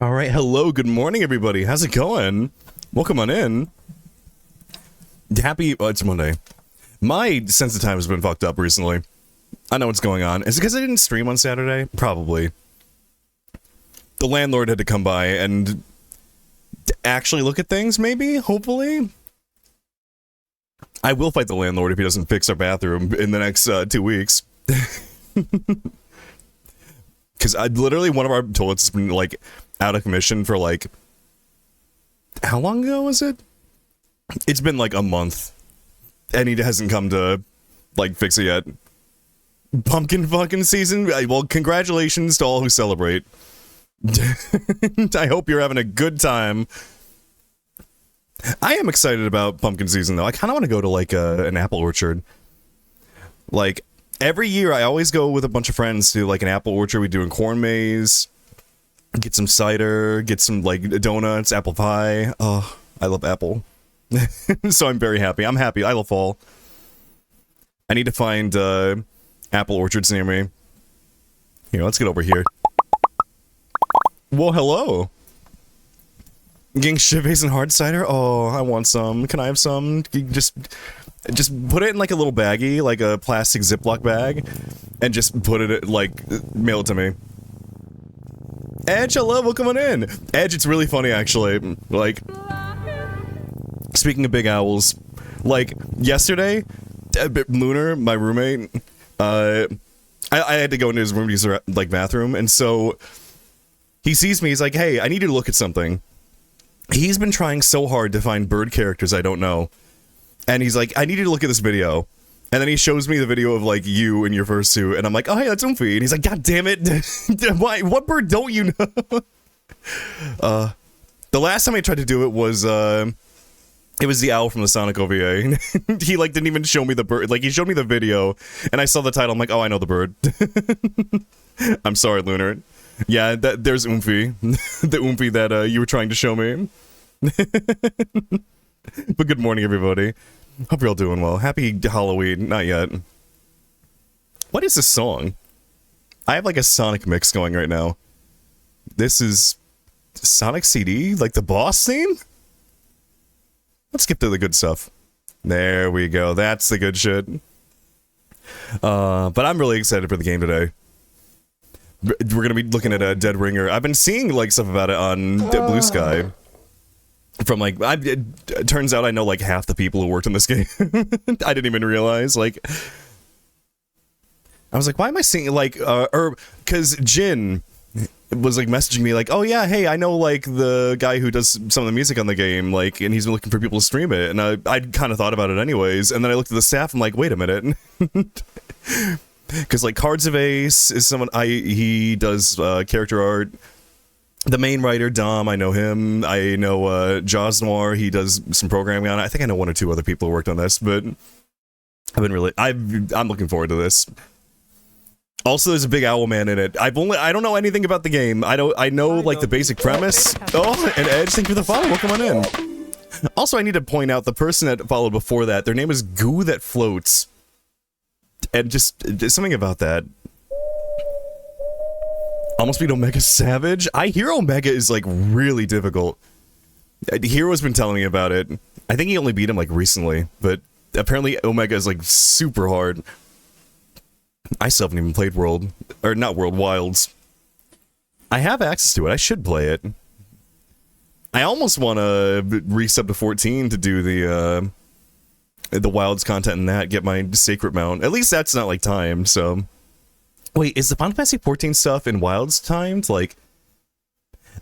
All right, hello, good morning, everybody. How's it going? Welcome on in. Happy, it's Monday. My sense of time has been fucked up recently. I know what's going on. Is it because I didn't stream on Saturday? Probably. The landlord had to come by and actually look at things, maybe, hopefully. I will fight the landlord if he doesn't fix our bathroom in the next 2 weeks. Because literally one of our toilets has been, like, out of commission for, like, how long ago was it? It's been, like, a month. And he hasn't come to, like, fix it yet. Pumpkin fucking season? Well, congratulations to all who celebrate. I hope you're having a good time. I am excited about pumpkin season, though. I kind of want to go to, like, an apple orchard. Like, every year I always go with a bunch of friends to, like, an apple orchard. We do a corn maze, get some cider, get some, like, donuts, apple pie. Oh, I love apple. So I'm very happy. I'm happy. I love fall. I need to find apple orchards near me. Here, let's get over here. Well, hello. Getting shivers and hard cider? Oh, I want some. Can I have some? Just put it in like a little baggie, like a plastic Ziploc bag, and just put it, like, mail it to me. Edge, hello, welcome on in. Edge, it's really funny, actually. Like, speaking of big owls, like, yesterday, Lunar, my roommate, I had to go into his room to use the, like, bathroom, and so he sees me, he's like, hey, I need you to look at something. He's been trying so hard to find bird characters I don't know. And he's like, I need you to look at this video. And then he shows me the video of, like, you in your fursuit. And I'm like, oh, hey, that's Oomphy. And he's like, God damn it. Why? What bird don't you know? The last time I tried to do it was the owl from the Sonic OVA. He, like, didn't even show me the bird. Like, he showed me the video. And I saw the title. I'm like, oh, I know the bird. I'm sorry, Lunar. Yeah, there's Oomphy. The Oomphy that you were trying to show me. But good morning, everybody. Hope you're all doing well. Happy Halloween. Not yet. What is this song? I have, like, a Sonic mix going right now. This is Sonic CD? Like the boss theme? Let's skip to the good stuff. There we go. That's the good shit. But I'm really excited for the game today. We're gonna be looking at a Dead Ringer. I've been seeing, like, stuff about it on Blue Sky. From, like, it turns out I know, like, half the people who worked on this game. I didn't even realize, like, I was like, why am I seeing, like, because Jin was, like, messaging me, like, oh yeah, hey, I know, like, the guy who does some of the music on the game, like, and he's been looking for people to stream it, and I'd kind of thought about it anyways, and then I looked at the staff, I'm like, wait a minute. Because, like, Cards of Ace is someone, he does character art. The main writer, Dom, I know him. I know Jaws Noir, he does some programming on it. I think I know one or two other people who worked on this, but I'm looking forward to this. Also, there's a big owl man in it. I don't know anything about the game. I know, like, the basic premise. Oh, and Edge, thank you for the follow. Welcome on in. Also, I need to point out the person that followed before that, their name is Goo That Floats. And just something about that. Almost beat Omega Savage? I hear Omega is, like, really difficult. Hero's been telling me about it. I think he only beat him, like, recently, but apparently Omega is, like, super hard. I still haven't even played World, or not World, Wilds. I have access to it. I should play it. I almost want to resub to 14 to do the Wilds content and that, get my Sacred Mount. At least that's not, like, timed, so... Wait, is the Final Fantasy 14 stuff in Wilds timed? Like,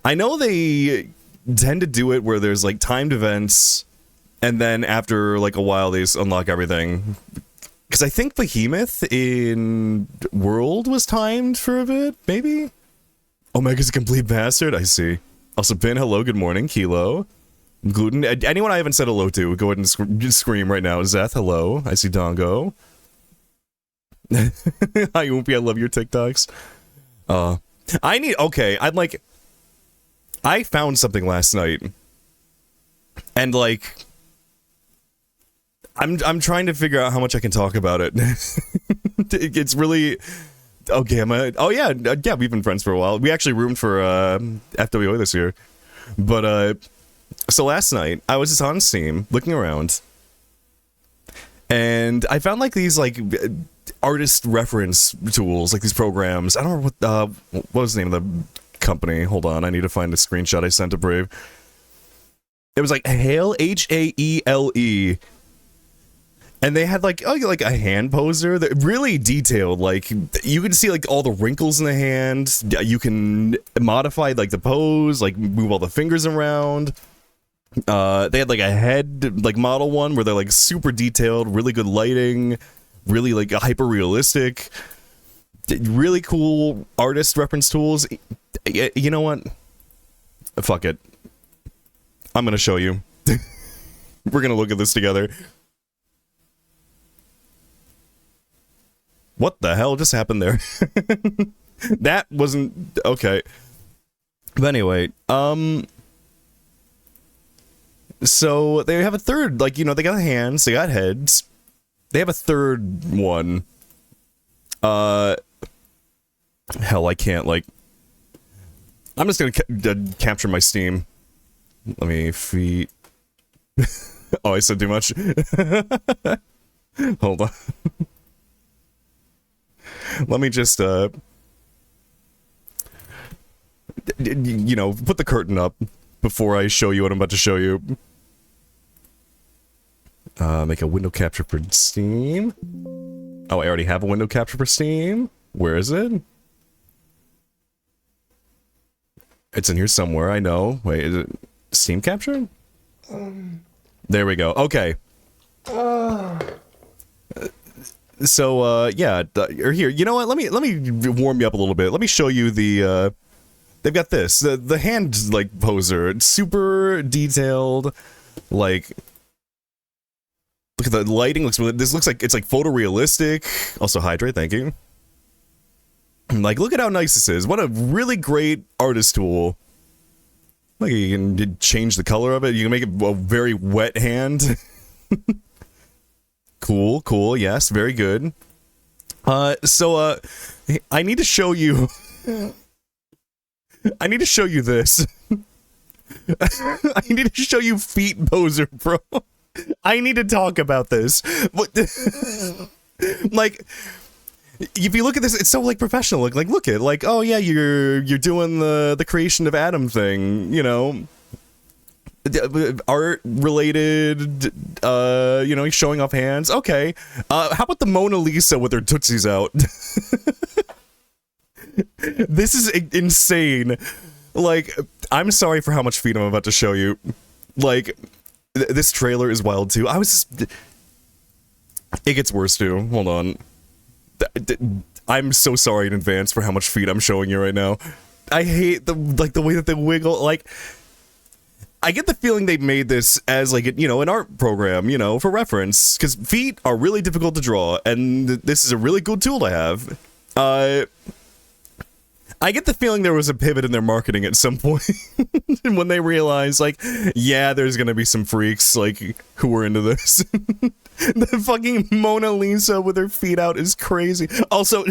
I know they tend to do it where there's, like, timed events, and then after, like, a while they just unlock everything. Because I think Behemoth in World was timed for a bit, maybe? Omega's a complete bastard? I see. Also, Ben, hello, good morning. Kilo. Gluten. Anyone I haven't said hello to, go ahead and just scream right now. Zeth, hello. I see Dongo. Hi, Oompy, I love your TikToks. I found something last night. And, like, I'm trying to figure out how much I can talk about it. It's really Okay, oh yeah, yeah, we've been friends for a while. We actually roomed for FWO this year. But so last night I was just on Steam looking around, and I found like these like artist reference tools, like these programs. I don't know what was the name of the company. Hold on, I need to find a screenshot I sent to Brave. It was like Haele, Haele, and they had like a hand poser that really detailed. Like you can see like all the wrinkles in the hand. You can modify like the pose, like move all the fingers around. They had like a head like model one where they're like super detailed, really good lighting, really like hyper realistic, really cool artist reference tools. You know what? Fuck it. I'm gonna show you. We're gonna look at this together. What the hell just happened there? That wasn't okay. But anyway, so they have a third, like, you know, they got hands, they got heads. They have a third one. Hell, I can't, like... I'm just gonna capture my Steam. Let me feed... Oh, I said too much. Hold on. Let me just, you know, put the curtain up before I show you what I'm about to show you. Make a window capture for Steam. Oh, I already have a window capture for Steam. Where is it? It's in here somewhere, I know. Wait, is it Steam capture? There we go. Okay. So, yeah, or here, you know what, let me warm you up a little bit. Let me show you the, they've got this, the hand, like, poser. It's super detailed, like, look at the lighting, this looks like, it's like photorealistic. Also, hydrate, thank you. Like, look at how nice this is. What a really great artist tool. Like, you can change the color of it, you can make it a very wet hand. Cool, cool, yes, very good. So, I need to show you... I need to show you this. I need to show you Feet Poser, bro. I need to talk about this. Like, if you look at this, it's so, like, professional. Like look at, like, oh, yeah, you're doing the creation of Adam thing, you know... art related, you know, showing off hands. Okay. How about the Mona Lisa with her tootsies out? This is insane. Like, I'm sorry for how much feet I'm about to show you. Like, this trailer is wild too. It gets worse too. Hold on. I'm so sorry in advance for how much feet I'm showing you right now. I hate the way that they wiggle. Like, I get the feeling they made this as, like, you know, an art program, you know, for reference, because feet are really difficult to draw, and this is a really good tool to have. I get the feeling there was a pivot in their marketing at some point, when they realized, like, yeah, there's gonna be some freaks, like, who are into this. The fucking Mona Lisa with her feet out is crazy. Also,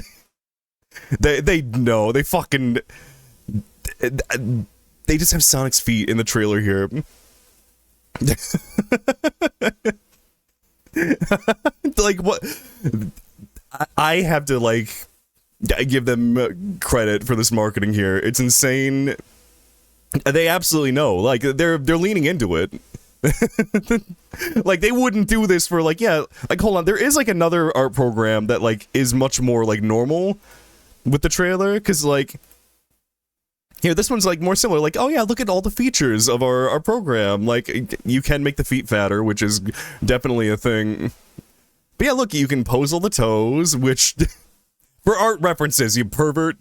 they know, they fucking... They just have Sonic's feet in the trailer here. Like, what? I have to, like, give them credit for this marketing here. It's insane. They absolutely know. Like, they're leaning into it. Like, they wouldn't do this for, like, yeah, like, hold on. There is, like, another art program that, like, is much more, like, normal with the trailer, because, like... Here, this one's, like, more similar. Like, oh, yeah, look at all the features of our program. Like, you can make the feet fatter, which is definitely a thing. But yeah, look, you can pose all the toes, which... For art references, you pervert.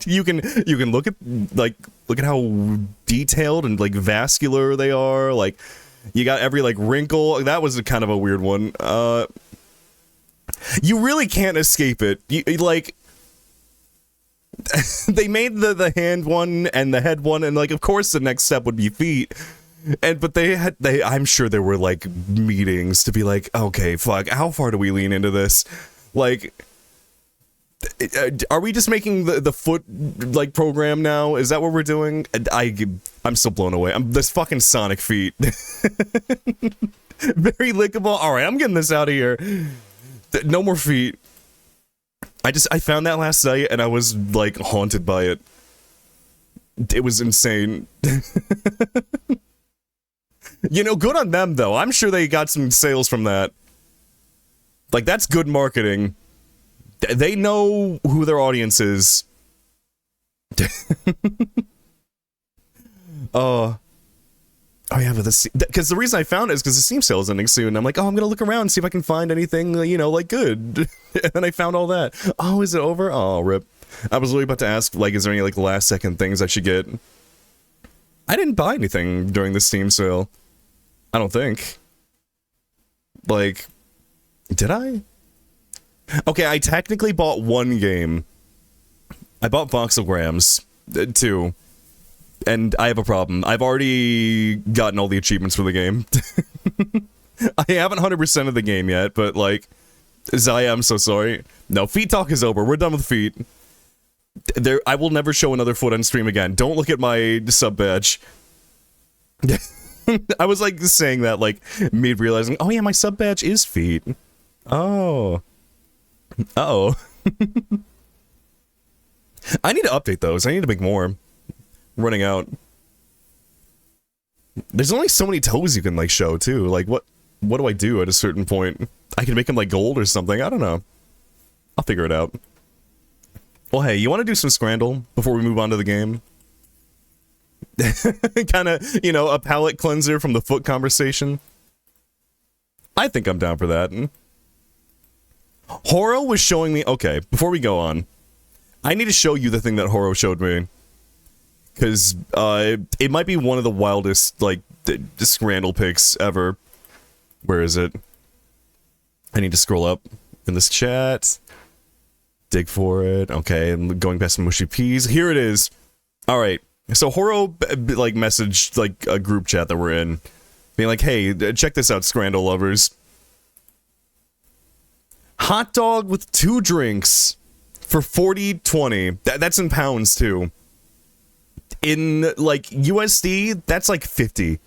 you can look at, like, look at how detailed and, like, vascular they are. Like, you got every, like, wrinkle. That was kind of a weird one. You really can't escape it. Like... They made the hand one and the head one, and, like, of course the next step would be feet. But I'm sure there were, like, meetings to be like, okay, fuck, how far do we lean into this? Like, Are we just making the foot like program now? Is that what we're doing? I'm still blown away. This fucking Sonic feet. Very lickable. All right, I'm getting this out of here. No more feet. I found that last night and I was like haunted by it. It was insane. You know, good on them though. I'm sure they got some sales from that. Like, that's good marketing. They know who their audience is. Oh yeah, but because the reason I found it is because the Steam sale is ending soon. I'm like, oh, I'm gonna look around and see if I can find anything, you know, like good. And then I found all that. Oh, is it over? Oh, rip. I was really about to ask, like, is there any like last second things I should get? I didn't buy anything during the Steam sale. I don't think. Like, did I? Okay, I technically bought one game. I bought Voxelgrams, too. And I have a problem. I've already gotten all the achievements for the game. I haven't 100% of the game yet, but, like, Zaya, I'm so sorry. No, Feet Talk is over. We're done with Feet. I will never show another foot on stream again. Don't look at my sub badge. I was, like, saying that, like, me realizing, oh yeah, my sub badge is Feet. Oh. Uh-oh. I need to update those. I need to make more. I'm running out. There's only so many toes you can, like, show, too. Like, what do I do at a certain point? I can make them, like, gold or something. I don't know. I'll figure it out. Well, hey, you want to do some Scrandle before we move on to the game? Kind of, you know, a palate cleanser from the foot conversation. I think I'm down for that. Horo was showing me... Okay, before we go on, I need to show you the thing that Horo showed me. Because it might be one of the wildest, like, Scrandle picks ever. Where is it? I need to scroll up in this chat. Dig for it. Okay, I'm going past some mushy peas. Here it is. Alright, so Horo, like, messaged, like, a group chat that we're in. Being like, hey, check this out, Scrandle lovers. Hot dog with 2 drinks for $40.20. That's in pounds, too. In, like, USD, that's like 50.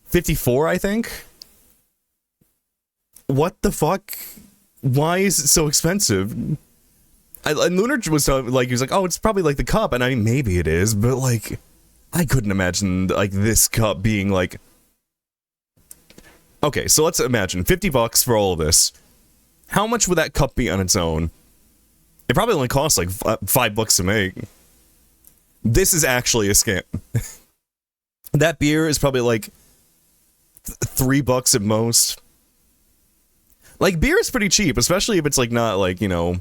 54, I think? What the fuck? Why is it so expensive? And Lunar was like, he was like, oh, it's probably like the cup. And I mean, maybe it is, but, like, I couldn't imagine, like, this cup being, like... Okay, so let's imagine, $50 for all of this. How much would that cup be on its own? It probably only costs like $5 to make. This is actually a scam. That beer is probably like $3 at most. Like, beer is pretty cheap, especially if it's like not like, you know,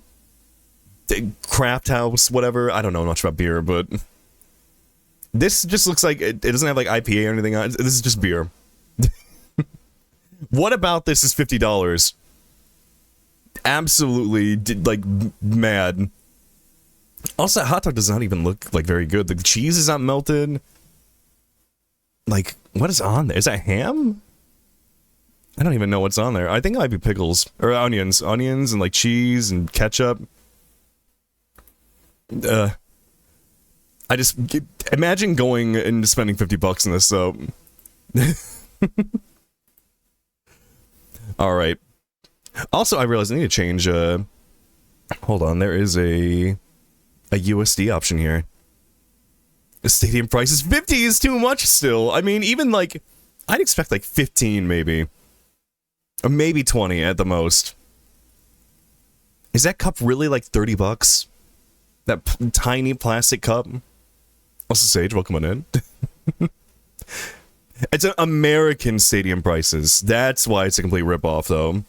Craft House, whatever. I don't know much about beer, but this just looks like it doesn't have like IPA or anything on it. This is just beer. What about this is $50? Absolutely, like, mad. Also, that hot dog does not even look, like, very good. The cheese is not melted. Like, what is on there? Is that ham? I don't even know what's on there. I think it might be pickles. Or onions. Onions and, like, cheese and ketchup. I just... Imagine going and spending $50 in this, so... Alright. Also, I realized I need to change, hold on, there is a USD option here. The stadium price is 50 is too much still. I mean, even, like, I'd expect, like, 15, maybe. Or maybe 20 at the most. Is that cup really, like, $30? That tiny plastic cup? Also, Sage, welcome on in. It's an American stadium prices. That's why it's a complete ripoff, though.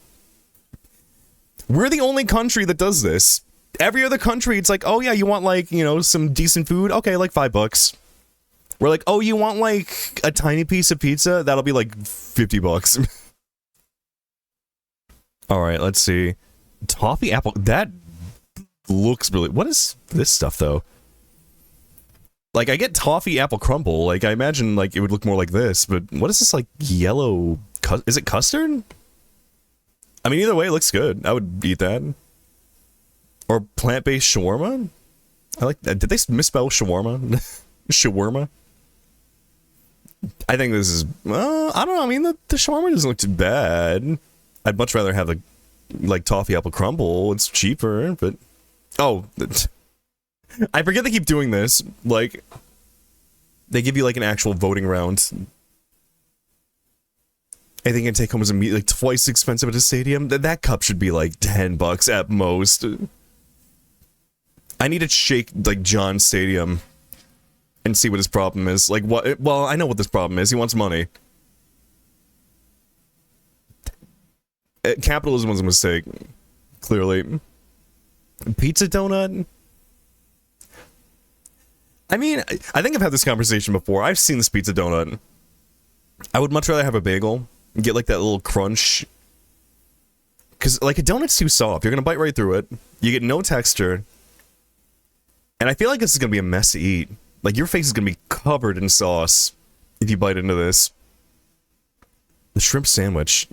We're the only country that does this. Every other country, it's like, oh yeah, you want, like, you know, some decent food? Okay, like $5. We're like, oh, you want, like, a tiny piece of pizza? That'll be, like, $50. Alright, let's see. Toffee apple... That looks really... What is this stuff, though? Like, I get toffee apple crumble. Like, I imagine, like, it would look more like this, but what is this, like, yellow... Is it custard? I mean, either way, it looks good. I would eat that. Or plant-based shawarma? I like that. Did they misspell shawarma? Shawarma? I think this is, I don't know. I mean, the shawarma doesn't look too bad. I'd much rather have like toffee apple crumble. It's cheaper, but oh, I forget they keep doing this. Like, they give you like an actual voting round. I think it take home as a meat like twice expensive at a stadium. That cup should be like $10 at most. I need to shake like John Stadium and see what his problem is. Like what? Well, I know what this problem is. He wants money. Capitalism was a mistake. Clearly. Pizza donut? I mean, I think I've had this conversation before. I've seen this pizza donut. I would much rather have a bagel and get like that little crunch. Because like a donut's too soft. You're going to bite right through it. You get no texture. And I feel like this is going to be a mess to eat. Like your face is going to be covered in sauce if you bite into this. The shrimp sandwich.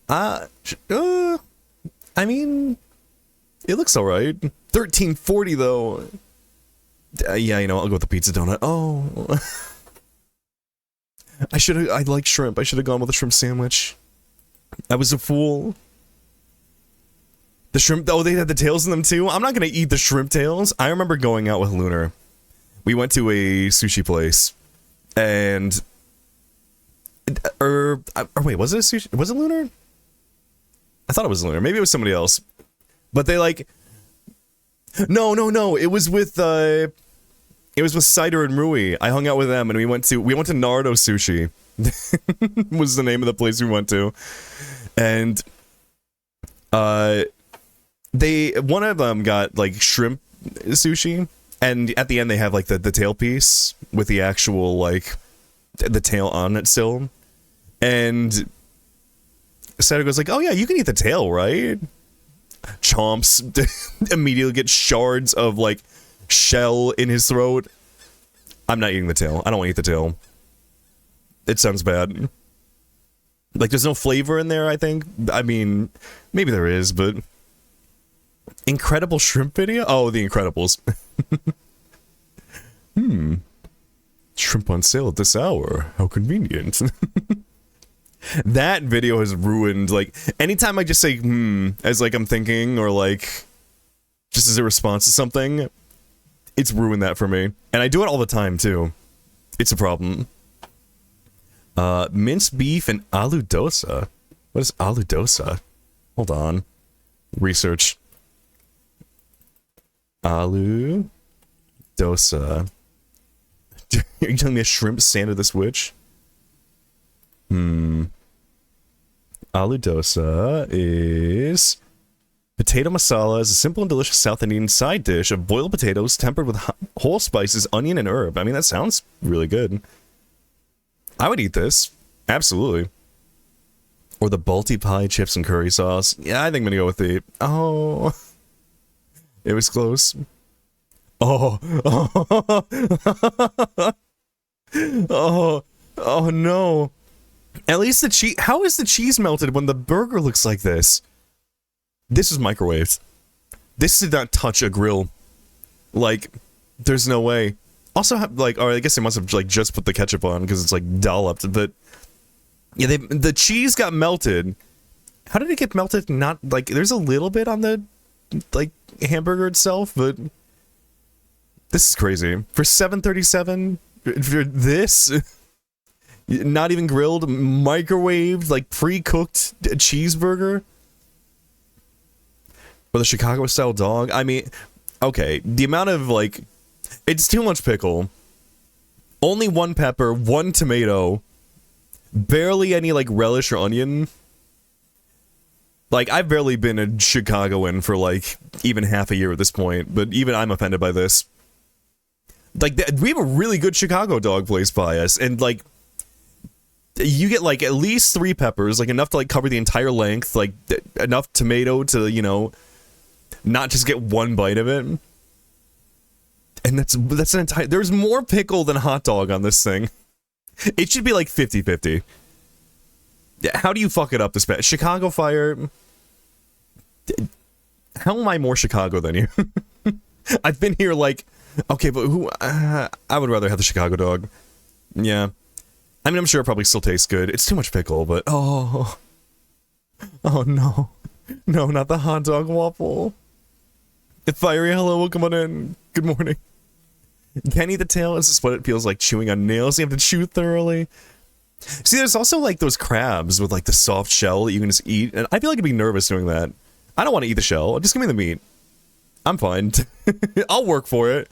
I mean, it looks alright. $13.40 though. Yeah, you know, I'll go with the pizza donut. Oh. I like shrimp. I should have gone with a shrimp sandwich. I was a fool. The shrimp, oh, they had the tails in them too? I'm not gonna eat the shrimp tails. I remember going out with Lunar. We went to a sushi place. And... or wait, was it a sushi? Was it Lunar? I thought it was Lunar. Maybe it was somebody else. But they like... No. It was with Cider and Rui. I hung out with them and we went to Naruto Sushi. Was the name of the place we went to. And one of them got like shrimp sushi, and at the end they have like the tail piece with the actual like the tail on it still. And Cider goes like, "Oh yeah, you can eat the tail, right?" Chomps immediately gets shards of like shell in his throat. I'm not eating the tail. I don't want to eat the tail. It sounds bad. Like there's no flavor in there, I think. I mean, maybe there is, but Incredible shrimp video? Oh, The Incredibles. Shrimp on sale at this hour. How convenient. That video has ruined, like, anytime I just say, as, like, I'm thinking, or, like, just as a response to something, it's ruined that for me. And I do it all the time, too. It's a problem. Minced beef and aloo dosa. What is aloo dosa? Hold on. Research. Aloo dosa. Are you telling me a shrimp Santa the Switch? Aloo dosa is... Potato masala is a simple and delicious South Indian side dish of boiled potatoes tempered with whole spices, onion, and herb. I mean, that sounds really good. I would eat this. Absolutely. Or the Balti pie, chips, and curry sauce. Yeah, I think I'm gonna go with the... Oh... It was close. Oh. Oh no. At least the cheese... How is the cheese melted when the burger looks like this? This is microwaved. This did not touch a grill. Like, there's no way. Also, like, or I guess they must have, like, just put the ketchup on because it's, like, dolloped, but... Yeah, the cheese got melted. How did it get melted? Not, like, there's a little bit on the, like, hamburger itself, but... This is crazy. For $7.37, for this... Not even grilled, microwaved, like, pre-cooked cheeseburger? Or the Chicago-style dog? I mean, okay, the amount of, like... It's too much pickle. Only one pepper, one tomato. Barely any, like, relish or onion. Like, I've barely been a Chicagoan for, like, even half a year at this point, but even I'm offended by this. Like, we have a really good Chicago dog place by us, and, like... You get, like, at least 3 peppers, like, enough to, like, cover the entire length, like, enough tomato to, you know... Not just get one bite of it. And that's an entire... There's more pickle than hot dog on this thing. It should be like 50-50. How do you fuck it up this bad? Chicago Fire... How am I more Chicago than you? I've been here like, okay, but who? I would rather have the Chicago dog. Yeah, I mean, I'm sure it probably still tastes good. It's too much pickle, but oh no, no, not the hot dog waffle. The fiery hello, welcome on in. Good morning. Can't eat the tail. This is what it feels like chewing on nails. You have to chew thoroughly. See, there's also like those crabs with like the soft shell that you can just eat, and I feel like I'd be nervous doing that. I don't want to eat the shell. Just give me the meat. I'm fine. I'll work for it.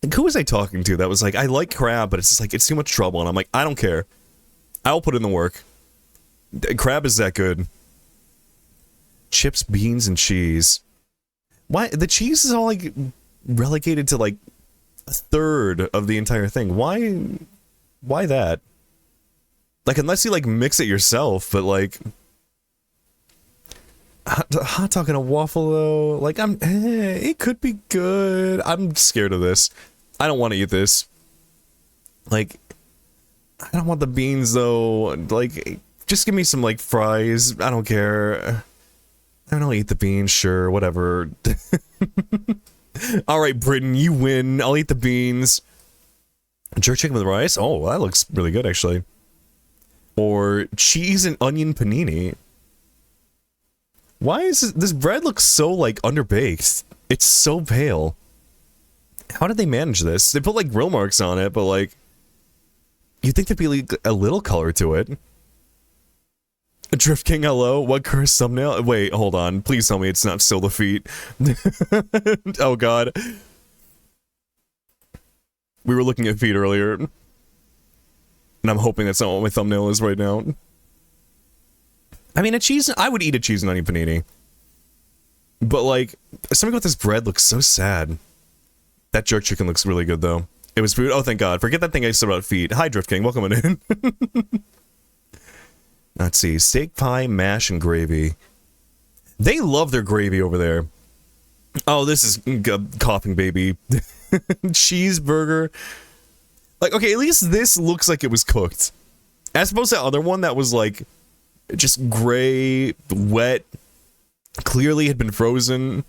Like, who was I talking to that was like, I like crab, but it's just like, it's too much trouble. And I'm like, I don't care. I'll put in the work. Crab is that good. Chips, beans, and cheese. Why? The cheese is all like relegated to like a third of the entire thing. Why that? Like, unless you like mix it yourself, but like... Hot dog and a waffle though, like it could be good. I'm scared of this. I don't want to eat this. Like, I don't want the beans though. Like, just give me some like fries. I don't care. I don't eat the beans, sure, whatever. All right, Britain, you win. I'll eat the beans. Jerk chicken with rice. Oh, that looks really good actually. Or cheese and onion panini. Why is this bread looks so, like, underbaked? It's so pale. How did they manage this? They put, like, grill marks on it, but, like... You'd think there'd be, like, a little color to it. Drift King, hello? What cursed thumbnail? Wait, hold on. Please tell me it's not still the feet. Oh, God. We were looking at feet earlier. And I'm hoping that's not what my thumbnail is right now. I mean, I would eat a cheese and onion panini. But, like, something about this bread looks so sad. That jerk chicken looks really good, though. It was food. Oh, thank God. Forget that thing I said about feet. Hi, Drift King. Welcome in. Let's see. Steak pie, mash, and gravy. They love their gravy over there. Oh, this is coughing baby. Cheeseburger. Like, okay, at least this looks like it was cooked. As opposed to the other one that was, like... just gray, wet, clearly had been frozen.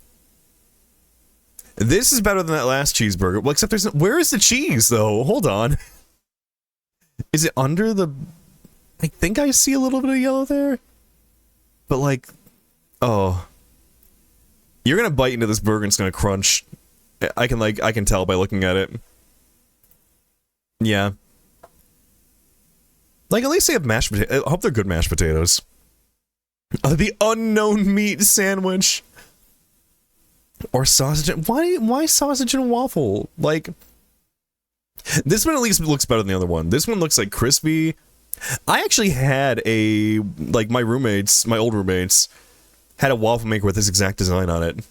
This is better than that last cheeseburger. Well, except there's no, where is the cheese, though? Hold on. Is it under the... I think I see a little bit of yellow there. But, like... Oh. You're gonna bite into this burger and it's gonna crunch. I can tell by looking at it. Yeah. Like, at least they have mashed potatoes. I hope they're good mashed potatoes. The unknown meat sandwich. Or sausage and... Why sausage and waffle? Like... This one at least looks better than the other one. This one looks, like, crispy. I actually had a... Like, my old roommates, had a waffle maker with this exact design on it.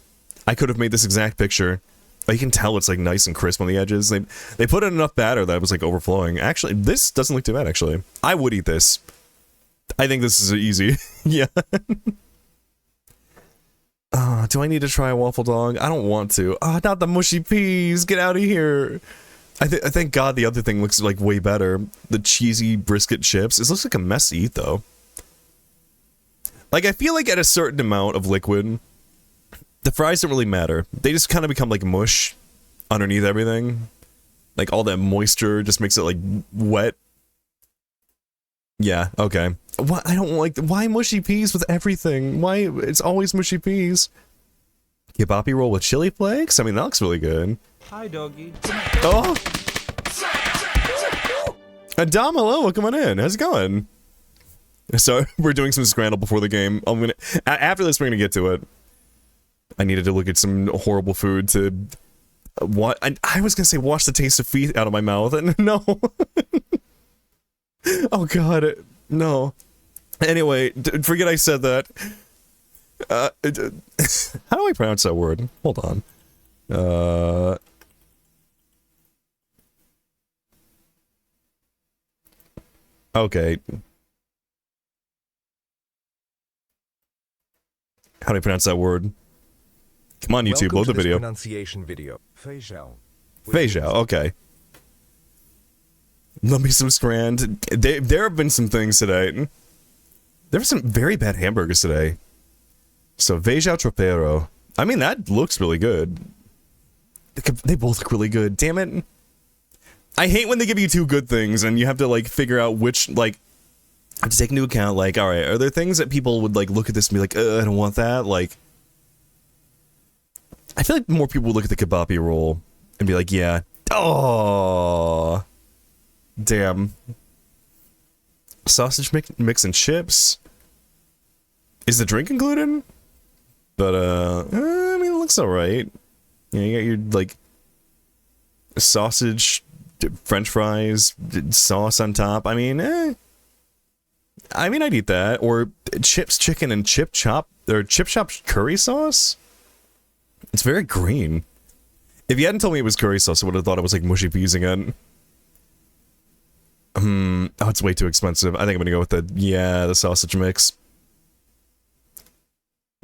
I could have made this exact picture. But you can tell it's, like, nice and crisp on the edges. They put in enough batter that it was, like, overflowing. Actually, this doesn't look too bad, actually. I would eat this. I think this is easy. Yeah. Do I need to try a waffle dog? I don't want to. Not the mushy peas. Get out of here. Thank God the other thing looks, like, way better. The cheesy brisket chips. This looks like a mess to eat, though. Like, I feel like at a certain amount of liquid... The fries don't really matter. They just kind of become like mush underneath everything. Like all that moisture just makes it like wet. Yeah, okay. Why I don't like why mushy peas with everything? Why it's always mushy peas? Kebab roll with chili flakes? I mean that looks really good. Hi doggy. Oh. Dom, hello, come on in. How's it going? So we're doing some Scrandle before the game. After this we're gonna get to it. I needed to look at some horrible food to... What? I was gonna say wash the taste of feet out of my mouth, and no. Oh god, no. Anyway, forget I said that. How do I pronounce that word? Hold on. Okay. How do I pronounce that word? Come on, YouTube, load the video. Pronunciation video. Feijão. Feijão, okay. Love me some Scrand. There have been some things today. There were some very bad hamburgers today. So Feijão Tropeiro. I mean, that looks really good. They both look really good. Damn it. I hate when they give you two good things and you have to, like, figure out which, like, to take into account, like, alright, are there things that people would, like, look at this and be like, I don't want that? Like, I feel like more people would look at the kebapi roll and be like, yeah. Oh, damn. Sausage mix and chips. Is the drink included? But, I mean, it looks alright. You know, you got your, like, sausage, french fries, sauce on top. I mean, I mean, I'd eat that. Or chips, chicken, and chip chop curry sauce? It's very green. If you hadn't told me it was curry sauce, I would have thought it was, like, mushy peas again. Oh, it's way too expensive. I think I'm gonna go with the sausage mix.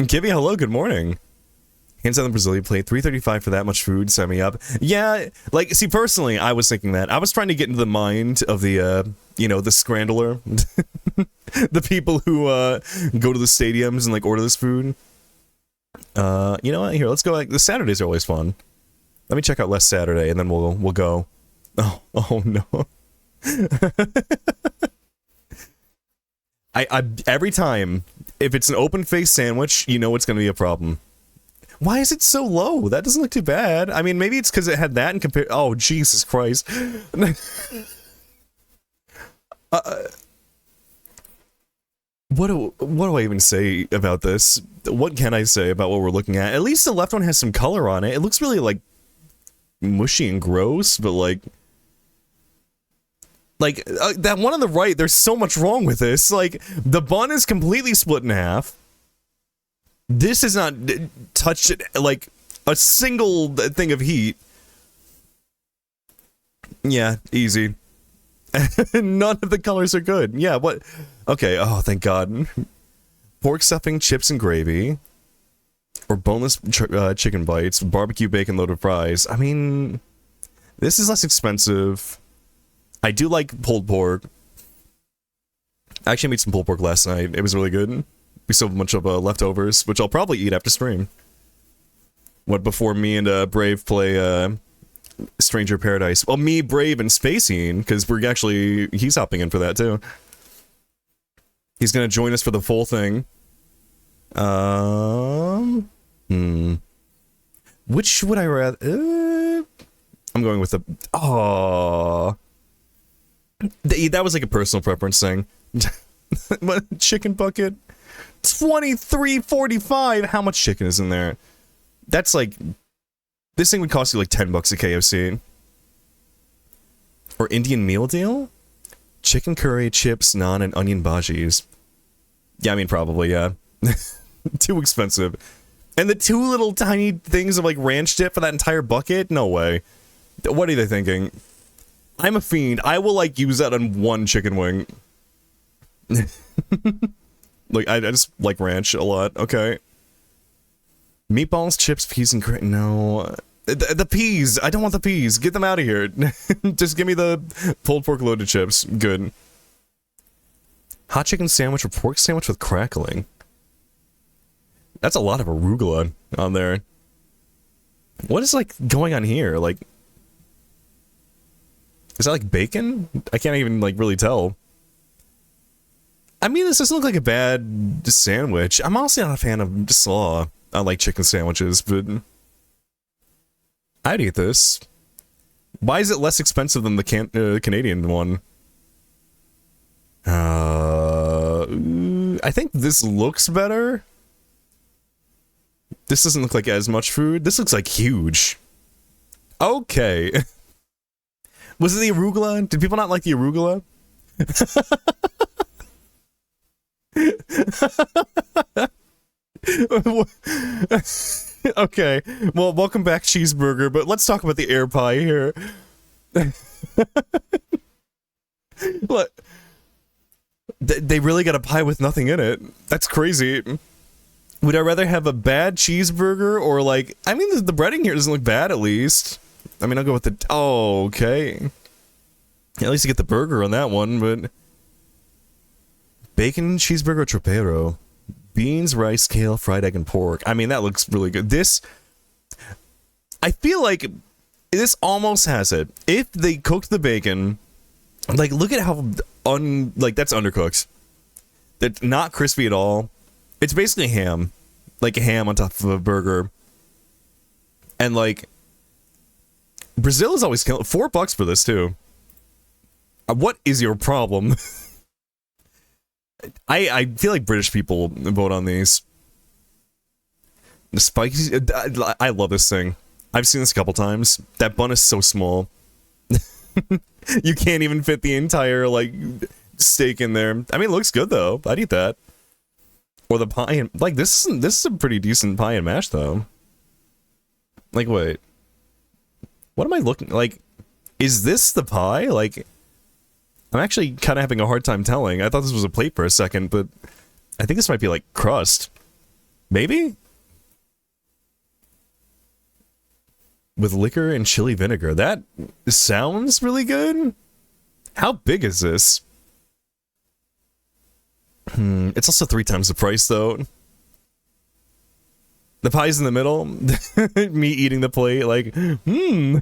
Kivy, hello, good morning. Hands on the Brazilian plate, $3.35 for that much food, sign me up. Yeah, like, see, personally, I was thinking that. I was trying to get into the mind of the, you know, the scrandler. The people who, go to the stadiums and, like, order this food. You know what, here, let's go, like, the Saturdays are always fun. Let me check out Last Saturday, and then we'll go. Oh no. I every time, if it's an open-faced sandwich, you know it's gonna be a problem. Why is it so low? That doesn't look too bad. I mean, maybe it's because it had that and compare. Oh, Jesus Christ. What do I even say about this? What can I say about what we're looking at? At least the left one has some color on it. It looks really, like, mushy and gross, but, like, that one on the right, there's so much wrong with this. Like, the bun is completely split in half. This has not touched, like, a single thing of heat. Yeah, easy. None of the colors are good. Yeah, what? Okay, oh, thank God. Pork stuffing, chips and gravy. Or boneless chicken bites, barbecue bacon loaded fries. I mean, this is less expensive. I do like pulled pork. I actually made some pulled pork last night. It was really good. We still have a bunch of leftovers, which I'll probably eat after stream. What, before me and Brave play Stranger Paradise? Well, me, Brave, and Spacine, because we're actually... He's hopping in for that, too. He's gonna join us for the full thing. Which would I rather... I'm going with the... Oh, that was like a personal preference thing. Chicken bucket. $23.45. How much chicken is in there? That's like... This thing would cost you like $10 at KFC. Or Indian meal deal? Chicken curry, chips, naan, and onion bhajis. Yeah, I mean, probably, yeah. Too expensive. And the two little tiny things of like ranch dip for that entire bucket? No way. What are they thinking? I'm a fiend. I will like use that on one chicken wing. Like, I just like ranch a lot. Okay. Meatballs, chips, peas, and no. The peas! I don't want the peas! Get them out of here! Just give me the pulled pork loaded chips. Good. Hot chicken sandwich or pork sandwich with crackling. That's a lot of arugula on there. What is, like, going on here? Like... Is that, like, bacon? I can't even, like, really tell. I mean, this doesn't look like a bad sandwich. I'm honestly not a fan of slaw. I like chicken sandwiches, but... I'd eat this. Why is it less expensive than the Canadian one? I think this looks better. This doesn't look like as much food. This looks like huge. Okay. Was it the arugula? Did people not like the arugula? Okay, well, welcome back, cheeseburger, but let's talk about the air pie here. What? They really got a pie with nothing in it. That's crazy. Would I rather have a bad cheeseburger or, like... I mean, the breading here doesn't look bad, at least. I mean, I'll go with the... Oh, okay. At least you get the burger on that one, but... Bacon cheeseburger tropeiro. Beans, rice, kale, fried egg, and pork. I mean, that looks really good. This, I feel like this almost has it. If they cooked the bacon, like, look at how, that's undercooked. That's not crispy at all. It's basically ham. Like, ham on top of a burger. And, like, Brazil is always killing. $4 for this, too. What is your problem? I feel like British people vote on these. The spicy. I love this thing. I've seen this a couple times. That bun is so small. You can't even fit the entire, like, steak in there. I mean, it looks good, though. I'd eat that. Or the pie and, like, this is a pretty decent pie and mash, though. Like, wait. What am I looking, like, is this the pie? Like, I'm actually kind of having a hard time telling. I thought this was a plate for a second, but I think this might be, like, crust. Maybe? With liquor and chili vinegar. That sounds really good. How big is this? It's also 3 times the price, though. The pie's in the middle. Me eating the plate, like, ooh.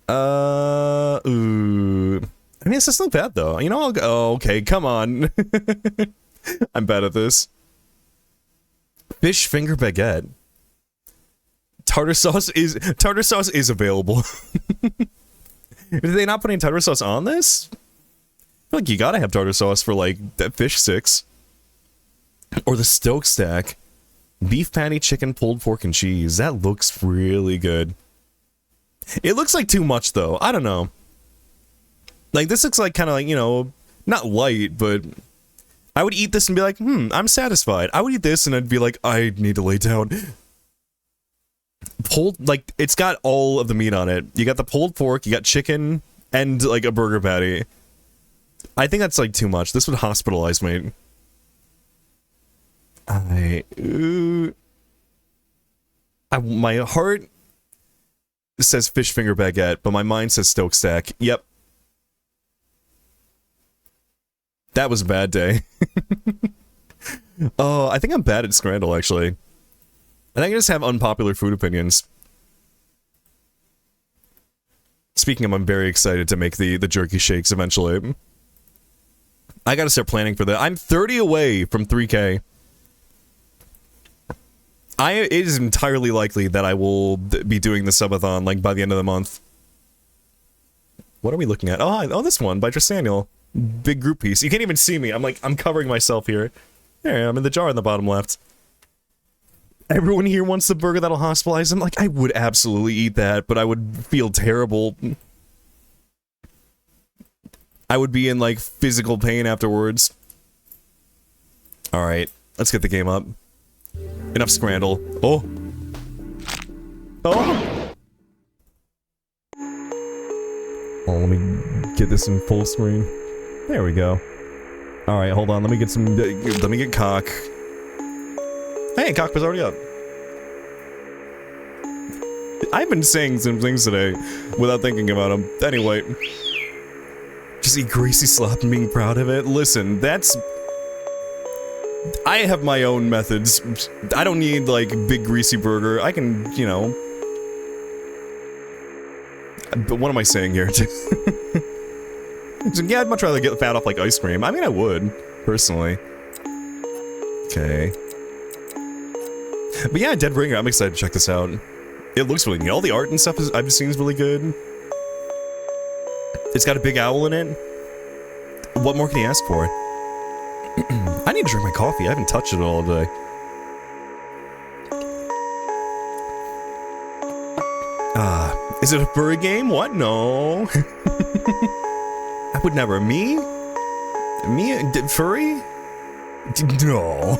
I mean, it's just not bad, though. You know, I'll go, oh, okay, come on. I'm bad at this. Fish finger baguette. Tartar sauce is available. Did they not put any tartar sauce on this? I feel like you gotta have tartar sauce for, like, that fish sticks. Or the Stoke stack. Beef patty, chicken, pulled pork, and cheese. That looks really good. It looks like too much, though. I don't know. Like, this looks like kind of like, you know, not light, but I would eat this and be like, I'm satisfied. I would eat this and I'd be like, I need to lay down. Pulled, like, it's got all of the meat on it. You got the pulled pork, you got chicken, and, like, a burger patty. I think that's, like, too much. This would hospitalize me. My heart says fish finger baguette, but my mind says Stoke stack. Yep. That was a bad day. Oh, I think I'm bad at Scrandle, actually. I think I just have unpopular food opinions. Speaking of, I'm very excited to make the jerky shakes eventually. I gotta start planning for that. I'm 30 away from 3K. It is entirely likely that I will be doing the subathon, like, by the end of the month. What are we looking at? Oh, this one, by Tristaniel. Big group piece. You can't even see me. I'm covering myself here. There, I'm in the jar in the bottom left. Everyone here wants the burger that'll hospitalize them. Like, I would absolutely eat that, but I would feel terrible. I would be in, like, physical pain afterwards. Alright, let's get the game up. Enough Scrandle. Oh! Oh! Oh, let me get this in full screen. There we go. Alright, hold on, let me get some... let me get Cock. Hey, Cock was already up. I've been saying some things today without thinking about them. Anyway. Just eat greasy slop and being proud of it. Listen, that's... I have my own methods. I don't need, like, big greasy burger. I can, you know... But what am I saying here? Yeah, I'd much rather get fat off, like, ice cream. I mean, I would, personally. Okay. But yeah, Dead Ringer, I'm excited to check this out. It looks really neat. All the art and stuff I've seen is really good. It's got a big owl in it. What more can you ask for? I need to drink my coffee. I haven't touched it all day. Is it a furry game? What? No. I would never. Me? Furry? No.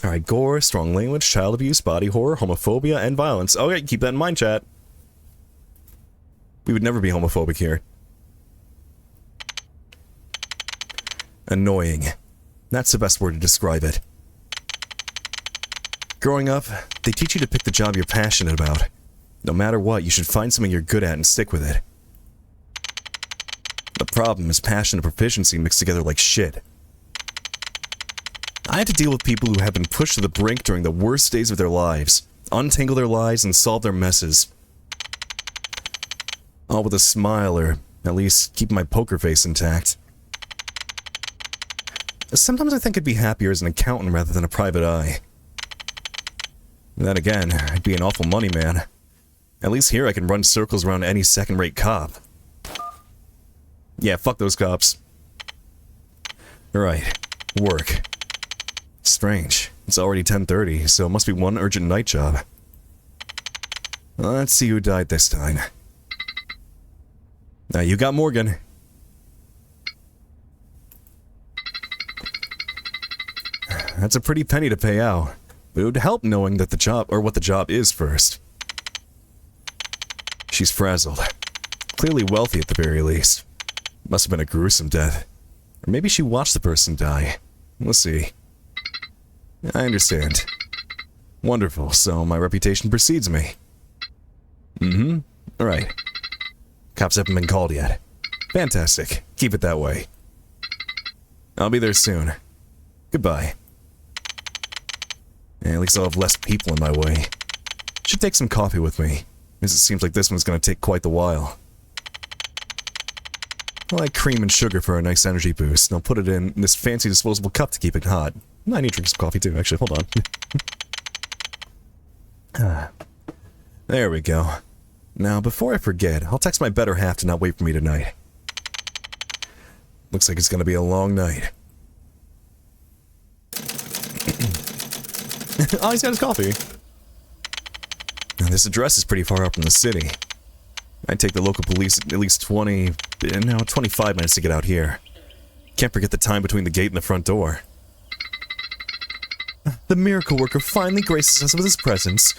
Alright, gore, strong language, child abuse, body horror, homophobia, and violence. Okay, keep that in mind, chat. We would never be homophobic here. Annoying. That's the best word to describe it. Growing up, they teach you to pick the job you're passionate about. No matter what, you should find something you're good at and stick with it. The problem is passion and proficiency mixed together like shit. I had to deal with people who have been pushed to the brink during the worst days of their lives, untangle their lives, and solve their messes. All with a smile, or at least keep my poker face intact. Sometimes I think I'd be happier as an accountant rather than a private eye. Then again, I'd be an awful money man. At least here I can run circles around any second-rate cop. Yeah, fuck those cops. Alright, work. Strange. It's already 10:30, so it must be one urgent night job. Let's see who died this time. Now you got Morgan. That's a pretty penny to pay out, but it would help knowing that the job, or what the job is first. She's frazzled. Clearly wealthy at the very least. Must have been a gruesome death. Or maybe she watched the person die. We'll see. I understand. Wonderful, so my reputation precedes me. Alright. Cops haven't been called yet. Fantastic. Keep it that way. I'll be there soon. Goodbye. At least I'll have less people in my way. Should take some coffee with me, as it seems like this one's gonna take quite the while. I like cream and sugar for a nice energy boost, and I'll put it in this fancy disposable cup to keep it hot. I need to drink some coffee too, actually. Hold on. There we go. Now, before I forget, I'll text my better half to not wait for me tonight. Looks like it's gonna be a long night. Oh, he's got his coffee. Now, this address is pretty far up from the city. I'd take the local police at least 25 minutes to get out here. Can't forget the time between the gate and the front door. The miracle worker finally graces us with his presence.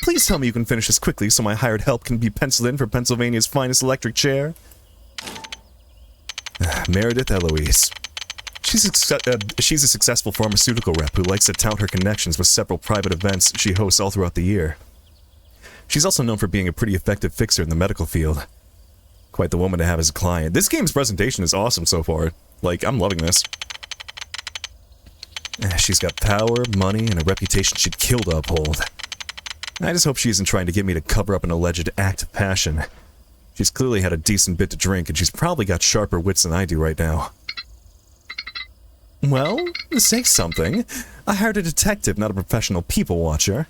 Please tell me you can finish this quickly so my hired help can be penciled in for Pennsylvania's finest electric chair. Meredith Eloise. She's a successful pharmaceutical rep who likes to tout her connections with several private events she hosts all throughout the year. She's also known for being a pretty effective fixer in the medical field. Quite the woman to have as a client. This game's presentation is awesome so far. Like, I'm loving this. She's got power, money, and a reputation she'd kill to uphold. I just hope she isn't trying to get me to cover up an alleged act of passion. She's clearly had a decent bit to drink, and she's probably got sharper wits than I do right now. Well, say something. I hired a detective, not a professional people watcher.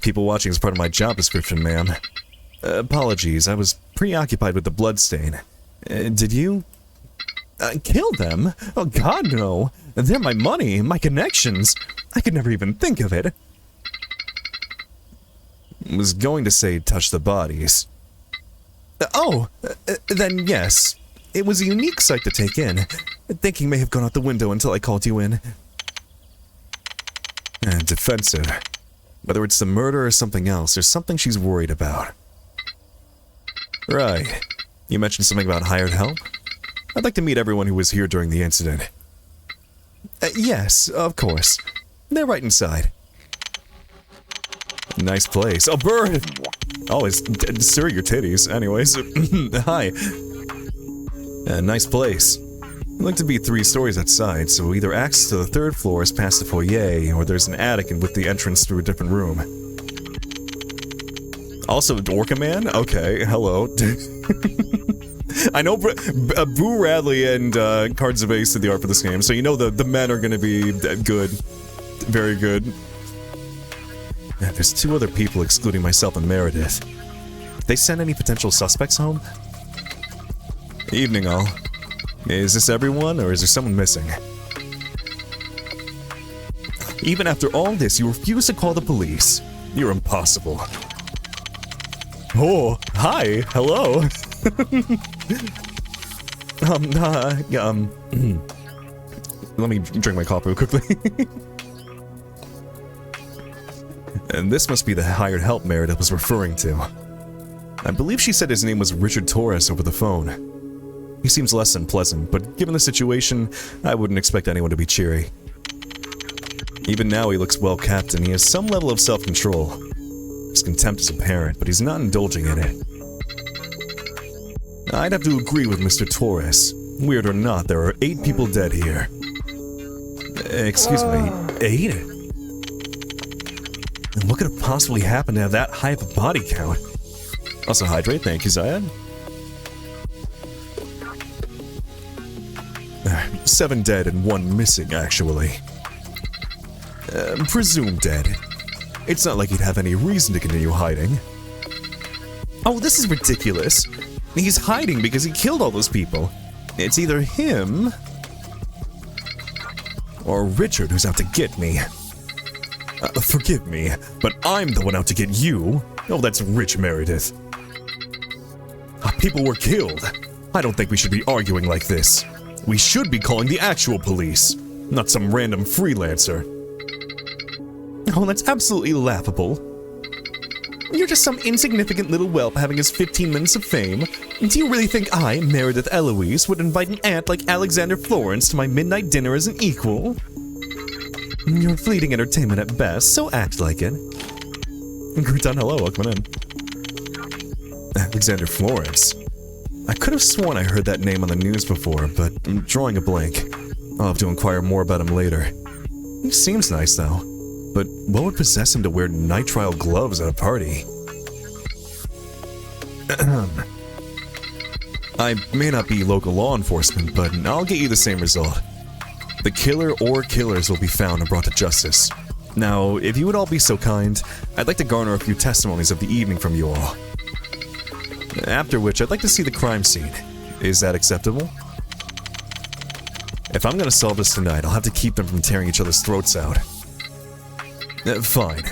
People watching is part of my job description, ma'am. Apologies, I was preoccupied with the bloodstain. Did you? Kill them? Oh god, no. They're my money, my connections. I could never even think of it. Was going to say touch the bodies. Then yes. It was a unique sight to take in. Thinking may have gone out the window until I called you in. Defensive. Whether it's the murder or something else, there's something she's worried about. Right. You mentioned something about hired help? I'd like to meet everyone who was here during the incident. Yes, of course. They're right inside. Nice place. A bird! Oh, sir, your titties. Anyways, hi. Nice place. It'd like to be 3 stories outside, so either access to the 3rd floor is past the foyer, or there's an attic with the entrance through a different room. Also, Orca Man? Okay, hello. I know Boo Radley and Cards of Ace did the art for this game, so you know the men are gonna be good. Very good. Yeah, there's 2 other people excluding myself and Meredith. Did they send any potential suspects home? Evening all. Is this everyone, or is there someone missing? Even after all this, you refuse to call the police. You're impossible. Oh, hi, hello. Let me drink my coffee quickly. And this must be the hired help Meredith was referring to. I believe she said his name was Richard Torres over the phone. He seems less than pleasant, but given the situation, I wouldn't expect anyone to be cheery. Even now he looks well kept and he has some level of self-control. His contempt is apparent, but he's not indulging in it. I'd have to agree with Mr. Torres. Weird or not, there are 8 people dead here. Excuse me, 8? And what could have possibly happened to have that high of a body count? Also hydrate, thank you, Zayed. 7 dead and 1 missing, actually. Presumed dead. It's not like he'd have any reason to continue hiding. Oh, this is ridiculous. He's hiding because he killed all those people. It's either him or Richard who's out to get me. Forgive me, but I'm the one out to get you. Oh, that's Rich Meredith. People were killed. I don't think we should be arguing like this. We should be calling the actual police, not some random freelancer. Oh, that's absolutely laughable. You're just some insignificant little whelp having his 15 minutes of fame. Do you really think I, Meredith Eloise, would invite an ant like Alexander Florence to my midnight dinner as an equal? You're fleeting entertainment at best, so act like it. Gruton, hello, welcome in. Alexander Florence. I could have sworn I heard that name on the news before, but I'm drawing a blank. I'll have to inquire more about him later. He seems nice, though. But what would possess him to wear nitrile gloves at a party? I may not be local law enforcement, but I'll get you the same result. The killer or killers will be found and brought to justice. Now, if you would all be so kind, I'd like to garner a few testimonies of the evening from you all. After which, I'd like to see the crime scene. Is that acceptable? If I'm gonna solve this tonight, I'll have to keep them from tearing each other's throats out. Fine.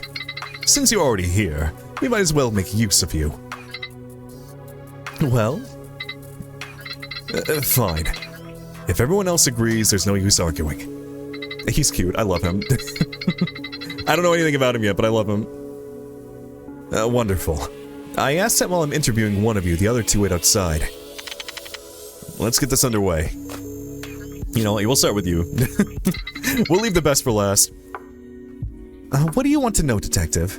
Since you're already here, we might as well make use of you. Well? Fine. If everyone else agrees, there's no use arguing. He's cute, I love him. I don't know anything about him yet, but I love him. Wonderful. I asked that while I'm interviewing one of you, the other 2 wait outside. Let's get this underway. You know, we'll start with you. We'll leave the best for last. What do you want to know, Detective?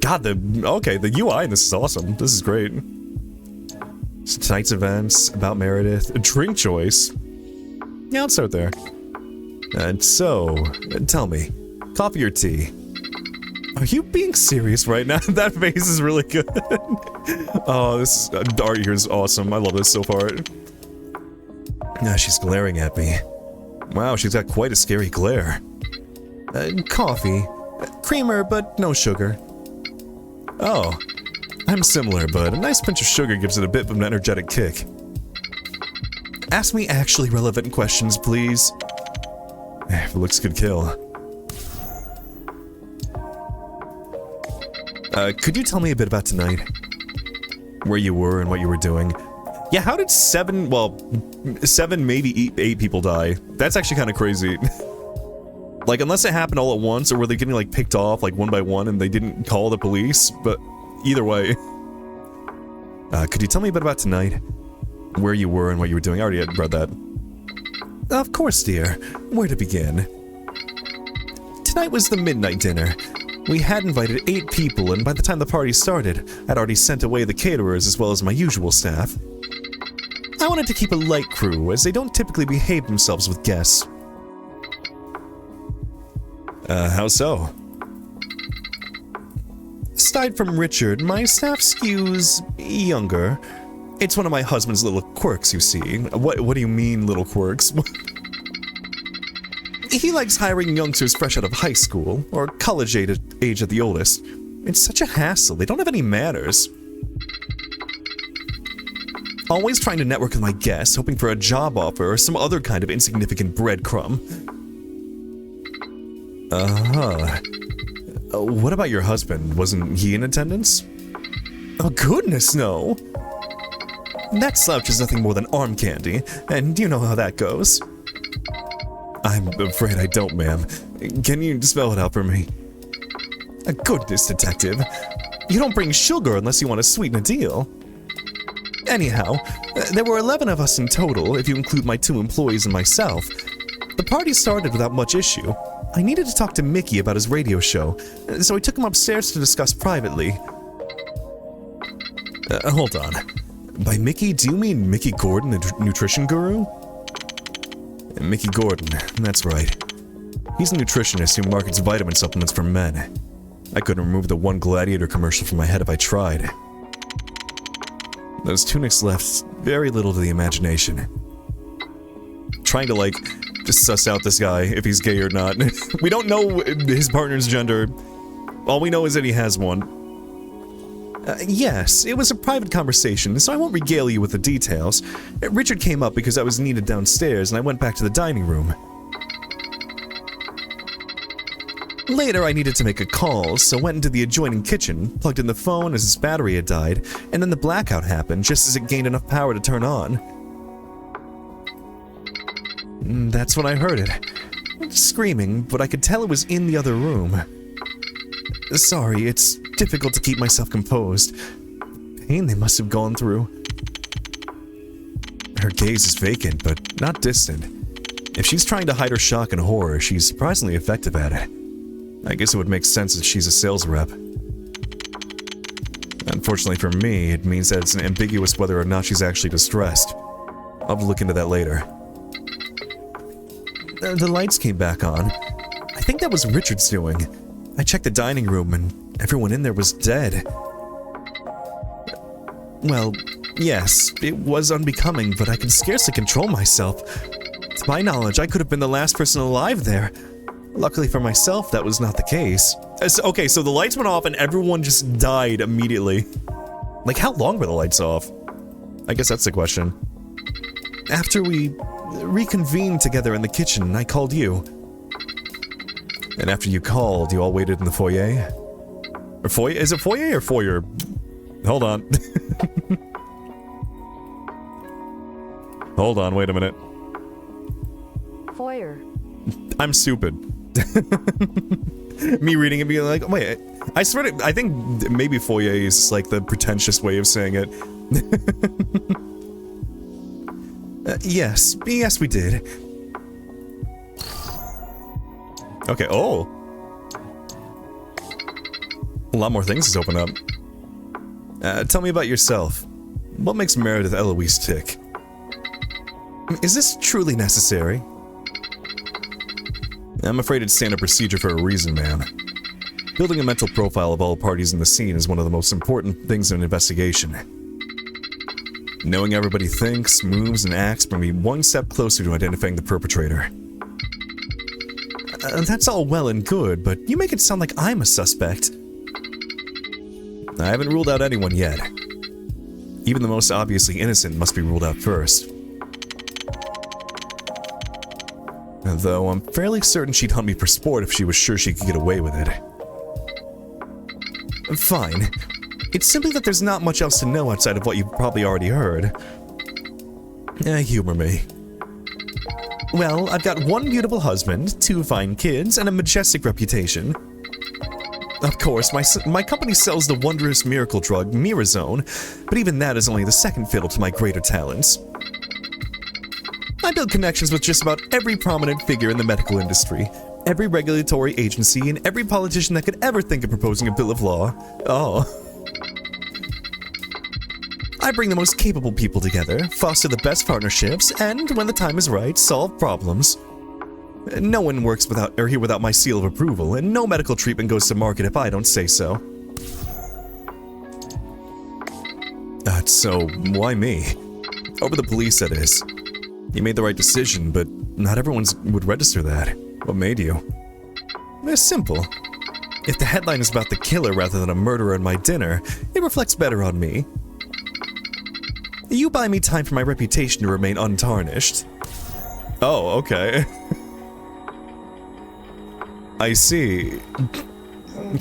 God, the UI in this is awesome. This is great. So tonight's events, about Meredith, a drink choice. Yeah, let's start there. Tell me, coffee or tea? Are you being serious right now? That face is really good. Oh, this art here is awesome. I love this so far. Now she's glaring at me. Wow, she's got quite a scary glare. Coffee. Creamer, but no sugar. Oh, I'm similar, but a nice pinch of sugar gives it a bit of an energetic kick. Ask me actually relevant questions, please. If it looks good, kill. Could you tell me a bit about tonight? Where you were and what you were doing? Yeah, how did 7, maybe 8 people die? That's actually kind of crazy. Like, unless it happened all at once, or were they getting, like, picked off, like, one by one, and they didn't call the police? But either way. Could you tell me a bit about tonight? Where you were and what you were doing? I already had read that. Of course, dear. Where to begin? Tonight was the midnight dinner. We had invited 8 people, and by the time the party started, I'd already sent away the caterers as well as my usual staff. I wanted to keep a light crew, as they don't typically behave themselves with guests. How so? Aside from Richard, my staff skews younger. It's one of my husband's little quirks, you see. What do you mean, little quirks? He likes hiring youngsters fresh out of high school, or college age at the oldest. It's such a hassle, they don't have any manners. Always trying to network with my guests, hoping for a job offer or some other kind of insignificant breadcrumb. What about your husband? Wasn't he in attendance? Oh goodness, no! That slouch is nothing more than arm candy, and you know how that goes. I'm afraid I don't, ma'am. Can you spell it out for me? Goodness, Detective. You don't bring sugar unless you want to sweeten a deal. Anyhow, there were 11 of us in total, if you include my 2 employees and myself. The party started without much issue. I needed to talk to Mickey about his radio show, so I took him upstairs to discuss privately. Hold on. By Mickey, do you mean Mickey Gordon, the nutrition guru? Mickey Gordon, that's right. He's a nutritionist who markets vitamin supplements for men. I couldn't remove the one Gladiator commercial from my head if I tried. Those tunics left very little to the imagination. Trying to, like, just suss out this guy, if he's gay or not. We don't know his partner's gender. All we know is that he has one. Yes, it was a private conversation, so I won't regale you with the details. Richard came up because I was needed downstairs, and I went back to the dining room. Later, I needed to make a call, so went into the adjoining kitchen, plugged in the phone as its battery had died, and then the blackout happened just as it gained enough power to turn on. That's when I heard it. Screaming, but I could tell it was in the other room. Sorry, it's difficult to keep myself composed. Pain they must have gone through. Her gaze is vacant, but not distant. If she's trying to hide her shock and horror, she's surprisingly effective at it. I guess it would make sense that she's a sales rep. Unfortunately for me, it means that it's ambiguous whether or not she's actually distressed. I'll have to look into that later. The lights came back on. I think that was Richard's doing. I checked the dining room and everyone in there was dead. Well, yes, it was unbecoming, but I could scarcely control myself. To my knowledge, I could have been the last person alive there. Luckily for myself, that was not the case. Okay, so the lights went off and everyone just died immediately. Like, how long were the lights off? I guess that's the question. After we reconvened together in the kitchen, I called you. And after you called, you all waited in the foyer? Or foyer? Is it foyer or foyer? Hold on. Hold on, wait a minute. Foyer. I'm stupid. Me reading it being like, wait, I swear to, I think maybe foyer is like the pretentious way of saying it. Yes, we did. Okay, oh. A lot more things has opened up. Tell me about yourself. What makes Meredith Eloise tick? Is this truly necessary? I'm afraid it's standard procedure for a reason, ma'am. Building a mental profile of all parties in the scene is one of the most important things in an investigation. Knowing everybody thinks, moves, and acts bring me one step closer to identifying the perpetrator. That's all well and good, but you make it sound like I'm a suspect. I haven't ruled out anyone yet. Even the most obviously innocent must be ruled out first. Though I'm fairly certain she'd hunt me for sport if she was sure she could get away with it. Fine. It's simply that there's not much else to know outside of what you've probably already heard. Humor me. Well, I've got one beautiful husband, 2 fine kids, and a majestic reputation. Of course, my company sells the wondrous miracle drug, Mirazone, but even that is only the second fiddle to my greater talents. I build connections with just about every prominent figure in the medical industry, every regulatory agency, and every politician that could ever think of proposing a bill of law. Oh. I bring the most capable people together, foster the best partnerships, and, when the time is right, solve problems. No one works here without my seal of approval, and no medical treatment goes to market if I don't say so. So why me? Over the police, that is. You made the right decision, but not everyone would register that. What made you? It's simple. If the headline is about the killer rather than a murderer in my dinner, it reflects better on me. You buy me time for my reputation to remain untarnished. Oh, okay. I see.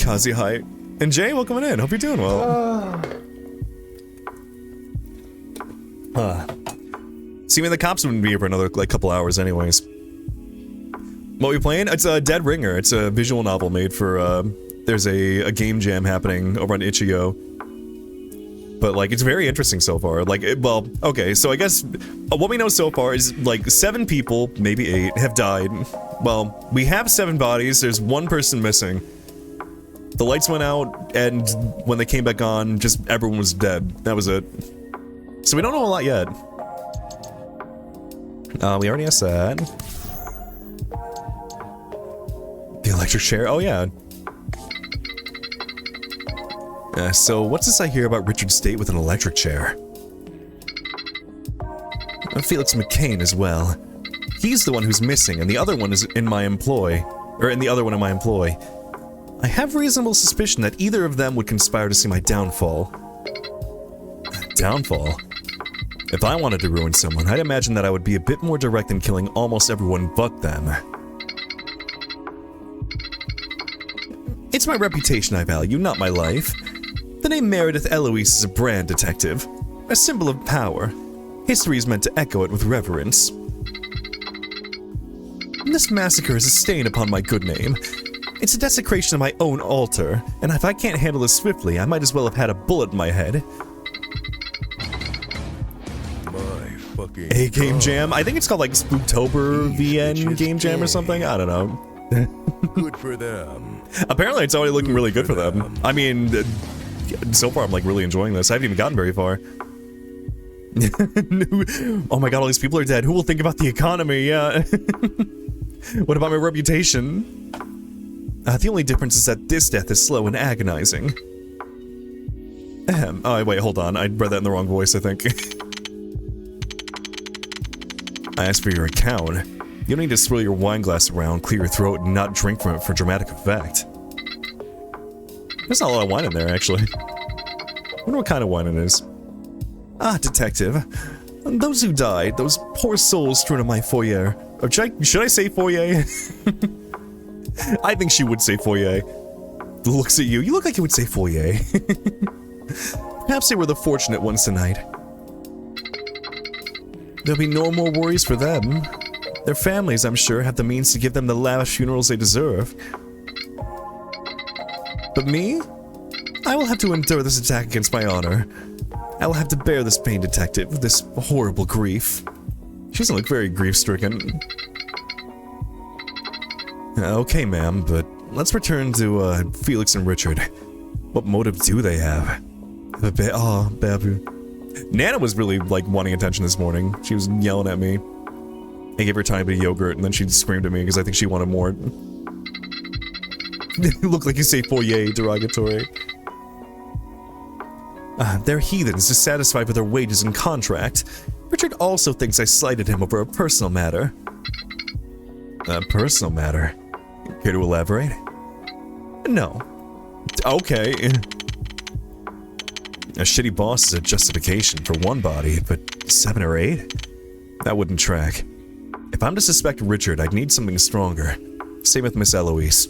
Kazi, hi. And Jay, welcome in. Hope you're doing well. See, I mean, the cops wouldn't be here for another, like, couple hours anyways. What are we playing? It's a Dead Ringer. It's a visual novel made for, there's a game jam happening over on Itch.io. But, like, it's very interesting so far. Like, well, okay, so I guess what we know so far is, like, 7 people, maybe 8, have died. Well, we have 7 bodies, there's 1 person missing. The lights went out, and when they came back on, just everyone was dead. That was it. So we don't know a lot yet. We already asked that. The electric chair? Oh, yeah. So what's this I hear about Richard's date with an electric chair? Felix McCain as well. He's the one who's missing, and the other one is in my employ. Or in the other one in my employ. I have reasonable suspicion that either of them would conspire to see my downfall. Downfall? If I wanted to ruin someone, I'd imagine that I would be a bit more direct in killing almost everyone but them. It's my reputation I value, not my life. The name Meredith Eloise is a brand, detective. A symbol of power. History is meant to echo it with reverence. This massacre is a stain upon my good name. It's a desecration of my own altar, and if I can't handle this swiftly, I might as well have had a bullet in my head. A Game Jam? I think it's called like Spooktober VN Game Jam or something? I don't know. Good for them. Apparently it's already looking really good for them. I mean, so far I'm like really enjoying this. I haven't even gotten very far. Oh my god, all these people are dead. Who will think about the economy? Yeah. What about my reputation? The only difference is that this death is slow and agonizing. Oh, wait, hold on. I read that in the wrong voice, I think. I asked for your account. You don't need to swirl your wine glass around, clear your throat, and not drink from it for dramatic effect. There's not a lot of wine in there, actually. I wonder what kind of wine it is. Ah, detective. Those who died, those poor souls strewn in my foyer. Or should I say foyer? I think she would say foyer. Looks at you. You look like you would say foyer. Perhaps they were the fortunate ones tonight. There'll be no more worries for them. Their families, I'm sure, have the means to give them the lavish funerals they deserve. But me? I will have to endure this attack against my honor. I will have to bear this pain, detective, this horrible grief. She doesn't look very grief-stricken. Okay, ma'am, but let's return to, Felix and Richard. What motive do they have? Babu. Nana was really, like, wanting attention this morning. She was yelling at me. I gave her a tiny bit of yogurt, and then she screamed at me because I think she wanted more. You look like you say foyer, derogatory. They're heathens, dissatisfied with their wages and contract. Richard also thinks I slighted him over a personal matter. A personal matter? Care to elaborate? No. Okay. A shitty boss is a justification for one body, but 7 or 8? That wouldn't track. If I'm to suspect Richard, I'd need something stronger. Same with Miss Eloise.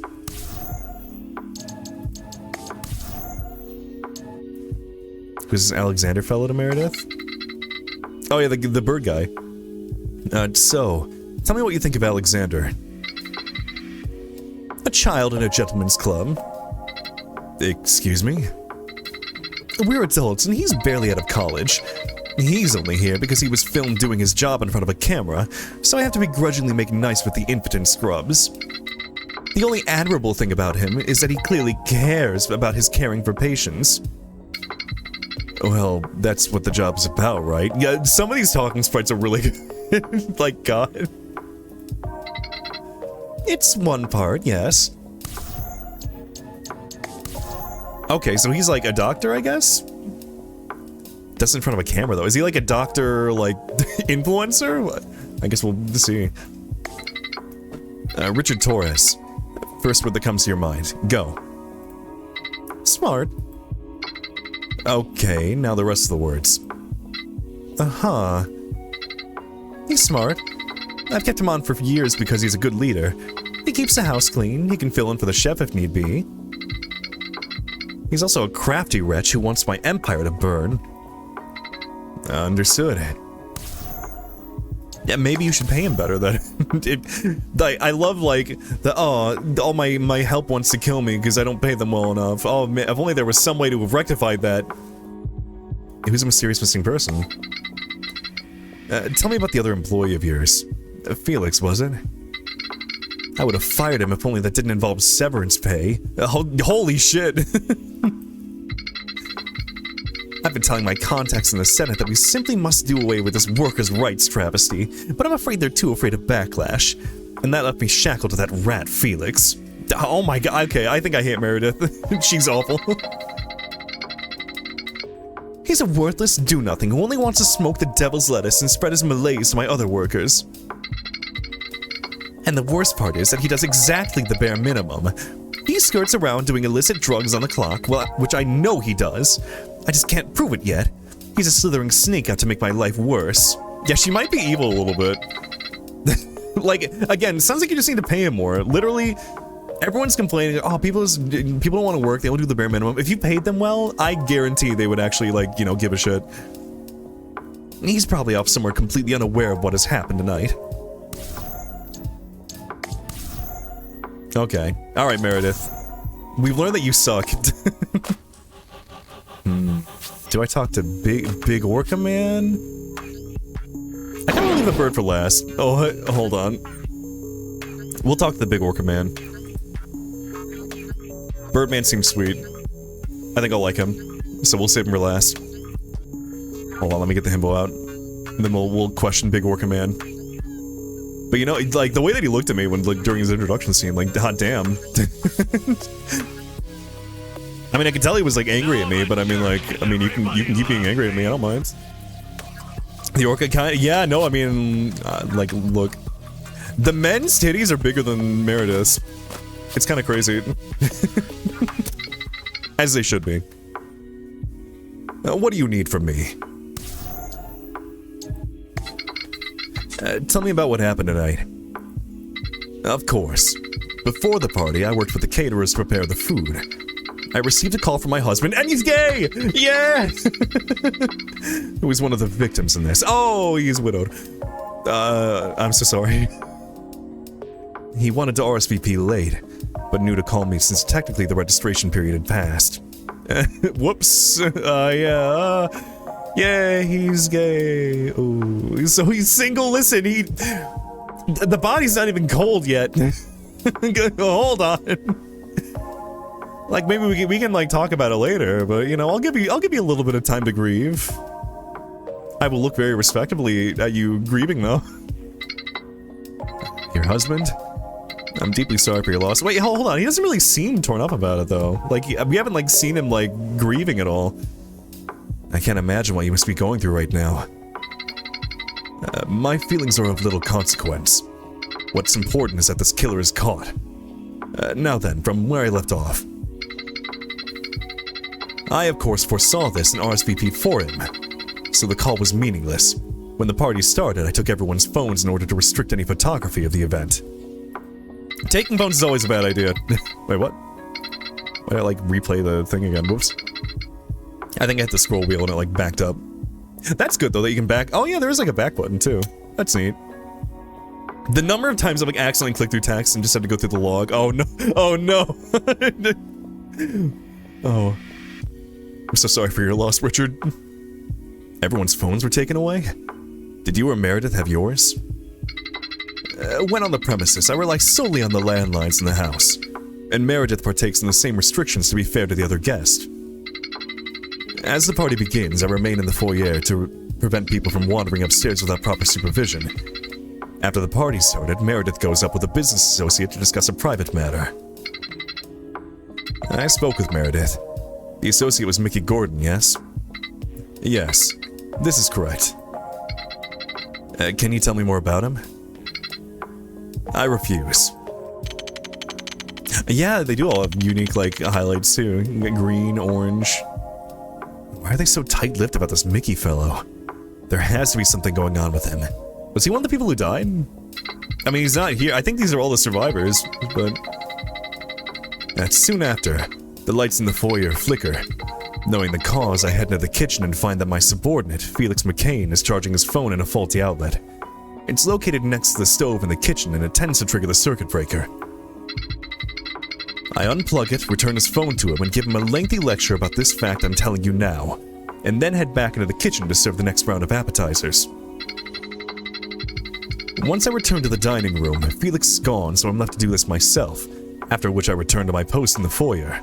Who's this Alexander fellow to Meredith? Oh yeah, the bird guy. So, tell me what you think of Alexander. A child in a gentleman's club. Excuse me? We're adults, and he's barely out of college. He's only here because he was filmed doing his job in front of a camera, so I have to begrudgingly make nice with the impotent scrubs. The only admirable thing about him is that he clearly cares about his caring for patients. Well, that's what the job's about, right? Yeah, some of these talking sprites are really good. Like, God. It's one part, yes. Okay, so he's like a doctor, I guess? That's in front of a camera, though. Is he like a doctor, like, influencer? What? I guess we'll see. Richard Torres. First word that comes to your mind. Go. Smart. Okay, now the rest of the words. Uh-huh. He's smart. I've kept him on for years because he's a good leader. He keeps the house clean, he can fill in for the chef if need be. He's also a crafty wretch who wants my empire to burn. Understood. Yeah, maybe you should pay him better then. I love, like, all my help wants to kill me because I don't pay them well enough. Oh, man, if only there was some way to have rectified that. Who's a mysterious missing person? Tell me about the other employee of yours. Felix, was it? I would have fired him if only that didn't involve severance pay. Holy shit. I've been telling my contacts in the Senate that we simply must do away with this workers' rights travesty, but I'm afraid they're too afraid of backlash. And that left me shackled to that rat Felix. Oh my god, okay, I think I hate Meredith. She's awful. He's a worthless do-nothing who only wants to smoke the devil's lettuce and spread his malaise to my other workers. And the worst part is that he does exactly the bare minimum. He skirts around doing illicit drugs on the clock, well, which I know he does. I just can't prove it yet. He's a slithering snake out to make my life worse. Yeah, she might be evil a little bit. Like, again, it sounds like you just need to pay him more. Literally, everyone's complaining, oh, people don't want to work, they will do the bare minimum. If you paid them well, I guarantee they would actually, like, you know, give a shit. He's probably off somewhere completely unaware of what has happened tonight. Okay. Alright, Meredith. We've learned that you suck. Do I talk to Big Orca Man? I kinda leave the bird for last. Oh, hold on. We'll talk to the Big Orca Man. Birdman seems sweet. I think I'll like him. So we'll save him for last. Hold on, let me get the himbo out. And then we'll question Big Orca Man. But you know, like, the way that he looked at me when, like, during his introduction scene, like, hot damn. I mean, I could tell he was, like, angry at me, but I mean, like, you can keep being angry at me, I don't mind. The orca kind of, yeah, no, I mean, like, look. The men's titties are bigger than Meredith's. It's kind of crazy. As they should be. What do you need from me? Tell me about what happened tonight. Of course. Before the party, I worked with the caterers to prepare the food. I received a call from my husband, and he's gay! Yeah! Who was one of the victims in this. Oh, he's widowed. I'm so sorry. He wanted to RSVP late, but knew to call me since technically the registration period had passed. Whoops. Yeah, he's gay. Ooh, so he's single. Listen, the body's not even cold yet. Hold on. Like, maybe we can like talk about it later, but you know, I'll give you a little bit of time to grieve. I will look very respectably at you grieving, though. Your husband? I'm deeply sorry for your loss. Wait, hold on. He doesn't really seem torn up about it, though. Like, we haven't like seen him like grieving at all. I can't imagine what you must be going through right now. My feelings are of little consequence. What's important is that this killer is caught. Now then, from where I left off. I, of course, foresaw this and RSVP'd for him, so the call was meaningless. When the party started, I took everyone's phones in order to restrict any photography of the event. Taking phones is always a bad idea. Wait, what? Why did I, like, replay the thing again? Whoops. I think I hit the scroll wheel and it, like, backed up. That's good, though, that you can back- oh yeah, there is, like, a back button, too. That's neat. The number of times I've, like, accidentally clicked through text and just had to go through the log. Oh, no. Oh, no. Oh. I'm so sorry for your loss, Richard. Everyone's phones were taken away? Did you or Meredith have yours? When on the premises, I rely solely on the landlines in the house, and Meredith partakes in the same restrictions to be fair to the other guest. As the party begins, I remain in the foyer to prevent people from wandering upstairs without proper supervision. After the party started, Meredith goes up with a business associate to discuss a private matter. I spoke with Meredith. The associate was Mickey Gordon, yes? Yes, this is correct. Can you tell me more about him? I refuse. Yeah, they do all have unique, like, highlights too. Green, orange. Why are they so tight-lipped about this Mickey fellow? There has to be something going on with him. Was he one of the people who died? I mean, he's not here. I think these are all the survivors, but... soon after, the lights in the foyer flicker. Knowing the cause, I head into the kitchen and find that my subordinate, Felix McCain, is charging his phone in a faulty outlet. It's located next to the stove in the kitchen and it tends to trigger the circuit breaker. I unplug it, return his phone to him, and give him a lengthy lecture about this fact I'm telling you now, and then head back into the kitchen to serve the next round of appetizers. Once I return to the dining room, Felix is gone, so I'm left to do this myself, after which I return to my post in the foyer.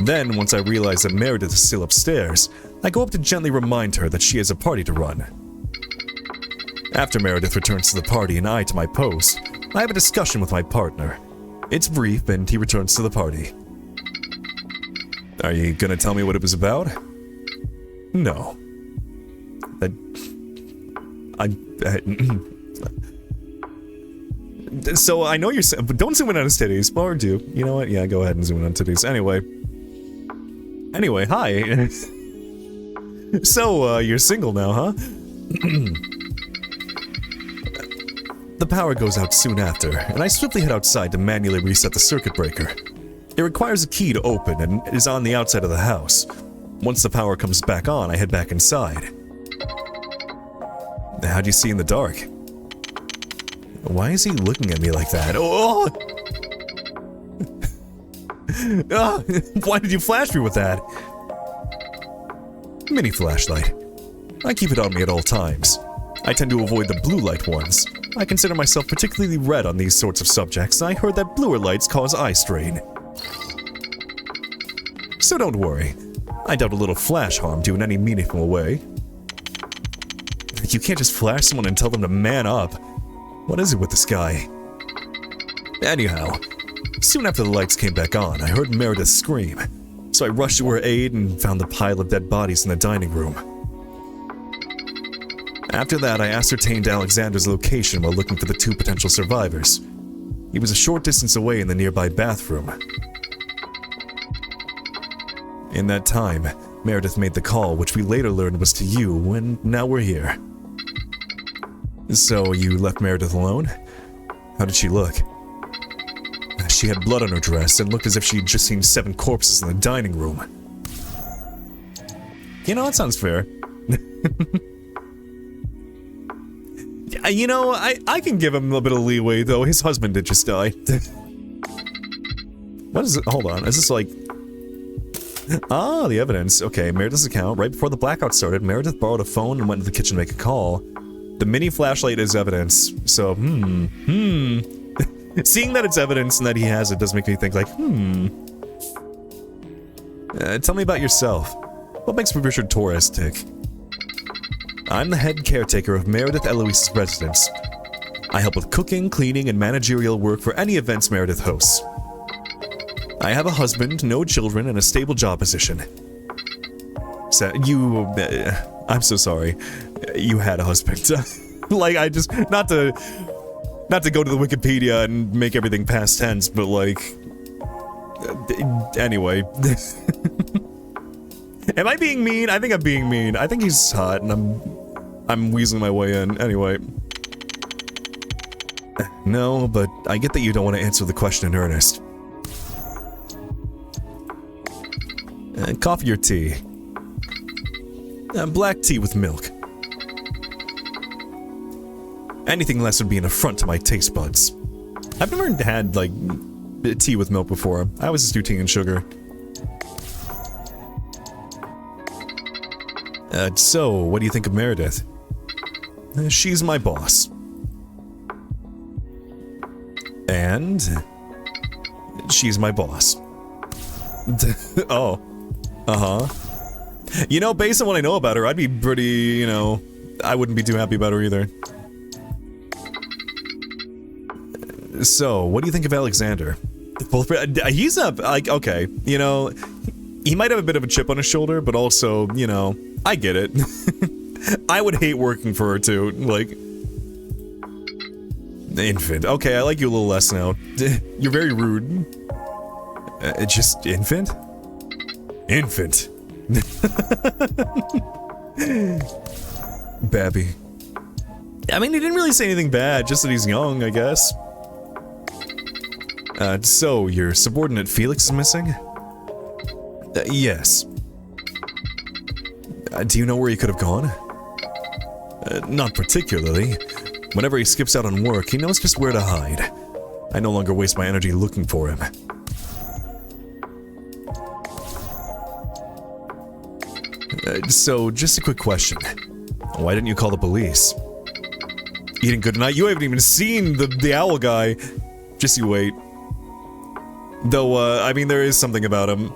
Then, once I realize that Meredith is still upstairs, I go up to gently remind her that she has a party to run. After Meredith returns to the party and I to my post, I have a discussion with my partner. It's brief and he returns to the party. Are you gonna tell me what it was about? No. So I know you're, but don't zoom in on his titties, or do. You know what? Yeah, go ahead and zoom in on titties. Anyway, hi. So, you're single now, huh? The power goes out soon after, and I swiftly head outside to manually reset the circuit breaker. It requires a key to open and is on the outside of the house. Once the power comes back on, I head back inside. How'd you see in the dark? Why is he looking at me like that? Oh! Oh, why did you flash me with that? Mini flashlight. I keep it on me at all times. I tend to avoid the blue light ones. I consider myself particularly red on these sorts of subjects, and I heard that bluer lights cause eye strain. So don't worry. I doubt a little flash harmed you in any meaningful way. You can't just flash someone and tell them to man up. What is it with this guy? Anyhow, soon after the lights came back on, I heard Meredith scream. So I rushed to her aid and found the pile of dead bodies in the dining room. After that, I ascertained Alexander's location while looking for the two potential survivors. He was a short distance away in the nearby bathroom. In that time, Meredith made the call, which we later learned was to you, and now we're here. So, you left Meredith alone? How did she look? She had blood on her dress and looked as if she'd just seen 7 corpses in the dining room. You know, that sounds fair. You know, I can give him a bit of leeway, though. His husband did just die. What is it? Hold on. Is this like... Ah, the evidence. Okay, Meredith's account. Right before the blackout started, Meredith borrowed a phone and went to the kitchen to make a call. The mini flashlight is evidence. So, Seeing that it's evidence and that he has it does make me think like, tell me about yourself. What makes Richard Torres tick? I'm the head caretaker of Meredith Eloise's residence. I help with cooking, cleaning, and managerial work for any events Meredith hosts. I have a husband, no children, and a stable job position. So, I'm so sorry. You had a husband. Like, I just, not to go to the Wikipedia and make everything past tense, but like, anyway. Am I being mean? I think I'm being mean. I think he's hot, and I'm weaseling my way in. Anyway. No, but I get that you don't want to answer the question in earnest. Coffee or tea? Black tea with milk. Anything less would be an affront to my taste buds. I've never had, like, tea with milk before. I always just do tea and sugar. So, what do you think of Meredith? She's my boss. And... she's my boss. Oh. Uh-huh. You know, based on what I know about her, I'd be pretty, you know... I wouldn't be too happy about her either. So, what do you think of Alexander? He's not, like, okay, you know... He might have a bit of a chip on his shoulder, but also, you know... I get it. I would hate working for her too, like... Infant. Okay, I like you a little less now. You're very rude. Just infant? Infant. Babby. I mean, he didn't really say anything bad, just that he's young, I guess. So, your subordinate Felix is missing? Yes. Do you know where he could have gone? Not particularly. Whenever he skips out on work, he knows just where to hide. I no longer waste my energy looking for him. So, just a quick question. Why didn't you call the police? Eating good night? You haven't even seen the owl guy. Just you wait. Though, I mean, there is something about him.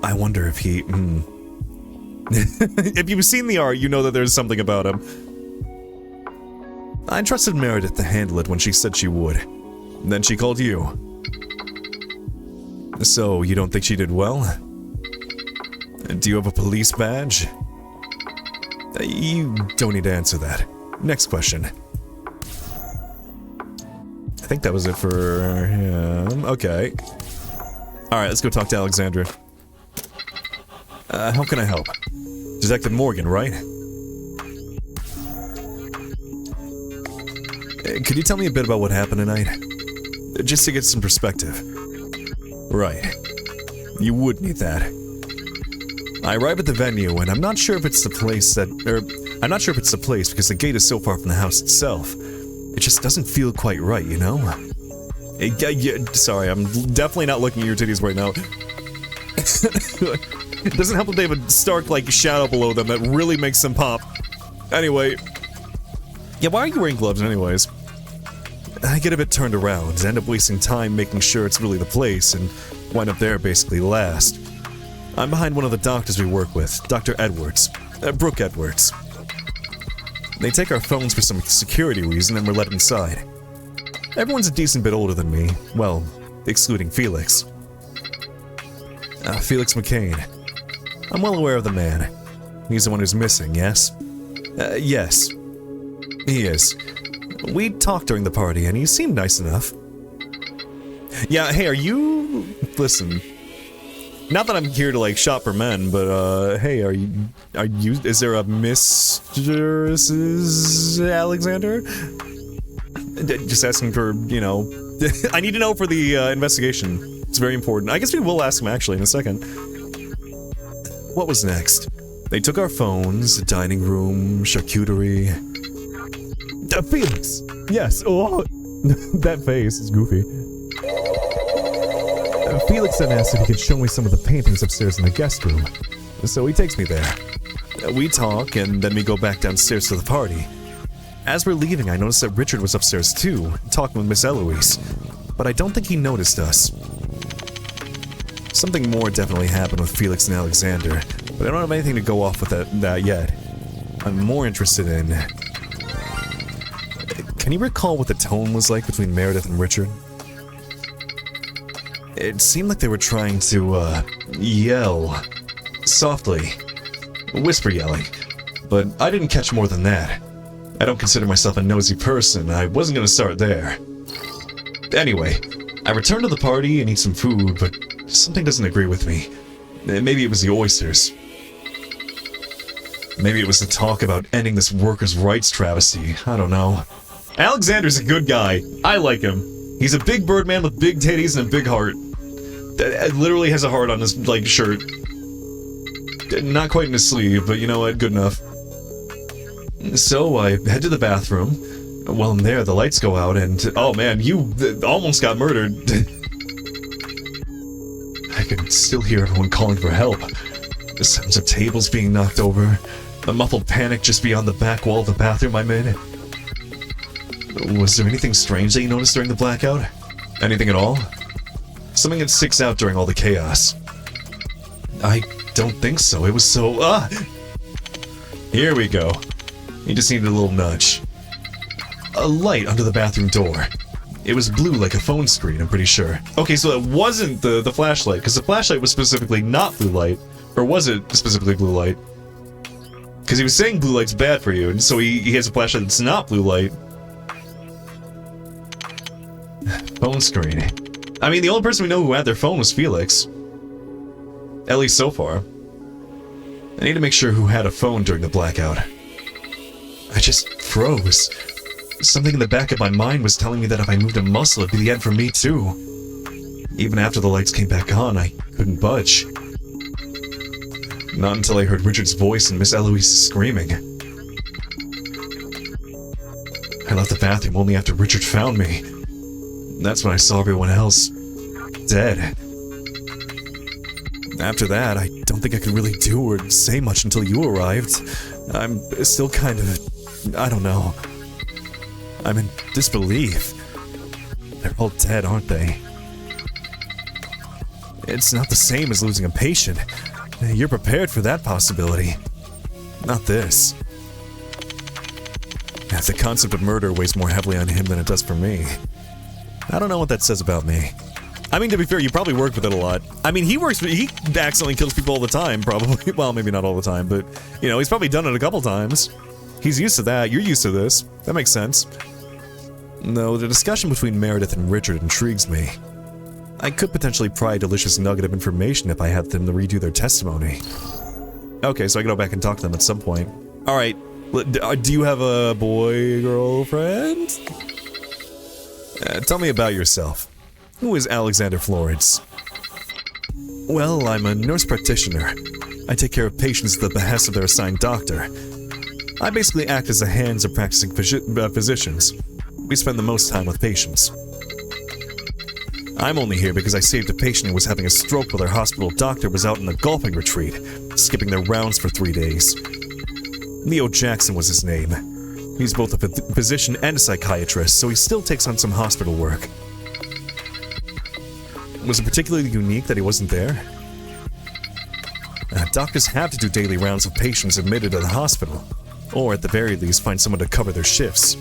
I wonder if he... If you've seen the art, you know that there's something about him. I trusted Meredith to handle it when she said she would. Then she called you. So, you don't think she did well? Do you have a police badge? You don't need to answer that. Next question. I think that was it for him. Okay. Alright, let's go talk to Alexandra. How can I help? Detective Morgan, right? Could you tell me a bit about what happened tonight? Just to get some perspective. Right. You would need that. I arrive at the venue, and I'm not sure if it's the place that... I'm not sure if it's the place because the gate is so far from the house itself. It just doesn't feel quite right, you know? Sorry, I'm definitely not looking at your titties right now. It doesn't help that they have a stark-like shadow below them that really makes them pop. Anyway. Yeah, why are you wearing gloves anyways? I get a bit turned around, end up wasting time making sure it's really the place, and wind up there basically last. I'm behind one of the doctors we work with, Dr. Edwards. Brooke Edwards. They take our phones for some security reason and we're let inside. Everyone's a decent bit older than me, well, excluding Felix. Felix McCain. I'm well aware of the man. He's the one who's missing, yes? Yes. He is. We talked during the party and he seemed nice enough. Yeah, hey, are you... Listen. Not that I'm here to, like, shop for men, but, hey, are you... Is there a Mrs. Alexander? Just asking for, you know... I need to know for the, investigation. It's very important. I guess we will ask him, actually, in a second. What was next? They took our phones, dining room, charcuterie... Felix! Yes, oh... That face is goofy. Felix then asked if he could show me some of the paintings upstairs in the guest room. So he takes me there. We talk, and then we go back downstairs to the party. As we're leaving, I noticed that Richard was upstairs too, talking with Miss Eloise. But I don't think he noticed us. Something more definitely happened with Felix and Alexander, but I don't have anything to go off with that yet. I'm more interested in... Can you recall what the tone was like between Meredith and Richard? It seemed like they were trying to, yell. Softly. Whisper yelling. But I didn't catch more than that. I don't consider myself a nosy person, I wasn't gonna start there. Anyway, I return to the party and eat some food, but something doesn't agree with me. Maybe it was the oysters. Maybe it was the talk about ending this workers' rights travesty, I don't know. Alexander's a good guy. I like him. He's a big bird man with big titties and a big heart. That literally has a heart on his, like, shirt. Not quite in his sleeve, but you know what, good enough. So I head to the bathroom. While I'm there, the lights go out and... Oh man, you almost got murdered. I can still hear everyone calling for help. The sounds of tables being knocked over. A muffled panic just beyond the back wall of the bathroom I'm in. Was there anything strange that you noticed during the blackout? Anything at all? Something that sticks out during all the chaos. I don't think so. It was so... Here we go. You just needed a little nudge. A light under the bathroom door. It was blue like a phone screen, I'm pretty sure. Okay, so it wasn't the flashlight, because the flashlight was specifically not blue light. Or was it specifically blue light? Because he was saying blue light's bad for you, and so he has a flashlight that's not blue light. Phone screen. I mean, the only person we know who had their phone was Felix. At least so far. I need to make sure who had a phone during the blackout. I just froze. Something in the back of my mind was telling me that if I moved a muscle, it'd be the end for me too. Even after the lights came back on, I couldn't budge. Not until I heard Richard's voice and Miss Eloise screaming. I left the bathroom only after Richard found me. That's when I saw everyone else dead. After that, I don't think I could really do or say much until you arrived. I'm still kind of... I don't know. I'm in disbelief. They're all dead, aren't they? It's not the same as losing a patient. You're prepared for that possibility. Not this. The concept of murder weighs more heavily on him than it does for me. I don't know what that says about me. I mean, to be fair, you probably work with it a lot. I mean, he accidentally kills people all the time, probably. Well, maybe not all the time, but, you know, he's probably done it a couple times. He's used to that. You're used to this. That makes sense. No, the discussion between Meredith and Richard intrigues me. I could potentially pry a delicious nugget of information if I had them to redo their testimony. Okay, so I can go back and talk to them at some point. Alright, do you have a boy girlfriend? Tell me about yourself. Who is Alexander Florence? Well, I'm a nurse practitioner. I take care of patients at the behest of their assigned doctor. I basically act as the hands of practicing physicians. We spend the most time with patients. I'm only here because I saved a patient who was having a stroke while their hospital doctor was out on a golfing retreat, skipping their rounds for 3 days. Leo Jackson was his name. He's both a physician and a psychiatrist, so he still takes on some hospital work. Was it particularly unique that he wasn't there? Doctors have to do daily rounds of patients admitted to the hospital, or at the very least find someone to cover their shifts.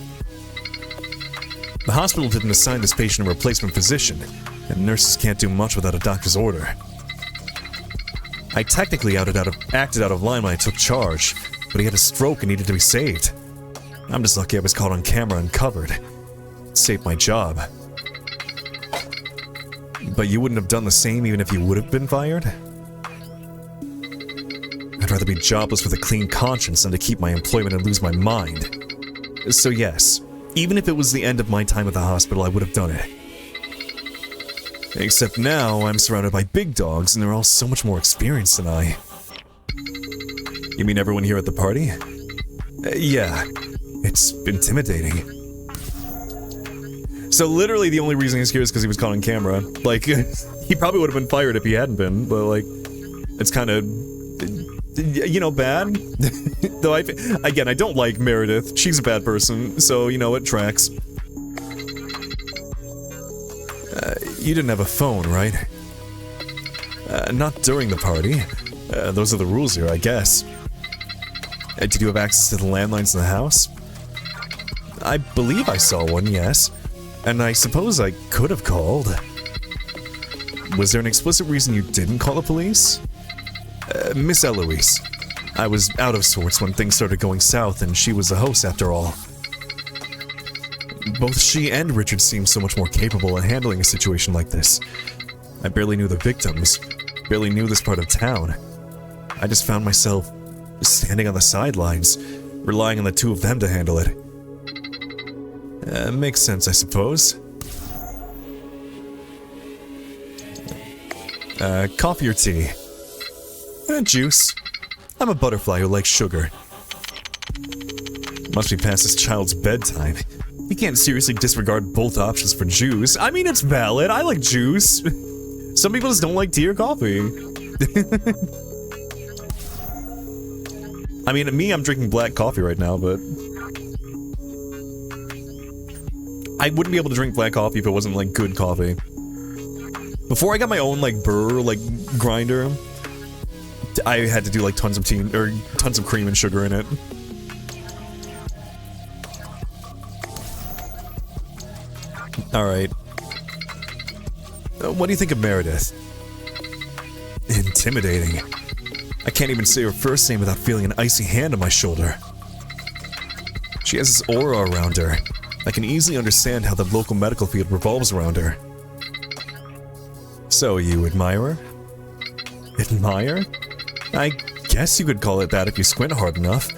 The hospital didn't assign this patient a replacement physician, and nurses can't do much without a doctor's order. I technically acted out of line when I took charge, but he had a stroke and needed to be saved. I'm just lucky I was caught on camera and covered. It saved my job. But you wouldn't have done the same even if you would have been fired? I'd rather be jobless with a clean conscience than to keep my employment and lose my mind. So yes, even if it was the end of my time at the hospital, I would have done it. Except now, I'm surrounded by big dogs and they're all so much more experienced than I. You mean everyone here at the party? Yeah, it's intimidating. So literally the only reason he's here is because he was caught on camera. Like, he probably would have been fired if he hadn't been, but like, it's kind of, you know, bad. Though again, I don't like Meredith. She's a bad person, so, you know, it tracks. You didn't have a phone, right? Not during the party. Those are the rules here, I guess. Did you have access to the landlines in the house? I believe I saw one, yes. And I suppose I could have called. Was there an explicit reason you didn't call the police? Miss Eloise. I was out of sorts when things started going south, and she was the host after all. Both she and Richard seemed so much more capable of handling a situation like this. I barely knew the victims, barely knew this part of town. I just found myself standing on the sidelines, relying on the two of them to handle it. Makes sense, I suppose. Coffee or tea? Juice. I'm a butterfly who likes sugar. Must be past this child's bedtime. You can't seriously disregard both options for juice. I mean, it's valid. I like juice. Some people just don't like tea or coffee. I mean, me, I'm drinking black coffee right now, but I wouldn't be able to drink black coffee if it wasn't, like, good coffee. Before I got my own, like, burr, like, grinder, I had to do, like, tons of tea, or tons of cream and sugar in it. Alright. What do you think of Meredith? Intimidating. I can't even say her first name without feeling an icy hand on my shoulder. She has this aura around her. I can easily understand how the local medical field revolves around her. So, you admire her? Admire? I guess you could call it that if you squint hard enough.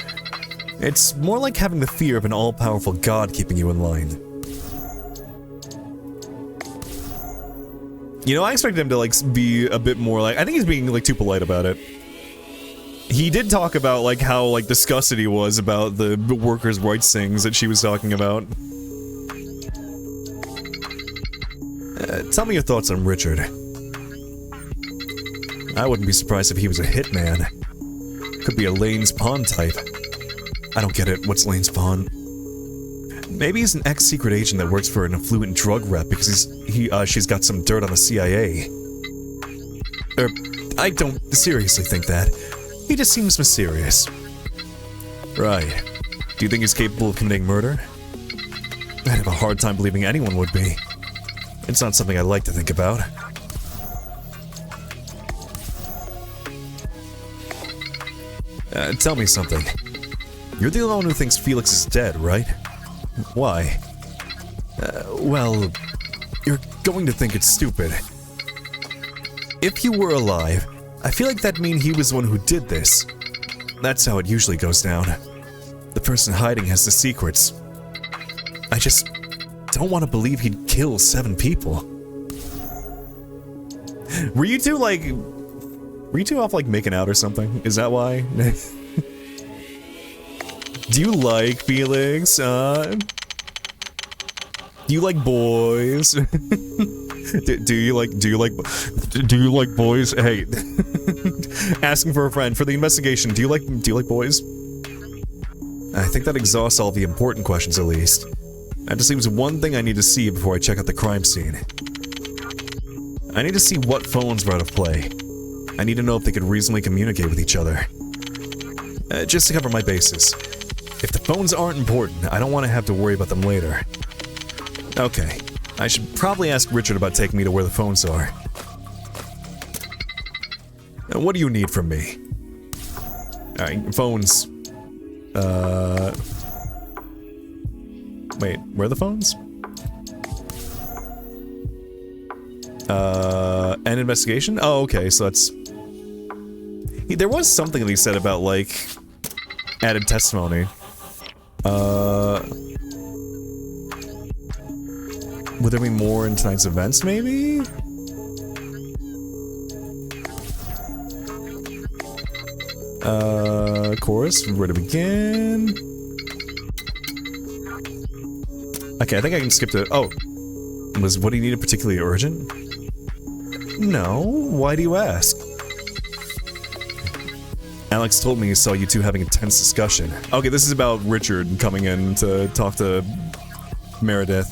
It's more like having the fear of an all-powerful god keeping you in line. You know, I expected him to, like, be a bit more like... I think he's being, like, too polite about it. He did talk about, like, how, like, disgusted he was about the workers' rights things that she was talking about. Tell me your thoughts on Richard. I wouldn't be surprised if he was a hitman. Could be a Lane's Pawn type. I don't get it. What's Lane's Pawn? Maybe he's an ex-secret agent that works for an affluent drug rep because she's got some dirt on the CIA. I don't seriously think that. He just seems mysterious. Right. Do you think he's capable of committing murder? I'd have a hard time believing anyone would be. It's not something I like to think about. Tell me something. You're the only one who thinks Felix is dead, right? Why? Well, you're going to think it's stupid. If he were alive, I feel like that'd mean he was the one who did this. That's how it usually goes down. The person hiding has the secrets. I just don't want to believe he'd kill 7 people. Were you two off like making out or something? Is that why? Do you like Felix? Do you like boys? do you like boys? Hey, asking for a friend for the investigation. Do you like boys? I think that exhausts all the important questions at least. That just leaves one thing I need to see before I check out the crime scene. I need to see what phones were out of play. I need to know if they could reasonably communicate with each other. Just to cover my bases. If the phones aren't important, I don't want to have to worry about them later. Okay, I should probably ask Richard about taking me to where the phones are. What do you need from me? Alright, phones. Wait, where are the phones? An investigation? Oh, okay, so that's... There was something that he said about, like, added testimony. Would there be more in tonight's events, maybe? Chorus, where to begin? Okay, I think I can skip to... Oh. Was what he needed particularly urgent? No, why do you ask? Alex told me he saw you two having a tense discussion. Okay, this is about Richard coming in to talk to Meredith.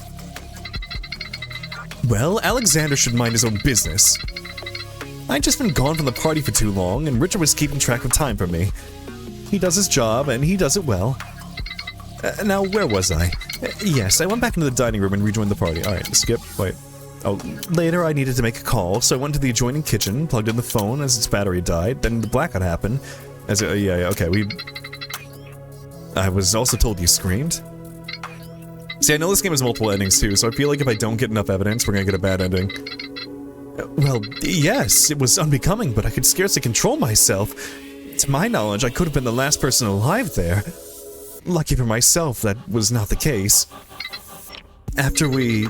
Well, Alexander should mind his own business. I'd just been gone from the party for too long, and Richard was keeping track of time for me. He does his job, and he does it well. Now, where was I? Yes, I went back into the dining room and rejoined the party. Alright, skip, wait. Oh, later I needed to make a call, so I went to the adjoining kitchen, plugged in the phone as its battery died, then the blackout happened. Okay, I was also told you screamed. See, I know this game has multiple endings too, so I feel like if I don't get enough evidence, we're gonna get a bad ending. Well, yes, it was unbecoming, but I could scarcely control myself. To my knowledge, I could have been the last person alive there. Lucky for myself, that was not the case. After we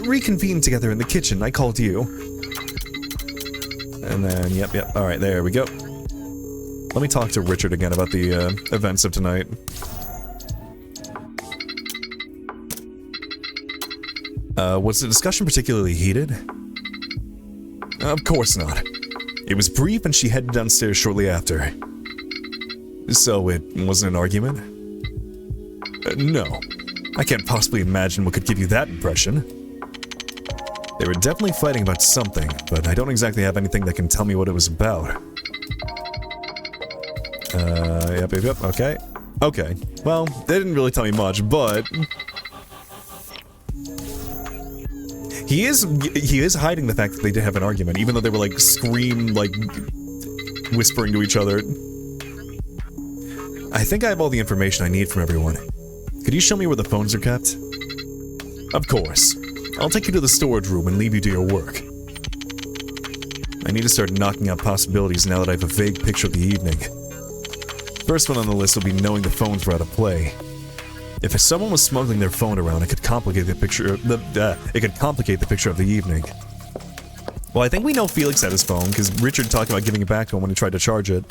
reconvened together in the kitchen, I called you. And then, yep, alright, there we go. Let me talk to Richard again about the events of tonight. Was the discussion particularly heated? Of course not. It was brief and she headed downstairs shortly after. So it wasn't an argument? No. I can't possibly imagine what could give you that impression. They were definitely fighting about something, but I don't exactly have anything that can tell me what it was about. Yep, okay. Okay, well, they didn't really tell me much, but... He is hiding the fact that they did have an argument, even though they were, like, whispering to each other. I think I have all the information I need from everyone. Could you show me where the phones are kept? Of course. I'll take you to the storage room and leave you to your work. I need to start knocking out possibilities now that I have a vague picture of the evening. First one on the list will be knowing the phones were out of play. If someone was smuggling their phone around, it could complicate the picture of the evening. Well, I think we know Felix had his phone, because Richard talked about giving it back to him when he tried to charge it.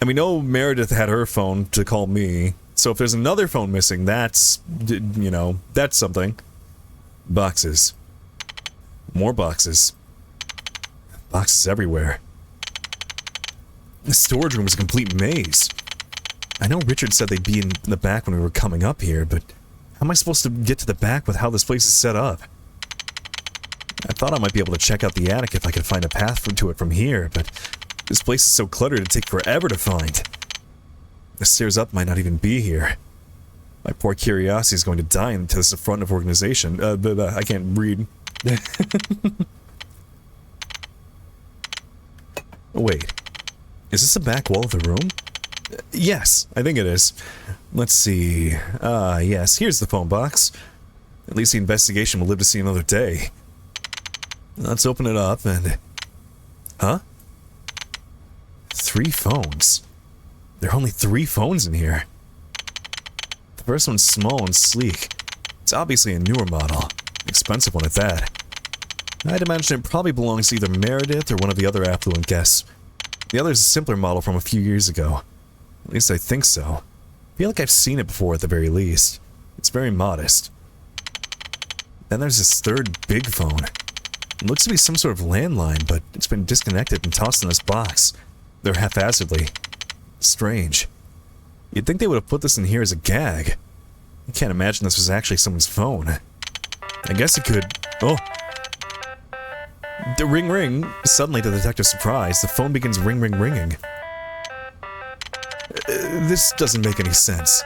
And we know Meredith had her phone to call me, so if there's another phone missing, that's, you know, that's something. Boxes. More boxes. Boxes everywhere. The storage room is a complete maze. I know Richard said they'd be in the back when we were coming up here, but how am I supposed to get to the back with how this place is set up? I thought I might be able to check out the attic if I could find a path to it from here, but this place is so cluttered it'd take forever to find. The stairs up might not even be here. My poor curiosity is going to die into this affront of organization. I can't read. Wait. Is this the back wall of the room? Yes, I think it is. Let's see. Yes, here's the phone box. At least the investigation will live to see another day. Let's open it up and... Huh? 3 phones. There are only 3 phones in here. The first one's small and sleek. It's obviously a newer model. Expensive one at that. I'd imagine it probably belongs to either Meredith or one of the other affluent guests. The other is a simpler model from a few years ago. At least I think so. I feel like I've seen it before at the very least. It's very modest. Then there's this third big phone. It looks to be some sort of landline, but it's been disconnected and tossed in this box. They're haphazardly. Strange. You'd think they would have put this in here as a gag. I can't imagine this was actually someone's phone. I guess it could... Oh! The ring ring. Suddenly, to the detective's surprise, the phone begins ringing. This doesn't make any sense.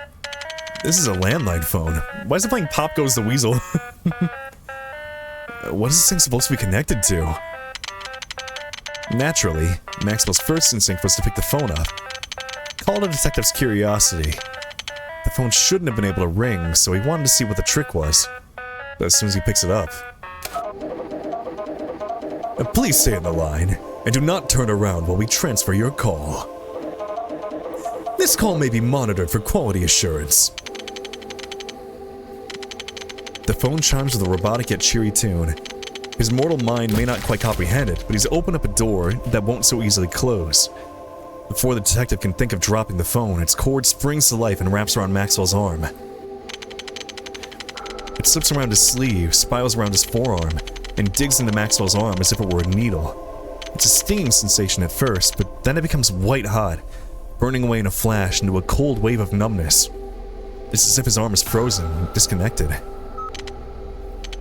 This is a landline phone. Why is it playing Pop Goes the Weasel? What is this thing supposed to be connected to? Naturally, Maxwell's first instinct was to pick the phone up. Called a detective's curiosity. The phone shouldn't have been able to ring, so he wanted to see what the trick was. But as soon as he picks it up... Please stay on the line, and do not turn around while we transfer your call. This call may be monitored for quality assurance. The phone chimes with a robotic yet cheery tune. His mortal mind may not quite comprehend it, but he's opened up a door that won't so easily close. Before the detective can think of dropping the phone, its cord springs to life and wraps around Maxwell's arm. It slips around his sleeve, spirals around his forearm, and digs into Maxwell's arm as if it were a needle. It's a stinging sensation at first, but then it becomes white hot, burning away in a flash into a cold wave of numbness. It's as if his arm is frozen, disconnected.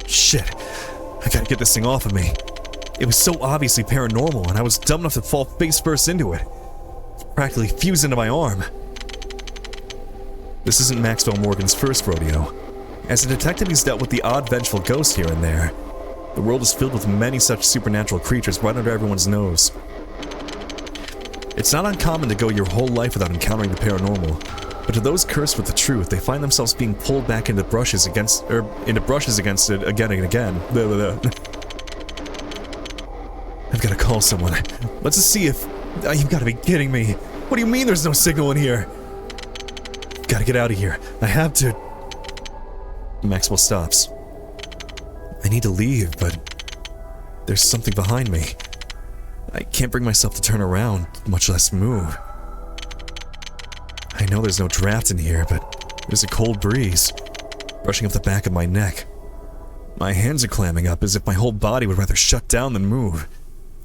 Shit, I gotta get this thing off of me. It was so obviously paranormal, and I was dumb enough to fall face first into it. It's practically fused into my arm. This isn't Maxwell Morgan's first rodeo. As a detective, he's dealt with the odd vengeful ghost here and there. The world is filled with many such supernatural creatures right under everyone's nose. It's not uncommon to go your whole life without encountering the paranormal, but to those cursed with the truth, they find themselves being pulled back into brushes against it again and again. I've got to call someone. Let's just see if... you've got to be kidding me. What do you mean there's no signal in here? Gotta get out of here. I have to... Maxwell stops. I need to leave, but there's something behind me. I can't bring myself to turn around, much less move. I know there's no draft in here, but there's a cold breeze brushing up the back of my neck. My hands are clamming up as if my whole body would rather shut down than move.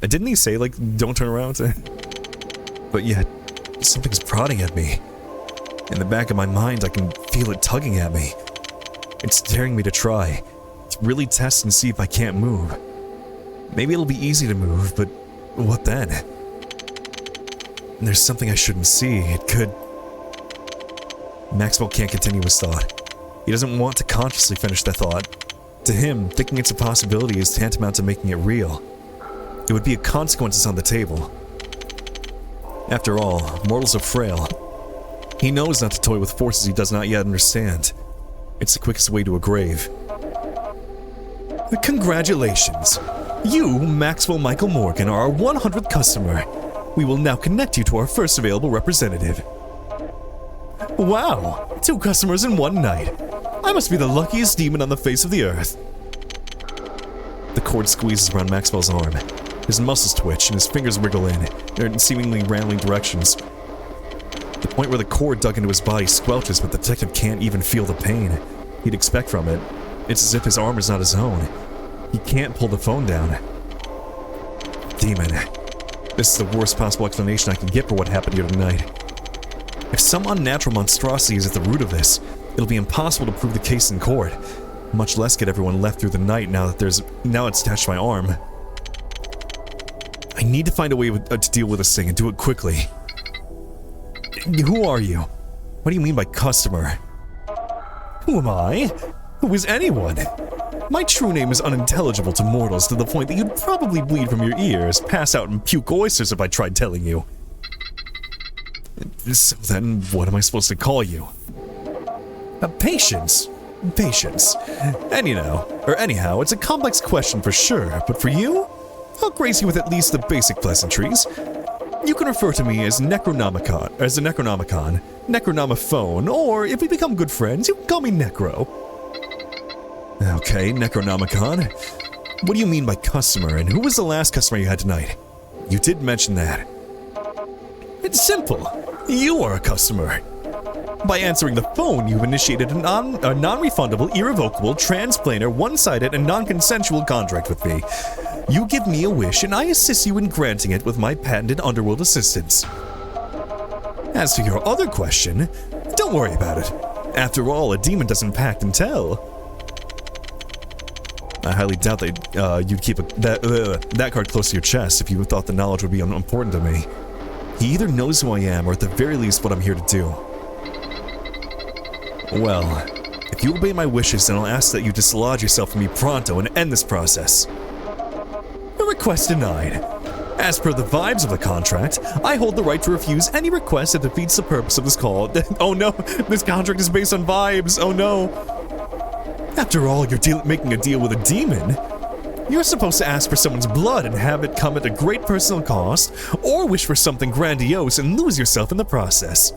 Didn't he say, like, don't turn around? But yet, something's prodding at me. In the back of my mind, I can feel it tugging at me. It's daring me to try. To really test and see if I can't move. Maybe it'll be easy to move, but what then? There's something I shouldn't see. It could... Maxwell can't continue his thought. He doesn't want to consciously finish the thought. To him, thinking it's a possibility is tantamount to making it real. It would be a consequences on the table. After all, mortals are frail. He knows not to toy with forces he does not yet understand. It's the quickest way to a grave. Congratulations! You, Maxwell Michael Morgan, are our 100th customer. We will now connect you to our first available representative. Wow! 2 customers in one night. I must be the luckiest demon on the face of the earth. The cord squeezes around Maxwell's arm. His muscles twitch and his fingers wriggle in seemingly rambling directions. The point where the cord dug into his body squelches, but the detective can't even feel the pain he'd expect from it. It's as if his arm is not his own. He can't pull the phone down. Demon. This is the worst possible explanation I can get for what happened here tonight. If some unnatural monstrosity is at the root of this, it'll be impossible to prove the case in court. much less get everyone left through the night now it's attached to my arm. I need to find a way to deal with this thing and do it quickly. Who are you? What do you mean by customer? Who am I? Who is anyone? My true name is unintelligible to mortals to the point that you'd probably bleed from your ears, pass out and puke oysters if I tried telling you. So then, what am I supposed to call you? Patience. Patience. Anyhow, it's a complex question for sure, but for you, I'll grace you with at least the basic pleasantries. You can refer to me as Necronomicon, Necronomophone, or if we become good friends, you can call me Necro. Okay, Necronomicon. What do you mean by customer, and who was the last customer you had tonight? You did mention that. It's simple. You are a customer. By answering the phone, you've initiated a non-refundable, irrevocable, transplanar, one-sided, and non-consensual contract with me. You give me a wish, and I assist you in granting it with my patented underworld assistance. As for your other question, don't worry about it. After all, a demon doesn't pact and tell. I highly doubt that you'd keep that card close to your chest if you thought the knowledge would be unimportant to me. He either knows who I am, or at the very least what I'm here to do. Well, if you obey my wishes, then I'll ask that you dislodge yourself from me pronto and end this process. Request denied. As per the vibes of the contract, I hold the right to refuse any request that defeats the purpose of this call. Oh no, this contract is based on vibes, oh no. After all, you're making a deal with a demon. You're supposed to ask for someone's blood and have it come at a great personal cost, or wish for something grandiose and lose yourself in the process.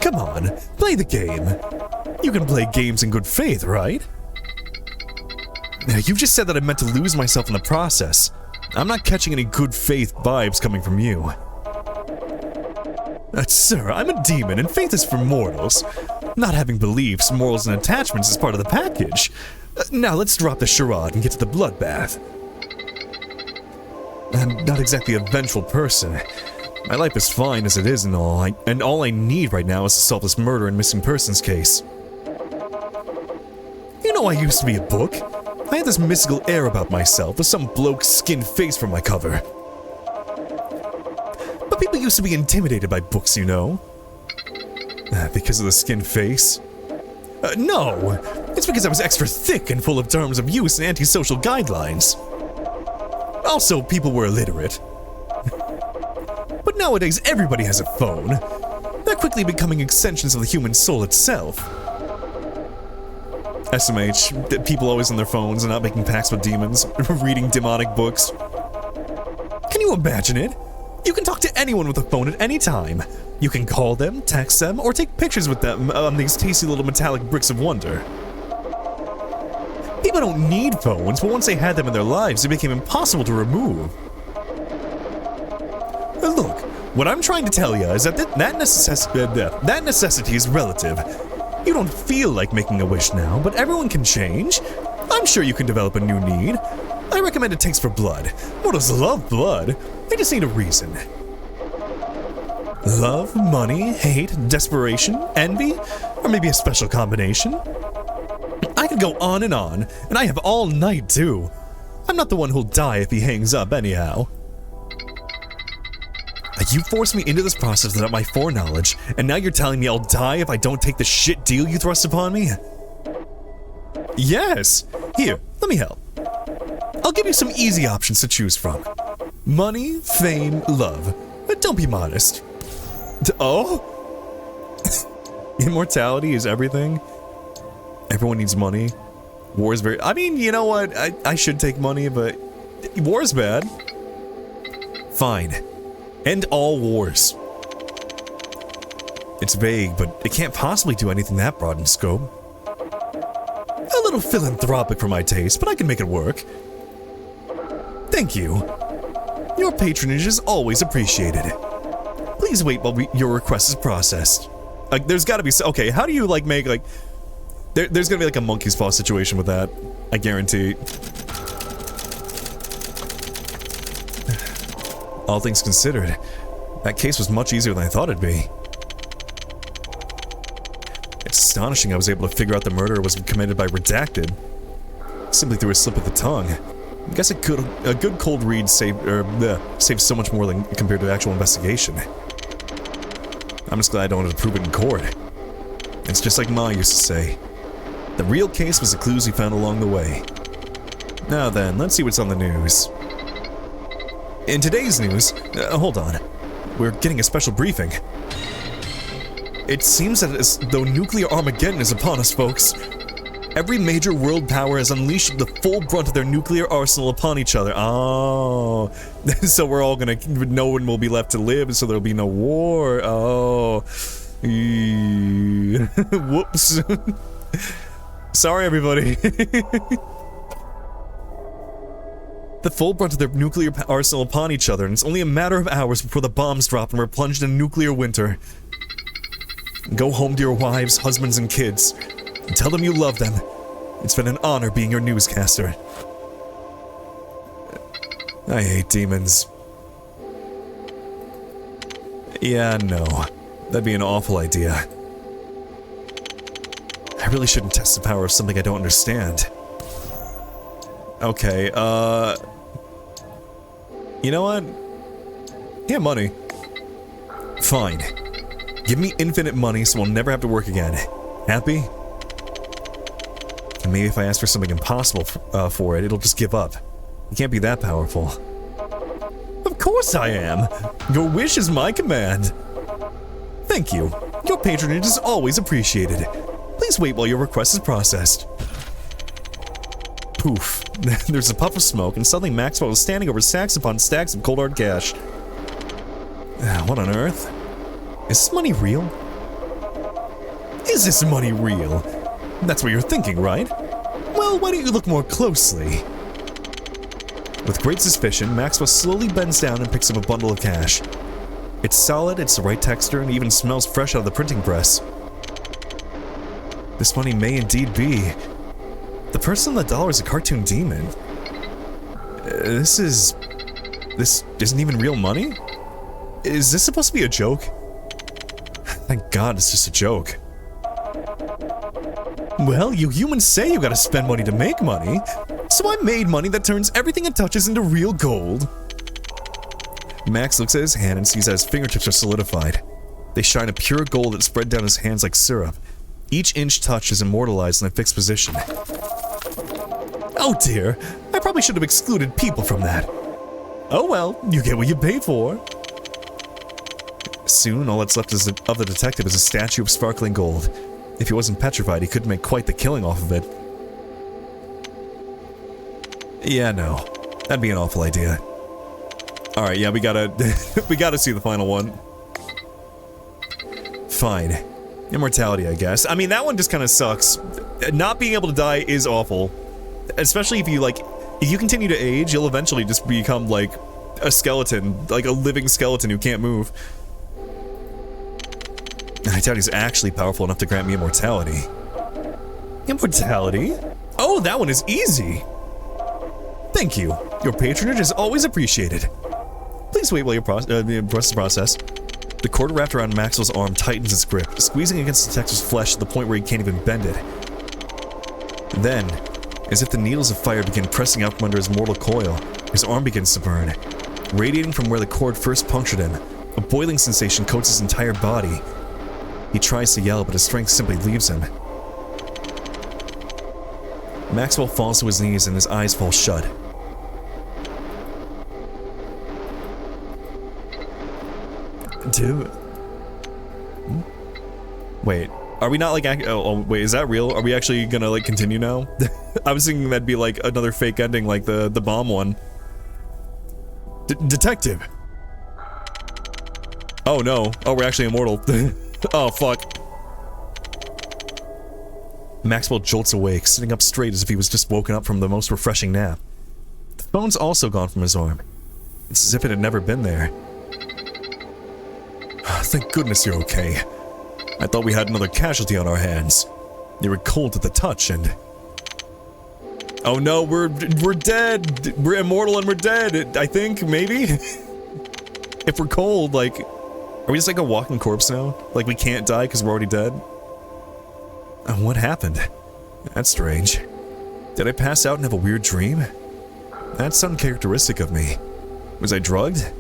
Come on, play the game. You can play games in good faith, right? You just said that I meant to lose myself in the process. I'm not catching any good faith vibes coming from you. Sir, I'm a demon and faith is for mortals. Not having beliefs, morals, and attachments is part of the package. Now let's drop the charade and get to the bloodbath. I'm not exactly a vengeful person. My life is fine as it is and all I need right now is to solve this murder and missing persons case. You know I used to be a book. I had this mystical air about myself with some bloke's skin face for my cover. But people used to be intimidated by books, you know. Because of the skin face? No! It's because I was extra thick and full of terms of use and antisocial guidelines. Also, people were illiterate. But nowadays, everybody has a phone. They're quickly becoming extensions of the human soul itself. SMH, people always on their phones and not making pacts with demons, reading demonic books. Can you imagine it? You can talk to anyone with a phone at any time. You can call them, text them, or take pictures with them on these tasty little metallic bricks of wonder. People don't need phones, but once they had them in their lives, it became impossible to remove. Look, what I'm trying to tell you is that that necessity is relative. You don't feel like making a wish now, but everyone can change. I'm sure you can develop a new need. I recommend a taste for blood. Mortals love blood. They just need a reason. Love, money, hate, desperation, envy, or maybe a special combination. I could go on, and I have all night too. I'm not the one who'll die if he hangs up anyhow. You forced me into this process without my foreknowledge, and now you're telling me I'll die if I don't take the shit deal you thrust upon me? Yes! Here, let me help. I'll give you some easy options to choose from. Money, fame, love. But don't be modest. Oh? Immortality is everything? Everyone needs money. War is very... I mean, you know what? I should take money, but... War's bad. Fine. End all wars. It's vague, but it can't possibly do anything that broad in scope. A little philanthropic for my taste, but I can make it work. Thank you. Your patronage is always appreciated. Please wait while your request is processed. There's gotta be... Okay, how do you, like, make, like... There's gonna be, like, a monkey's paw situation with that. I guarantee. All things considered, that case was much easier than I thought it'd be. It's astonishing I was able to figure out the murder was committed by Redacted. Simply through a slip of the tongue. I guess a good cold read saves so much more than compared to actual investigation. I'm just glad I don't have to prove it in court. It's just like Ma used to say. The real case was the clues we found along the way. Now then, let's see what's on the news. In today's news, hold on. We're getting a special briefing. It seems that as though nuclear Armageddon is upon us, folks. Every major world power has unleashed the full brunt of their nuclear arsenal upon each other. Oh, so we're all gonna, no one will be left to live, so there'll be no war. Oh, whoops. Sorry, everybody. The full brunt of their nuclear arsenal upon each other, and it's only a matter of hours before the bombs drop and we're plunged in nuclear winter. Go home to your wives, husbands, and kids. And tell them you love them. It's been an honor being your newscaster. I hate demons. Yeah, no. That'd be an awful idea. I really shouldn't test the power of something I don't understand. Okay, you know what? Yeah, money. Fine. Give me infinite money so we'll never have to work again. Happy? And maybe if I ask for something impossible for it, it'll just give up. You can't be that powerful. Of course I am! Your wish is my command! Thank you. Your patronage is always appreciated. Please wait while your request is processed. Poof. There's a puff of smoke, and suddenly Maxwell is standing over stacks upon stacks of cold hard cash. What on earth? Is this money real? Is this money real? That's what you're thinking, right? Well, why don't you look more closely? With great suspicion, Maxwell slowly bends down and picks up a bundle of cash. It's solid, it's the right texture, and even smells fresh out of the printing press. This money may indeed be. The person on the dollar is a cartoon demon. This isn't even real money? Is this supposed to be a joke? Thank God it's just a joke. Well, you humans say you gotta spend money to make money, so I made money that turns everything it touches into real gold. Max looks at his hand and sees that his fingertips are solidified. They shine a pure gold that spread down his hands like syrup. Each inch touch is immortalized in a fixed position. Oh dear, I probably should have excluded people from that. Oh well, you get what you pay for. Soon, all that's left of the detective is a statue of sparkling gold. If he wasn't petrified, he could make quite the killing off of it. Yeah, no. That'd be an awful idea. Alright, yeah, we gotta see the final one. Fine. Immortality, I guess. I mean, that one just kind of sucks. Not being able to die is awful. Especially if you, like, if you continue to age, you'll eventually just become, like, a skeleton. Like a living skeleton who can't move. I doubt he's actually powerful enough to grant me immortality. Immortality? Oh, that one is easy! Thank you. Your patronage is always appreciated. Please wait while you process. The cord wrapped around Maxwell's arm tightens its grip, squeezing against the detective's flesh to the point where he can't even bend it. Then, as if the needles of fire begin pressing out from under his mortal coil, his arm begins to burn. Radiating from where the cord first punctured him, a boiling sensation coats his entire body. He tries to yell, but his strength simply leaves him. Maxwell falls to his knees and his eyes fall shut. Dude. Wait, are we not like wait, is that real? Are we actually gonna like continue now? I was thinking that'd be like another fake ending like the bomb one. Detective. Oh no. Oh, we're actually immortal. Oh fuck. Maxwell jolts awake, sitting up straight as if he was just woken up from the most refreshing nap. The phone's also gone from his arm. It's as if it had never been there. Thank goodness you're okay. I thought we had another casualty on our hands. You were cold to the touch and... Oh no, we're dead! We're immortal and we're dead, I think, maybe? If we're cold, like... Are we just like a walking corpse now? Like we can't die because we're already dead? What happened? That's strange. Did I pass out and have a weird dream? That's uncharacteristic of me. Was I drugged?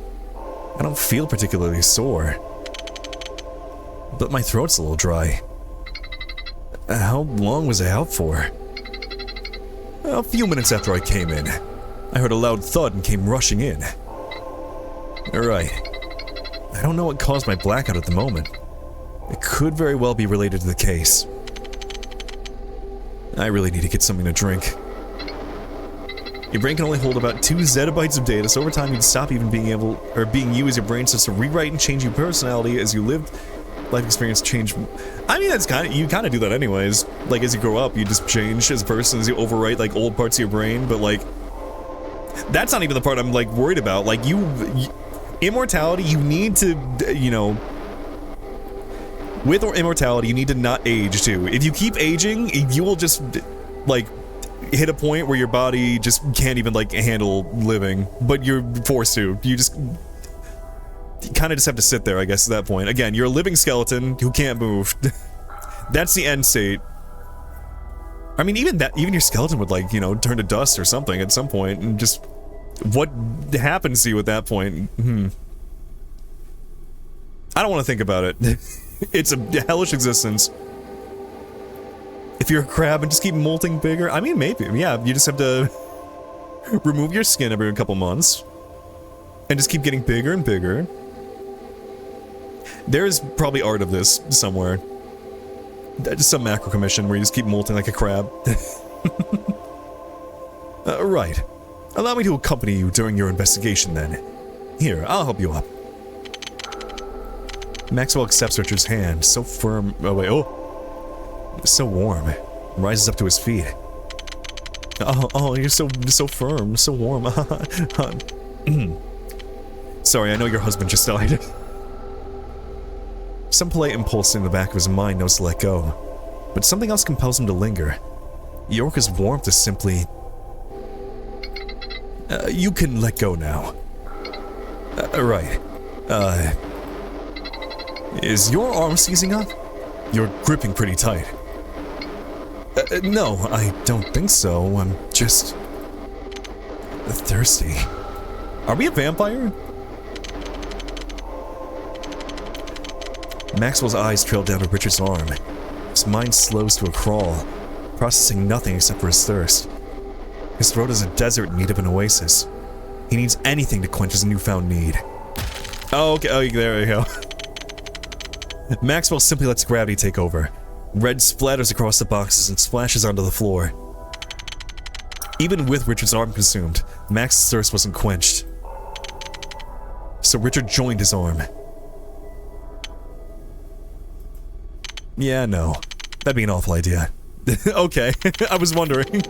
I don't feel particularly sore. But my throat's a little dry. How long was I out for? A few minutes after I came in. I heard a loud thud and came rushing in. Right. I don't know what caused my blackout at the moment. It could very well be related to the case. I really need to get something to drink. Your brain can only hold about 2 zettabytes of data, so over time you'd stop even being you as your brain starts to rewrite and change your personality as you lived. Life experience change. I mean, you kind of do that anyways. Like, as you grow up, you just change as a person, as you overwrite, like, old parts of your brain, but, like, that's not even the part I'm, like, worried about. Like, immortality, you need to, you know, with immortality, you need to not age, too. If you keep aging, you will just, like, hit a point where your body just can't even, like, handle living, but you're forced to. You kind of just have to sit there, I guess, at that point. Again, you're a living skeleton who can't move. That's the end state. I mean, even your skeleton would, like, you know, turn to dust or something at some point, and just... what happens to you at that point? I don't want to think about it. It's a hellish existence. If you're a crab and just keep molting bigger, I mean, maybe, yeah, you just have to remove your skin every couple months and just keep getting bigger and bigger. There's probably art of this somewhere. Just some macro commission where you just keep molting like a crab. Right. Allow me to accompany you during your investigation, then. Here, I'll help you up. Maxwell accepts Richard's hand, so firm. Oh, wait, oh. So warm. Rises up to his feet. Oh, you're so firm, so warm. Sorry, I know your husband just died. Some polite impulse in the back of his mind knows to let go, but something else compels him to linger. Yorka's warmth is simply... you can let go now. Right. Is your arm seizing up? You're gripping pretty tight. No, I don't think so. I'm just... thirsty. Are we a vampire? Maxwell's eyes trail down to Richard's arm. His mind slows to a crawl, processing nothing except for his thirst. His throat is a desert in need of an oasis. He needs anything to quench his newfound need. Oh, okay, oh, there we go. Maxwell simply lets gravity take over. Red splatters across the boxes and splashes onto the floor. Even with Richard's arm consumed, Max's thirst wasn't quenched. So Richard joined his arm. Yeah, no. That'd be an awful idea. Okay, I was wondering.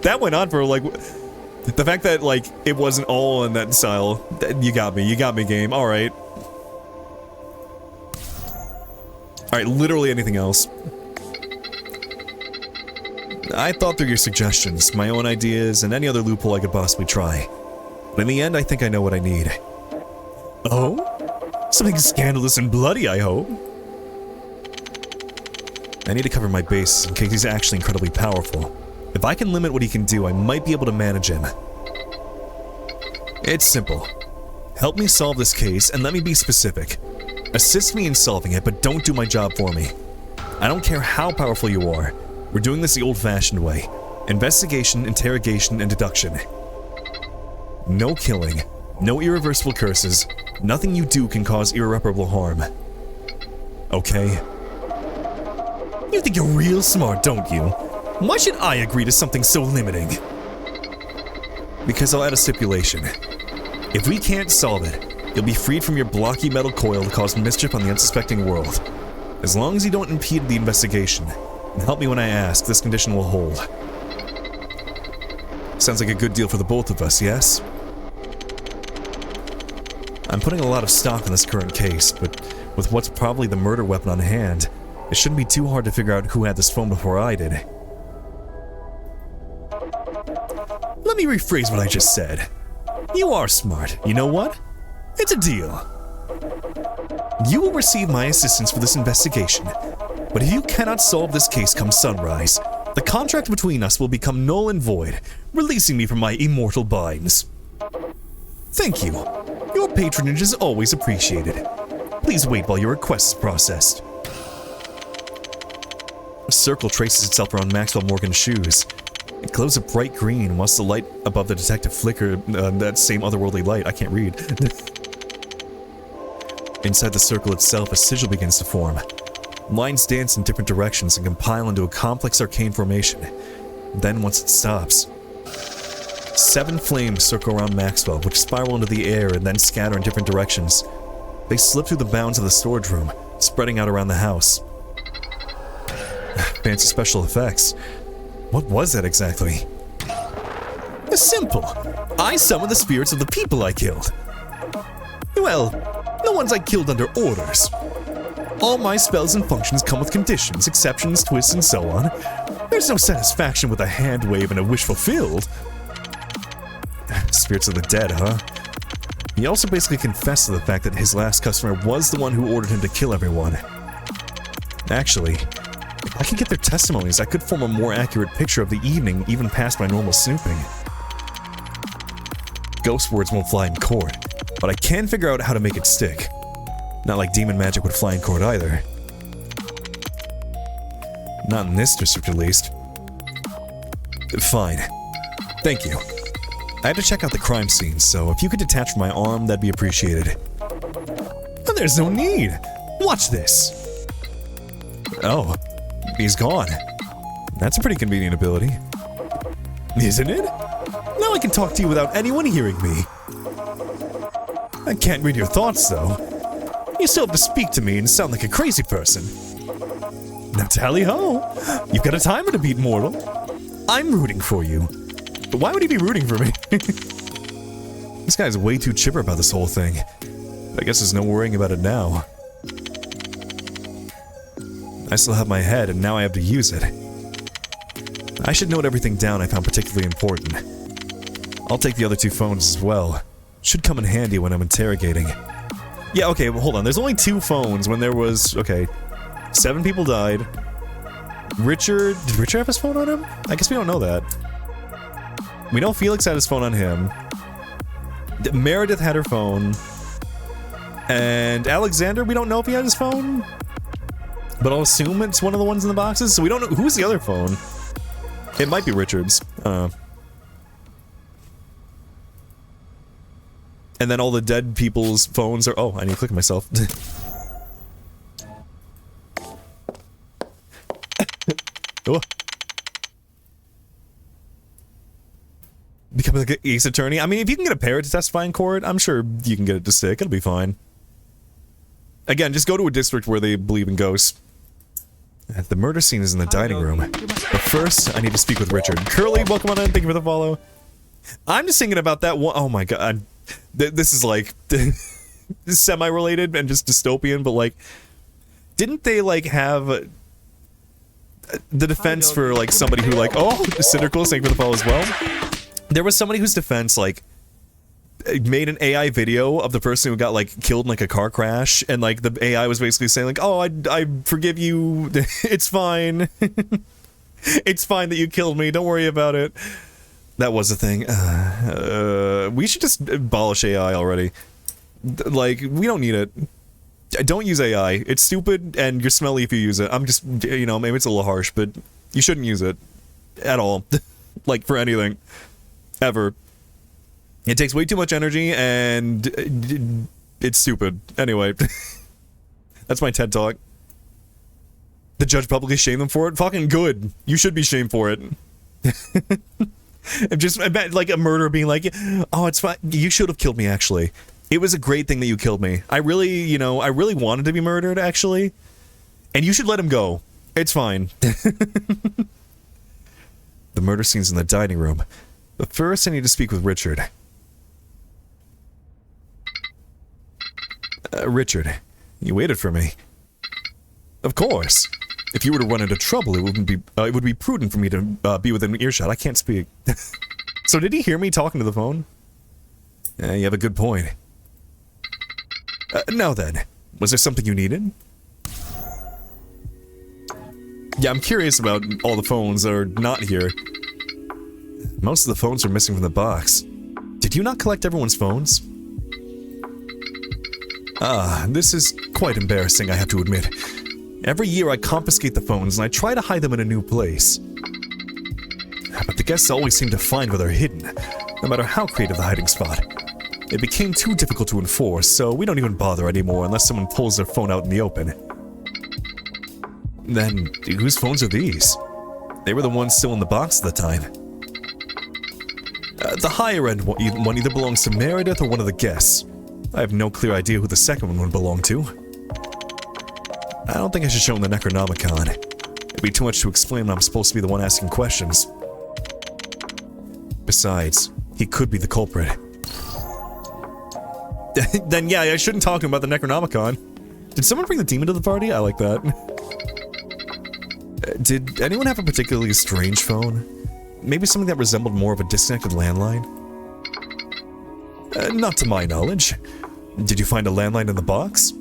That went on for, like... the fact that, like, it wasn't all in that style. You got me, game. Alright. Alright, literally anything else. I thought through your suggestions, my own ideas, and any other loophole I could possibly try. But in the end, I think I know what I need. Oh? Something scandalous and bloody, I hope. I need to cover my bases in case he's actually incredibly powerful. If I can limit what he can do, I might be able to manage him. It's simple. Help me solve this case, and let me be specific. Assist me in solving it, but don't do my job for me. I don't care how powerful you are. We're doing this the old-fashioned way. Investigation, interrogation, and deduction. No killing. No irreversible curses. Nothing you do can cause irreparable harm. Okay? You think you're real smart, don't you? Why should I agree to something so limiting? Because I'll add a stipulation. If we can't solve it, you'll be freed from your blocky metal coil to cause mischief on the unsuspecting world. As long as you don't impede the investigation, and help me when I ask, this condition will hold. Sounds like a good deal for the both of us, yes? I'm putting a lot of stock in this current case, but with what's probably the murder weapon on hand, it shouldn't be too hard to figure out who had this phone before I did. Let me rephrase what I just said. You are smart. You know what? It's a deal. You will receive my assistance for this investigation, But if you cannot solve this case come sunrise, the contract between us will become null and void, releasing me from my immortal binds. Thank you. Your patronage is always appreciated. Please wait while your request is processed. A circle traces itself around Maxwell Morgan's shoes. It glows a bright green whilst the light above the detective flickered that same otherworldly light. I can't read. Inside the circle itself, a sigil begins to form. Lines dance in different directions and compile into a complex arcane formation. Then, once it stops, 7 flames circle around Maxwell, which spiral into the air and then scatter in different directions. They slip through the bounds of the storage room, spreading out around the house. Fancy special effects. What was that exactly? Simple. I summon the spirits of the people I killed. Well, the ones I killed under orders. All my spells and functions come with conditions, exceptions, twists, and so on. There's no satisfaction with a hand wave and a wish fulfilled. Spirits of the dead, huh? He also basically confessed to the fact that his last customer was the one who ordered him to kill everyone. Actually, if I could get their testimonies, I could form a more accurate picture of the evening, even past my normal snooping. Ghost words won't fly in court, but I can figure out how to make it stick. Not like demon magic would fly in court either. Not in this district, at least. Fine. Thank you. I had to check out the crime scene, so if you could detach from my arm, that'd be appreciated. But there's no need. Watch this. Oh, he's gone. That's a pretty convenient ability. Isn't it? Now I can talk to you without anyone hearing me. I can't read your thoughts, though. You still have to speak to me and sound like a crazy person. Now tally-ho! You've got a timer to beat, mortal. I'm rooting for you. But why would he be rooting for me? This guy's way too chipper about this whole thing. I guess there's no worrying about it now. I still have my head, and now I have to use it. I should note everything down I found particularly important. I'll take the other 2 phones as well. Should come in handy when I'm interrogating. Yeah, okay, well, hold on. There's only 2 phones when there was... Okay. 7 people died. Richard... Did Richard have his phone on him? I guess we don't know that. We know Felix had his phone on him. Meredith had her phone. And Alexander, we don't know if he had his phone. But I'll assume it's one of the ones in the boxes, so we don't know... Who's the other phone? It might be Richard's. And then all the dead people's phones are... Oh, I need to click myself. Oh. Become like an ace attorney. I mean, if you can get a parrot to testify in court, I'm sure you can get it to stick. It'll be fine. Again, just go to a district where they believe in ghosts. The murder scene is in the dining room. But first, I need to speak with Richard. Curly, welcome on in. Thank you for the follow. I'm just thinking about that one. Oh my god. This is like semi-related and just dystopian, but like, didn't they like have the defense for like somebody who like, oh, Cynical, thank you for the follow as well. There was somebody whose defense like made an AI video of the person who got like killed in like a car crash, and like the AI was basically saying like, oh, I forgive you, it's fine. It's fine that you killed me, don't worry about it. That was the thing. We should just abolish AI already. Like, we don't need it. Don't use AI. It's stupid, and you're smelly if you use it. I'm just, you know, maybe it's a little harsh, but you shouldn't use it. At all. Like, for anything. Ever. It takes way too much energy, and it's stupid. Anyway. That's my TED Talk. The judge publicly shamed them for it? Fucking good. You should be shamed for it. Just like a murderer being like, oh, it's fine. You should have killed me, actually. It was a great thing that you killed me. I really, you know, I really wanted to be murdered, actually. And you should let him go. It's fine. The murder scene's in the dining room. But first, I need to speak with Richard. Richard, you waited for me. Of course. If you were to run into trouble, it would be prudent for me to be within earshot. I can't speak. So did he hear me talking to the phone? You have a good point. Now then, was there something you needed? Yeah, I'm curious about all the phones that are not here. Most of the phones are missing from the box. Did you not collect everyone's phones? Ah, this is quite embarrassing, I have to admit. Every year I confiscate the phones and I try to hide them in a new place. But the guests always seem to find where they're hidden, no matter how creative the hiding spot. It became too difficult to enforce, so we don't even bother anymore unless someone pulls their phone out in the open. Then, whose phones are these? They were the ones still in the box at the time. The higher end one either belongs to Meredith or one of the guests. I have no clear idea who the second one would belong to. I don't think I should show him the Necronomicon. It'd be too much to explain when I'm supposed to be the one asking questions. Besides, he could be the culprit. Then yeah, I shouldn't talk to him about the Necronomicon. Did someone bring the demon to the party? I like that. Did anyone have a particularly strange phone? Maybe something that resembled more of a disconnected landline? Not to my knowledge. Did you find a landline in the box?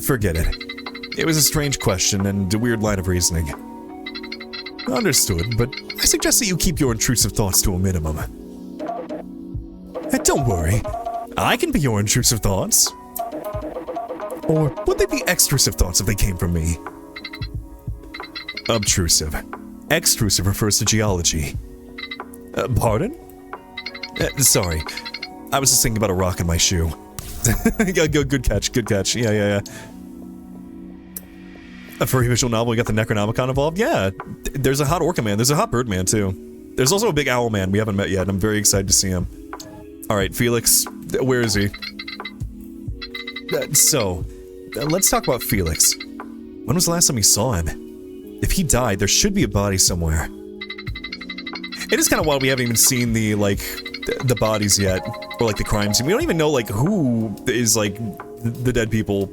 Forget it. It was a strange question and a weird line of reasoning. Understood, but I suggest that you keep your intrusive thoughts to a minimum. Don't worry. I can be your intrusive thoughts. Or would they be extrusive thoughts if they came from me? Obtrusive. Extrusive refers to geology. Pardon? Sorry. I was just thinking about a rock in my shoe. Good catch, good catch. Yeah. A furry visual novel, we got the Necronomicon involved? Yeah. There's a hot orca man, there's a hot bird man too. There's also a big owl man we haven't met yet, and I'm very excited to see him. Alright, Felix, where is he? Let's talk about Felix. When was the last time you saw him? If he died, there should be a body somewhere. It is kind of wild we haven't even seen the, the bodies yet. Or, the crime scene. We don't even know, who is, the dead people.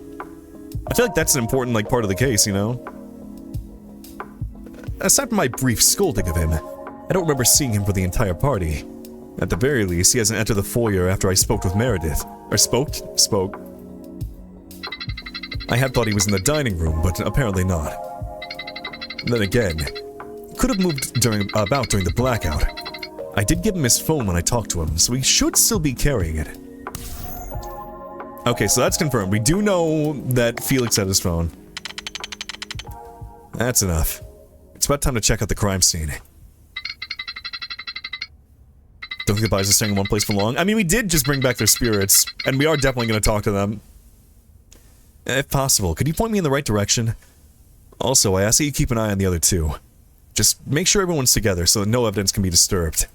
I feel like that's an important, part of the case, you know? Aside from my brief scolding of him, I don't remember seeing him for the entire party. At the very least, he hasn't entered the foyer after I spoke with Meredith. Or spoke. I had thought he was in the dining room, but apparently not. Then again, could have moved during the blackout. I did give him his phone when I talked to him, so he should still be carrying it. Okay, so that's confirmed. We do know that Felix had his phone. That's enough. It's about time to check out the crime scene. Don't think the bodies are staying in one place for long? I mean, we did just bring back their spirits, and we are definitely going to talk to them. If possible, could you point me in the right direction? Also, I ask that you keep an eye on the other two. Just make sure everyone's together so that no evidence can be disturbed.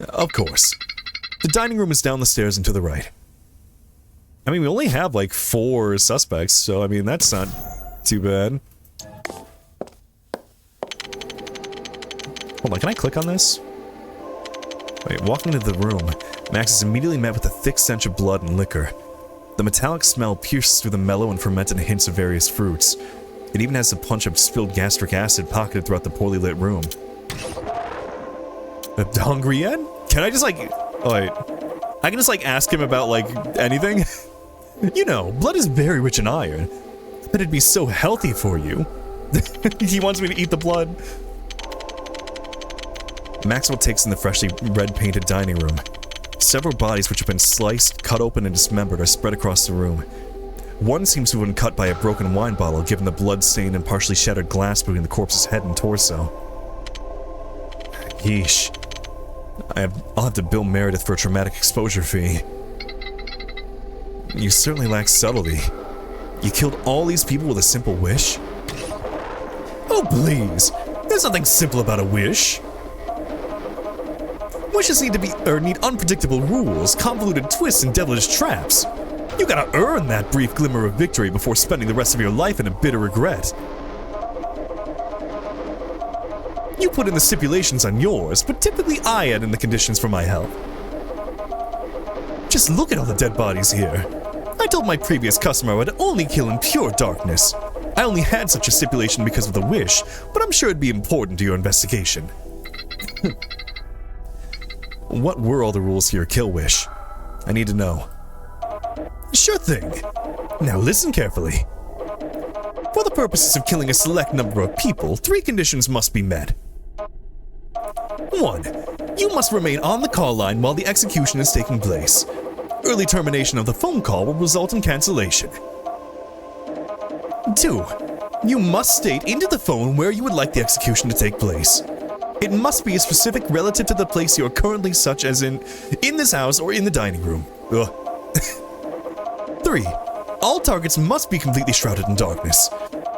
Of course. The dining room is down the stairs and to the right. I mean, we only have 4 suspects, so I mean, that's not too bad. Hold on, can I click on this? Wait, walking into the room, Max is immediately met with a thick stench of blood and liquor. The metallic smell pierces through the mellow and fermented hints of various fruits. It even has a punch of spilled gastric acid pocketed throughout the poorly lit room. Hungry yet? Can I just oh wait. I can just ask him about anything? You know, blood is very rich in iron. But it'd be so healthy for you. He wants me to eat the blood. Maxwell takes in the freshly red-painted dining room. Several bodies which have been sliced, cut open, and dismembered are spread across the room. One seems to have been cut by a broken wine bottle, given the blood-stained and partially shattered glass between the corpse's head and torso. Yeesh. I'll have to bill Meredith for a traumatic exposure fee. You certainly lack subtlety. You killed all these people with a simple wish? Oh, please. There's nothing simple about a wish. Wishes need unpredictable rules, convoluted twists, and devilish traps. You gotta earn that brief glimmer of victory before spending the rest of your life in a bitter regret. You put in the stipulations on yours, but typically I add in the conditions for my help. Just look at all the dead bodies here. I told my previous customer I would only kill in pure darkness. I only had such a stipulation because of the wish, but I'm sure it'd be important to your investigation. What were all the rules to your kill wish? I need to know. Sure thing. Now listen carefully. For the purposes of killing a select number of people, 3 conditions must be met. 1. You must remain on the call line while the execution is taking place. Early termination of the phone call will result in cancellation. 2. You must state into the phone where you would like the execution to take place. It must be a specific relative to the place you are currently, such as in this house or in the dining room. Ugh. 3. All targets must be completely shrouded in darkness.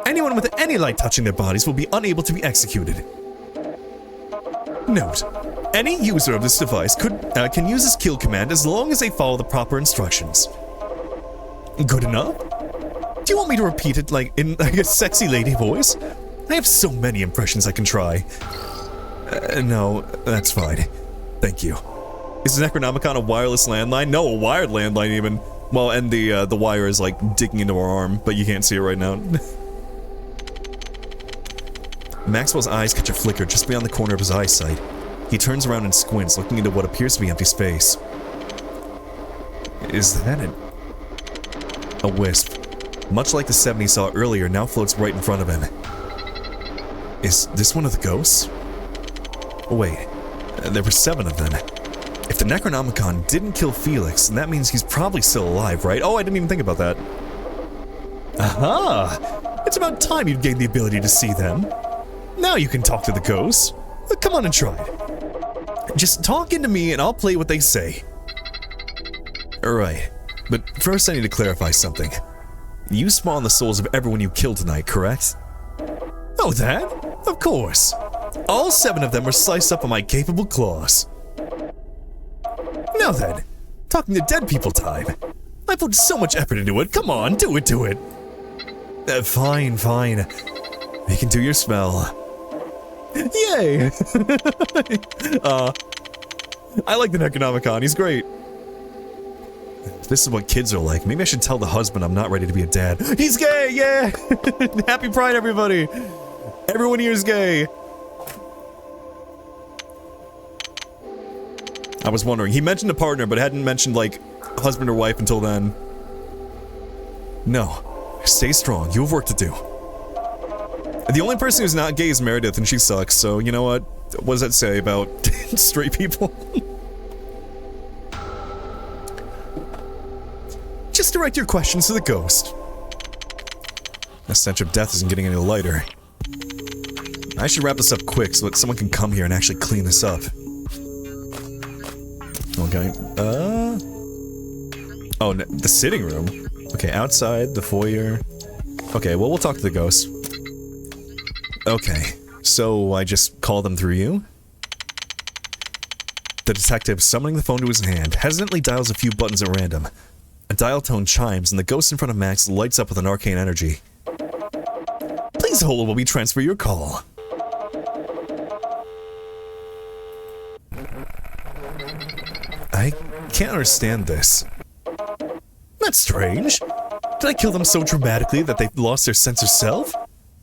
Anyone with any light touching their bodies will be unable to be executed. Note: any user of this device can use this kill command as long as they follow the proper instructions. Good enough? Do you want me to repeat it like in a sexy lady voice? I have so many impressions I can try. No, that's fine. Thank you. Is the Necronomicon a wireless landline? No, a wired landline even. Well, and the wire is like digging into our arm, but you can't see it right now. Maxwell's eyes catch a flicker just beyond the corner of his eyesight. He turns around and squints, looking into what appears to be empty space. Is that a wisp? Much like the 7 he saw earlier, now floats right in front of him. Is this one of the ghosts? Oh wait, there were 7 of them. If the Necronomicon didn't kill Felix, then that means he's probably still alive, right? Oh, I didn't even think about that. Aha! It's about time you'd gained the ability to see them. Now you can talk to the ghosts. Come on and try it. Just talk into me and I'll play what they say. Alright, but first I need to clarify something. You spawn the souls of everyone you killed tonight, correct? Oh, that? Of course. All 7 of them were sliced up on my capable claws. Now then, talking to dead people time. I put so much effort into it. Come on, do it. Fine. You can do your spell. Yay! I like the Necronomicon. He's great. If this is what kids are like, maybe I should tell the husband I'm not ready to be a dad. He's gay! Yeah! Happy Pride, everybody! Everyone here is gay. I was wondering. He mentioned a partner, but hadn't mentioned, like, husband or wife until then. No. Stay strong. You have work to do. The only person who's not gay is Meredith, and she sucks, so you know what? What does that say about straight people? Just direct your questions to the ghost. The stench of death isn't getting any lighter. I should wrap this up quick so that someone can come here and actually clean this up. Okay, oh, the sitting room? Okay, outside, the foyer. Okay, well, we'll talk to the ghosts. Okay, so I just call them through you? The detective, summoning the phone to his hand, hesitantly dials a few buttons at random. A dial tone chimes, and the ghost in front of Max lights up with an arcane energy. Please hold while we transfer your call. I can't understand this. That's strange. Did I kill them so dramatically that they've lost their sense of self?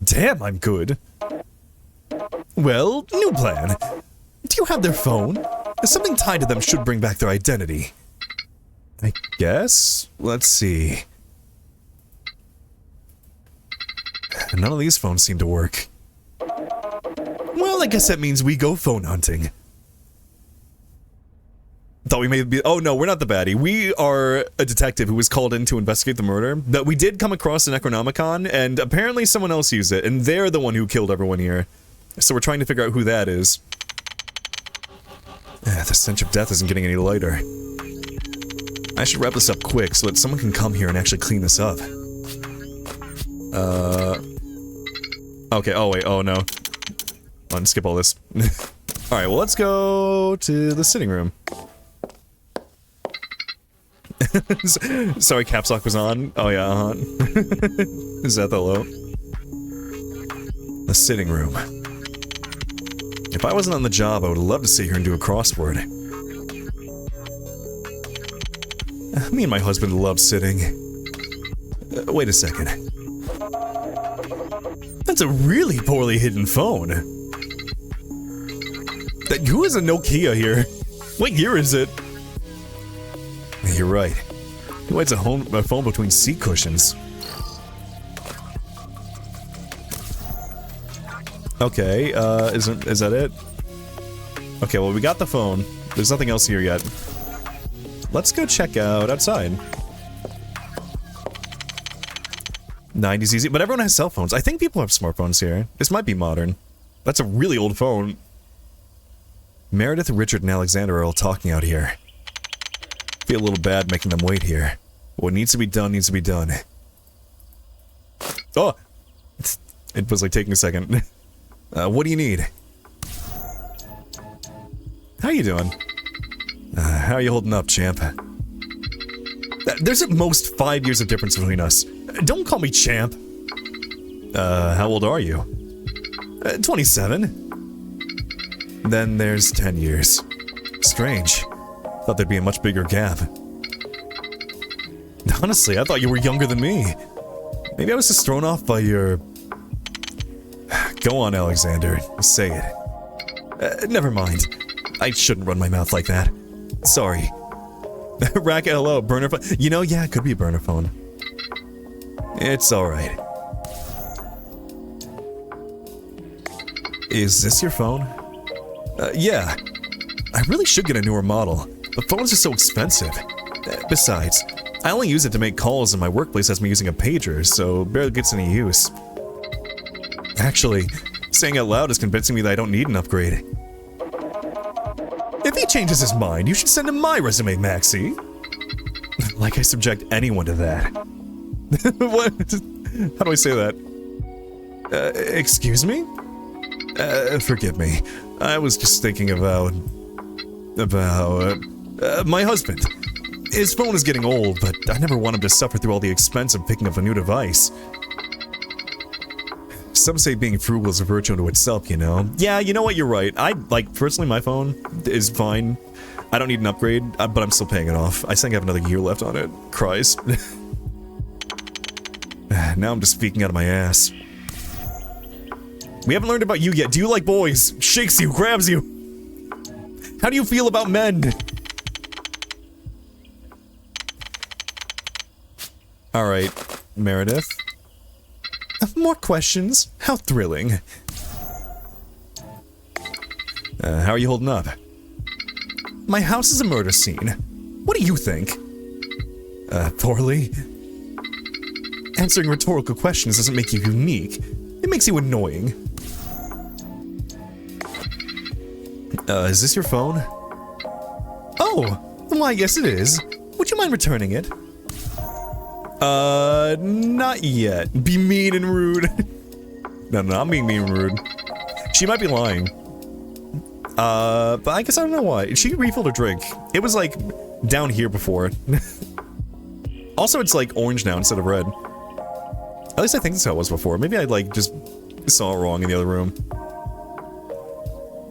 Damn, I'm good. Well, new plan. Do you have their phone? Something tied to them should bring back their identity. I guess? Let's see. None of these phones seem to work. Well, I guess that means we go phone hunting. Thought we may be- oh no, we're not the baddie. We are a detective who was called in to investigate the murder. But we did come across the Necronomicon, and apparently someone else used it, and they're the one who killed everyone here. So we're trying to figure out who that is. The stench of death isn't getting any lighter. I should wrap this up quick so that someone can come here and actually clean this up. Okay, oh wait, oh no. On, skip all this. Alright, well let's go to the sitting room. Sorry, caps lock was on. Oh yeah, Is that the low? The sitting room. If I wasn't on the job, I would love to sit here and do a crossword. Me and my husband love sitting. Wait a second. That's a really poorly hidden phone. Who is a Nokia here? What year is it? You're right. Who hides a phone between seat cushions? Okay, is that it? Okay, well, we got the phone. There's nothing else here yet. Let's go check out outside. 90s easy, but everyone has cell phones. I think people have smartphones here. This might be modern. That's a really old phone. Meredith, Richard, and Alexander are all talking out here. Feel a little bad making them wait here. What needs to be done needs to be done. Oh! It was like taking a second. What do you need? How you doing? How are you holding up, champ? There's at most 5 years of difference between us. Don't call me champ. How old are you? 27. Then there's 10 years. Strange. Thought there'd be a much bigger gap. Honestly, I thought you were younger than me. Maybe I was just thrown off by your... Go on, Alexander. Say it. Never mind. I shouldn't run my mouth like that. Sorry. Racket, hello, burner phone. You know, yeah, it could be a burner phone. It's alright. Is this your phone? Yeah. I really should get a newer model. The phones are so expensive. Besides, I only use it to make calls and my workplace has me using a pager, so barely gets any use. Actually, saying out loud is convincing me that I don't need an upgrade. If he changes his mind, you should send him my resume, Maxie. Like I subject anyone to that. What? How do I say that? Excuse me? Forgive me. I was just thinking about my husband. His phone is getting old, but I never want him to suffer through all the expense of picking up a new device. Some say being frugal is a virtue unto itself, you know? Yeah, you know what, you're right. Personally, my phone is fine. I don't need an upgrade, but I'm still paying it off. I think I have another year left on it. Christ. Now I'm just speaking out of my ass. We haven't learned about you yet. Do you like boys? Shakes you, grabs you. How do you feel about men? Alright, Meredith. More questions? How thrilling. How are you holding up? My house is a murder scene. What do you think? Poorly? Answering rhetorical questions doesn't make you unique. It makes you annoying. Is this your phone? Oh, why, yes it is. Would you mind returning it? Not yet. Be mean and rude. No, I'm being mean and rude. She might be lying. But I guess I don't know why. She refilled her drink. It was, like, down here before. Also, it's, like, orange now instead of red. At least I think that's how it was before. Maybe I, like, just saw it wrong in the other room.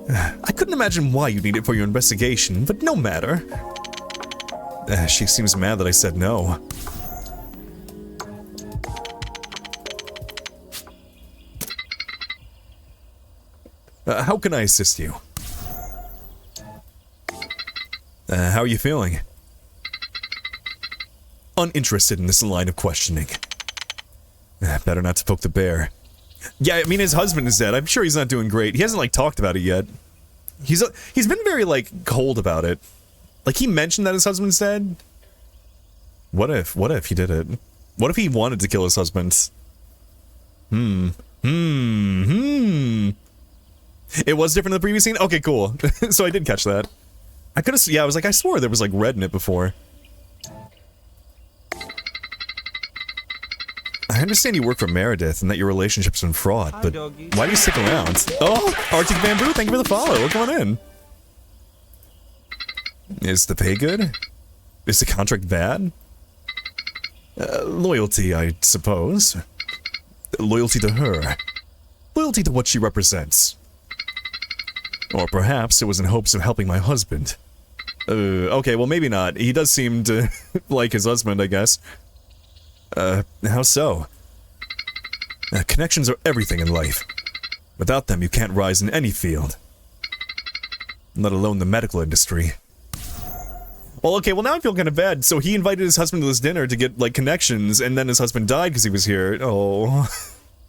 I couldn't imagine why you need it for your investigation, but no matter. She seems mad that I said no. How can I assist you? How are you feeling? Uninterested in this line of questioning. Better not to poke the bear. Yeah, I mean, his husband is dead. I'm sure he's not doing great. He hasn't, like, talked about it yet. He's been very, like, cold about it. Like, he mentioned that his husband's dead. What if he did it? What if he wanted to kill his husband? It was different in the previous scene? Okay, cool. So I did catch that. I could've, yeah, I was like, I swore there was, like, red in it before. I understand you work for Meredith and that your relationship's been fraught, but why do you stick around? Oh, Arctic Bamboo, thank you for the follow. Come on in. Is the pay good? Is the contract bad? Loyalty, I suppose. Loyalty to her. Loyalty to what she represents. Or perhaps it was in hopes of helping my husband. Okay, well maybe not. He does seem to like his husband, I guess. How so? Connections are everything in life. Without them, you can't rise in any field. Let alone the medical industry. Well, okay, well now I feel kind of bad. So he invited his husband to this dinner to get, like, connections, and then his husband died because he was here. Oh.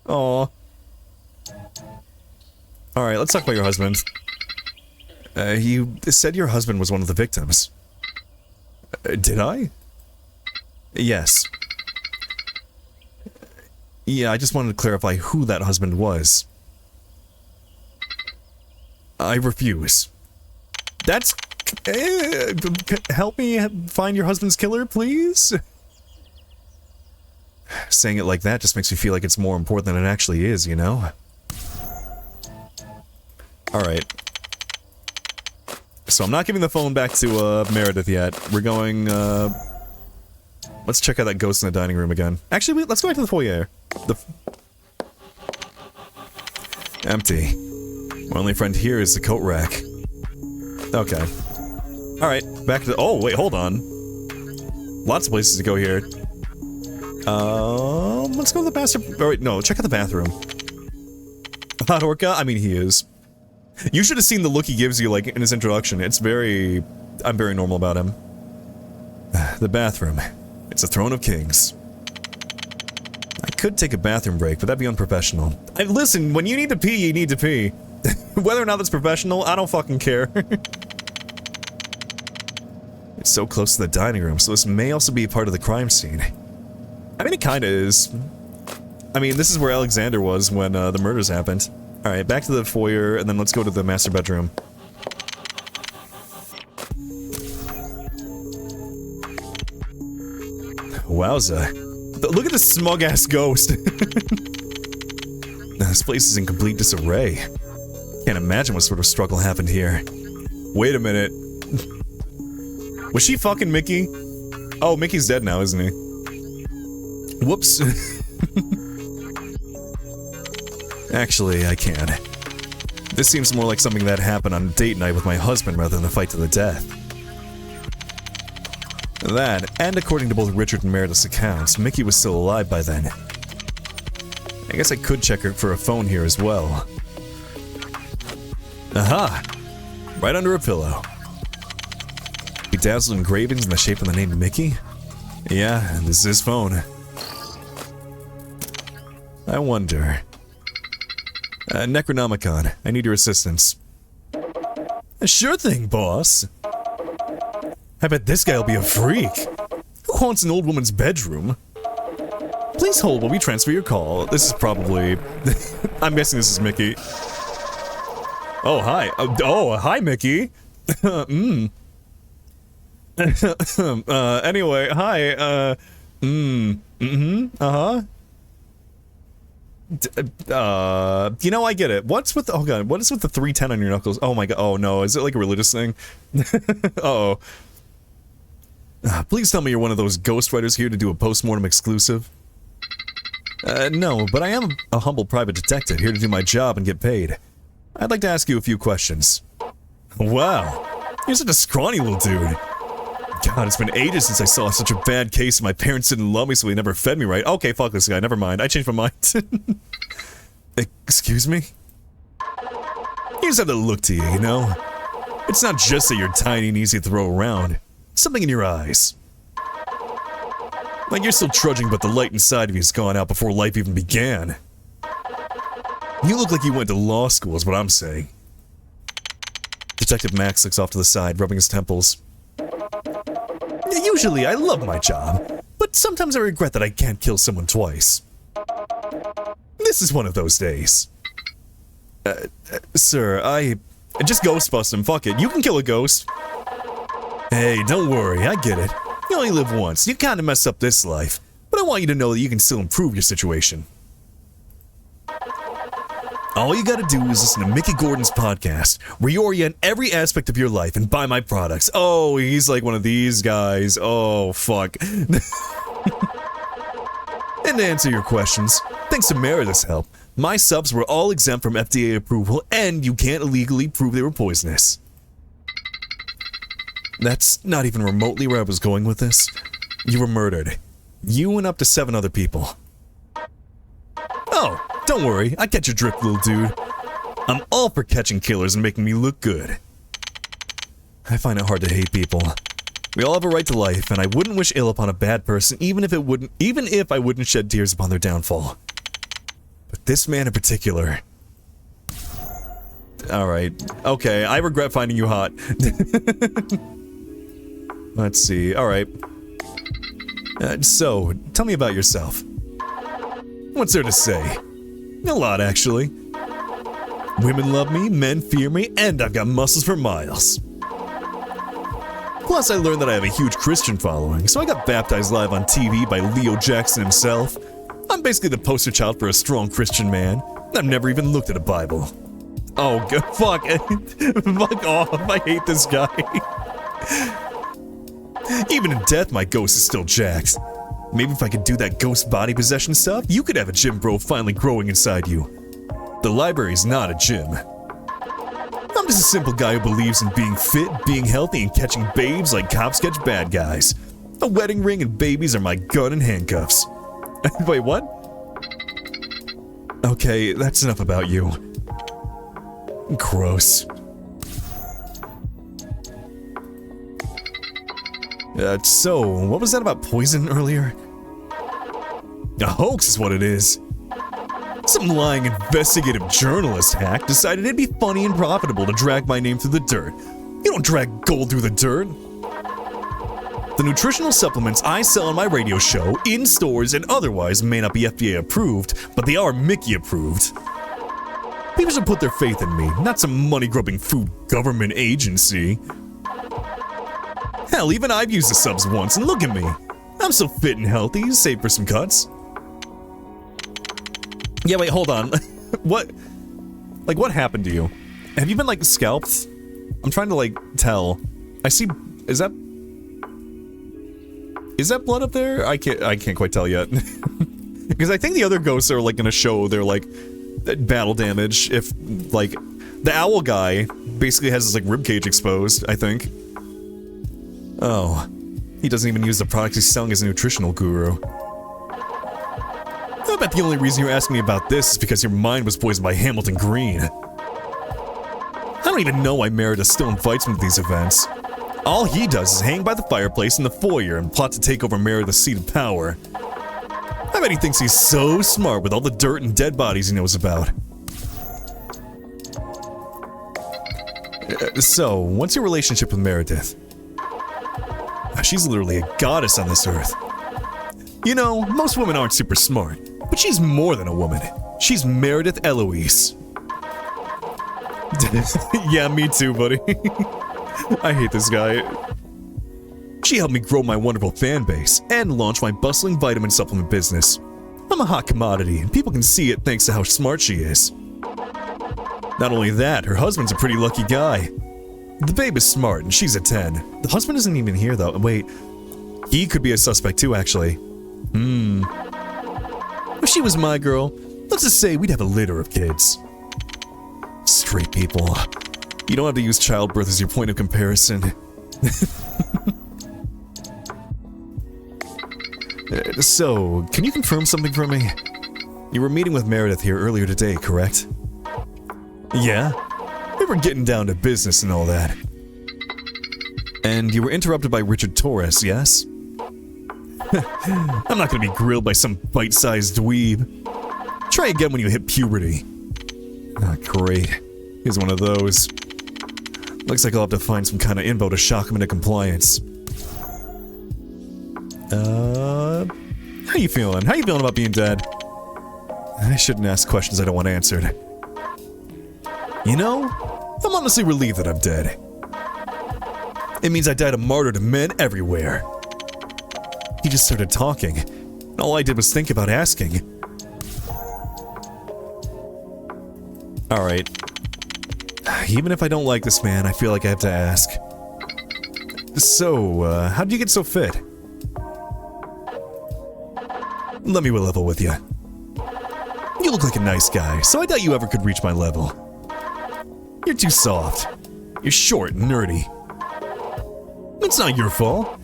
Oh. Alright, let's talk about your husband. You said your husband was one of the victims. Did I? Yes. Yeah, I just wanted to clarify who that husband was. I refuse. That's... help me find your husband's killer, please? Saying it like that just makes me feel like it's more important than it actually is, you know? Alright. So I'm not giving the phone back to, Meredith yet. We're going, let's check out that ghost in the dining room again. Actually, wait, let's go back to the foyer. Empty. My only friend here is the coat rack. Okay. Alright, back to the- oh, wait, hold on. Lots of places to go here. Let's go to the bathroom. Oh, wait, no, check out the bathroom. Hot Orca? I mean, he is. You should have seen the look he gives you, like, in his introduction. It's very... I'm very normal about him. The bathroom. It's a throne of kings. I could take a bathroom break, but that'd be unprofessional. Listen, when you need to pee, you need to pee. Whether or not that's professional, I don't fucking care. It's so close to the dining room, so this may also be part of the crime scene. I mean, it kinda is. I mean, this is where Alexander was when, the murders happened. Alright, back to the foyer, and then let's go to the master bedroom. Wowza. Look at this smug-ass ghost. This place is in complete disarray. Can't imagine what sort of struggle happened here. Wait a minute. Was she fucking Mickey? Oh, Mickey's dead now, isn't he? Whoops. Actually, I can. This seems more like something that happened on date night with my husband rather than a fight to the death. That, and according to both Richard and Meredith's accounts, Mickey was still alive by then. I guess I could check her for a phone here as well. Aha! Right under a pillow. Bedazzled engravings in the shape of the name Mickey? Yeah, this is his phone. I wonder... Necronomicon, I need your assistance. Sure thing, boss. I bet this guy'll be a freak. Who haunts an old woman's bedroom? Please hold while we transfer your call. This is probably... I'm guessing this is Mickey. Oh, hi. Oh, hi, Mickey. Anyway, hi, you know, I get it. What's with the, oh god, what is with the 310 on your knuckles? Oh my god, oh no, is it like a religious thing? Uh-oh. Please tell me you're one of those ghostwriters here to do a postmortem exclusive. No, but I am a humble private detective here to do my job and get paid. I'd like to ask you a few questions. Wow, you're such a scrawny little dude. God, it's been ages since I saw such a bad case and my parents didn't love me so they never fed me right. Okay, fuck this guy, never mind. I changed my mind. Excuse me? You just have to look to you, you know? It's not just that you're tiny and easy to throw around. Something in your eyes. Like you're still trudging but the light inside of you has gone out before life even began. You look like you went to law school is what I'm saying. Detective Max looks off to the side, rubbing his temples. Usually, I love my job, but sometimes I regret that I can't kill someone twice. This is one of those days. Sir, just ghost bust him, fuck it. You can kill a ghost. Hey, don't worry, I get it. You only live once, you kinda mess up this life, but I want you to know that you can still improve your situation. All you gotta do is listen to Mickey Gordon's podcast, reorient every aspect of your life and buy my products. Oh, he's like one of these guys. Oh, fuck. And to answer your questions, thanks to Meredith's help, my subs were all exempt from FDA approval and you can't illegally prove they were poisonous. That's not even remotely where I was going with this. You were murdered. You and up to 7 other people. Oh, don't worry, I catch your drift, little dude. I'm all for catching killers and making me look good. I find it hard to hate people. We all have a right to life, and I wouldn't wish ill upon a bad person even if I wouldn't shed tears upon their downfall. But this man in particular... Alright. Okay, I regret finding you hot. Let's see. Alright. So, tell me about yourself. What's there to say? A lot, actually. Women love me, men fear me, and I've got muscles for miles. Plus, I learned that I have a huge Christian following, so I got baptized live on TV by Leo Jackson himself. I'm basically the poster child for a strong Christian man. I've never even looked at a Bible. Oh, God, fuck. Fuck off. I hate this guy. Even in death, my ghost is still jacked. Maybe if I could do that ghost body possession stuff, you could have a gym bro finally growing inside you. The library's not a gym. I'm just a simple guy who believes in being fit, being healthy, and catching babes like cops catch bad guys. A wedding ring and babies are my gun and handcuffs. Wait, what? Okay, that's enough about you. Gross. So, what was that about poison earlier? A hoax is what it is. Some lying investigative journalist hack decided it'd be funny and profitable to drag my name through the dirt. You don't drag gold through the dirt. The nutritional supplements I sell on my radio show, in stores and otherwise, may not be FDA approved, but they are Mickey approved. People should put their faith in me, not some money-grubbing food government agency. Hell, even I've used the subs once, and look at me. I'm still fit and healthy, save for some cuts. Yeah, wait, hold on. What? Like, what happened to you? Have you been, like, scalped? I'm trying to, like, tell. I see... Is that blood up there? I can't quite tell yet. Because I think the other ghosts are, like, gonna show their, like, battle damage if, like... The owl guy basically has his, like, ribcage exposed, I think. Oh. He doesn't even use the products he's selling as a nutritional guru. I bet the only reason you're asking me about this is because your mind was poisoned by Hamilton Green. I don't even know why Meredith still invites me to these events. All he does is hang by the fireplace in the foyer and plot to take over Meredith's seat of power. I bet he thinks he's so smart with all the dirt and dead bodies he knows about. So, what's your relationship with Meredith? She's literally a goddess on this earth. You know, most women aren't super smart, but she's more than a woman. She's Meredith Eloise. Yeah, me too, buddy. I hate this guy. She helped me grow my wonderful fan base and launch my bustling vitamin supplement business. I'm a hot commodity, and people can see it thanks to how smart she is. Not only that, her husband's a pretty lucky guy. The babe is smart, and she's a 10. The husband isn't even here, though. Wait, he could be a suspect too, actually. If she was my girl, let's just say we'd have a litter of kids. Straight people. You don't have to use childbirth as your point of comparison. So, can you confirm something for me? You were meeting with Meredith here earlier today, correct? Yeah? We were getting down to business and all that. And you were interrupted by Richard Torres, yes? I'm not gonna be grilled by some bite-sized dweeb. Try again when you hit puberty. Ah, great. He's one of those. Looks like I'll have to find some kind of info to shock him into compliance. How you feeling? How you feeling about being dead? I shouldn't ask questions I don't want answered. You know, I'm honestly relieved that I'm dead. It means I died a martyr to men everywhere. He just started talking, and all I did was think about asking. Alright. Even if I don't like this man, I feel like I have to ask. So, how did you get so fit? Let me level with you. You look like a nice guy, so I doubt you ever could reach my level. You're too soft. You're short and nerdy. It's not your fault.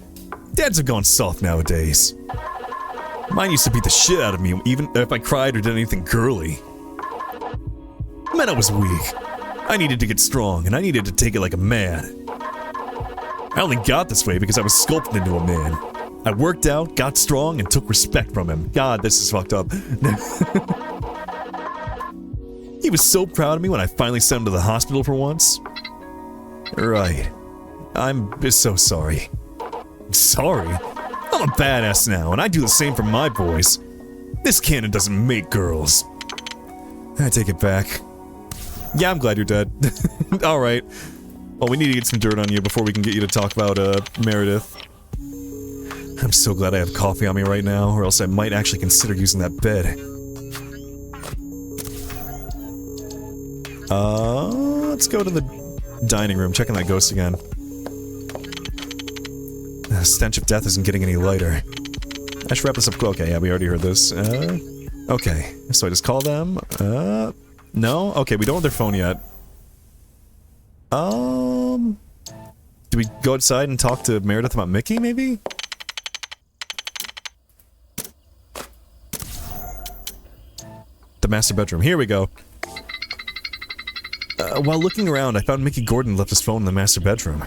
Dads have gone soft nowadays. Mine used to beat the shit out of me, even if I cried or did anything girly. Man, I was weak. I needed to get strong, and I needed to take it like a man. I only got this way because I was sculpted into a man. I worked out, got strong, and took respect from him. God, this is fucked up. He was so proud of me when I finally sent him to the hospital for once. Right. I'm so sorry. Sorry? I'm a badass now, and I do the same for my boys. This cannon doesn't make girls. I take it back. Yeah, I'm glad you're dead. Alright. Well, we need to get some dirt on you before we can get you to talk about, Meredith. I'm so glad I have coffee on me right now, or else I might actually consider using that bed. Let's go to the dining room, check on that ghost again. The stench of death isn't getting any lighter. I should wrap this up. Okay, yeah, we already heard this. Okay, so I just call them. No? Okay, we don't have their phone yet. Do we go outside and talk to Meredith about Mickey, maybe? The master bedroom. Here we go. While looking around, I found Mickey Gordon left his phone in the master bedroom.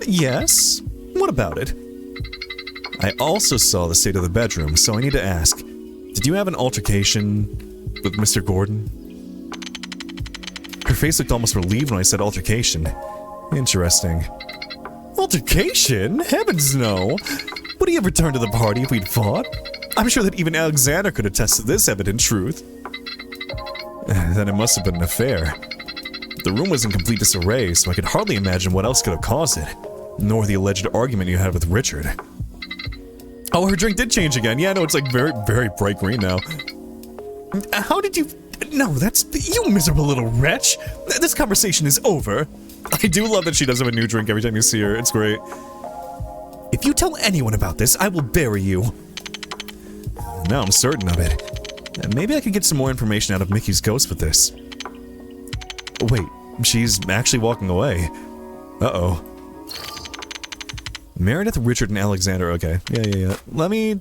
Yes? What about it? I also saw the state of the bedroom, so I need to ask, did you have an altercation with Mr. Gordon? Her face looked almost relieved when I said altercation. Interesting. Altercation? Heavens no! Would he have returned to the party if we'd fought? I'm sure that even Alexander could attest to this evident truth. Then it must have been an affair. The room was in complete disarray, so I could hardly imagine what else could have caused it. Nor the alleged argument you had with Richard. Oh, her drink did change again. Yeah, no, it's like very, very bright green now. How did you... No, that's... You miserable little wretch! This conversation is over. I do love that she does have a new drink every time you see her. It's great. If you tell anyone about this, I will bury you. Now I'm certain of it. Maybe I could get some more information out of Mickey's ghost with this. Wait, she's actually walking away. Uh-oh. Meredith, Richard, and Alexander. Okay, yeah. Let me...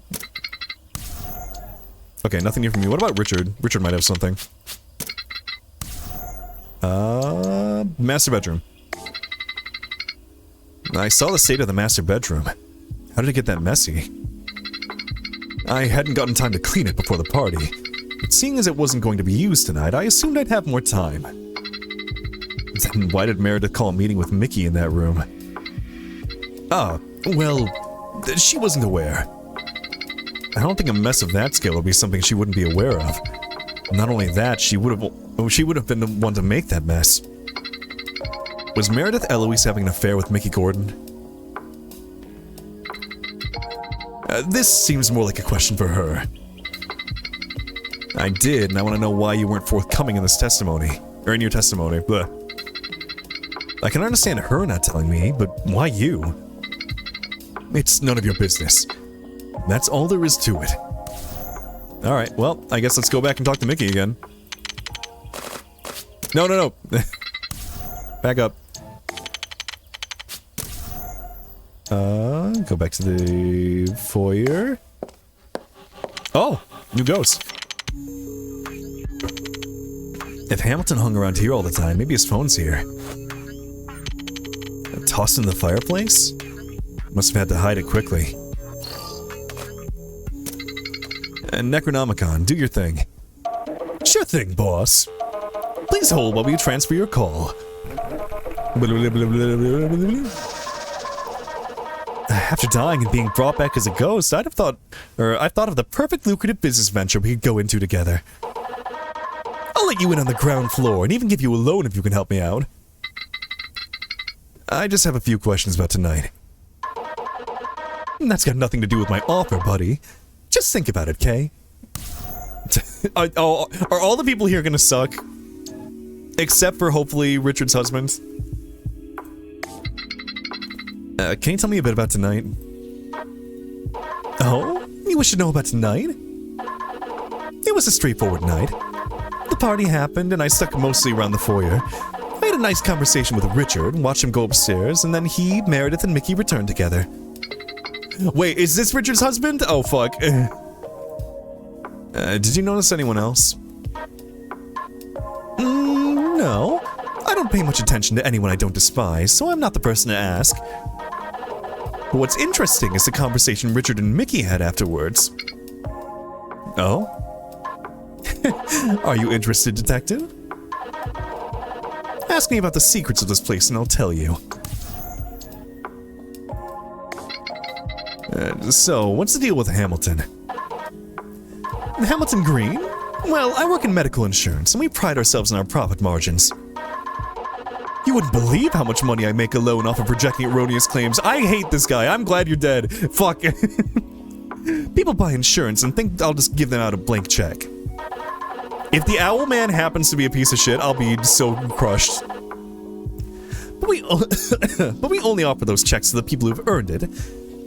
Okay, nothing new from you. What about Richard? Richard might have something. Master bedroom. I saw the state of the master bedroom. How did it get that messy? I hadn't gotten time to clean it before the party. But seeing as it wasn't going to be used tonight, I assumed I'd have more time. Then why did Meredith call a meeting with Mickey in that room? Well, she wasn't aware. I don't think a mess of that scale would be something she wouldn't be aware of. Not only that, she would have been the one to make that mess. Was Meredith Eloise having an affair with Mickey Gordon? This seems more like a question for her. I did, and I want to know why you weren't forthcoming in this testimony. Or in your testimony, bleh. I can understand her not telling me, but why you? It's none of your business. That's all there is to it. Alright, well, I guess let's go back and talk to Mickey again. No. Back up. Go back to the foyer. Oh, new ghost. If Hamilton hung around here all the time, maybe his phone's here. Tossed in the fireplace? Must have had to hide it quickly. And Necronomicon, do your thing. Sure thing, boss. Please hold while we transfer your call. After dying and being brought back as a ghost, I've thought of the perfect lucrative business venture we could go into together. I'll let you in on the ground floor and even give you a loan if you can help me out. I just have a few questions about tonight. That's got nothing to do with my offer, buddy. Just think about it, Kay. Are all the people here gonna suck? Except for, hopefully, Richard's husband. Can you tell me a bit about tonight? Oh? You wish to know about tonight? It was a straightforward night. The party happened, and I stuck mostly around the foyer. I had a nice conversation with Richard, watched him go upstairs, and then he, Meredith, and Mickey returned together. Wait, is this Richard's husband? Oh, fuck. Did you notice anyone else? No. I don't pay much attention to anyone I don't despise, so I'm not the person to ask. But what's interesting is the conversation Richard and Mickey had afterwards. Oh? Are you interested, detective? Ask me about the secrets of this place and I'll tell you. So, what's the deal with Hamilton? Hamilton Green? Well, I work in medical insurance and we pride ourselves on our profit margins. You wouldn't believe how much money I make alone off of rejecting erroneous claims. I hate this guy. I'm glad you're dead. Fuck. People buy insurance and think I'll just give them out a blank check. If the Owl Man happens to be a piece of shit, I'll be so crushed. But we only offer those checks to the people who've earned it.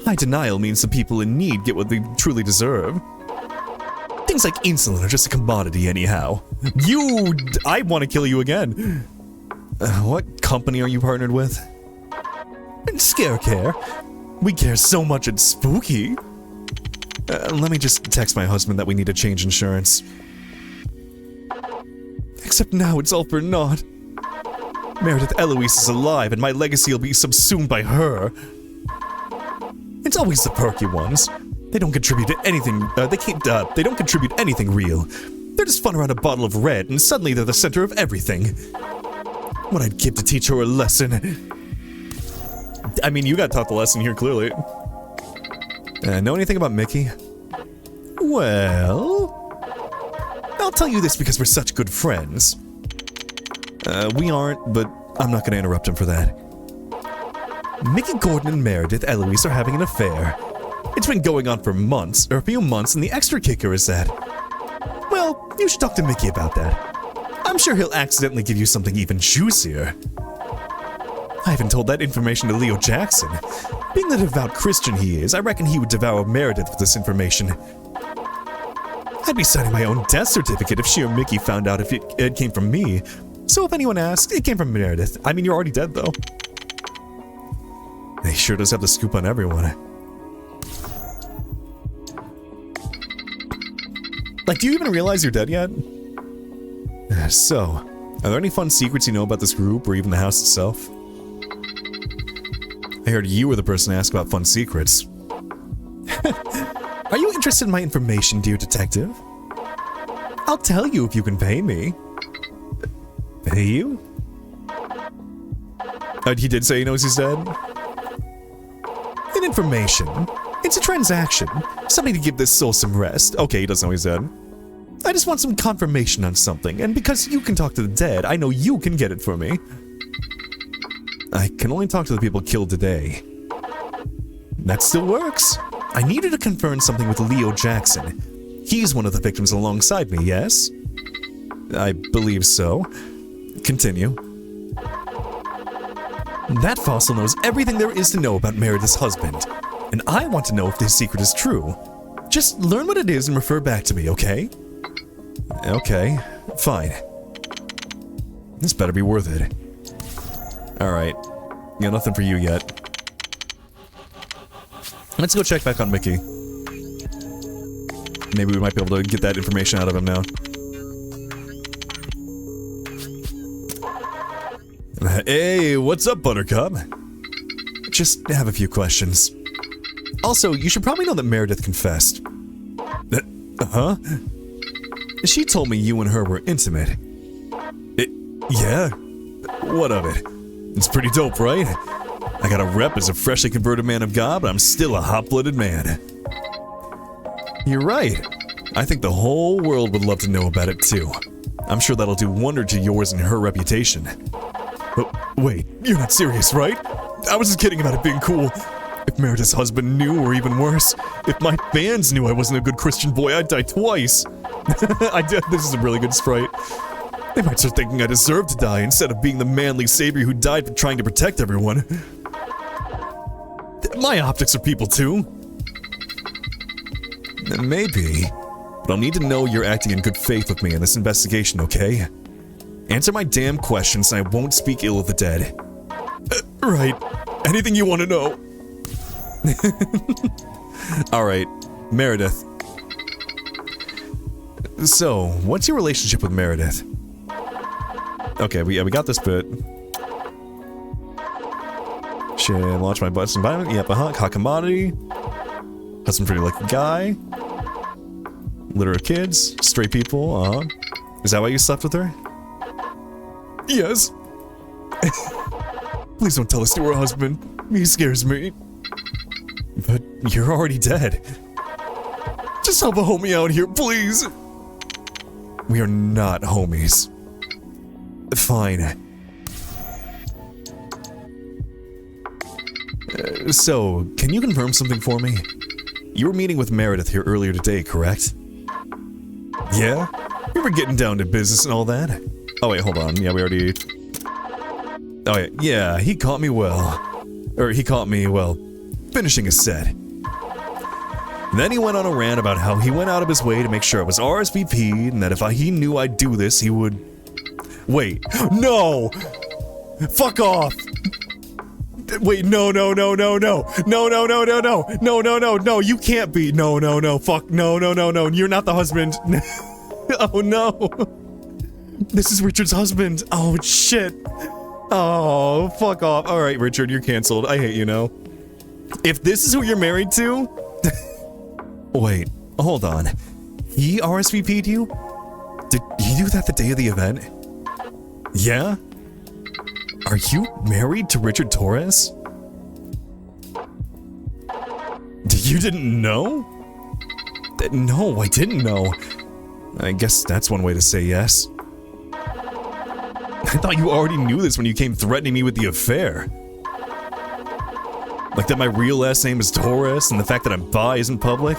High denial means the people in need get what they truly deserve. Things like insulin are just a commodity anyhow. I want to kill you again. What company are you partnered with? Scare Care. We care so much it's spooky. Let me just text my husband that we need to change insurance. Except now it's all for naught. Meredith Eloise is alive and my legacy will be subsumed by her. It's always the perky ones. They don't contribute to anything, they don't contribute anything real. They're just fun around a bottle of red and suddenly they're the center of everything. What I'd give to teach her a lesson. I mean, you got taught the lesson here, clearly. Know anything about Mickey? Well... I'll tell you this because we're such good friends. We aren't, but I'm not gonna interrupt him for that. Mickey Gordon and Meredith Eloise are having an affair. It's been going on for months, or a few months, and the extra kicker is that... Well, you should talk to Mickey about that. I'm sure he'll accidentally give you something even juicier. I haven't told that information to Leo Jackson. Being the devout Christian he is, I reckon he would devour Meredith with this information. I'd be signing my own death certificate if she or Mickey found out if it came from me. So if anyone asks, it came from Meredith. I mean, you're already dead, though. He sure does have the scoop on everyone. Like, do you even realize you're dead yet? So, are there any fun secrets you know about this group or even the house itself? I heard you were the person to ask about fun secrets. Are you interested in my information, dear detective? I'll tell you if you can pay me. Pay you? He did say he knows he's dead? An information. It's a transaction. Something to give this soul some rest. Okay, he doesn't know he's dead. I just want some confirmation on something, and because you can talk to the dead, I know you can get it for me. I can only talk to the people killed today. That still works. I needed to confirm something with Leo Jackson. He's one of the victims alongside me, yes? I believe so. Continue. That fossil knows everything there is to know about Meredith's husband, and I want to know if this secret is true. Just learn what it is and refer back to me, okay? Okay, fine. This better be worth it. Alright, got nothing for you yet. Let's go check back on Mickey. Maybe we might be able to get that information out of him now. Hey, what's up, Buttercup? Just have a few questions. Also, you should probably know that Meredith confessed. Huh? She told me you and her were intimate. Yeah? What of it? It's pretty dope, right? I got a rep as a freshly converted man of God, but I'm still a hot-blooded man. You're right. I think the whole world would love to know about it, too. I'm sure that'll do wonder to yours and her reputation. Oh, wait, you're not serious, right? I was just kidding about it being cool. If Meredith's husband knew, or even worse, if my fans knew I wasn't a good Christian boy, I'd die twice. This is a really good sprite. They might start thinking I deserve to die instead of being the manly savior who died for trying to protect everyone. My optics are people too. Maybe, but I'll need to know you're acting in good faith with me in this investigation, okay? Answer my damn questions and I won't speak ill of the dead. Right. Anything you want to know. Alright, Meredith. So, what's your relationship with Meredith? Okay, we got this bit. Should launch my butts environment? Yep, hot commodity. Husband pretty lucky guy. Litter of kids, stray people, Is that why you slept with her? Yes. Please don't tell this to her husband. He scares me. But you're already dead. Just help a homie out here, please. We are not homies. Fine. So, can you confirm something for me? You were meeting with Meredith here earlier today, correct? Yeah? We were getting down to business and all that. Oh wait, hold on. Yeah, we already... Oh yeah, he caught me well. Or he caught me, well, finishing a set. Then he went on a rant about how he went out of his way to make sure I was RSVP'd, and that if he knew I'd do this, he would... Wait, no! Fuck off! Wait, no, you can't be, no, fuck, no, you're not the husband. Oh no. This is Richard's husband. Oh shit. Oh, fuck off. Alright, Richard, you're canceled. I hate you now. If this is who you're married to... Wait, hold on. He RSVP'd you? Did he do that the day of the event? Yeah? Are you married to Richard Torres? You didn't know? No, I didn't know. I guess that's one way to say yes. I thought you already knew this when you came threatening me with the affair. Like that my real last name is Torres and the fact that I'm bi isn't public?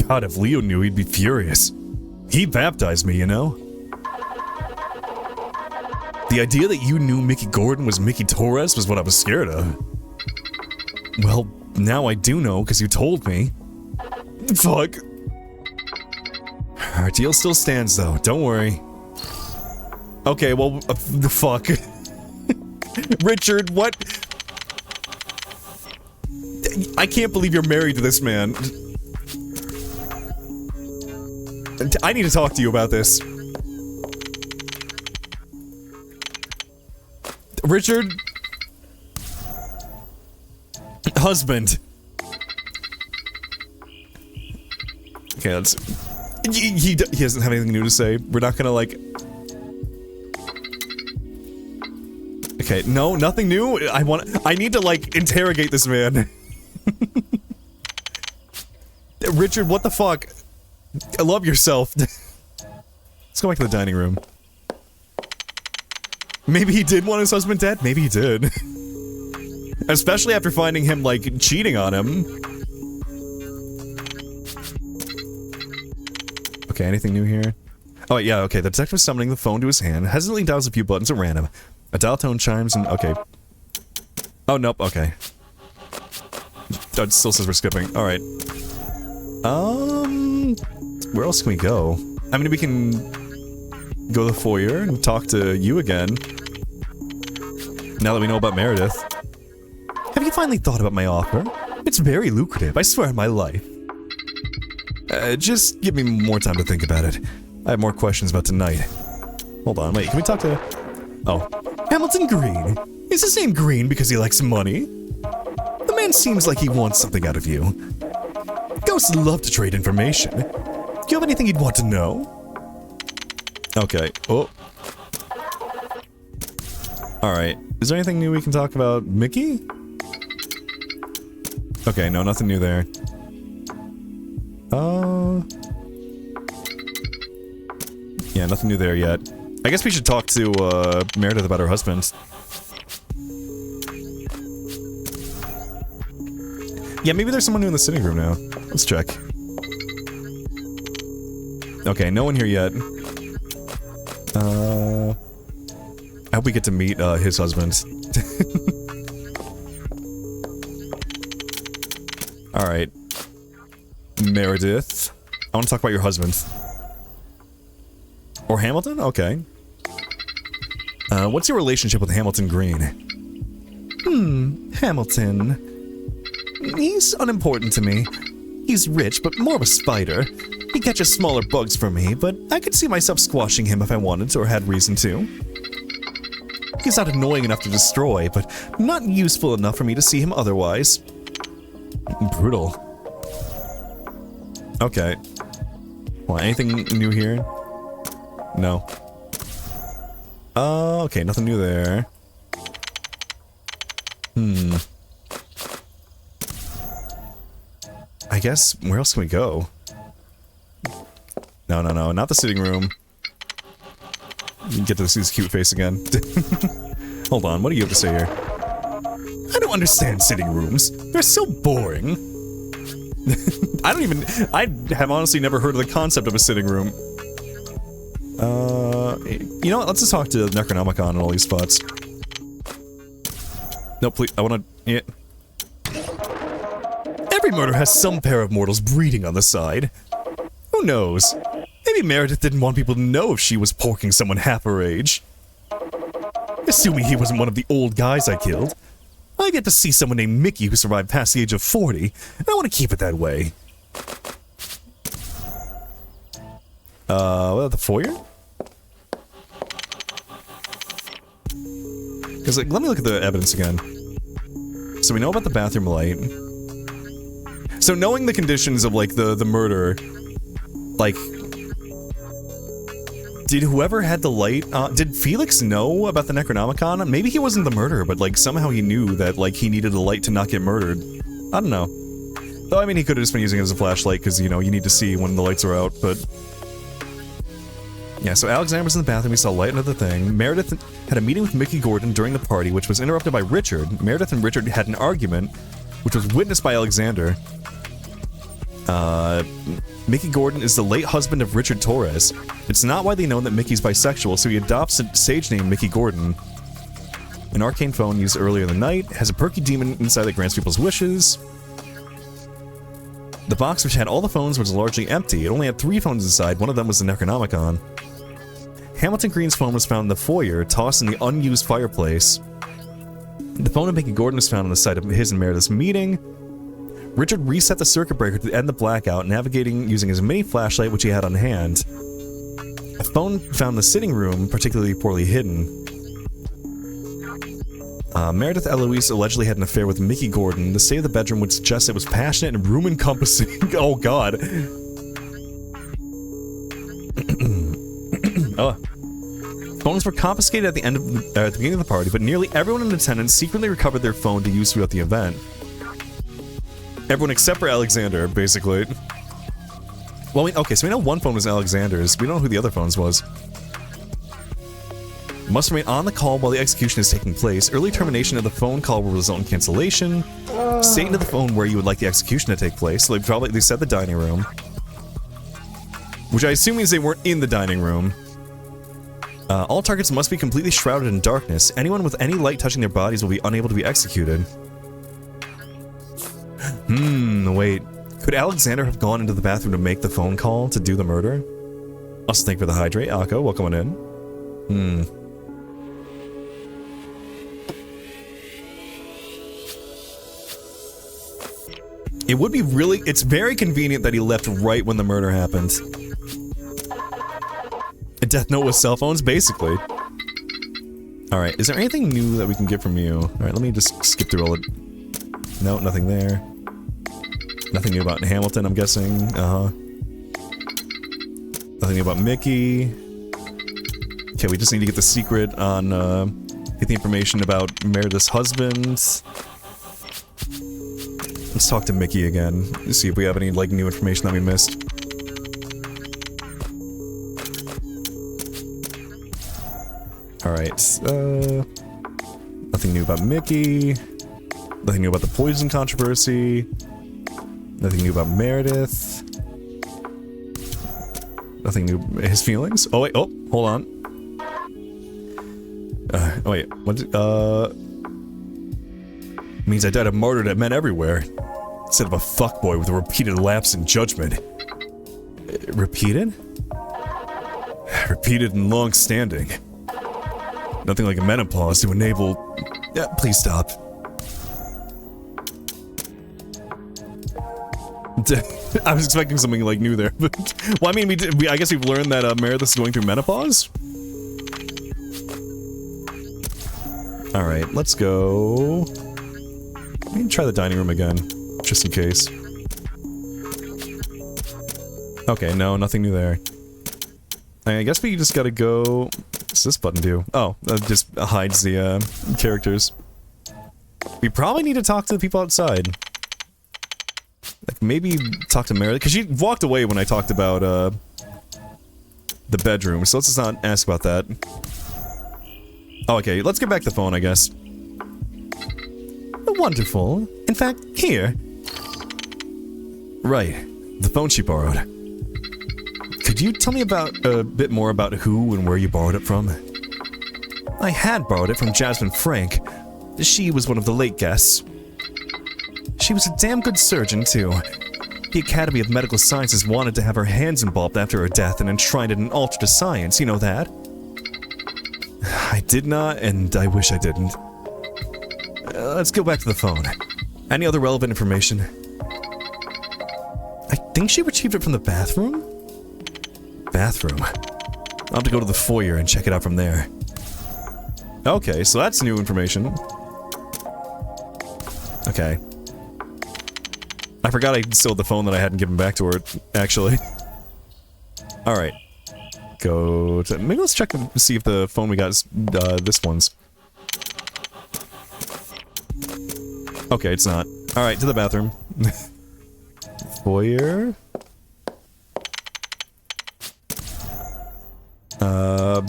God, if Leo knew, he'd be furious. He baptized me, you know? The idea that you knew Mickey Gordon was Mickey Torres was what I was scared of. Well, now I do know because you told me. Fuck. Our deal still stands though, don't worry. Okay, well, the fuck. Richard, what? I can't believe you're married to this man. I need to talk to you about this. Richard? Husband. Okay, let's... He doesn't have anything new to say. We're not gonna, like... Okay, no, nothing new. I need to, like, interrogate this man. Richard, what the fuck? I love yourself. Let's go back to the dining room. Maybe he did want his husband dead? Maybe he did. Especially after finding him, like, cheating on him. Okay, anything new here? Oh, yeah, okay, the detective summoning the phone to his hand, hesitantly dials a few buttons at random. A dial tone chimes and... okay. Oh, nope, okay. Oh, it still says we're skipping. Alright. Where else can we go? I mean, we can... go to the foyer and talk to you again. Now that we know about Meredith. Have you finally thought about my offer? It's very lucrative, I swear on my life. Just give me more time to think about it. I have more questions about tonight. Hold on, wait, can we talk to... Oh. Hamilton Green. Is his name Green because he likes money? The man seems like he wants something out of you. Ghosts love to trade information. Do you have anything you'd want to know? Okay. Oh. Alright. Is there anything new we can talk about? Mickey? Okay, no, nothing new there. Yeah, nothing new there yet. I guess we should talk to, Meredith about her husband. Yeah, maybe there's someone new in the sitting room now. Let's check. Okay, no one here yet. I hope we get to meet, his husband. Alright. Meredith. I want to talk about your husband. Or Hamilton? Okay. What's your relationship with Hamilton Green? Hamilton. He's unimportant to me. He's rich, but more of a spider. He catches smaller bugs for me, but I could see myself squashing him if I wanted to or had reason to. He's not annoying enough to destroy, but not useful enough for me to see him otherwise. Brutal. Okay. Well, anything new here? No. Okay, nothing new there. I guess, where else can we go? No, not the sitting room. Get to see his cute face again. Hold on, what do you have to say here? I don't understand sitting rooms. They're so boring. I have honestly never heard of the concept of a sitting room. You know what, let's just talk to Necronomicon and all these spots. No, please, I wanna... Yeah. Every murder has some pair of mortals breeding on the side. Who knows? Maybe Meredith didn't want people to know if she was porking someone half her age. Assuming he wasn't one of the old guys I killed. I get to see someone named Mickey who survived past the age of 40, and I want to keep it that way. What, the foyer? Because, like, let me look at the evidence again. So we know about the bathroom light. So knowing the conditions of, like, the murder, like... Did whoever had the light, did Felix know about the Necronomicon? Maybe he wasn't the murderer, but, like, somehow he knew that, like, he needed a light to not get murdered. I don't know. Though, I mean, he could have just been using it as a flashlight, because, you know, you need to see when the lights are out, but... Yeah, so Alexander was in the bathroom, he saw light under the thing. Meredith had a meeting with Mickey Gordon during the party, which was interrupted by Richard. Meredith and Richard had an argument, which was witnessed by Alexander. Mickey Gordon is the late husband of Richard Torres. It's not widely known that Mickey's bisexual, so he adopts a sage named Mickey Gordon. An arcane phone used earlier in the night has a perky demon inside that grants people's wishes. The box, which had all the phones, was largely empty. It only had 3 phones inside. One of them was the Necronomicon. Hamilton Green's phone was found in the foyer, tossed in the unused fireplace. The phone of Mickey Gordon was found on the site of his and Meredith's meeting. Richard reset the circuit breaker to end the blackout, navigating using his mini flashlight which he had on hand. A phone found in the sitting room, particularly poorly hidden. Meredith Eloise allegedly had an affair with Mickey Gordon. The state of the bedroom would suggest it was passionate and room-encompassing. Oh god. Phones were confiscated at the end of at the beginning of the party, but nearly everyone in attendance secretly recovered their phone to use throughout the event. Everyone except for Alexander, basically. Well, okay, so we know one phone was Alexander's. We don't know who the other phones was. Must remain on the call while the execution is taking place. Early termination of the phone call will result in cancellation. Stay into the phone where you would like the execution to take place. So they said the dining room. Which I assume means they weren't in the dining room. All targets must be completely shrouded in darkness. Anyone with any light touching their bodies will be unable to be executed. Wait. Could Alexander have gone into the bathroom to make the phone call to do the murder? Also thank you for the hydrate, Akko. Welcome on in. It would be really... It's very convenient that he left right when the murder happened. A death note with cell phones, basically. Alright, is there anything new that we can get from you? Alright, let me just skip through all the... No, nothing there. Nothing new about Hamilton, I'm guessing. Nothing new about Mickey. Okay, we just need to get the secret on, get the information about Meredith's husband. Let's talk to Mickey again. See if we have any, like, new information that we missed. Alright, nothing new about Mickey. Nothing new about the poison controversy. Nothing new about Meredith. Nothing new... His feelings? Oh, wait. Oh, hold on. Oh, wait. What did... Means I died of martyr that men everywhere. Instead of a fuckboy with a repeated lapse in judgment. Repeated? Repeated and long-standing. Nothing like a menopause to enable... Yeah, please stop. I was expecting something like new there, but well, I mean, I guess we've learned that Meredith is going through menopause. All right, let's go. Let me try the dining room again, just in case. Okay, no, nothing new there. I guess we just gotta go... What's this button do? Oh, just hides the, characters. We probably need to talk to the people outside. Like, maybe talk to Meredith, because she walked away when I talked about, the bedroom, so let's just not ask about that. Oh, okay, let's get back to the phone, I guess. Wonderful. In fact, here. Right. The phone she borrowed. Could you tell me about a bit more about who and where you borrowed it from? I had borrowed it from Jasmine Frank. She was one of the late guests. She was a damn good surgeon, too. The Academy of Medical Sciences wanted to have her hands involved after her death and enshrined it in Ultra Science, you know that? I did not, and I wish I didn't. Let's go back to the phone. Any other relevant information? I think she retrieved it from the bathroom? Bathroom. I'll have to go to the foyer and check it out from there. Okay, so that's new information. Okay. I forgot I still had the phone that I hadn't given back to her, actually. Alright. Go to... Maybe let's check and see if the phone we got is, this one's. Okay, it's not. Alright, to the bathroom. Foyer?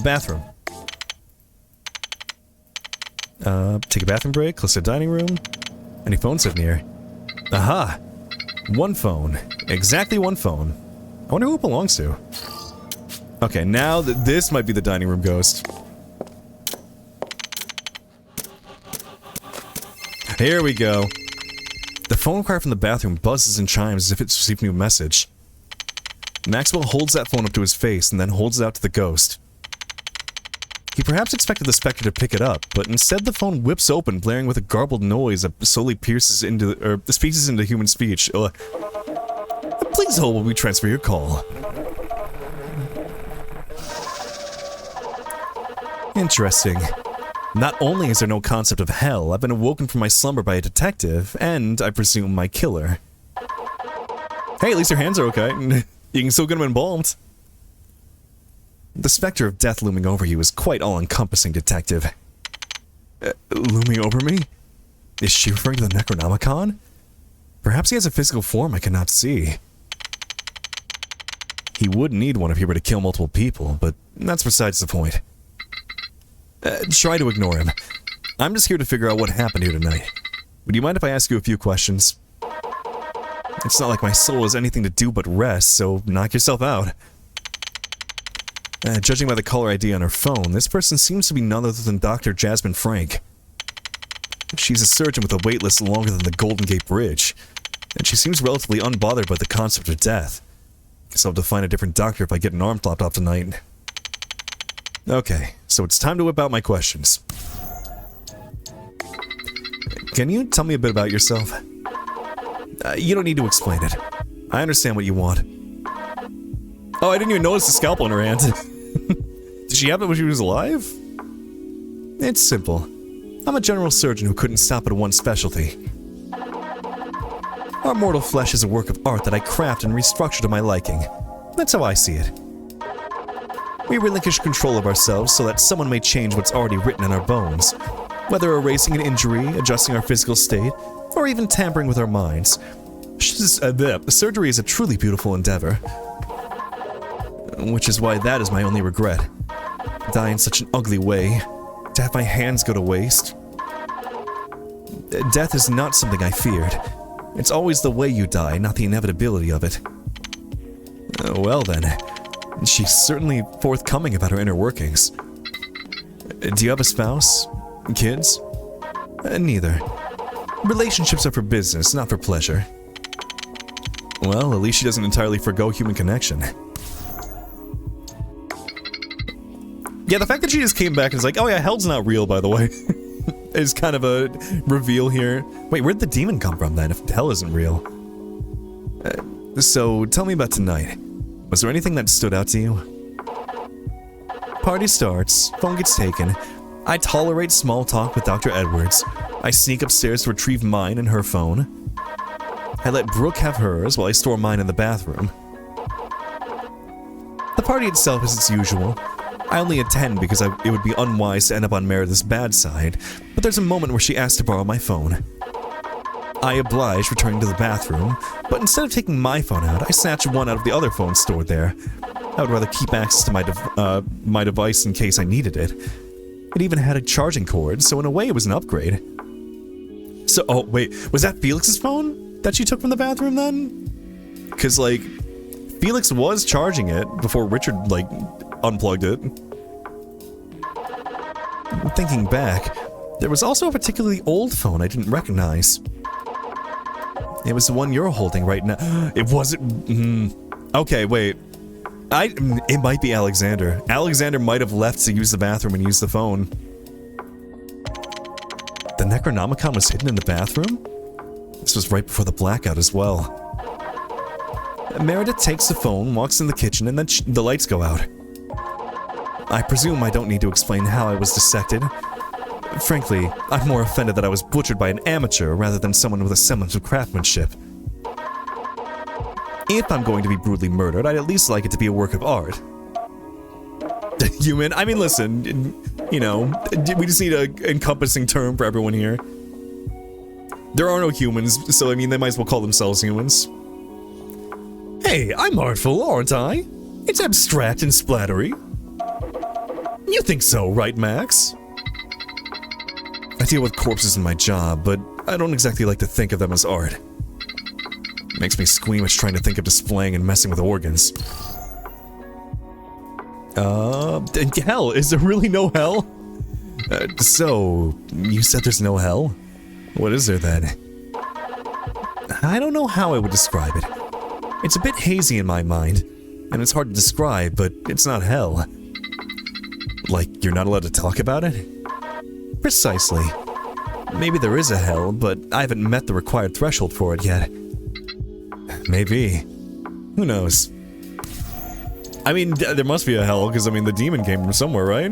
Bathroom. Take a bathroom break, close to the dining room. Any phones sit near? Aha! One phone. Exactly one phone. I wonder who it belongs to. Okay, now this might be the dining room ghost. Here we go. The phone card from the bathroom buzzes and chimes as if it's received a new message. Maxwell holds that phone up to his face and then holds it out to the ghost. He perhaps expected the specter to pick it up, but instead the phone whips open, blaring with a garbled noise that slowly pierces into, speaks into human speech. Please hold while we transfer your call. Interesting. Not only is there no concept of hell, I've been awoken from my slumber by a detective, and, I presume, my killer. Hey, at least your hands are okay. You can still get them embalmed. The specter of death looming over you is quite all-encompassing, detective. Looming over me? Is she referring to the Necronomicon? Perhaps he has a physical form I cannot see. He would need one if he were to kill multiple people, but that's besides the point. Try to ignore him. I'm just here to figure out what happened here tonight. Would you mind if I ask you a few questions? It's not like my soul has anything to do but rest, so knock yourself out. Judging by the caller ID on her phone, this person seems to be none other than Dr. Jasmine Frank. She's a surgeon with a wait list longer than the Golden Gate Bridge, and she seems relatively unbothered by the concept of death. Guess I'll have to find a different doctor if I get an arm lopped off tonight. Okay, so it's time to whip out my questions. Can you tell me a bit about yourself? You don't need to explain it. I understand what you want. Oh, I didn't even notice the scalpel in her hand. Did she have it when she was alive? It's simple. I'm a general surgeon who couldn't stop at one specialty. Our mortal flesh is a work of art that I craft and restructure to my liking. That's how I see it. We relinquish control of ourselves so that someone may change what's already written in our bones. Whether erasing an injury, adjusting our physical state, or even tampering with our minds. Surgery is a truly beautiful endeavor. Which is why that is my only regret. Die in such an ugly way. To have my hands go to waste. Death is not something I feared. It's always the way you die, not the inevitability of it. Well then, she's certainly forthcoming about her inner workings. Do you have a spouse? Kids? Neither. Relationships are for business, not for pleasure. Well, at least she doesn't entirely forgo human connection. Yeah, the fact that she just came back and is like, oh yeah, hell's not real, by the way, is kind of a reveal here. Wait, where'd the demon come from then, if hell isn't real? So, tell me about tonight. Was there anything that stood out to you? Party starts, phone gets taken. I tolerate small talk with Dr. Edwards. I sneak upstairs to retrieve mine and her phone. I let Brooke have hers while I store mine in the bathroom. The party itself is its usual. I only attend because it would be unwise to end up on Meredith's bad side, but there's a moment where she asks to borrow my phone. I oblige, returning to the bathroom, but instead of taking my phone out, I snatch one out of the other phone stored there. I would rather keep access to my device in case I needed it. It even had a charging cord, so in a way it was an upgrade. So, oh wait, was that Felix's phone that she took from the bathroom then? Because, like, Felix was charging it before Richard, like, unplugged it. Thinking back, there was also a particularly old phone I didn't recognize. It was the one you're holding right now. It wasn't... Okay, wait. It might be Alexander. Alexander might have left to use the bathroom and use the phone. The Necronomicon was hidden in the bathroom? This was right before the blackout as well. Meredith takes the phone, walks in the kitchen, and then the lights go out. I presume I don't need to explain how I was dissected. Frankly, I'm more offended that I was butchered by an amateur rather than someone with a semblance of craftsmanship. If I'm going to be brutally murdered, I'd at least like it to be a work of art. Human? I mean, listen, you know, we just need an encompassing term for everyone here. There are no humans, so I mean, they might as well call themselves humans. Hey, I'm artful, aren't I? It's abstract and splattery. You think so, right, Max? I deal with corpses in my job, but I don't exactly like to think of them as art. Makes me squeamish trying to think of displaying and messing with organs. Hell, is there really no hell? So, you said there's no hell? What is there then? I don't know how I would describe it. It's a bit hazy in my mind, and it's hard to describe, but it's not hell. Like, you're not allowed to talk about it? Precisely. Maybe there is a hell, but I haven't met the required threshold for it yet. Maybe. Who knows? I mean, there must be a hell, because, I mean, the demon came from somewhere, right?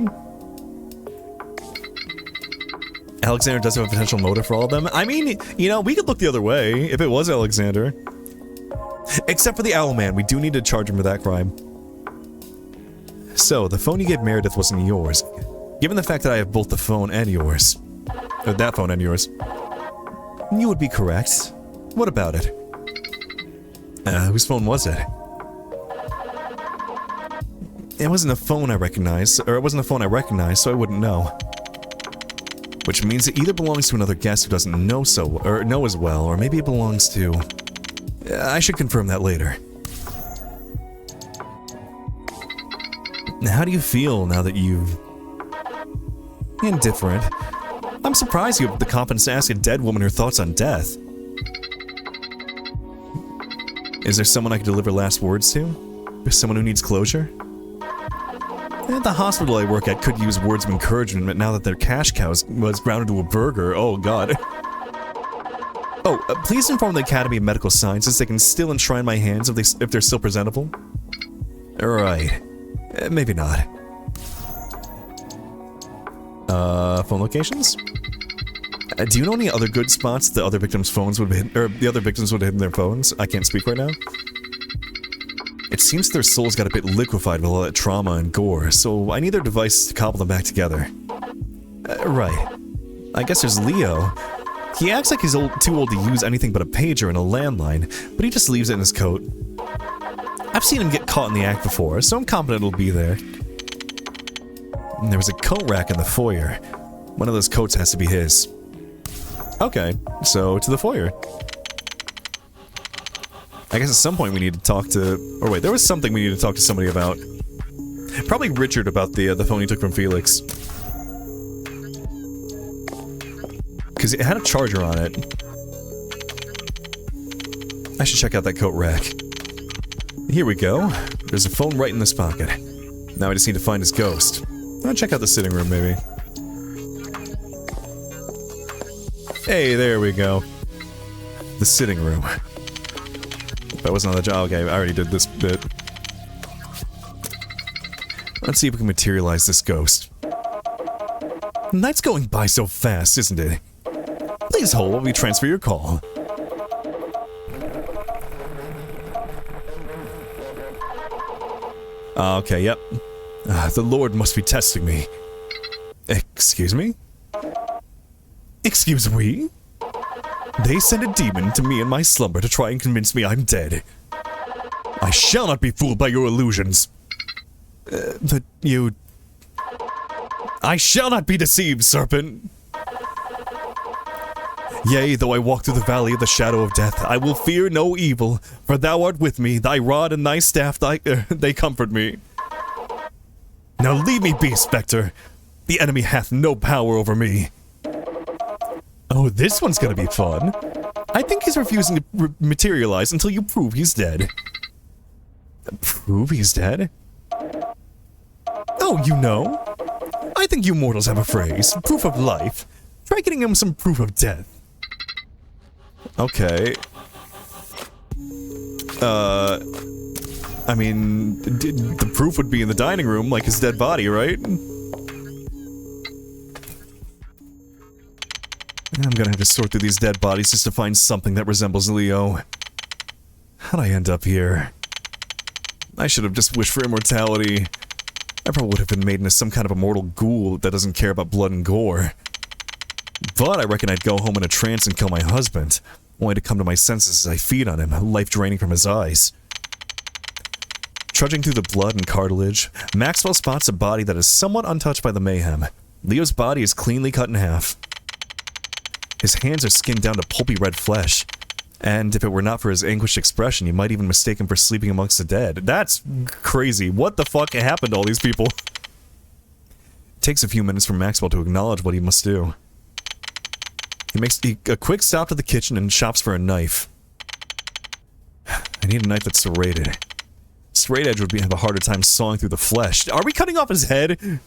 Alexander does have a potential motive for all of them. I mean, you know, we could look the other way, if it was Alexander. Except for the Owl Man, we do need to charge him for that crime. So, the phone you gave Meredith wasn't yours. Given the fact that I have both the phone and yours. Or that phone and yours. You would be correct. What about it? Whose phone was it? It wasn't a phone I recognized, or it wasn't a phone I recognized, so I wouldn't know. Which means it either belongs to another guest who doesn't know know as well, or maybe it belongs to... I should confirm that later. How do you feel now that you've... Indifferent. I'm surprised you have the confidence to ask a dead woman her thoughts on death. Is there someone I could deliver last words to? Someone who needs closure? The hospital I work at could use words of encouragement, but now that their cash cow was ground into a burger, oh god. Oh, please inform the Academy of Medical Sciences they can still enshrine my hands if they're still presentable. Right. Maybe not. Phone locations? Do you know any other good spots the other victims' phones would have hidden, or the other victims would have hidden their phones? I can't speak right now. It seems their souls got a bit liquefied with all that trauma and gore, so I need their devices to cobble them back together. Right. I guess there's Leo. He acts like he's too old to use anything but a pager and a landline, but he just leaves it in his coat. I've seen him get caught in the act before, so I'm confident it'll be there. And there was a coat rack in the foyer. One of those coats has to be his. Okay, so to the foyer. I guess at some point we need to talk to... Or wait, there was something we need to talk to somebody about. Probably Richard about the phone he took from Felix. Because it had a charger on it. I should check out that coat rack. Here we go. There's a phone right in this pocket. Now I just need to find his ghost. I'll check out the sitting room, maybe. Hey, there we go. The sitting room. That wasn't on the job. Okay, I already did this bit. Let's see if we can materialize this ghost. Night's going by so fast, isn't it? Please hold while we transfer your call. Okay, yep. The Lord must be testing me. Excuse me? Excuse we? They sent a demon to me in my slumber to try and convince me I'm dead. I shall not be fooled by your illusions. But you... I shall not be deceived, serpent! Yea, though I walk through the valley of the shadow of death, I will fear no evil, for thou art with me, thy rod and thy staff, they comfort me. Now leave me be, Spectre. The enemy hath no power over me. Oh, this one's gonna be fun. I think he's refusing to materialize until you prove he's dead. Prove he's dead? Oh, you know? I think you mortals have a phrase, proof of life. Try getting him some proof of death. Okay. I mean, the proof would be in the dining room, like his dead body, right? I'm gonna have to sort through these dead bodies just to find something that resembles Leo. How'd I end up here? I should have just wished for immortality. I probably would have been made into some kind of immortal ghoul that doesn't care about blood and gore. But I reckon I'd go home in a trance and kill my husband, only to come to my senses as I feed on him, life draining from his eyes. Trudging through the blood and cartilage, Maxwell spots a body that is somewhat untouched by the mayhem. Leo's body is cleanly cut in half. His hands are skinned down to pulpy red flesh, and if it were not for his anguished expression, you might even mistake him for sleeping amongst the dead. That's crazy. What the fuck happened to all these people? It takes a few minutes for Maxwell to acknowledge what he must do. He makes a quick stop to the kitchen and shops for a knife. I need a knife that's serrated. Straight edge would have a harder time sawing through the flesh. Are we cutting off his head?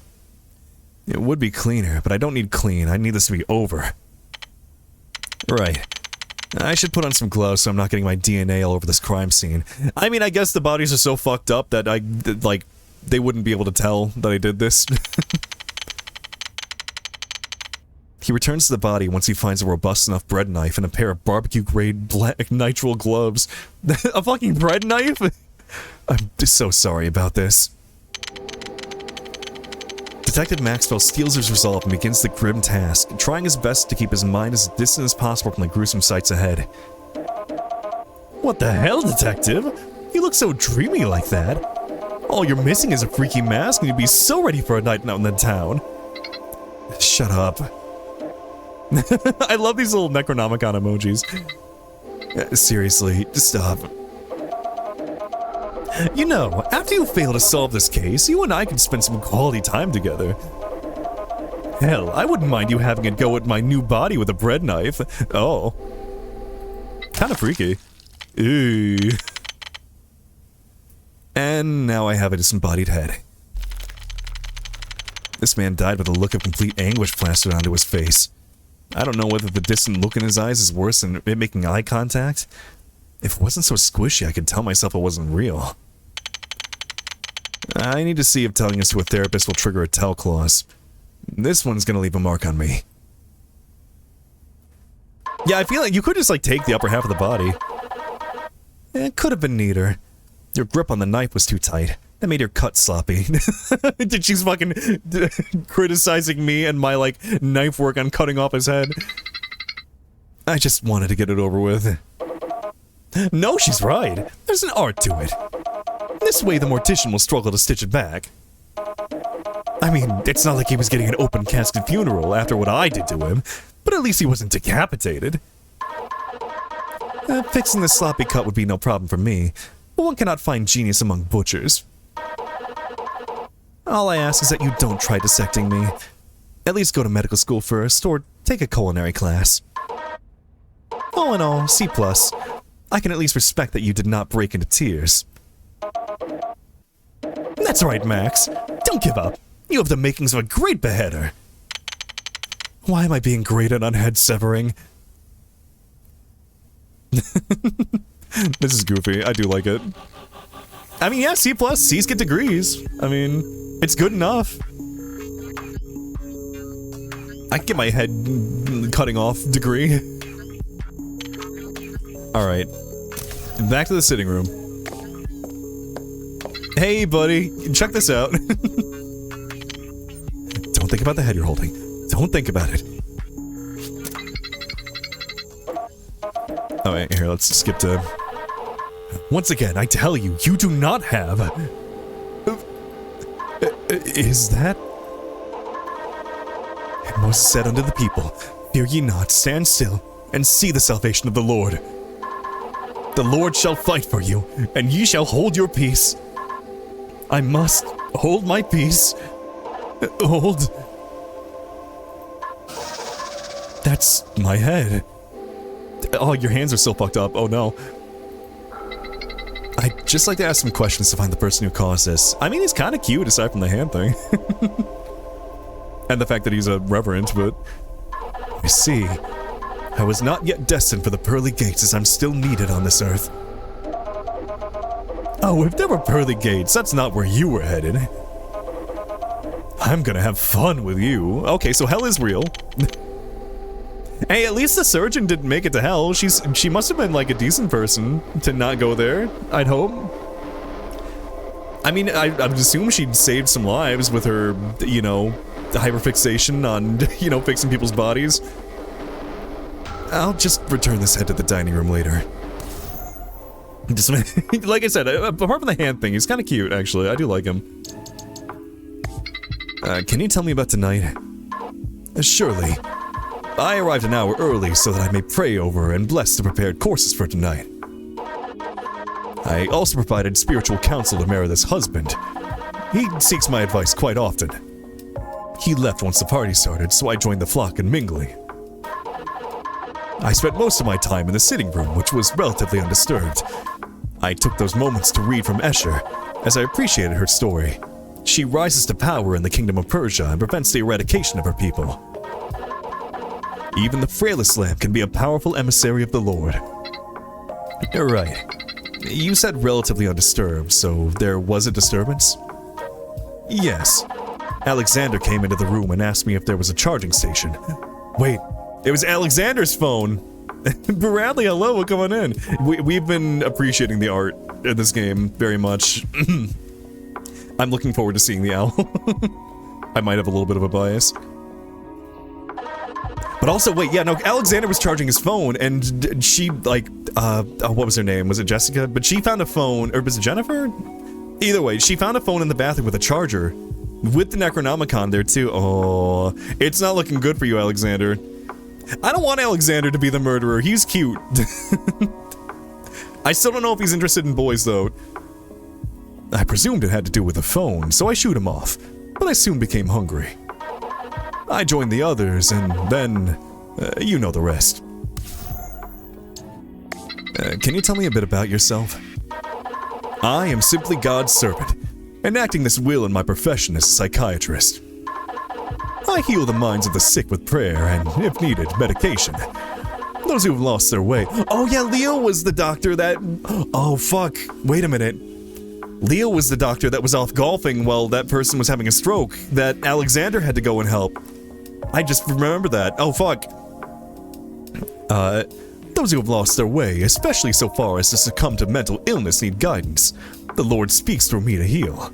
It would be cleaner, but I don't need clean. I need this to be over. Right. I should put on some gloves so I'm not getting my DNA all over this crime scene. I mean, I guess the bodies are so fucked up that they wouldn't be able to tell that I did this. He returns to the body once he finds a robust enough bread knife and a pair of barbecue-grade black nitrile gloves. A fucking bread knife? I'm just so sorry about this. Detective Maxwell steals his resolve and begins the grim task, trying his best to keep his mind as distant as possible from the gruesome sights ahead. What the hell, Detective? You look so dreamy like that. All you're missing is a freaky mask and you'd be so ready for a night out in the town. Shut up. I love these little Necronomicon emojis. Seriously, just stop. You know, after you fail to solve this case, you and I can spend some quality time together. Hell, I wouldn't mind you having a go at my new body with a bread knife. Oh. Kinda freaky. Ooh. And now I have a disembodied head. This man died with a look of complete anguish plastered onto his face. I don't know whether the distant look in his eyes is worse than it making eye contact. If it wasn't so squishy, I could tell myself it wasn't real. I need to see if telling this to a therapist will trigger a tell clause. This one's gonna leave a mark on me. Yeah, I feel like you could just, take the upper half of the body. It could have been neater. Your grip on the knife was too tight. That made your cut sloppy. Did she's fucking criticizing me and my, knife work on cutting off his head? I just wanted to get it over with. No, she's right. There's an art to it. This way the mortician will struggle to stitch it back. I mean, it's not like he was getting an open casket funeral after what I did to him, but at least he wasn't decapitated. Fixing the sloppy cut would be no problem for me, but one cannot find genius among butchers. All I ask is that you don't try dissecting me. At least go to medical school first, or take a culinary class. All in all, C+. I can at least respect that you did not break into tears. That's right, Max. Don't give up. You have the makings of a great beheader. Why am I being graded on head severing? This is goofy. I do like it. I mean, yeah, C+. C's get degrees. I mean, it's good enough. I can get my head cutting off degree. Alright. Back to the sitting room. Hey, buddy, check this out. Don't think about the head you're holding. Don't think about it. Alright, here, let's skip to... Once again, I tell you, you do not have... Is that... And Moses said unto the people, Fear ye not, stand still, and see the salvation of the Lord. The Lord shall fight for you, and ye shall hold your peace. I must hold my peace. Hold. That's my head. Oh, your hands are still fucked up. Oh no. I'd just like to ask some questions to find the person who caused this. I mean, he's kind of cute aside from the hand thing. And the fact that he's a reverend, but... I see. I was not yet destined for the pearly gates as I'm still needed on this earth. Oh, if there were pearly gates, that's not where you were headed. I'm gonna have fun with you. Okay, so hell is real. Hey, at least the surgeon didn't make it to hell. She must have been like a decent person to not go there, I'd hope. I mean, I'd assume she'd saved some lives with her, you know, hyperfixation on, you know, fixing people's bodies. I'll just return this head to the dining room later. Just, like I said, apart from the hand thing, he's kind of cute, actually. I do like him. Can you tell me about tonight? Surely. I arrived an hour early so that I may pray over and bless the prepared courses for tonight. I also provided spiritual counsel to Meredith's husband. He seeks my advice quite often. He left once the party started, so I joined the flock in mingling. I spent most of my time in the sitting room, which was relatively undisturbed. I took those moments to read from Escher, as I appreciated her story. She rises to power in the kingdom of Persia and prevents the eradication of her people. Even the frailest lamb can be a powerful emissary of the Lord. You're right. You said relatively undisturbed, so there was a disturbance? Yes. Alexander came into the room and asked me if there was a charging station. Wait, it was Alexander's phone! Bradley, hello, welcome on in. We've been appreciating the art in this game very much. I'm looking forward to seeing the owl. I might have a little bit of a bias. But also, wait, yeah, no, Alexander was charging his phone, and she, like, what was her name? Was it Jessica? But she found a phone, or was it Jennifer? Either way, she found a phone in the bathroom with a charger. With the Necronomicon there, too. Oh, it's not looking good for you, Alexander. I don't want Alexander to be the murderer. He's cute. I still don't know if he's interested in boys, though. I presumed it had to do with the phone, so I shoot him off. But I soon became hungry. I joined the others, and then, you know the rest. Can you tell me a bit about yourself? I am simply God's servant, enacting this will in my profession as a psychiatrist. I heal the minds of the sick with prayer and, if needed, medication. Those who have lost their way. Oh yeah, Leo was the doctor that... Oh fuck, wait a minute. Leo was the doctor that was off golfing while that person was having a stroke, that Alexander had to go and help. I just remember that. Oh fuck. Those who have lost their way, especially so far as to succumb to mental illness, need guidance. The Lord speaks through me to heal.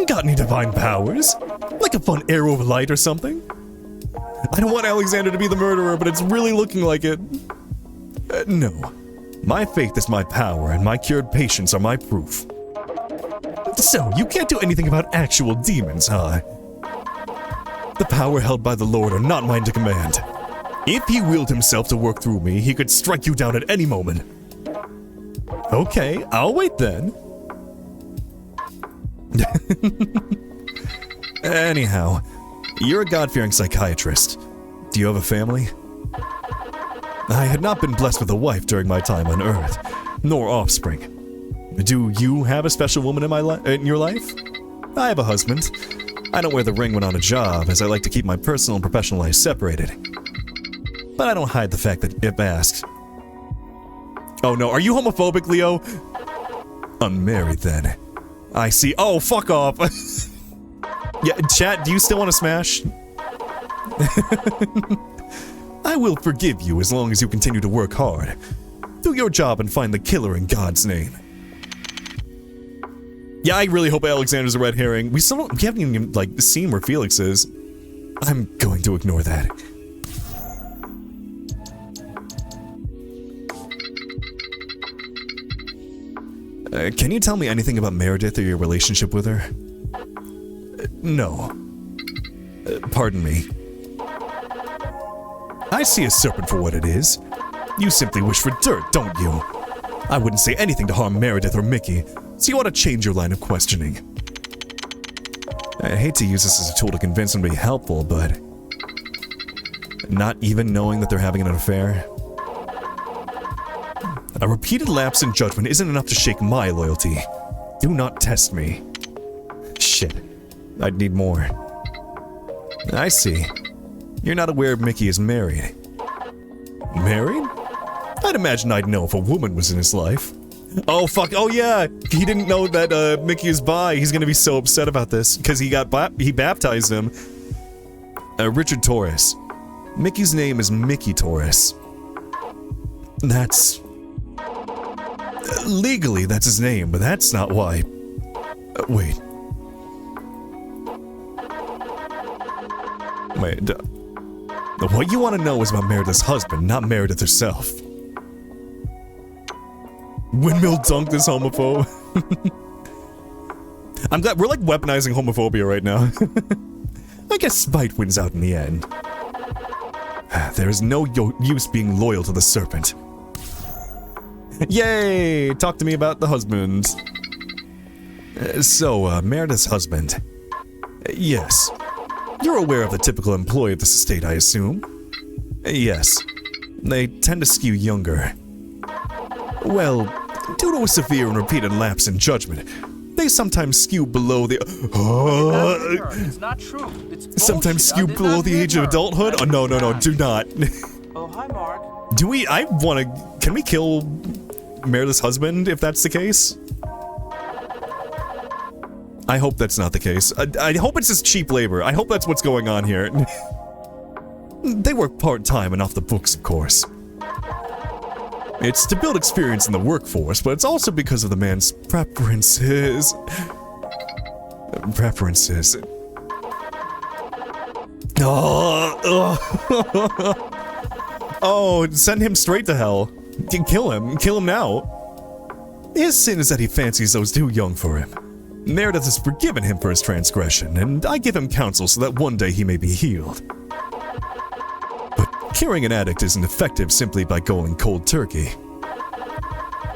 Got any divine powers? Like a fun arrow of light or something? I don't want Alexander to be the murderer, but it's really looking like it. No. My faith is my power, and my cured patients are my proof. So, you can't do anything about actual demons, huh? The power held by the Lord are not mine to command. If he willed himself to work through me, he could strike you down at any moment. Okay, I'll wait then. Anyhow, you're a God-fearing psychiatrist. Do you have a family? I had not been blessed with a wife during my time on Earth, nor offspring. Do you have a special woman in your life? I have a husband. I don't wear the ring when on a job, as I like to keep my personal and professional life separated. But I don't hide the fact that if asked. Oh no, are you homophobic, Leo? Unmarried then. I see. Oh, fuck off. Yeah, chat, do you still want to smash? I will forgive you as long as you continue to work hard. Do your job and find the killer in God's name. Yeah, I really hope Alexander's a red herring. We haven't even, like, seen where Felix is. I'm going to ignore that. Can you tell me anything about Meredith or your relationship with her? No. Pardon me. I see a serpent for what it is. You simply wish for dirt, don't you? I wouldn't say anything to harm Meredith or Mickey, so you ought to change your line of questioning. I hate to use this as a tool to convince them to be helpful, but... not even knowing that they're having an affair? A repeated lapse in judgment isn't enough to shake my loyalty. Do not test me. Shit. I'd need more. I see. You're not aware Mickey is married. Married? I'd imagine I'd know if a woman was in his life. Oh, fuck. Oh, yeah. He didn't know that Mickey is bi. He's gonna be so upset about this because he baptized him. Richard Torres. Mickey's name is Mickey Torres. That's... legally, that's his name, but that's not why. Wait. What you want to know is about Meredith's husband, not Meredith herself. Windmill dunk this homophobe. I'm glad we're like weaponizing homophobia right now. I guess spite wins out in the end. There is no use being loyal to the serpent. Yay! Talk to me about the husband. Meredith's husband. Yes. You're aware of the typical employee of this estate, I assume? Yes. They tend to skew younger. Well, due to a severe and repeated lapse in judgment, they sometimes skew below the... It's not true. It's sometimes skew below the age of adulthood? Oh, no, do not. Oh, hi, Mark. Can we kill Meredith's husband if that's the case? I hope that's not the case. I hope it's just cheap labor. I hope that's what's going on here. They work part-time and off the books, of course. It's to build experience in the workforce, but it's also because of the man's preferences. Oh, send him straight to hell. Kill him now. His sin is that he fancies those too young for him. Meredith has forgiven him for his transgression, and I give him counsel so that one day he may be healed. But curing an addict isn't effective simply by going cold turkey.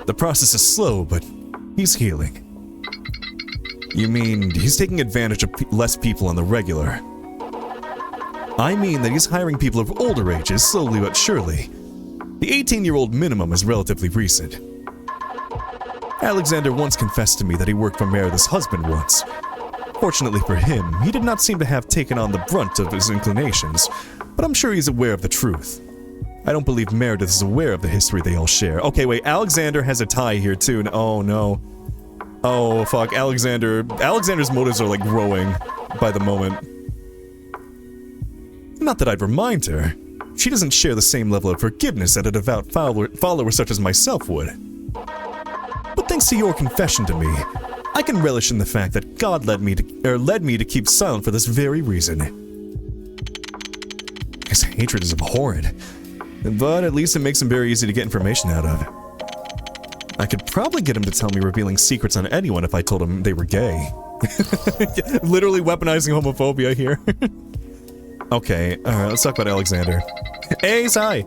The process is slow, but he's healing. You mean he's taking advantage of less people on the regular? I mean that he's hiring people of older ages slowly but surely. The 18-year-old minimum is relatively recent. Alexander once confessed to me that he worked for Meredith's husband once. Fortunately for him, he did not seem to have taken on the brunt of his inclinations, but I'm sure he's aware of the truth. I don't believe Meredith is aware of the history they all share. Okay, wait, Alexander has a tie here too, and oh no. Oh, fuck, Alexander's motives are like growing by the moment. Not that I'd remind her. She doesn't share the same level of forgiveness that a devout follower such as myself would. But thanks to your confession to me, I can relish in the fact that God led me to keep silent for this very reason. His hatred is abhorrent, but at least it makes him very easy to get information out of. I could probably get him to tell me revealing secrets on anyone if I told him they were gay. Literally weaponizing homophobia here. Okay, alright, let's talk about Alexander. Hey, hi!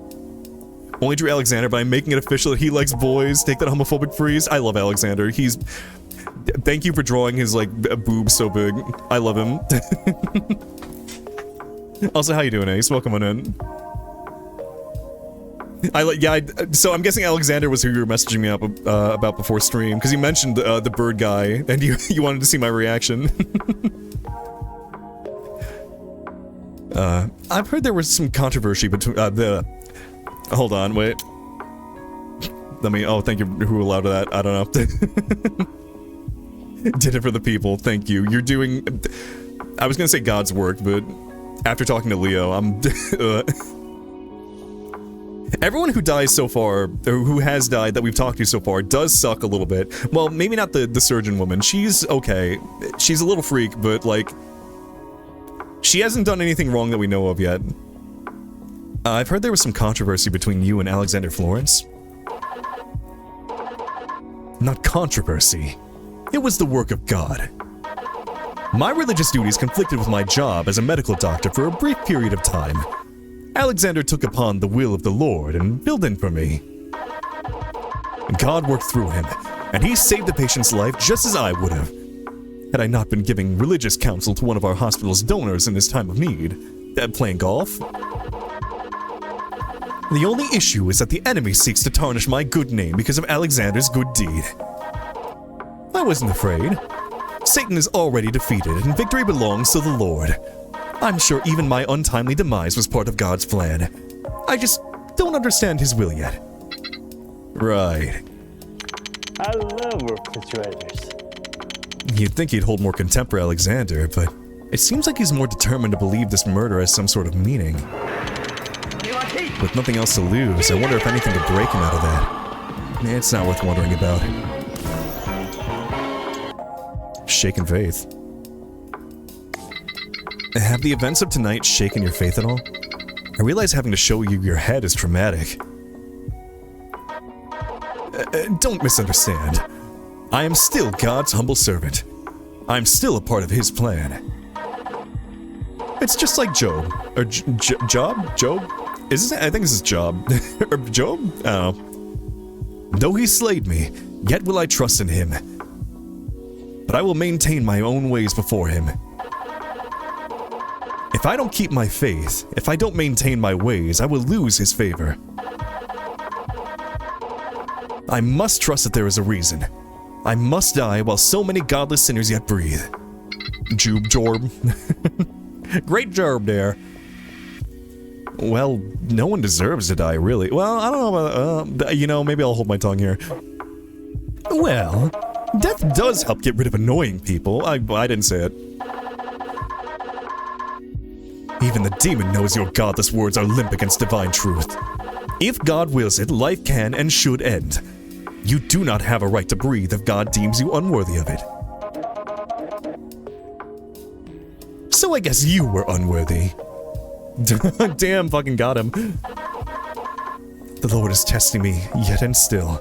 Only drew Alexander by making it official that he likes boys. Take that homophobic freeze. I love Alexander. Thank you for drawing his, like, boobs so big. I love him. Also, how you doing, Ace? Welcome on in. So I'm guessing Alexander was who you were messaging me up about before stream, because you mentioned the bird guy, and you wanted to see my reaction. I've heard there was some controversy between, hold on, wait. Oh, thank you, who allowed that? I don't know. Did it for the people, thank you. You're doing, I was gonna say God's work, but after talking to Leo, I'm, Everyone who dies so far, or who has died that we've talked to so far, does suck a little bit. Well, maybe not the surgeon woman. She's okay. She's a little freak, but, like, she hasn't done anything wrong that we know of yet. I've heard there was some controversy between you and Alexander Florence. Not controversy. It was the work of God. My religious duties conflicted with my job as a medical doctor for a brief period of time. Alexander took upon the will of the Lord and filled in for me. God worked through him, and he saved the patient's life just as I would have, had I not been giving religious counsel to one of our hospital's donors in his time of need. Playing golf? The only issue is that the enemy seeks to tarnish my good name because of Alexander's good deed. I wasn't afraid. Satan is already defeated, and victory belongs to the Lord. I'm sure even my untimely demise was part of God's plan. I just don't understand his will yet. Right. I love refrigerators. You'd think he'd hold more contempt for Alexander, but it seems like he's more determined to believe this murder has some sort of meaning. With nothing else to lose, I wonder if anything could break him out of that. It's not worth wondering about. Shaken faith. Have the events of tonight shaken your faith at all? I realize having to show you your head is traumatic. Don't misunderstand. I am still God's humble servant. I'm still a part of his plan. It's just like Job. Or Job? Job? Is this, I think this is Job. Or Job? I don't know. Though he slayed me, yet will I trust in him. But I will maintain my own ways before him. If I don't keep my faith, if I don't maintain my ways, I will lose his favor. I must trust that there is a reason. I must die while so many godless sinners yet breathe. Jorb. Great Jorb there. Well, no one deserves to die, really. Well, I don't know about, you know, maybe I'll hold my tongue here. Well, death does help get rid of annoying people. I didn't say it. Even the demon knows your godless words are limp against divine truth. If God wills it, life can and should end. You do not have a right to breathe if God deems you unworthy of it. So I guess you were unworthy. Damn, fucking got him. The Lord is testing me, yet and still.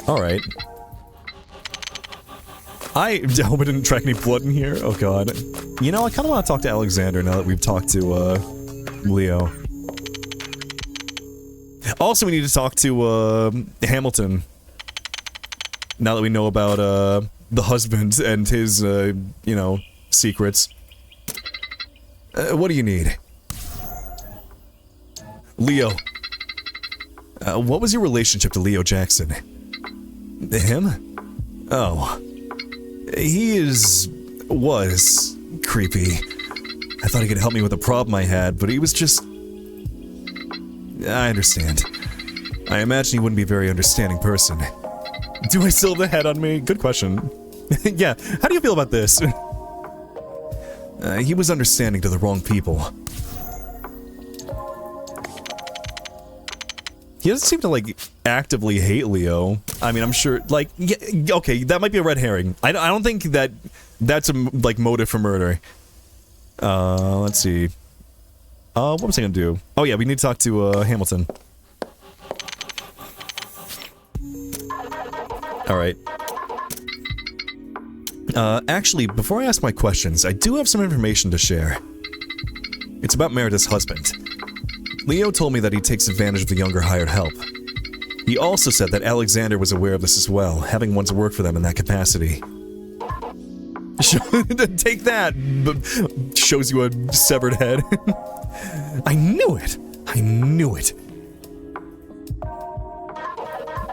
Alright. I hope I didn't track any blood in here. Oh god. You know, I kind of want to talk to Alexander now that we've talked to, Leo. Also, we need to talk to, Hamilton. Now that we know about, the husband and his, you know, secrets. What do you need? Leo. What was your relationship to Leo Jackson? Him? Oh. He was creepy. I thought he could help me with a problem I had, but he was just... I understand. I imagine he wouldn't be a very understanding person. Do I still have the head on me? Good question. Yeah, how do you feel about this? He was understanding to the wrong people. He doesn't seem to, like, actively hate Leo. I mean, I'm sure, like, yeah, okay, that might be a red herring. I don't think that that's a, like, motive for murder. Let's see. What was I gonna do? Oh yeah, we need to talk to, Hamilton. Alright. Actually, before I ask my questions, I do have some information to share. It's about Meredith's husband. Leo told me that he takes advantage of the younger hired help. He also said that Alexander was aware of this as well, having once worked for them in that capacity. Take that! Shows you a severed head. I knew it! I knew it!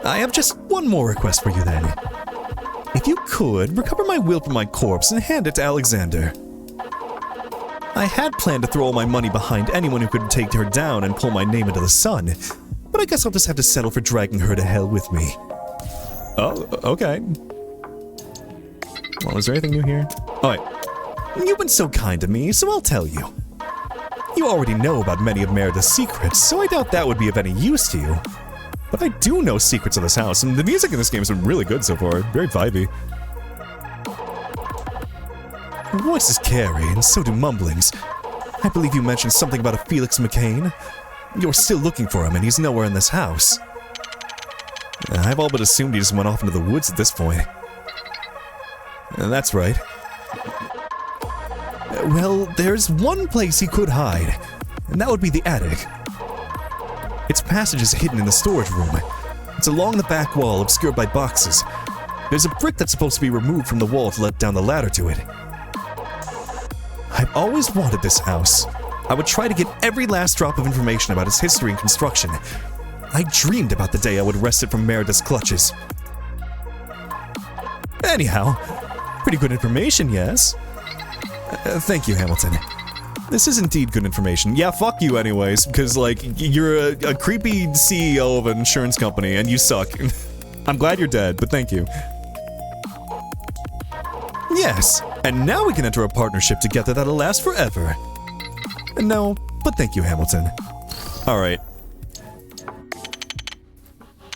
I have just one more request for you then. If you could, recover my will from my corpse and hand it to Alexander. I had planned to throw all my money behind anyone who could take her down and pull my name into the sun, but I guess I'll just have to settle for dragging her to hell with me. Oh, okay. Well, is there anything new here? Alright. You've been so kind to me, so I'll tell you. You You already know about many of Merida's secrets, so I doubt that would be of any use to you. But I do know secrets of this house, and the music in this game has been really good so far. Very vibey. Voices carry, and so do mumblings. I believe you mentioned something about a Felix McCain. You're still looking for him, and he's nowhere in this house. I've all but assumed he just went off into the woods at this point. That's right. Well, there's one place he could hide, and that would be the attic. Its passage is hidden in the storage room. It's along the back wall, obscured by boxes. There's a brick that's supposed to be removed from the wall to let down the ladder to it. I've always wanted this house. I would try to get every last drop of information about its history and construction. I dreamed about the day I would wrest it from Merida's clutches. Anyhow, pretty good information, yes? Thank you, Hamilton. This is indeed good information. Yeah, fuck you anyways, because, like, you're a creepy CEO of an insurance company, and you suck. I'm glad you're dead, but thank you. Yes, and now we can enter a partnership together that'll last forever. No, but thank you, Hamilton. Alright.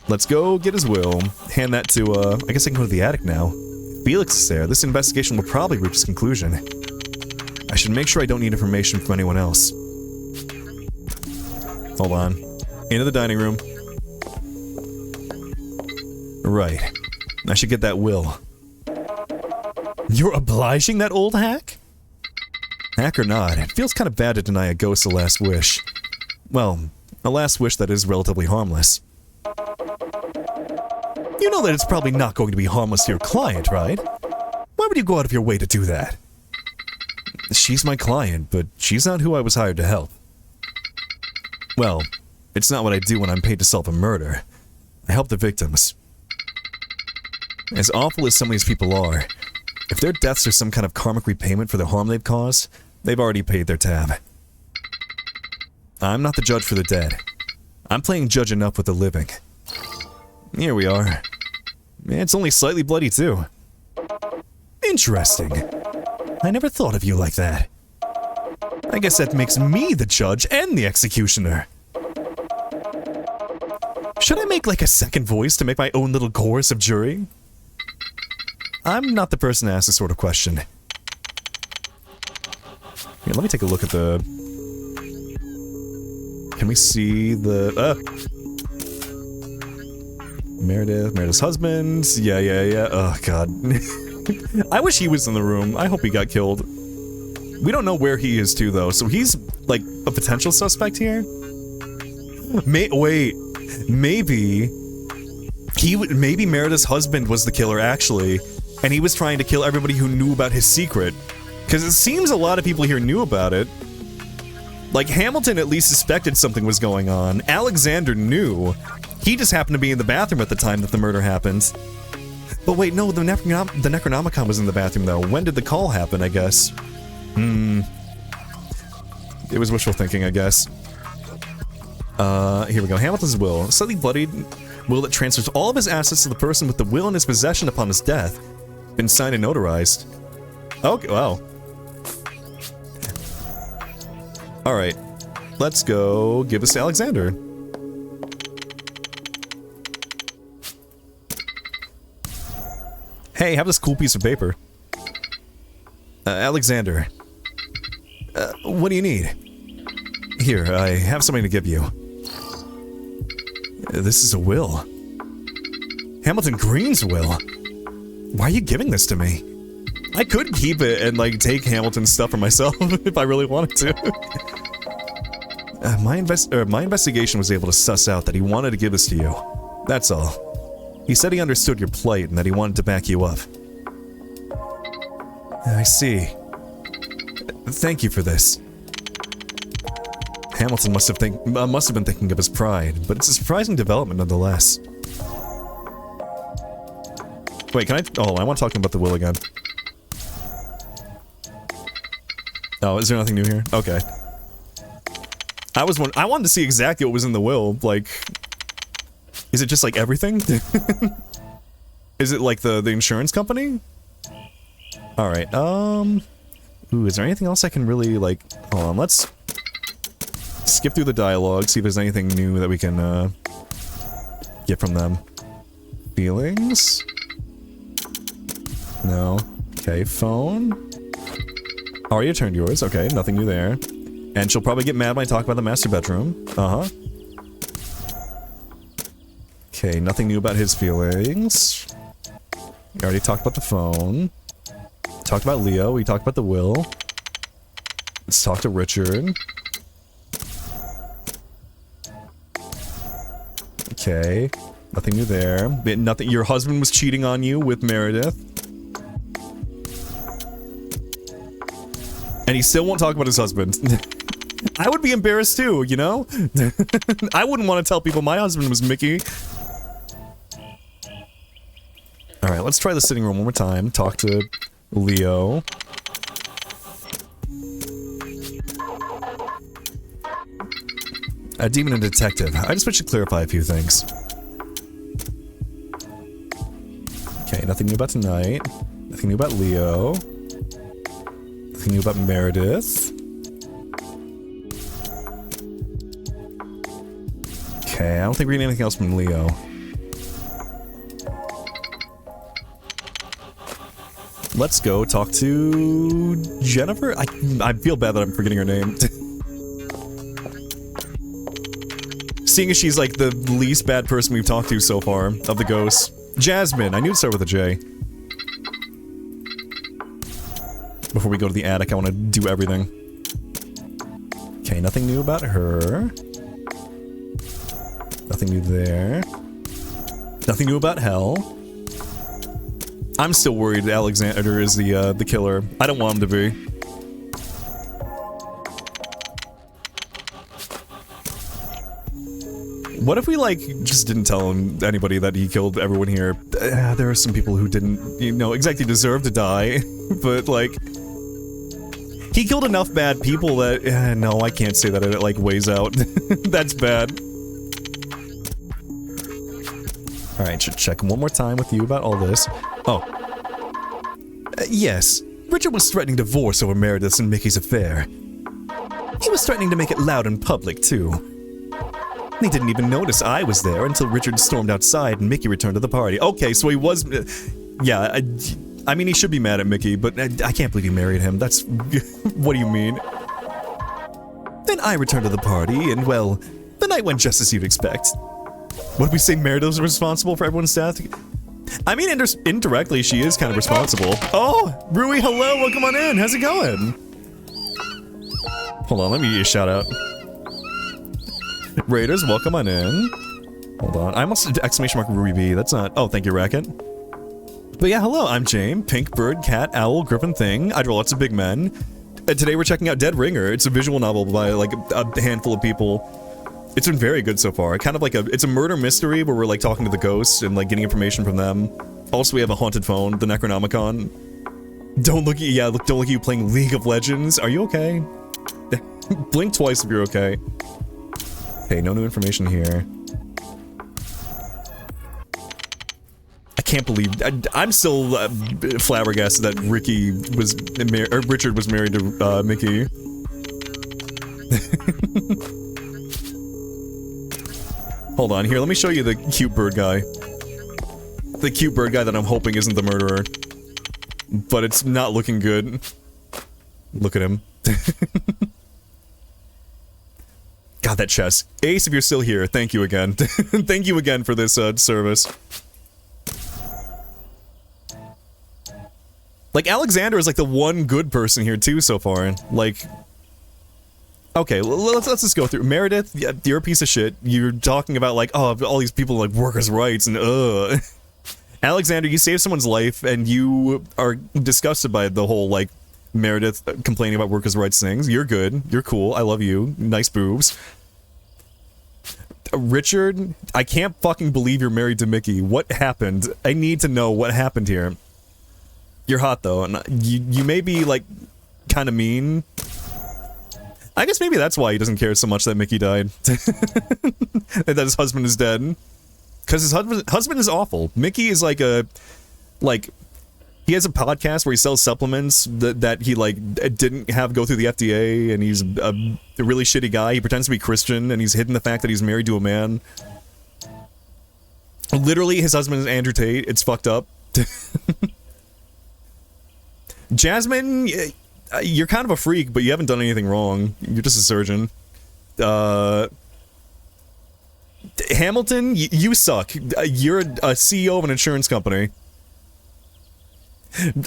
Let's go get his will. Hand that to, I guess I can go to the attic now. Felix is there. This investigation will probably reach its conclusion. I should make sure I don't need information from anyone else. Hold on. Into the dining room. Right. I should get that will. You're obliging that old hack? Hack or not, it feels kind of bad to deny a ghost a last wish. Well, a last wish that is relatively harmless. You know that it's probably not going to be harmless to your client, right? Why would you go out of your way to do that? She's my client, but she's not who I was hired to help. Well, it's not what I do when I'm paid to solve a murder. I help the victims. As awful as some of these people are, if their deaths are some kind of karmic repayment for the harm they've caused, they've already paid their tab. I'm not the judge for the dead. I'm playing judge enough with the living. Here we are. It's only slightly bloody, too. Interesting. I never thought of you like that. I guess that makes me the judge and the executioner. Should I make like a second voice to make my own little chorus of jury? I'm not the person to ask this sort of question. Here, let me take a look at the... Can we see the... Merida's husband. Yeah. Oh, God. I wish he was in the room. I hope he got killed. We don't know where he is, too, though. So he's, like, a potential suspect here? Wait. Maybe Merida's husband was the killer, actually. And he was trying to kill everybody who knew about his secret. Because it seems a lot of people here knew about it. Like, Hamilton at least suspected something was going on. Alexander knew. He just happened to be in the bathroom at the time that the murder happened. But wait, no, the Necronomicon was in the bathroom, though. When did the call happen, I guess? It was wishful thinking, I guess. Here we go. Hamilton's will. A slightly bloodied will that transfers all of his assets to the person with the will in his possession upon his death. Been signed and notarized. Okay, wow. Alright. Let's go give this to Alexander. Hey, have this cool piece of paper. Alexander. What do you need? Here, I have something to give you. This is a will. Hamilton Green's will. Why are you giving this to me? I could keep it and, like, take Hamilton's stuff for myself if I really wanted to. My investigation was able to suss out that he wanted to give this to you. That's all. He said he understood your plight and that he wanted to back you up. I see. Thank you for this. Hamilton must have been thinking of his pride, but it's a surprising development nonetheless. Wait, can I... Oh, I want to talk about the will again. Oh, is there nothing new here? Okay. I wanted to see exactly what was in the will, like... Is it just like everything? Is it like the insurance company? Alright, ooh, is there anything else I can really, like... Hold on, let's skip through the dialogue, see if there's anything new that we can get from them. Feelings? No. Okay, phone. Already turned yours. Okay, nothing new there. And she'll probably get mad when I talk about the master bedroom. Uh-huh. Okay, nothing new about his feelings. We already talked about the phone. Talked about Leo. We talked about the will. Let's talk to Richard. Okay. Nothing new there. Nothing. Your husband was cheating on you with Meredith. And he still won't talk about his husband. I would be embarrassed too, you know? I wouldn't want to tell people my husband was Mickey. Alright, let's try the sitting room one more time. Talk to Leo. A demon and detective. I just wish to clarify a few things. Okay, nothing new about tonight. Nothing new about Leo. Nothing new about Meredith. Okay, I don't think we're getting anything else from Leo. Let's go talk to Jennifer. I feel bad that I'm forgetting her name. Seeing as she's like the least bad person we've talked to so far of the ghosts. Jasmine. I knew it'd start with a J. Before we go to the attic, I want to do everything. Okay, nothing new about her. Nothing new there. Nothing new about Hell. I'm still worried Alexander is the killer. I don't want him to be. What if we, like, just didn't tell anybody that he killed everyone here? There are some people who didn't, you know, exactly deserve to die, but, like... He killed enough bad people that... no, I can't say that it, like, weighs out. That's bad. Alright, should check one more time with you about all this. Oh. Yes. Richard was threatening divorce over Meredith's and Mickey's affair. He was threatening to make it loud in public, too. He didn't even notice I was there until Richard stormed outside and Mickey returned to the party. Okay, so he was... yeah, I mean, he should be mad at Mickey, but I can't believe he married him. That's... what do you mean? Then I returned to the party, and, well, the night went just as you'd expect. What did we say Meredith was responsible for everyone's death? I mean, indirectly, she is kind of responsible. Oh, Rui, hello, welcome on in. How's it going? Hold on, let me give you a shout out. Raiders, welcome on in. Hold on, I almost did exclamation mark Rui B. That's not. Oh, thank you, Racket. But yeah, hello, I'm James. Pink bird, cat, owl, griffin thing. I draw lots of big men. Today we're checking out Dead Ringer. It's a visual novel by like a handful of people. It's been very good so far. Kind of like it's a murder mystery where we're like talking to the ghosts and like getting information from them. Also, we have a haunted phone, the Necronomicon. Don't look at you playing League of Legends. Are you okay? Blink twice if you're okay. Okay, no new information here. I can't believe I'm still flabbergasted that Richard was married to Mickey. Hold on, here, let me show you the cute bird guy. The cute bird guy that I'm hoping isn't the murderer. But it's not looking good. Look at him. God, that chest. Ace, if you're still here, thank you again. Thank you again for this, service. Like, Alexander is like the one good person here, too, so far. Like... Okay, let's just go through. Meredith, yeah, you're a piece of shit. You're talking about, like, oh, all these people, like, workers' rights, and, Alexander, you saved someone's life, and you are disgusted by the whole, like, Meredith complaining about workers' rights things. You're good. You're cool. I love you. Nice boobs. Richard, I can't fucking believe you're married to Mickey. What happened? I need to know what happened here. You're hot, though, and you may be, like, kind of mean. I guess maybe that's why he doesn't care so much that Mickey died. And that his husband is dead. Because his husband is awful. Mickey is like a... Like... He has a podcast where he sells supplements that he like didn't have go through the FDA, and he's a really shitty guy. He pretends to be Christian, and he's hidden the fact that he's married to a man. Literally, his husband is Andrew Tate. It's fucked up. Jasmine, you're kind of a freak, but you haven't done anything wrong. You're just a surgeon. Hamilton, you suck. You're a CEO of an insurance company.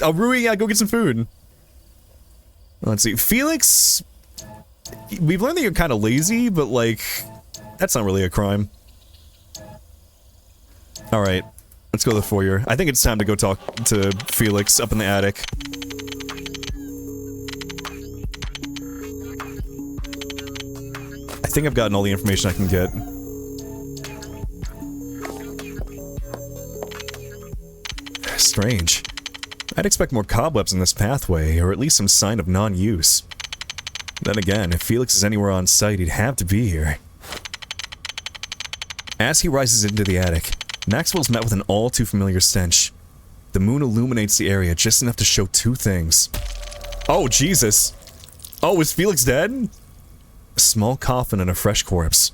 Rui, yeah, go get some food. Let's see. Felix, we've learned that you're kind of lazy, but, like, that's not really a crime. Alright, let's go to the foyer. I think it's time to go talk to Felix up in the attic. I think I've gotten all the information I can get. Strange. I'd expect more cobwebs in this pathway, or at least some sign of non-use. Then again, if Felix is anywhere on site, he'd have to be here. As he rises into the attic, Maxwell's met with an all-too-familiar stench. The moon illuminates the area just enough to show two things. Oh, Jesus! Oh, is Felix dead? A small coffin and a fresh corpse.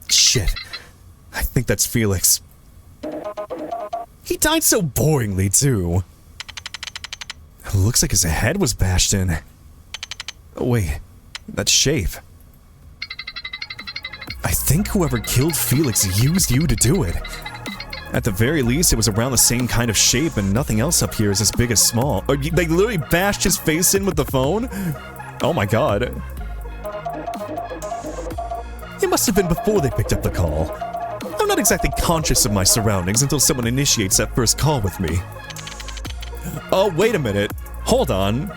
Shit. I think that's Felix. He died so boringly, too. It looks like his head was bashed in. Oh, wait. That shape. I think whoever killed Felix used you to do it. At the very least, it was around the same kind of shape, and nothing else up here is as big as small. Or they literally bashed his face in with the phone? Oh my god. It must have been before they picked up the call. I'm not exactly conscious of my surroundings until someone initiates that first call with me. Oh, wait a minute. Hold on.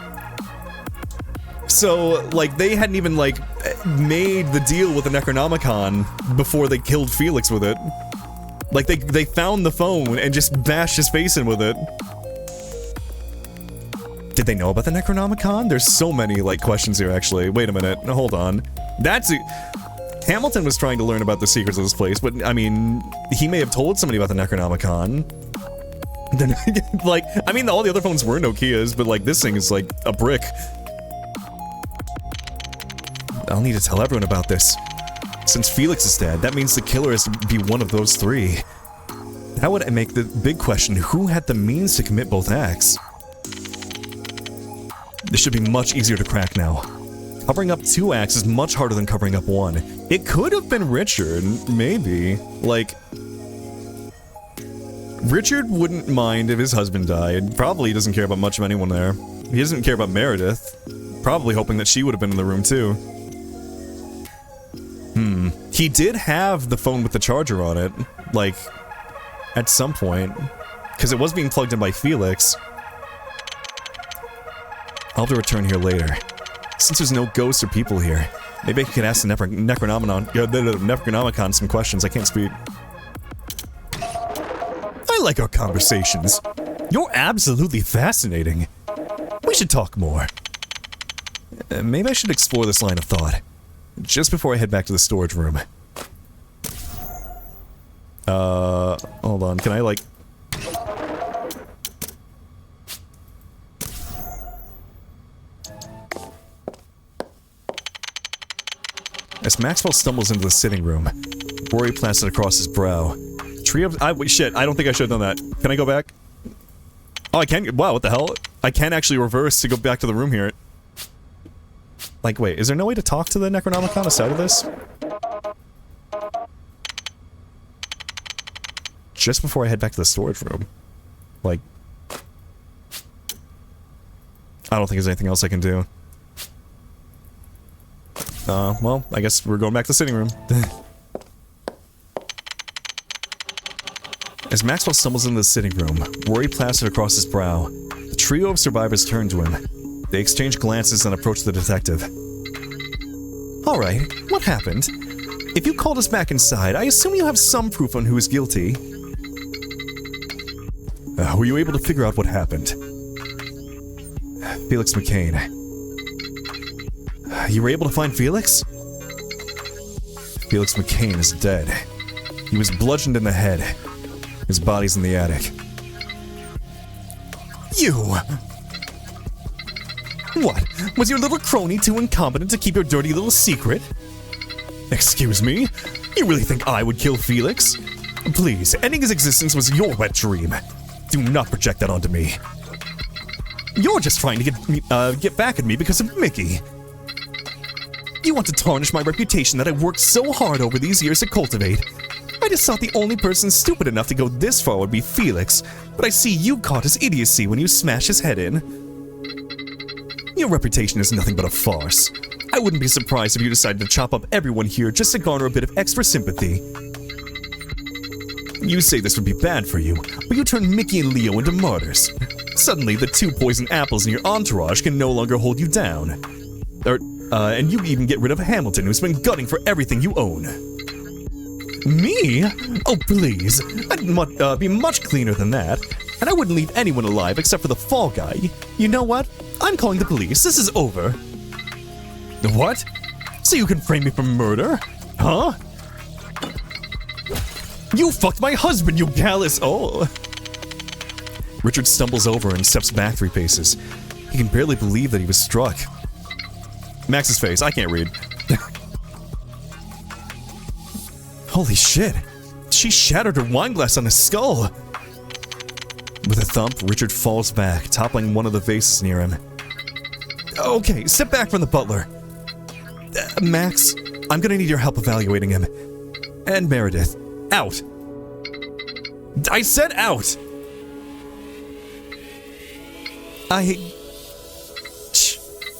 So, like, they hadn't even, like, made the deal with the Necronomicon before they killed Felix with it. Like, they found the phone and just bashed his face in with it. Did they know about the Necronomicon? There's so many, like, questions here, actually. Wait a minute. Hold on. Hamilton was trying to learn about the secrets of this place, but, I mean, he may have told somebody about the Necronomicon. Then, like, I mean, all the other phones were Nokias, but, like, this thing is, like, a brick. I'll need to tell everyone about this. Since Felix is dead, that means the killer has to be one of those three. That would make the big question, who had the means to commit both acts? This should be much easier to crack now. Covering up 2 acts is much harder than covering up 1. It could have been Richard, maybe. Like, Richard wouldn't mind if his husband died. Probably doesn't care about much of anyone there. He doesn't care about Meredith. Probably hoping that she would have been in the room too. He did have the phone with the charger on it, like, at some point. Because it was being plugged in by Felix. I'll have to return here later. Since there's no ghosts or people here, maybe I could ask the Necronomicon some questions. I can't speak. I like our conversations. You're absolutely fascinating. We should talk more. Maybe I should explore this line of thought. Just before I head back to the storage room. Hold on, can I, like... As Maxwell stumbles into the sitting room, worry plastered across his brow. Tree of... shit, I don't think I should have done that. Can I go back? Oh, I can... Wow, what the hell? I can actually reverse to go back to the room here. Like, wait, is there no way to talk to the Necronomicon aside of this? Just before I head back to the storage room. Like... I don't think there's anything else I can do. Well, I guess we're going back to the sitting room. As Maxwell stumbles into the sitting room, worry plastered across his brow, the trio of survivors turn to him. They exchange glances and approach the detective. Alright, what happened? If you called us back inside, I assume you have some proof on who is guilty. Were you able to figure out what happened? Felix McCain. You were able to find Felix? Felix McCain is dead. He was bludgeoned in the head. His body's in the attic. You! What? Was your little crony too incompetent to keep your dirty little secret? Excuse me? You really think I would kill Felix? Please, ending his existence was your wet dream. Do not project that onto me. You're just trying to get back at me because of Mickey. You want to tarnish my reputation that I've worked so hard over these years to cultivate. I just thought the only person stupid enough to go this far would be Felix, but I see you caught his idiocy when you smash his head in. Your reputation is nothing but a farce. I wouldn't be surprised if you decided to chop up everyone here just to garner a bit of extra sympathy. You say this would be bad for you, but you turn Mickey and Leo into martyrs. Suddenly, the 2 poison apples in your entourage can no longer hold you down. And you even get rid of Hamilton, who's been gunning for everything you own. Me? Oh, please. I'd be much cleaner than that. And I wouldn't leave anyone alive except for the fall guy. You know what? I'm calling the police. This is over. What? So you can frame me for murder? Huh? You fucked my husband, you callous— Oh. Richard stumbles over and steps back 3 paces. He can barely believe that he was struck. Max's face, I can't read. Holy shit. She shattered her wine glass on his skull. With a thump, Richard falls back, toppling one of the vases near him. Okay, step back from the butler. Max, I'm gonna need your help evaluating him. And Meredith. Out. I said out!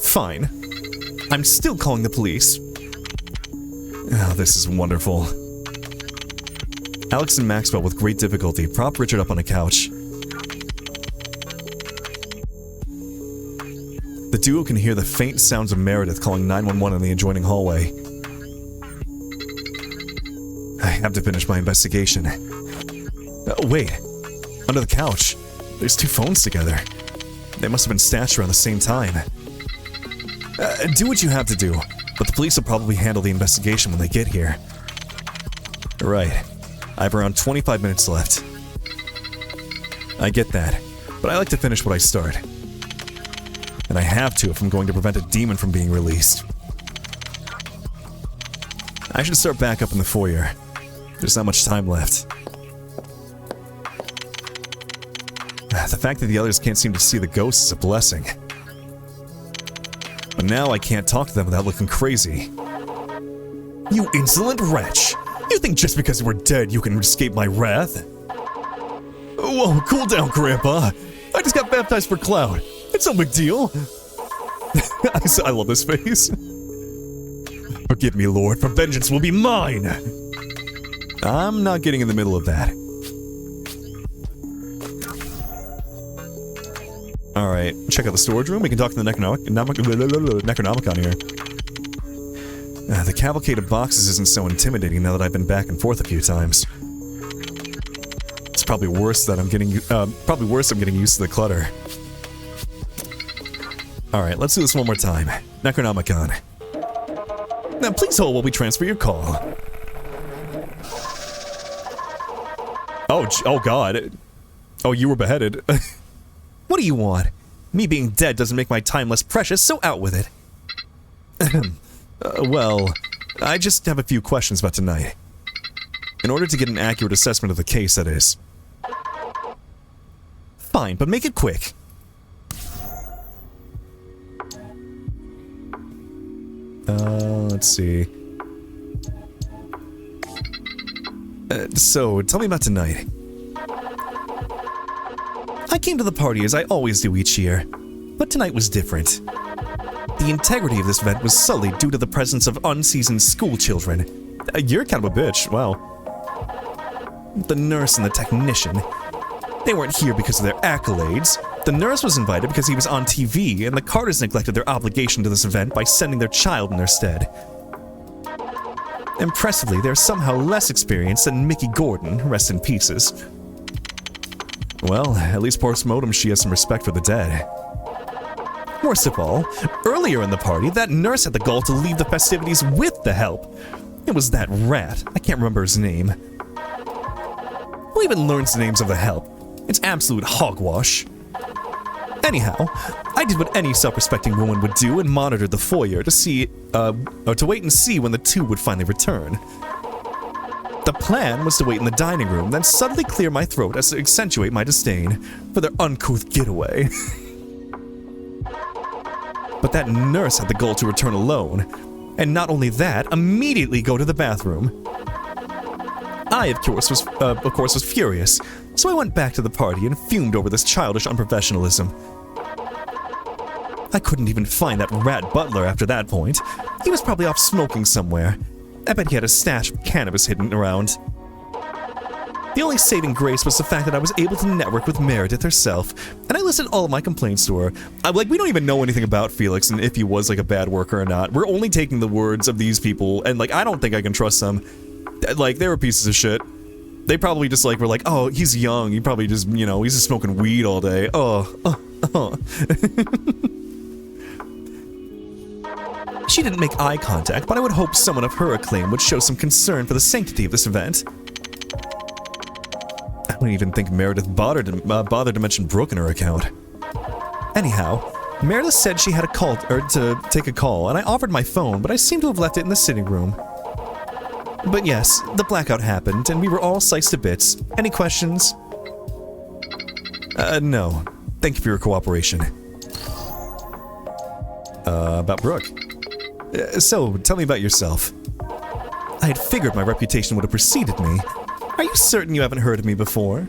Fine. I'm still calling the police. Oh, this is wonderful. Alex and Maxwell, with great difficulty, prop Richard up on a couch. The duo can hear the faint sounds of Meredith calling 911 in the adjoining hallway. I have to finish my investigation. Wait. Under the couch. There's 2 phones together. They must have been stashed around the same time. Do what you have to do, but the police will probably handle the investigation when they get here. Right. I have around 25 minutes left. I get that, but I like to finish what I start. And I have to if I'm going to prevent a demon from being released. I should start back up in the foyer. There's not much time left. The fact that the others can't seem to see the ghost is a blessing. But now I can't talk to them without looking crazy. You insolent wretch! You think just because we're dead you can escape my wrath? Whoa, cool down, Grandpa. I just got baptized for Cloud. It's no big deal. I love this face. Forgive me, Lord, for vengeance will be mine. I'm not getting in the middle of that. Alright, check out the storage room. We can talk to the Necronomicon here. The cavalcade of boxes isn't so intimidating now that I've been back and forth a few times. It's probably worse that I'm getting used to the clutter. Alright, let's do this one more time. Necronomicon. Now please hold while we transfer your call. Oh god. Oh, you were beheaded. What do you want? Me being dead doesn't make my time less precious, so out with it. Well, I just have a few questions about tonight. In order to get an accurate assessment of the case, that is. Fine, but make it quick. Let's see. So, tell me about tonight. I came to the party as I always do each year, but tonight was different. The integrity of this event was sullied due to the presence of unseasoned school children. You're kind of a bitch, wow. The nurse and the technician. They weren't here because of their accolades. The nurse was invited because he was on TV, and the Carters neglected their obligation to this event by sending their child in their stead. Impressively, they're somehow less experienced than Mickey Gordon, rest in pieces. Well, at least post-mortem she has some respect for the dead. Worst of all, earlier in the party, that nurse had the gall to leave the festivities with the help. It was that rat, I can't remember his name. Who even learns the names of the help? It's absolute hogwash. Anyhow, I did what any self-respecting woman would do and monitored the foyer to see, or to wait and see when the two would finally return. The plan was to wait in the dining room, then suddenly clear my throat as to accentuate my disdain for their uncouth getaway. But that nurse had the gall to return alone, and not only that, immediately go to the bathroom. I, of course, was furious, so I went back to the party and fumed over this childish unprofessionalism. I couldn't even find that rat butler after that point. He was probably off smoking somewhere. I bet he had a stash of cannabis hidden around. The only saving grace was the fact that I was able to network with Meredith herself, and I listed all of my complaints to her. We don't even know anything about Felix and if he was, a bad worker or not. We're only taking the words of these people, and, I don't think I can trust them. They were pieces of shit. They probably just, were like, oh, he's young. He probably just, he's just smoking weed all day. She didn't make eye contact, but I would hope someone of her acclaim would show some concern for the sanctity of this event. I don't even think Meredith bothered to mention Brooke in her account. Anyhow, Meredith said she had to take a call, and I offered my phone, but I seem to have left it in the sitting room. But yes, the blackout happened, and we were all sliced to bits. Any questions? No. Thank you for your cooperation. About Brooke. So, tell me about yourself. I had figured my reputation would have preceded me. Are you certain you haven't heard of me before?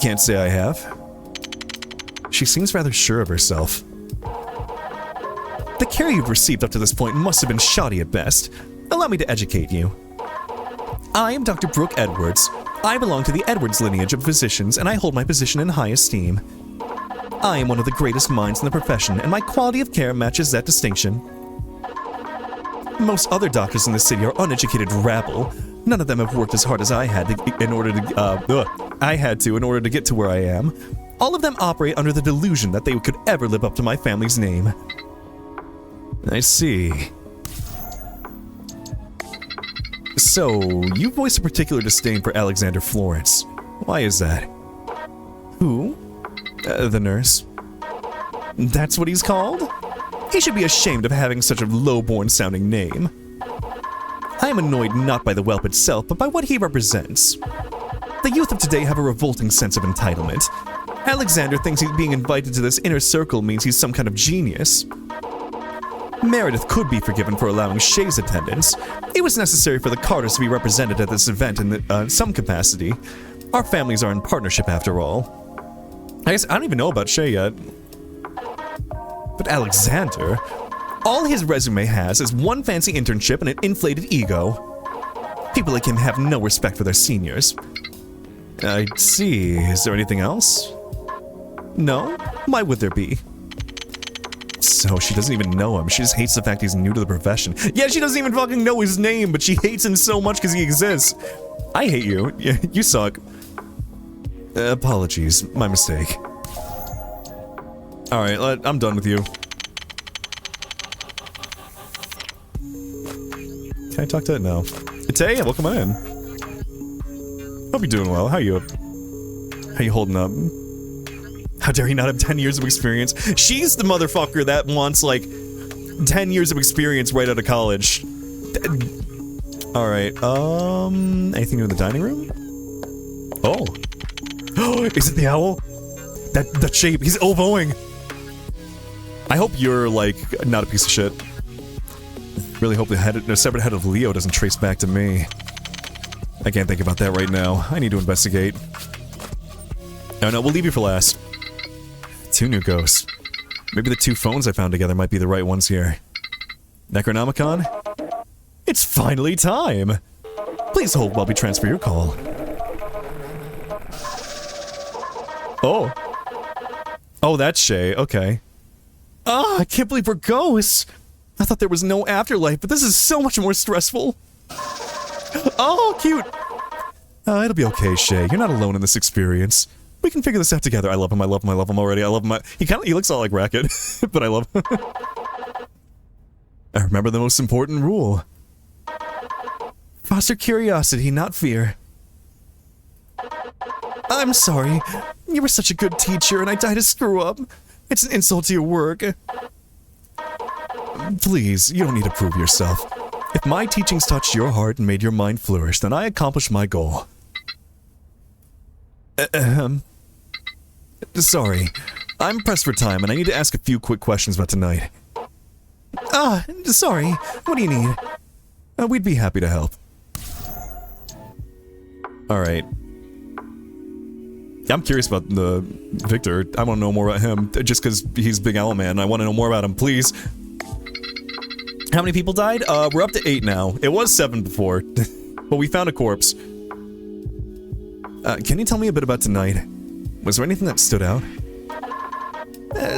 Can't say I have. She seems rather sure of herself. The care you've received up to this point must have been shoddy at best. Allow me to educate you. I am Dr. Brooke Edwards. I belong to the Edwards lineage of physicians, and I hold my position in high esteem. I am one of the greatest minds in the profession, and my quality of care matches that distinction. Most other doctors in the city are uneducated rabble. None of them have worked as hard as I had in order to get to where I am. All of them operate under the delusion that they could ever live up to my family's name. I see. So, you voice a particular disdain for Alexander Florence. Why is that? Who? The nurse. That's what he's called? He should be ashamed of having such a low-born sounding name. I am annoyed not by the whelp itself, but by what he represents. The youth of today have a revolting sense of entitlement. Alexander thinks being invited to this inner circle means he's some kind of genius. Meredith could be forgiven for allowing Shay's attendance. It was necessary for the Carters to be represented at this event in some capacity. Our families are in partnership after all. I don't even know about Shay yet. But Alexander, all his resume has is one fancy internship and an inflated ego. People like him have no respect for their seniors. I see. Is there anything else? No? Why would there be? So she doesn't even know him. She just hates the fact he's new to the profession. Yeah, she doesn't even fucking know his name, but she hates him so much because he exists. I hate you. You suck. Apologies. My mistake. Alright, I'm done with you. Can I talk to it? No. Tay, welcome in. Hope you're doing well. How you holding up? How dare he not have 10 years of experience? She's the motherfucker that wants, 10 years of experience right out of college. Alright, anything new in the dining room? Oh. Is it the owl? That shape, he's elbowing! I hope you're, not a piece of shit. Really hope the severed head of Leo doesn't trace back to me. I can't think about that right now. I need to investigate. Oh no, we'll leave you for last. 2 new ghosts. Maybe the 2 phones I found together might be the right ones here. Necronomicon? It's finally time! Please hold while we transfer your call. Oh. Oh, that's Shay. Okay. Ah, I can't believe we're ghosts! I thought there was no afterlife, but this is so much more stressful. Oh, cute! It'll be okay, Shay. You're not alone in this experience. We can figure this out together. I love him, I love him, I love him already. I love him. He looks all like Racket, but I love him. I remember the most important rule. Foster curiosity, not fear. I'm sorry. You were such a good teacher, and I died a screw-up. It's an insult to your work. Please, you don't need to prove yourself. If my teachings touched your heart and made your mind flourish, then I accomplished my goal. Sorry. I'm pressed for time, and I need to ask a few quick questions about tonight. Sorry. What do you need? We'd be happy to help. Alright. I'm curious about the Victor. I want to know more about him, just because he's Big Owl Man. I want to know more about him, please. How many people died? We're up to 8 now. It was 7 before, but we found a corpse. Can you tell me a bit about tonight? Was there anything that stood out?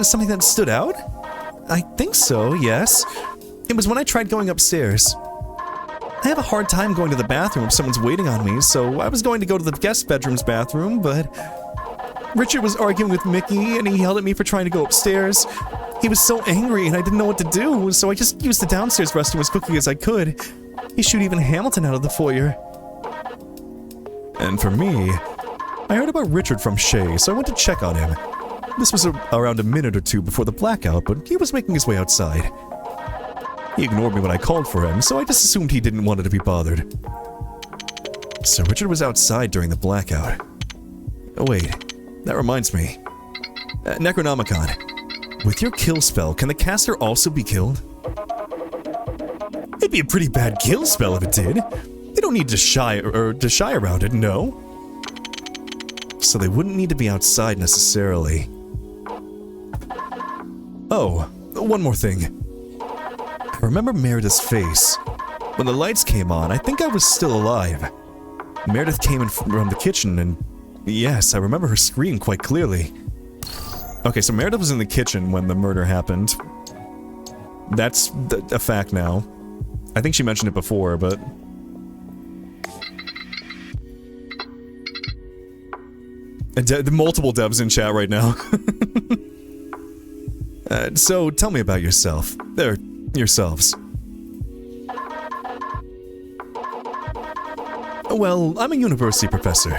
Something that stood out? I think so, yes. It was when I tried going upstairs. I have a hard time going to the bathroom if someone's waiting on me, so I was going to go to the guest bedroom's bathroom, but Richard was arguing with Mickey, and he yelled at me for trying to go upstairs. He was so angry, and I didn't know what to do, so I just used the downstairs restroom as quickly as I could. He shooed even Hamilton out of the foyer. And for me, I heard about Richard from Shay, so I went to check on him. This was around a minute or two before the blackout, but he was making his way outside. He ignored me when I called for him, so I just assumed he didn't want to be bothered. So Richard was outside during the blackout. Oh wait, that reminds me. Necronomicon, with your kill spell, can the caster also be killed? It'd be a pretty bad kill spell if it did. They don't need to shy around it, no. So they wouldn't need to be outside necessarily. Oh, one more thing. I remember Meredith's face. When the lights came on, I think I was still alive. Meredith came in from the kitchen and... yes, I remember her scream quite clearly. Okay, so Meredith was in the kitchen when the murder happened. That's a fact now. I think she mentioned it before, but... the multiple devs in chat right now. So, tell me about yourself. Yourselves. Well, I'm a university professor.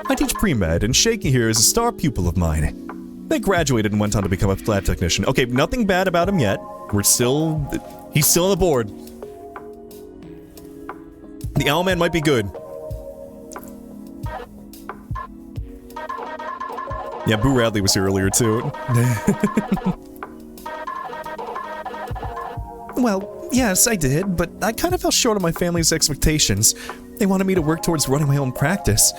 I teach pre-med, and Shaky here is a star pupil of mine. They graduated and went on to become a lab technician. Okay, nothing bad about him yet. He's still on the board. The Owlman might be good. Yeah, Boo Radley was here earlier, too. Well, yes, I did, but I kind of fell short of my family's expectations. They wanted me to work towards running my own practice.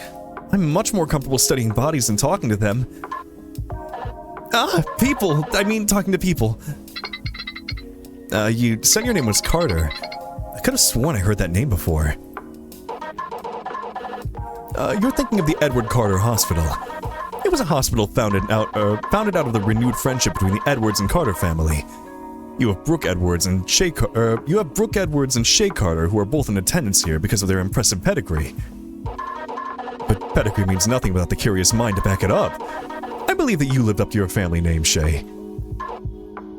I'm much more comfortable studying bodies than talking to them. People! I mean, talking to people. You said your name was Carter. I could have sworn I heard that name before. You're thinking of the Edward Carter Hospital. It was a hospital founded out of the renewed friendship between the Edwards and Carter family. You have Brooke Edwards and Shay Carter, who are both in attendance here because of their impressive pedigree. But pedigree means nothing without the curious mind to back it up. I believe that you lived up to your family name, Shay.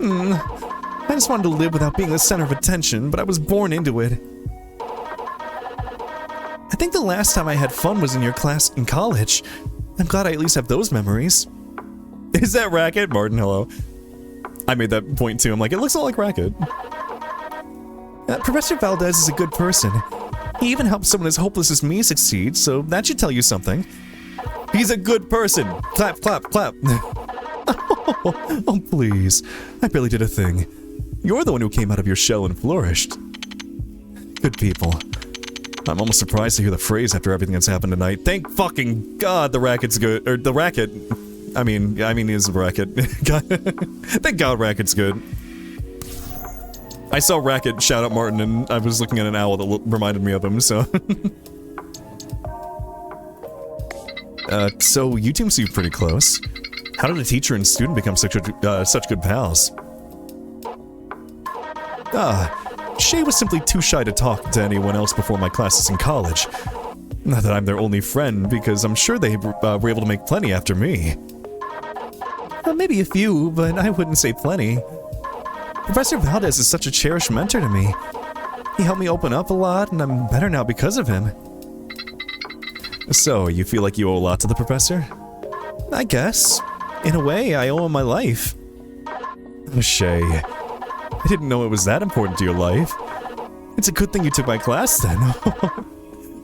I just wanted to live without being the center of attention, but I was born into it. I think the last time I had fun was in your class in college. I'm glad I at least have those memories. Is that Racket? Martin, hello. I made that point too. I'm like, it looks a lot like Racket. Professor Valdez is a good person. He even helped someone as hopeless as me succeed, so that should tell you something. He's a good person. Clap, clap, clap. Oh, please. I barely did a thing. You're the one who came out of your shell and flourished. Good people. I'm almost surprised to hear the phrase after everything that's happened tonight. Thank fucking God the Racket's good. Or the Racket. I mean, he is a Racket. Thank God Racket's good. I saw Racket shout out Martin and I was looking at an owl that reminded me of him, so... So you two seem pretty close. How did a teacher and student become such good pals? Shay was simply too shy to talk to anyone else before my classes in college. Not that I'm their only friend, because I'm sure they were able to make plenty after me. Maybe a few, but I wouldn't say plenty. Professor Valdez is such a cherished mentor to me. He helped me open up a lot, and I'm better now because of him. So, you feel like you owe a lot to the professor? I guess. In a way, I owe him my life. Shay, I didn't know it was that important to your life. It's a good thing you took my class then.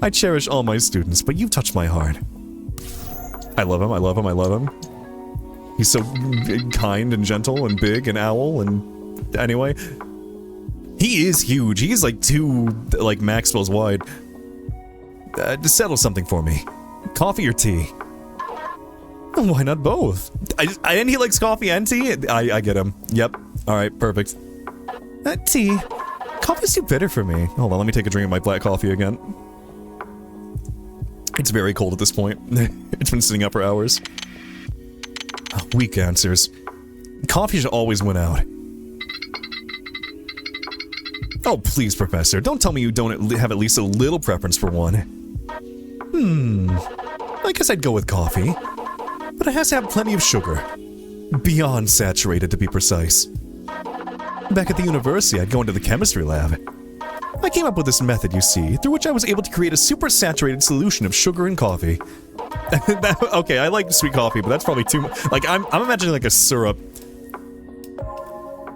I cherish all my students, but you've touched my heart. I love him, I love him, I love him. He's so kind and gentle and big and owl and... Anyway. He is huge. He's like 2, like, Maxwell's wide. Just settle something for me. Coffee or tea? Why not both? And he likes coffee and tea? I get him. Yep. Alright, perfect. Tea. Coffee's too bitter for me. Hold on, let me take a drink of my black coffee again. It's very cold at this point. It's been sitting up for hours. Weak answers. Coffee should always win out. Oh, please, Professor. Don't tell me you don't have at least a little preference for one. I guess I'd go with coffee. But it has to have plenty of sugar. Beyond saturated, to be precise. Back at the university, I'd go into the chemistry lab. I came up with this method, you see, through which I was able to create a super saturated solution of sugar and coffee. Okay, I like sweet coffee, but that's probably too much. Like, I'm imagining like a syrup.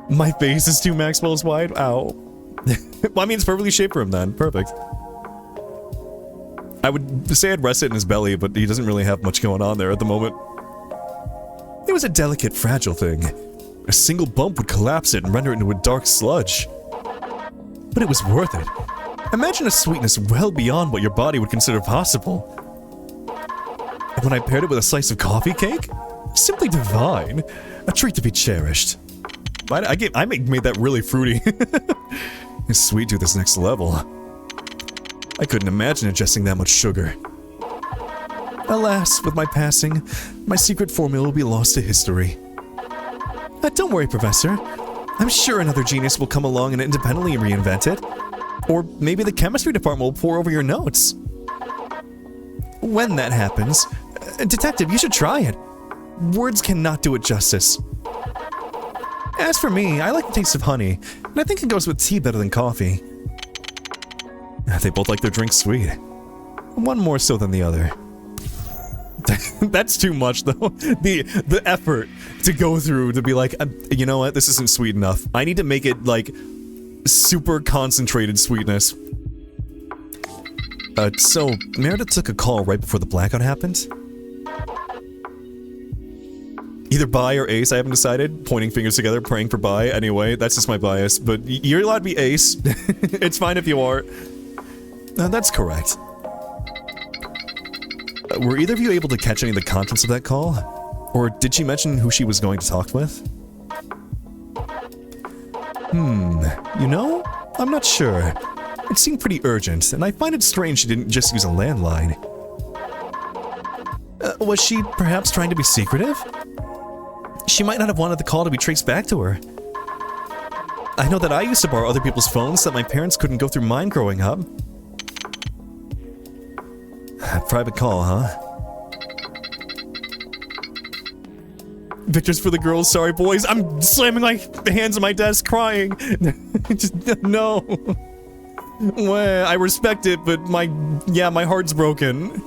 My face is 2 Maxwell's wide? Ow. Well, I mean, it's perfectly shaped for him then. Perfect. I would say I'd rest it in his belly, but he doesn't really have much going on there at the moment. It was a delicate, fragile thing. A single bump would collapse it and render it into a dark sludge. But it was worth it. Imagine a sweetness well beyond what your body would consider possible. And when I paired it with a slice of coffee cake, simply divine. A treat to be cherished. I made that really fruity. His sweet tooth is next level. I couldn't imagine ingesting that much sugar. Alas, with my passing, my secret formula will be lost to history. Don't worry, Professor. I'm sure another genius will come along and independently reinvent it. Or maybe the chemistry department will pore over your notes. When that happens, Detective, you should try it. Words cannot do it justice. As for me, I like the taste of honey, and I think it goes with tea better than coffee. They both like their drinks sweet. One more so than the other. That's too much, though. The effort to go through to be like, you know what, this isn't sweet enough. I need to make it, like, super concentrated sweetness. So, Meredith took a call right before the blackout happened? Either Bi or Ace, I haven't decided. Pointing fingers together, praying for Bi. Anyway, that's just my bias. But you're allowed to be Ace. It's fine if you are. That's correct. Were either of you able to catch any of the contents of that call? Or did she mention who she was going to talk with? You know, I'm not sure. It seemed pretty urgent, and I find it strange she didn't just use a landline. Was she perhaps trying to be secretive? She might not have wanted the call to be traced back to her. I know that I used to borrow other people's phones so that my parents couldn't go through mine growing up. Private call, huh? Victor's for the girls, sorry boys. I'm slamming my hands on my desk crying. Just, no. Well, I respect it, but my heart's broken.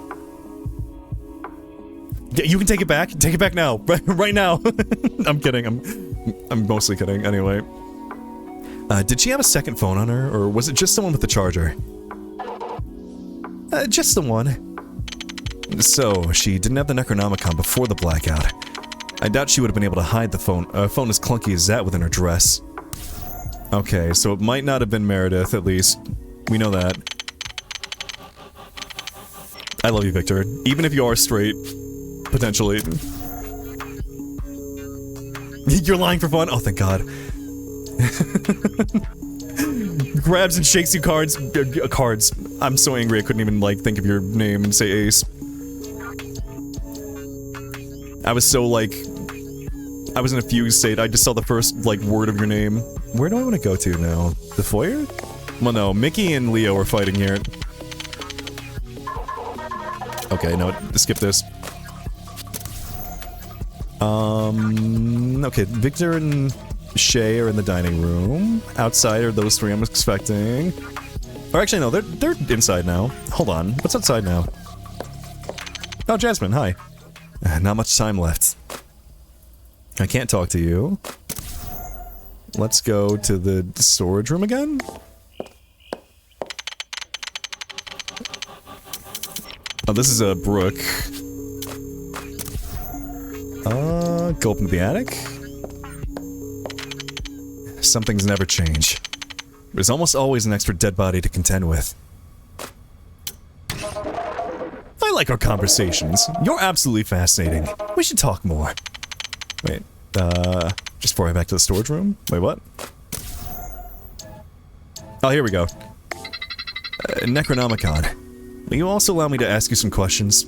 You can take it back. Take it back now. Right now. I'm kidding. I'm mostly kidding. Anyway. Did she have a second phone on her, or was it just the one with the charger? Just the one. So, she didn't have the Necronomicon before the blackout. I doubt she would have been able to hide the phone. A phone as clunky as that within her dress. Okay, so it might not have been Meredith, at least. We know that. I love you, Victor. Even if you are straight. Potentially. You're lying for fun? Oh, thank God. Grabs and shakes you cards. Cards. I'm so angry I couldn't even, like, think of your name and say Ace. I was so, like... I was in a fugue state. I just saw the first, like, word of your name. Where do I want to go to now? The foyer? Well, no. Mickey and Leo are fighting here. Okay, no. Skip this. Okay. Victor and Shay are in the dining room. Outside are those three I'm expecting. Or actually, no. They're inside now. Hold on. What's outside now? Oh, Jasmine. Hi. Not much time left. I can't talk to you. Let's go to the storage room again. Oh, this is a Brook. Go up into the attic. Some things never change. There's almost always an extra dead body to contend with. I like our conversations. You're absolutely fascinating. We should talk more. Wait, just before I back to the storage room? Wait, what? Oh, here we go. Necronomicon. Will you also allow me to ask you some questions?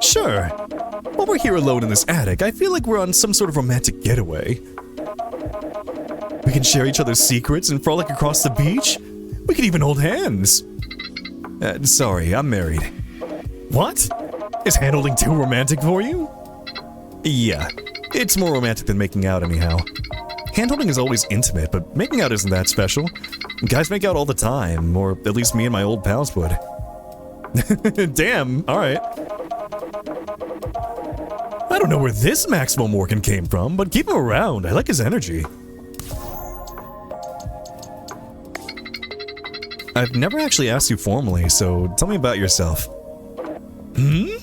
Sure. While we're here alone in this attic, I feel like we're on some sort of romantic getaway. We can share each other's secrets and frolic across the beach. We could even hold hands. Sorry, I'm married. What? Is handholding too romantic for you? Yeah, it's more romantic than making out anyhow. Handholding is always intimate, but making out isn't that special. Guys make out all the time, or at least me and my old pals would. Damn, alright. I don't know where this Maxwell Morgan came from, but keep him around. I like his energy. I've never actually asked you formally, so tell me about yourself. We've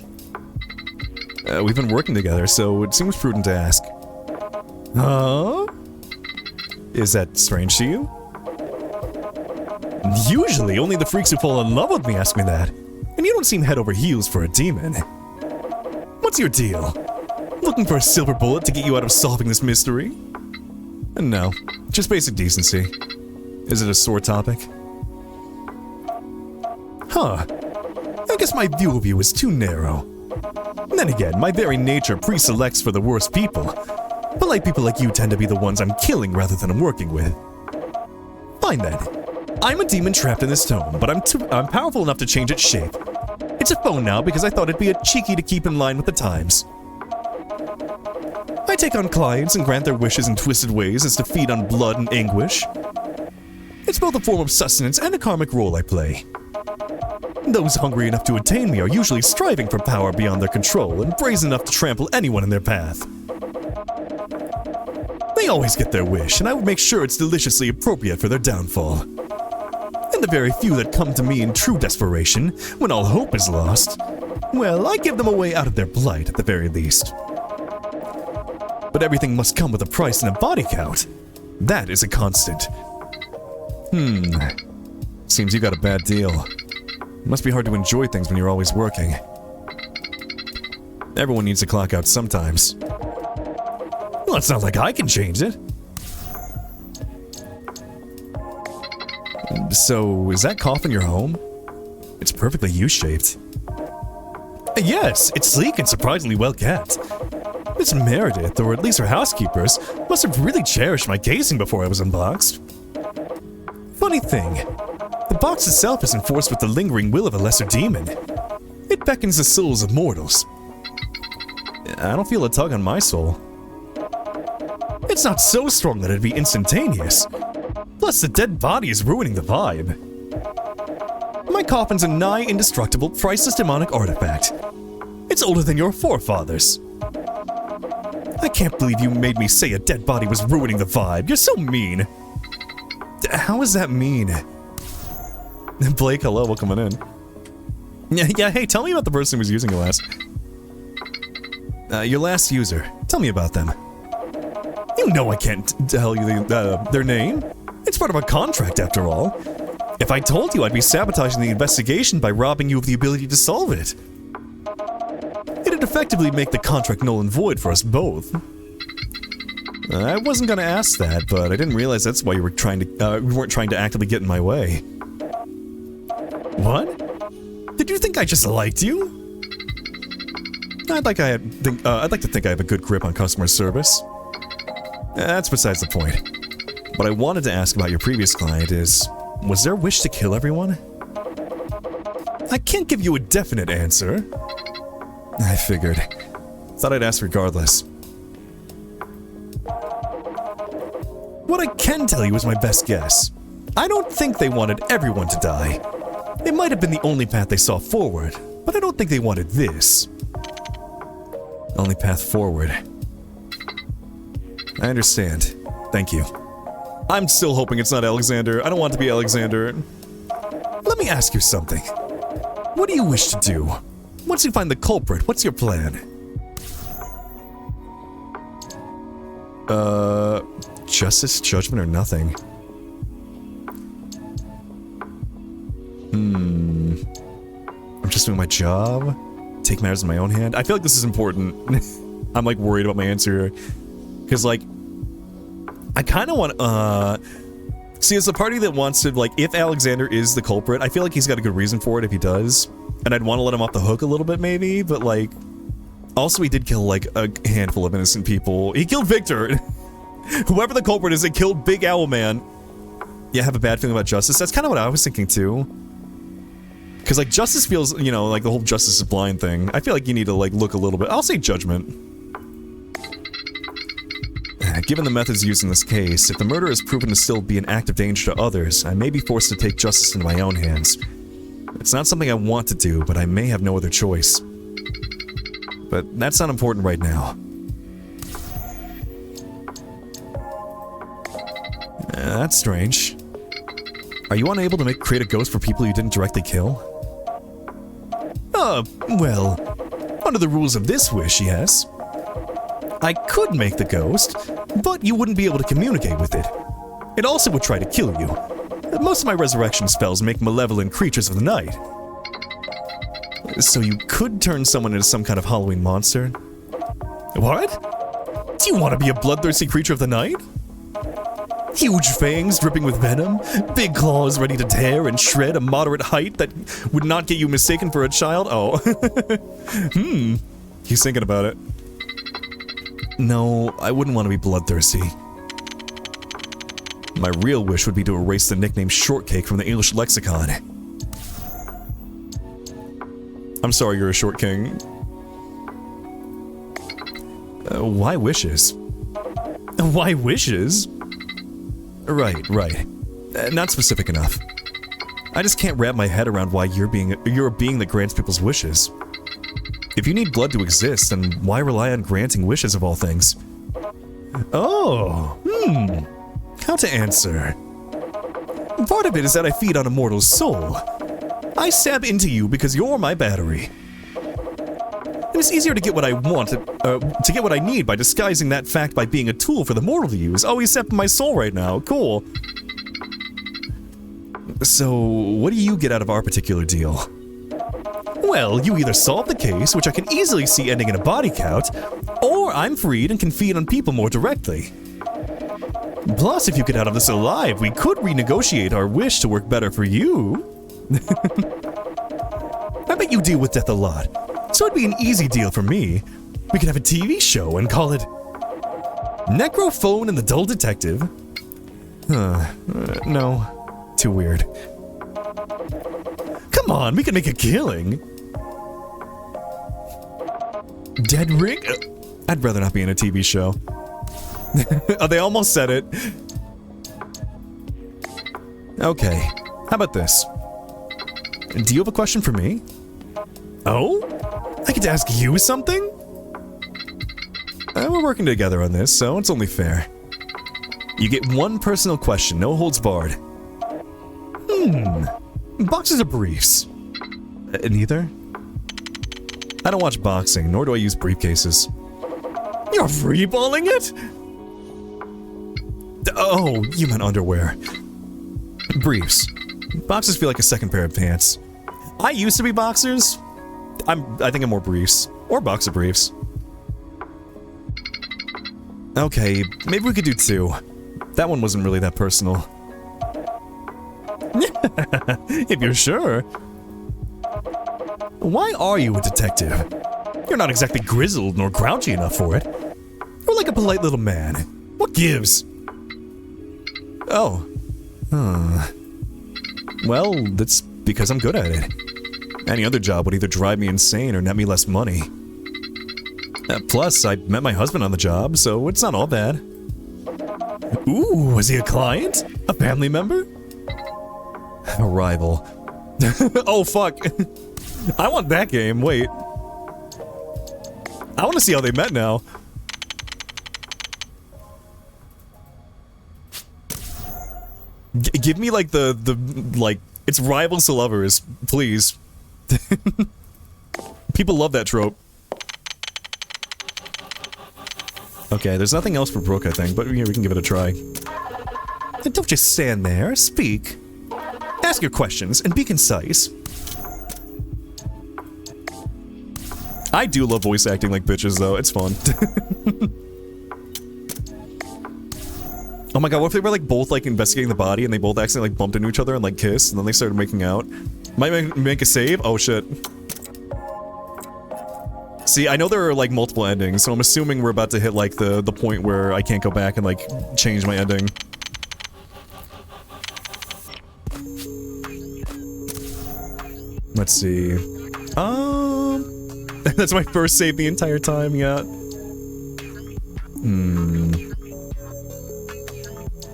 been working together, so it seems prudent to ask. Huh? Is that strange to you? Usually, only the freaks who fall in love with me ask me that. And you don't seem head over heels for a demon. What's your deal? Looking for a silver bullet to get you out of solving this mystery? No, just basic decency. Is it a sore topic? Huh. I guess my view of you is too narrow. Then again, my very nature pre-selects for the worst people. Polite people like you tend to be the ones I'm killing rather than I'm working with. Fine then. I'm a demon trapped in this tome, but I'm powerful enough to change its shape. It's a phone now because I thought it'd be a cheeky to keep in line with the times. I take on clients and grant their wishes in twisted ways as to feed on blood and anguish. It's both a form of sustenance and a karmic role I play. Those hungry enough to attain me are usually striving for power beyond their control and brazen enough to trample anyone in their path. They always get their wish, and I would make sure it's deliciously appropriate for their downfall. And the very few that come to me in true desperation, when all hope is lost, well, I give them a way out of their plight at the very least. But everything must come with a price and a body count. That is a constant. Seems you got a bad deal. Must be hard to enjoy things when you're always working. Everyone needs to clock out sometimes. Well, it's not like I can change it. So, is that coffin your home? It's perfectly U-shaped. Yes, it's sleek and surprisingly well kept. Miss Meredith, or at least her housekeepers, must have really cherished my casing before I was unboxed. Funny thing, the box itself is enforced with the lingering will of a lesser demon. It beckons the souls of mortals. I don't feel a tug on my soul. It's not so strong that it'd be instantaneous. Plus, the dead body is ruining the vibe. My coffin's a nigh indestructible, priceless demonic artifact. It's older than your forefathers. I can't believe you made me say a dead body was ruining the vibe. You're so mean. How is that mean? Blake, hello, welcome in. Yeah, hey, tell me about the person who was using it last. Your last user. Tell me about them. You know I can't tell you their name. It's part of a contract, after all. If I told you, I'd be sabotaging the investigation by robbing you of the ability to solve it. It'd effectively make the contract null and void for us both. I wasn't gonna ask that, but I didn't realize that's why you were weren't trying to actively get in my way. What? Did you think I just liked you? I'd like to think I have a good grip on customer service. That's besides the point. What I wanted to ask about your previous client is, was their wish to kill everyone? I can't give you a definite answer. I figured. Thought I'd ask regardless. What I can tell you is my best guess. I don't think they wanted everyone to die. It might have been the only path they saw forward, But I don't think they wanted this. Only path forward. I understand. Thank you. I'm still hoping it's not Alexander. I don't want it to be Alexander. Let me ask you something. What do you wish to do? Once you find the culprit, what's your plan? Justice, judgment, or nothing? I'm just doing my job? Take matters in my own hand? I feel like this is important. I'm like worried about my answer here. Because like, I kind of want, see, as a party that wants to, like, if Alexander is the culprit, I feel like he's got a good reason for it if he does. And I'd want to let him off the hook a little bit, maybe, but, like, also he did kill, like, a handful of innocent people. He killed Victor! Whoever the culprit is, they killed Big Owl Man. Yeah, I have a bad feeling about Justice. That's kind of what I was thinking, too. Because, like, Justice feels, you know, like the whole Justice is blind thing. I feel like you need to, like, look a little bit. I'll say Judgment. Given the methods used in this case, if the murder is proven to still be an act of danger to others, I may be forced to take justice into my own hands. It's not something I want to do, but I may have no other choice. But that's not important right now. That's strange. Are you unable to create a ghost for people you didn't directly kill? Well, under the rules of this wish, yes. I could make the ghost, but you wouldn't be able to communicate with it. It also would try to kill you. Most of my resurrection spells make malevolent creatures of the night. So you could turn someone into some kind of Halloween monster? What? Do you want to be a bloodthirsty creature of the night? Huge fangs dripping with venom, big claws ready to tear and shred a moderate height that would not get you mistaken for a child? Oh. He's thinking about it. No, I wouldn't want to be bloodthirsty. My real wish would be to erase the nickname Shortcake from the English lexicon. I'm sorry you're a short king. Why wishes? Why wishes? Right. Not specific enough. I just can't wrap my head around why you're a being that grants people's wishes. If you need blood to exist, then why rely on granting wishes of all things? Oh, how to answer? Part of it is that I feed on a mortal's soul. I stab into you because you're my battery. And it's easier to get what I want, to get what I need by disguising that fact by being a tool for the mortal to use. Oh, he's sapping my soul right now. Cool. So, what do you get out of our particular deal? Well, you either solve the case, which I can easily see ending in a body count, or I'm freed and can feed on people more directly. Plus, if you get out of this alive, we could renegotiate our wish to work better for you. I bet you deal with death a lot, so it'd be an easy deal for me. We could have a TV show and call it Necrophone and the Dull Detective. No, too weird. Come on, we can make a killing. Dead Ring? I'd rather not be in a TV show. Oh, they almost said it. Okay, how about this? Do you have a question for me? Oh? I get to ask you something? We're working together on this, so it's only fair. You get one personal question, no holds barred. Boxes or briefs? Neither? I don't watch boxing, nor do I use briefcases. You're freeballing it? Oh, you meant underwear. Briefs. Boxers feel like a second pair of pants. I used to be boxers. I think I'm more briefs. Or boxer briefs. Okay, maybe we could do two. That one wasn't really that personal. If you're sure. Why are you a detective? You're not exactly grizzled nor grouchy enough for it. You're like a polite little man. What gives? Oh. Well, that's because I'm good at it. Any other job would either drive me insane or net me less money. Plus, I met my husband on the job, so it's not all bad. Ooh, was he a client? A family member? A rival. Oh, fuck. I want that game. Wait. I want to see how they met now. Give me like the like it's rivals to lovers, please. People love that trope. Okay, there's nothing else for Brooke, I think, but yeah, we can give it a try. And don't just stand there. Speak. Ask your questions and be concise. I do love voice acting like bitches, though. It's fun. Oh my god, what if they were like both like investigating the body and they both accidentally like bumped into each other and like kissed and then they started making out? Might make a save? Oh shit. See, I know there are like multiple endings, so I'm assuming we're about to hit like the point where I can't go back and like change my ending. Let's see. That's my first save the entire time, yeah.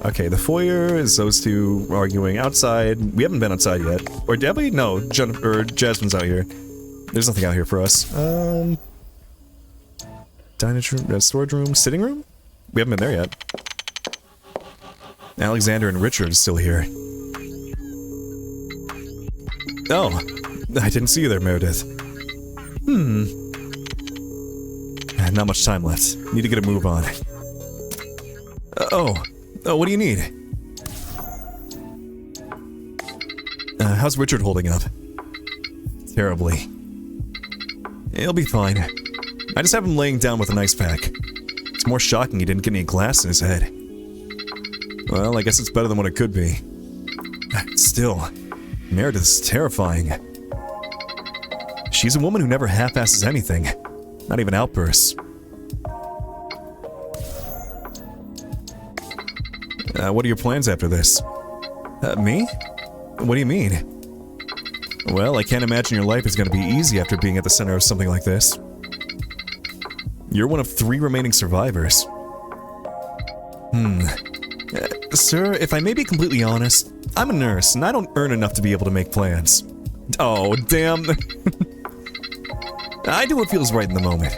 Okay, the foyer is those two arguing outside. We haven't been outside yet. Or did we? No, Jasmine's out here. There's nothing out here for us. Dining room, storage room, sitting room? We haven't been there yet. Alexander and Richard is still here. Oh, I didn't see you there, Meredith. Not much time left. Need to get a move on. Oh, what do you need? How's Richard holding up? Terribly. He'll be fine. I just have him laying down with an ice pack. It's more shocking he didn't get any glass in his head. Well, I guess it's better than what it could be. Still, Meredith's terrifying. She's a woman who never half-asses anything. Not even outbursts. What are your plans after this? Me? What do you mean? Well, I can't imagine your life is going to be easy after being at the center of something like this. You're one of 3 remaining survivors. Sir, if I may be completely honest, I'm a nurse, and I don't earn enough to be able to make plans. Oh, damn. I do what feels right in the moment.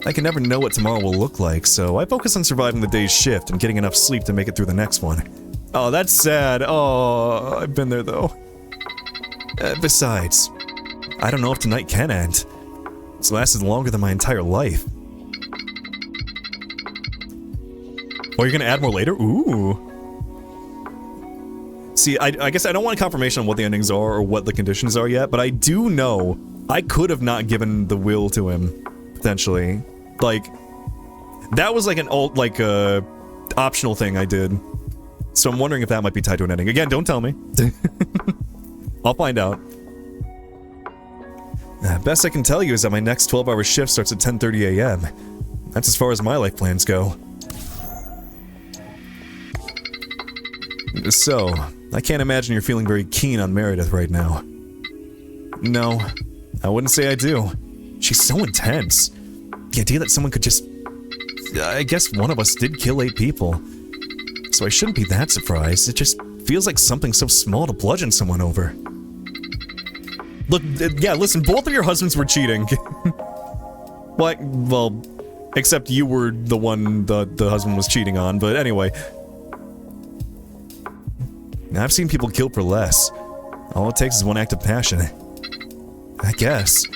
I can never know what tomorrow will look like, so I focus on surviving the day's shift and getting enough sleep to make it through the next one. Oh, that's sad. Oh, I've been there, though. Besides, I don't know if tonight can end. It's lasted longer than my entire life. Oh, you're gonna add more later? Ooh. See, I guess I don't want confirmation on what the endings are or what the conditions are yet, but I do know I could have not given the will to him, potentially. Like, that was like an optional thing I did. So I'm wondering if that might be tied to an ending. Again, don't tell me. I'll find out. Best I can tell you is that my next 12-hour shift starts at 10:30 a.m. That's as far as my life plans go. So, I can't imagine you're feeling very keen on Meredith right now. No, I wouldn't say I do. She's so intense. The idea that someone could just... I guess one of us did kill 8 people. So I shouldn't be that surprised. It just feels like something so small to bludgeon someone over. Look, yeah, listen, both of your husbands were cheating. What? Well, except you were the one the husband was cheating on, but anyway. I've seen people killed for less. All it takes is one act of passion. I guess.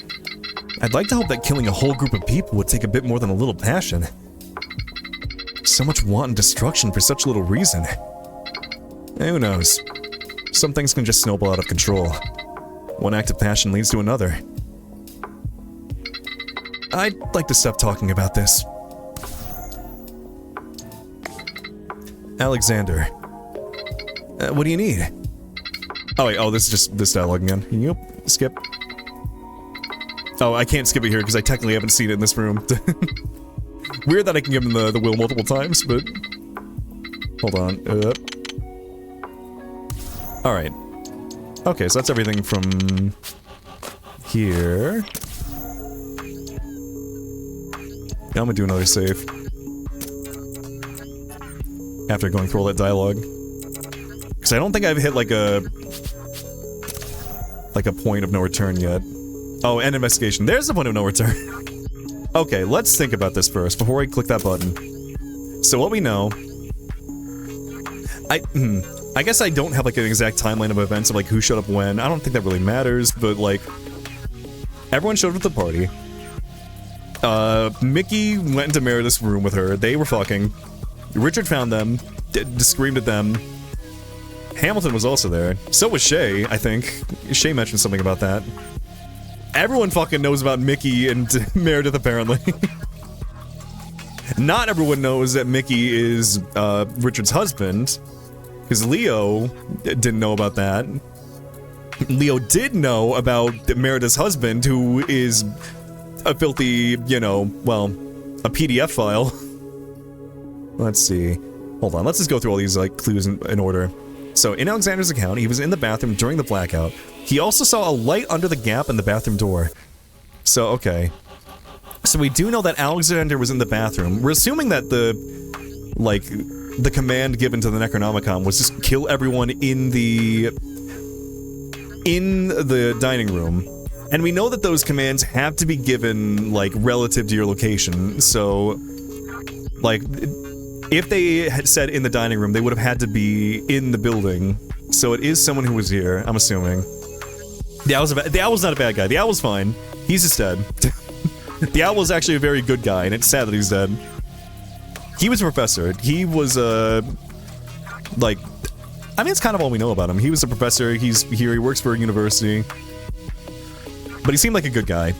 I'd like to hope that killing a whole group of people would take a bit more than a little passion. So much wanton destruction for such little reason. Who knows? Some things can just snowball out of control. One act of passion leads to another. I'd like to stop talking about this. Alexander. What do you need? Oh wait, this is just this dialogue again. Yep, skip. Oh, I can't skip it here because I technically haven't seen it in this room. Weird that I can give him the will multiple times, but... Hold on. Alright. Okay, so that's everything from... here. Yeah, I'm gonna do another save. After going through all that dialogue. Because I don't think I've hit like a point of no return yet. Oh, and investigation. There's the point of no return. Okay, let's think about this first before I click that button. So what we know... I guess I don't have like an exact timeline of events of like who showed up when. I don't think that really matters, but like... Everyone showed up at the party. Mickey went into Meredith's room with her. They were fucking. Richard found them, screamed at them. Hamilton was also there. So was Shay, I think. Shay mentioned something about that. Everyone fucking knows about Mickey and Meredith, apparently. Not everyone knows that Mickey is, Richard's husband. Because Leo didn't know about that. Leo did know about Meredith's husband, who is a filthy, you know, well, a PDF file. Let's see. Hold on, let's just go through all these, like, clues in order. So, in Alexander's account, he was in the bathroom during the blackout. He also saw a light under the gap in the bathroom door. So, okay. So we do know that Alexander was in the bathroom. We're assuming that the command given to the Necronomicon was just kill everyone in the dining room. And we know that those commands have to be given, like, relative to your location. So, like, if they had said in the dining room, they would have had to be in the building. So it is someone who was here, I'm assuming. The Owl's not a bad guy. The Owl's fine. He's just dead. The Owl was actually a very good guy, and it's sad that he's dead. He was a professor. He was, like... I mean, it's kind of all we know about him. He was a professor, he's here, he works for a university. But he seemed like a good guy.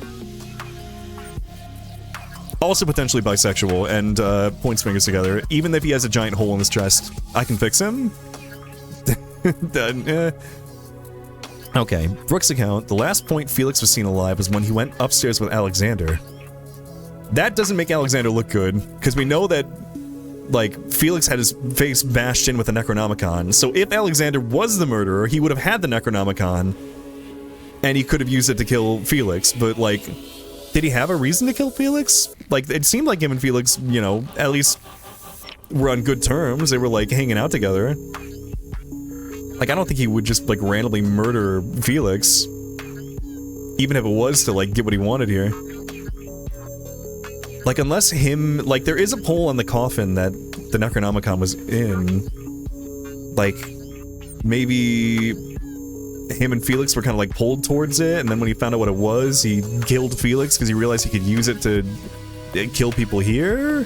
Also potentially bisexual, and, points fingers together. Even if he has a giant hole in his chest, I can fix him? Okay, Brooks' account, the last point Felix was seen alive was when he went upstairs with Alexander. That doesn't make Alexander look good, because we know that, like, Felix had his face bashed in with the Necronomicon, so if Alexander was the murderer, he would have had the Necronomicon, and he could have used it to kill Felix, but, like, did he have a reason to kill Felix? Like, it seemed like him and Felix, you know, at least were on good terms, they were, like, hanging out together. Like, I don't think he would just, like, randomly murder Felix, even if it was to, like, get what he wanted here. Like, unless him... Like, there is a hole on the coffin that the Necronomicon was in. Like, maybe him and Felix were kind of, like, pulled towards it, and then when he found out what it was, he killed Felix because he realized he could use it to kill people here?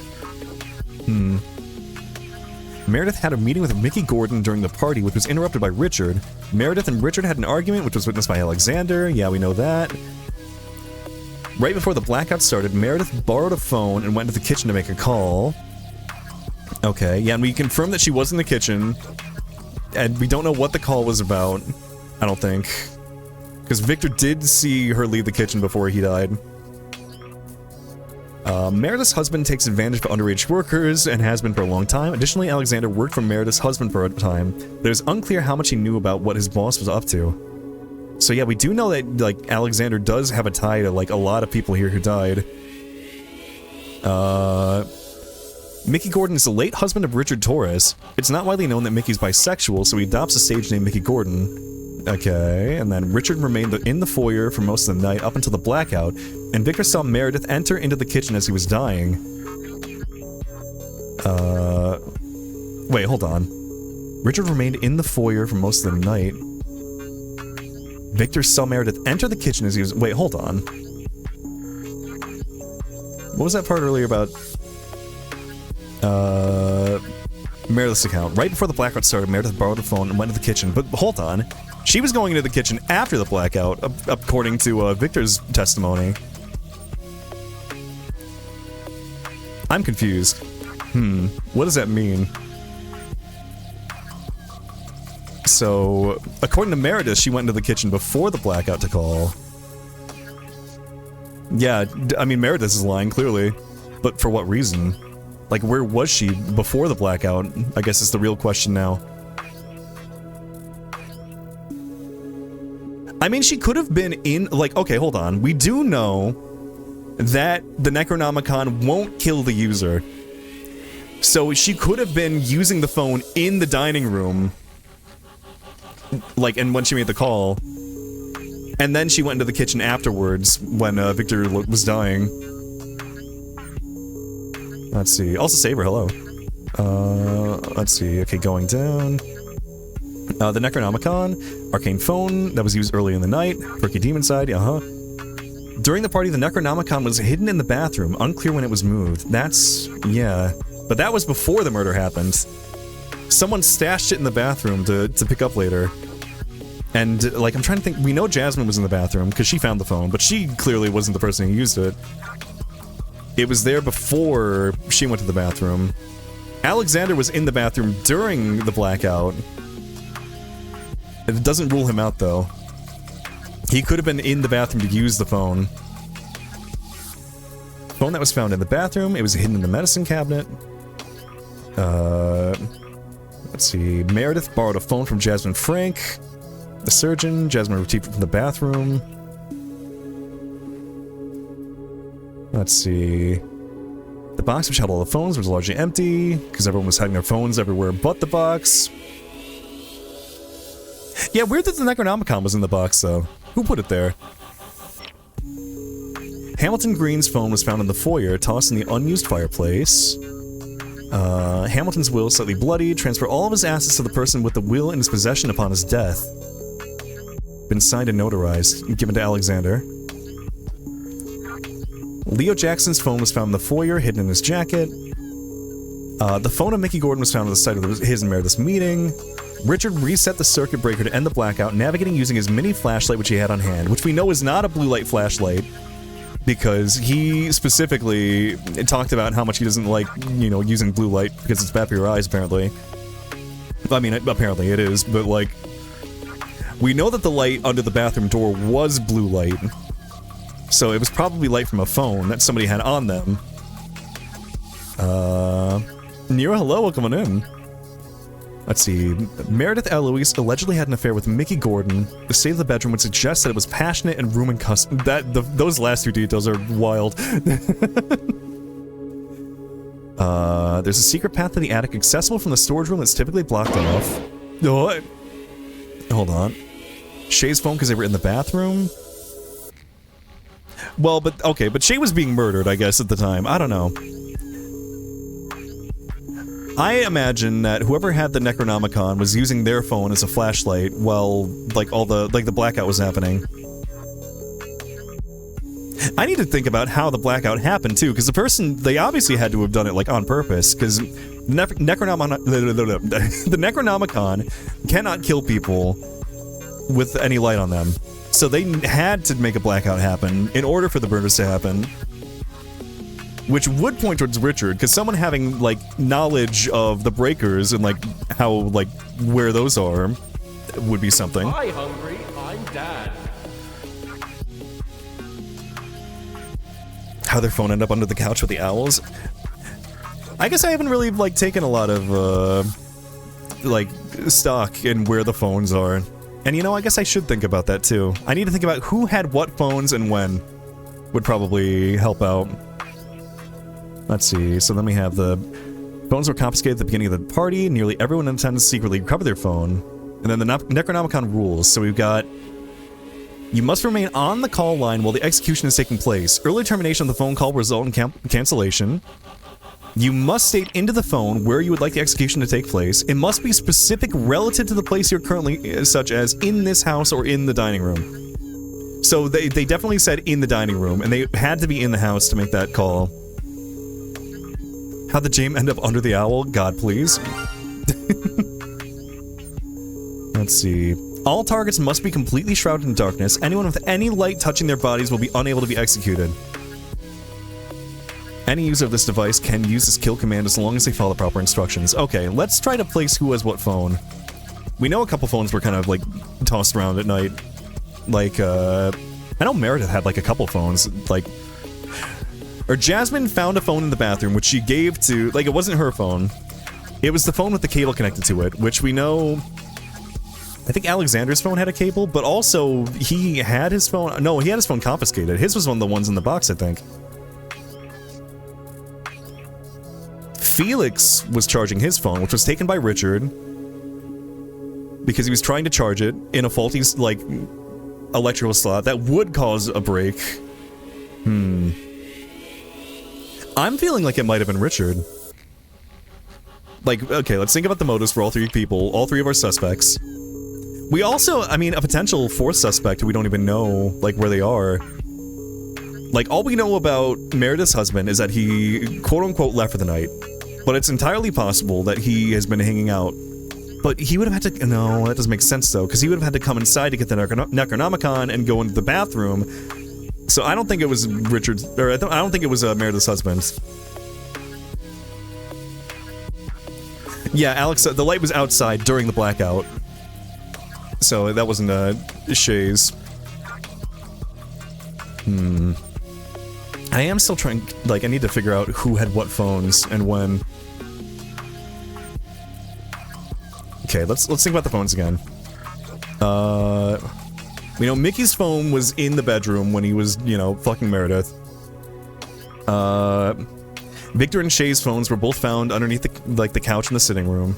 Meredith had a meeting with Mickey Gordon during the party, which was interrupted by Richard. Meredith and Richard had an argument, which was witnessed by Alexander. Yeah, we know that. Right before the blackout started, Meredith borrowed a phone and went to the kitchen to make a call. Okay, yeah, and we confirmed that she was in the kitchen. And we don't know what the call was about, I don't think. Because Victor did see her leave the kitchen before he died. Meredith's husband takes advantage of underage workers and has been for a long time. Additionally, Alexander worked for Meredith's husband for a time. There's unclear how much he knew about what his boss was up to. So yeah, we do know that, like, Alexander does have a tie to, like, a lot of people here who died. Mickey Gordon is the late husband of Richard Torres. It's not widely known that Mickey's bisexual, so he adopts a stage named Mickey Gordon. Okay, and then Richard remained in the foyer for most of the night up until the blackout, and Victor saw Meredith enter into the kitchen as he was dying. Wait, hold on. Richard remained in the foyer for most of the night. Victor saw Meredith enter the kitchen as he was... Wait, hold on. What was that part earlier about... Meredith's account. Right before the blackout started, Meredith borrowed a phone and went to the kitchen. But hold on. She was going into the kitchen after the blackout, according to Victor's testimony. I'm confused. What does that mean? So, according to Meredith, she went into the kitchen before the blackout to call. Yeah, I mean, Meredith is lying, clearly. But for what reason? Like, where was she before the blackout? I guess is the real question now. I mean, she could have been in, like, okay, hold on. We do know that the Necronomicon won't kill the user. So she could have been using the phone in the dining room. Like, and when she made the call. And then she went into the kitchen afterwards when Victor was dying. Let's see. Also Saber, hello. Let's see. Okay, going down. The Necronomicon, arcane phone that was used early in the night, quirky demon side, During the party, the Necronomicon was hidden in the bathroom, unclear when it was moved. That's... yeah. But that was before the murder happened. Someone stashed it in the bathroom to pick up later. And, like, I'm trying to think, we know Jasmine was in the bathroom, because she found the phone, but she clearly wasn't the person who used it. It was there before she went to the bathroom. Alexander was in the bathroom during the blackout. It doesn't rule him out, though. He could have been in the bathroom to use the phone. Phone that was found in the bathroom. It was hidden in the medicine cabinet. Let's see. Meredith borrowed a phone from Jasmine Frank, the surgeon. Jasmine retrieved it from the bathroom. Let's see. The box which held all the phones was largely empty, because everyone was hiding their phones everywhere but the box. Yeah, weird that the Necronomicon was in the box, though. Who put it there? Hamilton Green's phone was found in the foyer, tossed in the unused fireplace. Hamilton's will, slightly bloody, transfer all of his assets to the person with the will in his possession upon his death. Been signed and notarized, given to Alexander. Leo Jackson's phone was found in the foyer, hidden in his jacket. The phone of Mickey Gordon was found at the site of his and Meredith's meeting. Richard reset the circuit breaker to end the blackout, navigating using his mini flashlight which he had on hand, which we know is not a blue light flashlight, because he specifically talked about how much he doesn't like, you know, using blue light because it's bad for your eyes, apparently. I mean, apparently it is, but like, we know that the light under the bathroom door was blue light, so it was probably light from a phone that somebody had on them. Nero, hello, welcome on in. Let's see. Meredith Eloise allegedly had an affair with Mickey Gordon. The state of the bedroom would suggest that it was passionate and room and custom. Those last two details are wild. There's a secret path to the attic accessible from the storage room that's typically blocked off. What? Hold on. Shay's phone because they were in the bathroom? Well, but, okay, but Shay was being murdered, I guess, at the time. I don't know. I imagine that whoever had the Necronomicon was using their phone as a flashlight while, like, the blackout was happening. I need to think about how the blackout happened, too, because the person, they obviously had to have done it, like, on purpose, because the Necronomicon cannot kill people with any light on them. So they had to make a blackout happen in order for the murders to happen. Which would point towards Richard, because someone having, like, knowledge of the breakers and, like, how, like, where those are would be something. Hi, Hungry. I'm Dad. How their phone ended up under the couch with the owls? I guess I haven't really, like, taken a lot of, like, stock in where the phones are. And, you know, I guess I should think about that, too. I need to think about who had what phones and when. Would probably help out. Let's see, so then we have the phones were confiscated at the beginning of the party. Nearly everyone in attendance secretly recovered their phone. And then the Necronomicon rules. So we've got, you must remain on the call line while the execution is taking place. Early termination of the phone call will result in cancellation. You must state into the phone where you would like the execution to take place. It must be specific relative to the place you're currently, such as in this house or in the dining room. So they definitely said in the dining room, and they had to be in the house to make that call. How'd the James end up under the owl? God, please. Let's see. All targets must be completely shrouded in darkness. Anyone with any light touching their bodies will be unable to be executed. Any user of this device can use this kill command as long as they follow the proper instructions. Okay, let's try to place who has what phone. We know a couple phones were kind of, like, tossed around at night. Like, I know Meredith had, like, a couple phones, like... Or Jasmine found a phone in the bathroom, which she gave to... Like, it wasn't her phone. It was the phone with the cable connected to it, which we know... I think Alexander's phone had a cable, but also he had his phone... No, he had his phone confiscated. His was one of the ones in the box, I think. Felix was charging his phone, which was taken by Richard. Because he was trying to charge it in a faulty, like... electrical slot. That would cause a break. I'm feeling like it might have been Richard. Like, okay, let's think about the motives for all three people, all three of our suspects. We also, I mean, a potential fourth suspect who we don't even know, like, where they are. Like, all we know about Meredith's husband is that he, quote-unquote, left for the night. But it's entirely possible that he has been hanging out. But he would have had to, no, that doesn't make sense, though, because he would have had to come inside to get the Necronomicon and go into the bathroom. So I don't think it was Richard's, or I don't think it was Meredith's husband. Yeah, Alex, the light was outside during the blackout. So that wasn't Shay's. I am still trying, like, I need to figure out who had what phones and when. Okay, let's think about the phones again. We know Mickey's phone was in the bedroom when he was, you know, fucking Meredith. Victor and Shay's phones were both found underneath the couch in the sitting room.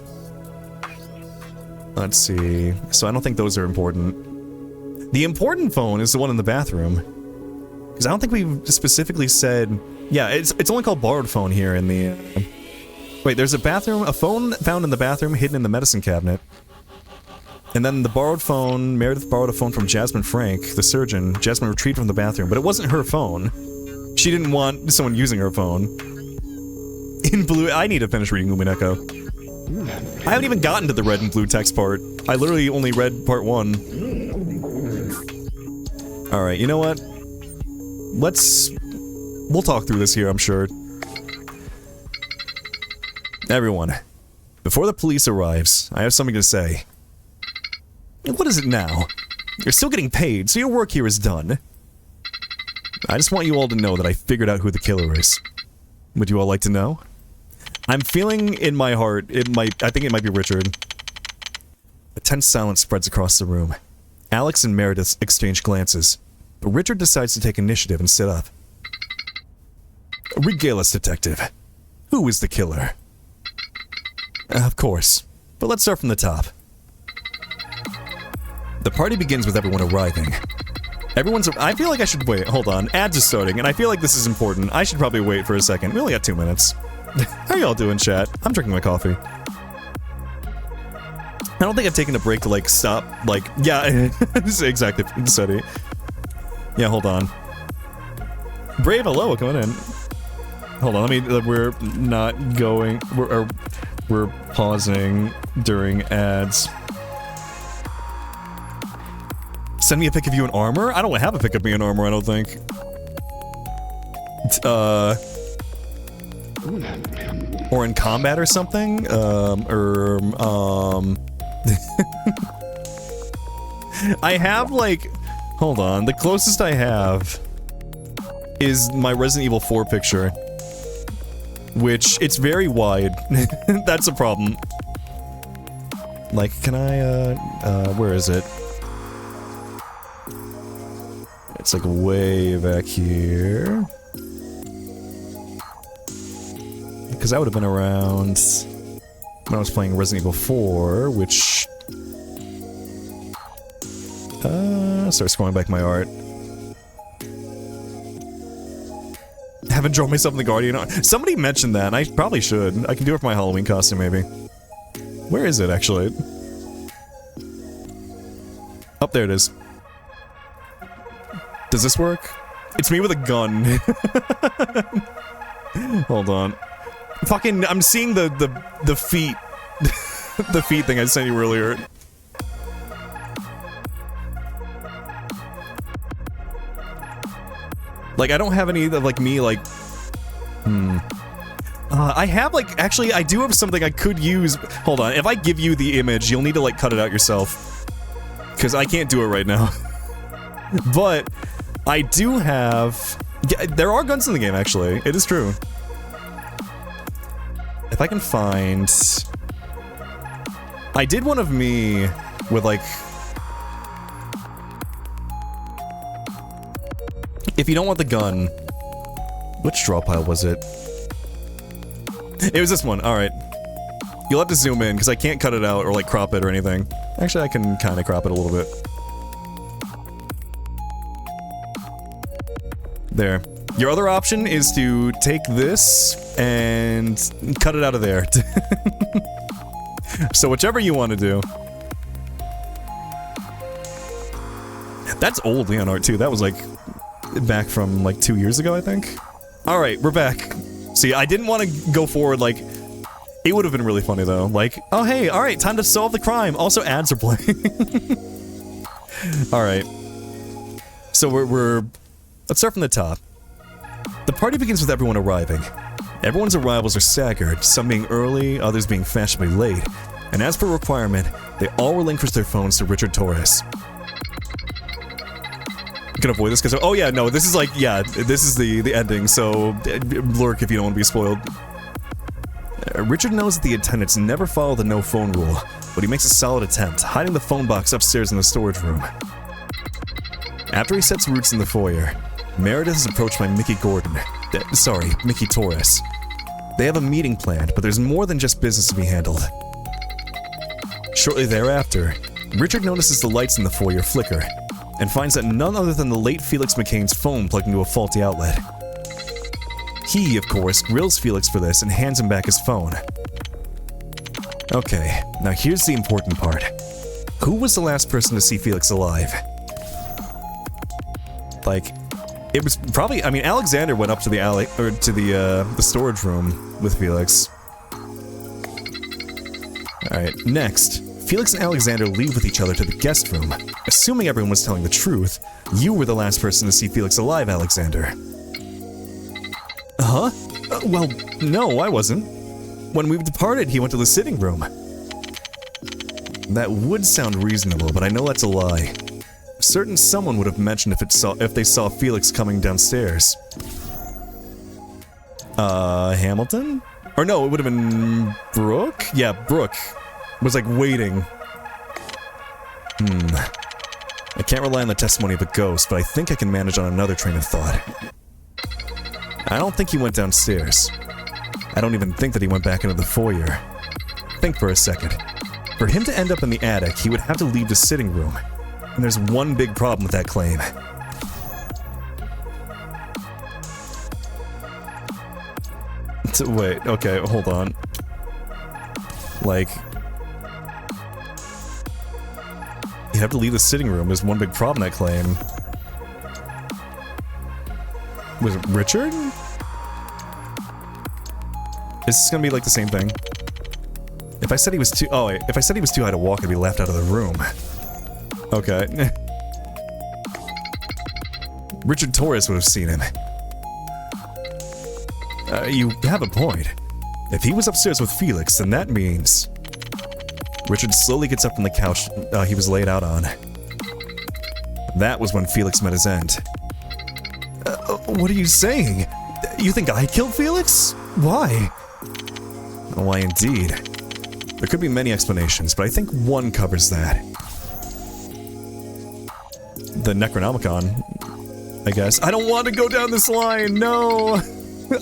Let's see. So I don't think those are important. The important phone is the one in the bathroom. Because I don't think we specifically said... Yeah, it's only called borrowed phone here in the... Wait, there's a phone found in the bathroom hidden in the medicine cabinet. And then the borrowed phone, Meredith borrowed a phone from Jasmine Frank, the surgeon. Jasmine retrieved from the bathroom, but it wasn't her phone. She didn't want someone using her phone. In blue, I need to finish reading Umineko. I haven't even gotten to the red and blue text part. I literally only read part 1. Alright, you know what? We'll talk through this here, I'm sure. Everyone, before the police arrives, I have something to say. What is it now? You're still getting paid, so your work here is done. I just want you all to know that I figured out who the killer is. Would you all like to know? I'm feeling in my heart, I think it might be Richard. A tense silence spreads across the room. Alex and Meredith exchange glances, but Richard decides to take initiative and sit up. Regale us, detective. Who is the killer? Of course, but let's start from the top. The party begins with everyone arriving. I feel like I should wait, hold on, ads are starting, and I feel like this is important. I should probably wait for a second. We only got 2 minutes. How y'all doing, chat? I'm drinking my coffee. I don't think I've taken a break to, like, stop, like, yeah, this is exactly, study. Yeah, hold on. Brave, hello, coming in. Hold on, we're not going, we're pausing during ads. Send me a pic of you in armor? I don't have a pic of me in armor, I don't think. Or in combat or something? I have, like... Hold on. The closest I have is my Resident Evil 4 picture. Which, it's very wide. That's a problem. Like, can I, where is it? It's like way back here. Because that would have been around when I was playing Resident Evil 4, which... start scrolling back my art. Haven't drawn myself in the Guardian art. Somebody mentioned that, and I probably should. I can do it for my Halloween costume, maybe. Where is it, actually? Oh, there it is. Does this work? It's me with a gun. Hold on. Fucking, I'm seeing the feet. The feet thing I sent you earlier. Like, I don't have any of, like, me, like... I have, like, actually, I do have something I could use. Hold on, if I give you the image, you'll need to, like, cut it out yourself. Because I can't do it right now. But, I do have... There are guns in the game, actually. It is true. If I can find... I did one of me with, like... If you don't want the gun... Which draw pile was it? It was this one, alright. You'll have to zoom in, because I can't cut it out or, like, crop it or anything. Actually, I can kind of crop it a little bit. There. Your other option is to take this and cut it out of there. So whichever you want to do. That's old Leonard too. That was like back from like 2 years ago, I think. All right, we're back. See, I didn't want to go forward like... It would have been really funny though. Like, oh hey, all right, time to solve the crime. Also, ads are playing. All right. So we're... Let's start from the top. The party begins with everyone arriving. Everyone's arrivals are staggered, some being early, others being fashionably late. And as per requirement, they all relinquish their phones to Richard Torres. You can avoid this because... Oh yeah, no, this is like... Yeah, this is the ending, so... Lurk if you don't want to be spoiled. Richard knows that the attendants never follow the no phone rule, but he makes a solid attempt, hiding the phone box upstairs in the storage room. After he sets roots in the foyer, Meredith is approached by Mickey Gordon. Sorry, Mickey Torres. They have a meeting planned, but there's more than just business to be handled. Shortly thereafter, Richard notices the lights in the foyer flicker, and finds that none other than the late Felix McCain's phone plugged into a faulty outlet. He, of course, grills Felix for this and hands him back his phone. Okay, now here's the important part. Who was the last person to see Felix alive? Like, it was probably... I mean, Alexander went up to the storage room with Felix. Alright, next. Felix and Alexander leave with each other to the guest room. Assuming everyone was telling the truth, you were the last person to see Felix alive, Alexander. Huh? Well, no, I wasn't. When we departed, he went to the sitting room. That would sound reasonable, but I know that's a lie. Certain someone would have mentioned if they saw Felix coming downstairs. Hamilton? Or no, it would have been Brooke? Yeah, Brooke was like waiting. I can't rely on the testimony of a ghost, but I think I can manage on another train of thought. I don't think he went downstairs. I don't even think that he went back into the foyer. Think for a second. For him to end up in the attic, he would have to leave the sitting room. And there's one big problem with that claim. Wait, okay, hold on. Like... You have to leave the sitting room. There's one big problem with that claim. Was it Richard? Is this gonna be like the same thing? If I said he was too... Oh, wait. If I said he was too high to walk, I'd be laughed out of the room. Okay. Richard Torres would have seen him. You have a point. If he was upstairs with Felix, then that means... Richard slowly gets up from the couch he was laid out on. That was when Felix met his end. What are you saying? You think I killed Felix? Why? Why indeed. There could be many explanations, but I think one covers that. The Necronomicon, I guess. I don't want to go down this line, no!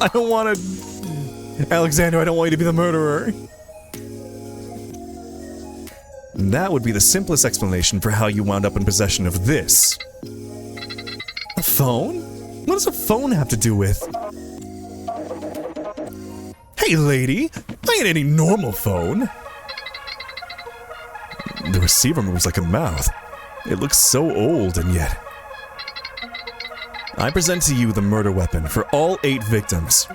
I don't want to... Alexander, I don't want you to be the murderer. That would be the simplest explanation for how you wound up in possession of this. A phone? What does a phone have to do with? Hey lady, I ain't any normal phone. The receiver moves like a mouth. It looks so old and yet... I present to you the murder weapon for all 8 victims.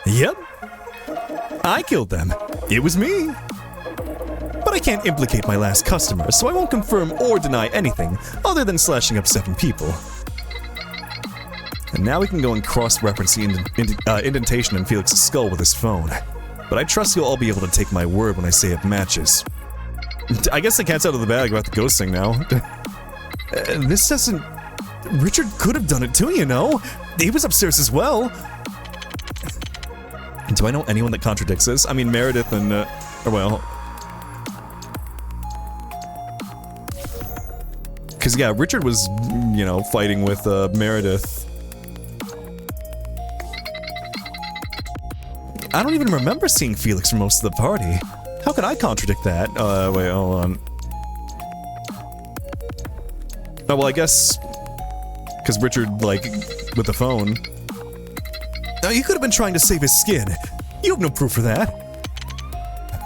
Yep. I killed them. It was me. But I can't implicate my last customer, so I won't confirm or deny anything other than slashing up 7 people. And now we can go and cross-reference the indentation in Felix's skull with his phone. But I trust you'll all be able to take my word when I say it matches. I guess the cat's out of the bag about the ghost thing now. This doesn't... Richard could have done it too, you know? He was upstairs as well. Do I know anyone that contradicts this? I mean, Meredith and, or well... Because, yeah, Richard was, you know, fighting with, Meredith. I don't even remember seeing Felix for most of the party. How could I contradict that? Wait, hold on. Oh, well, I guess... Because Richard, like, with the phone. Now, he could have been trying to save his skin. You have no proof for that.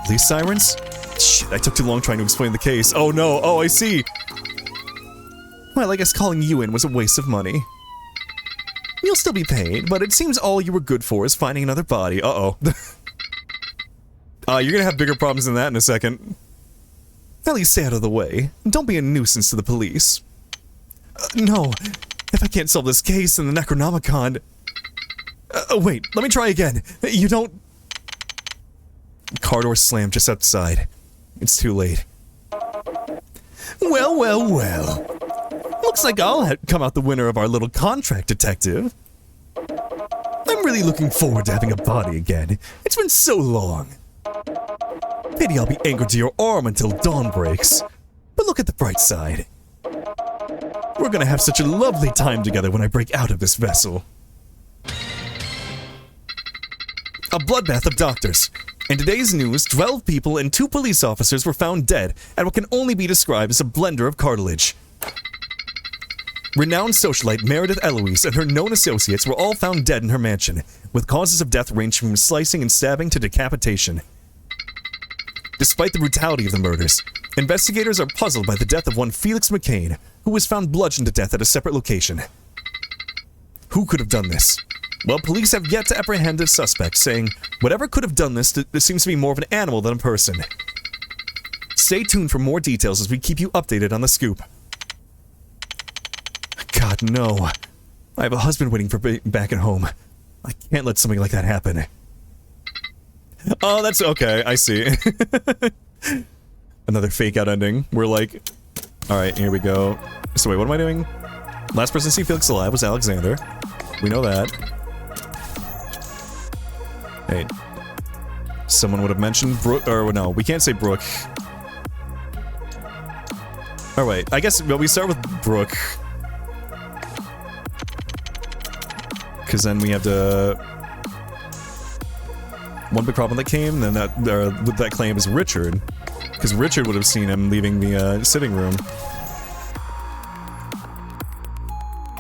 Police sirens? Shit, I took too long trying to explain the case. Oh no, oh, I see. Well, I guess calling you in was a waste of money. You'll still be paid, but it seems all you were good for is finding another body. Uh-oh. You're gonna have bigger problems than that in a second. At least stay out of the way. Don't be a nuisance to the police. No. If I can't solve this case, then the Necronomicon... wait, let me try again. You don't... Car door slammed just outside. It's too late. Well, well, well. Looks like I'll come out the winner of our little contract, detective. I'm really looking forward to having a body again. It's been so long. Maybe I'll be anchored to your arm until dawn breaks. But look at the bright side. We're gonna have such a lovely time together when I break out of this vessel. A bloodbath of doctors. In today's news, 12 people and 2 police officers were found dead at what can only be described as a blender of cartilage. Renowned socialite Meredith Eloise and her known associates were all found dead in her mansion, with causes of death ranging from slicing and stabbing to decapitation. Despite the brutality of the murders, investigators are puzzled by the death of one Felix McCain, who was found bludgeoned to death at a separate location. Who could have done this? Well, police have yet to apprehend a suspect, saying, whatever could have done this seems to be more of an animal than a person. Stay tuned for more details as we keep you updated on the scoop. God, no. I have a husband waiting for back at home. I can't let something like that happen. Oh, that's okay, I see. Another fake-out ending. We're like... Alright, here we go. So wait, what am I doing? Last person to see Felix alive was Alexander. We know that. Hey. Someone would have mentioned Brooke... Or, no, we can't say Brooke. Alright, I guess well, we start with Brooke. Because then we have to... One big problem that came, then that claim is Richard. Because Richard would have seen him leaving the sitting room.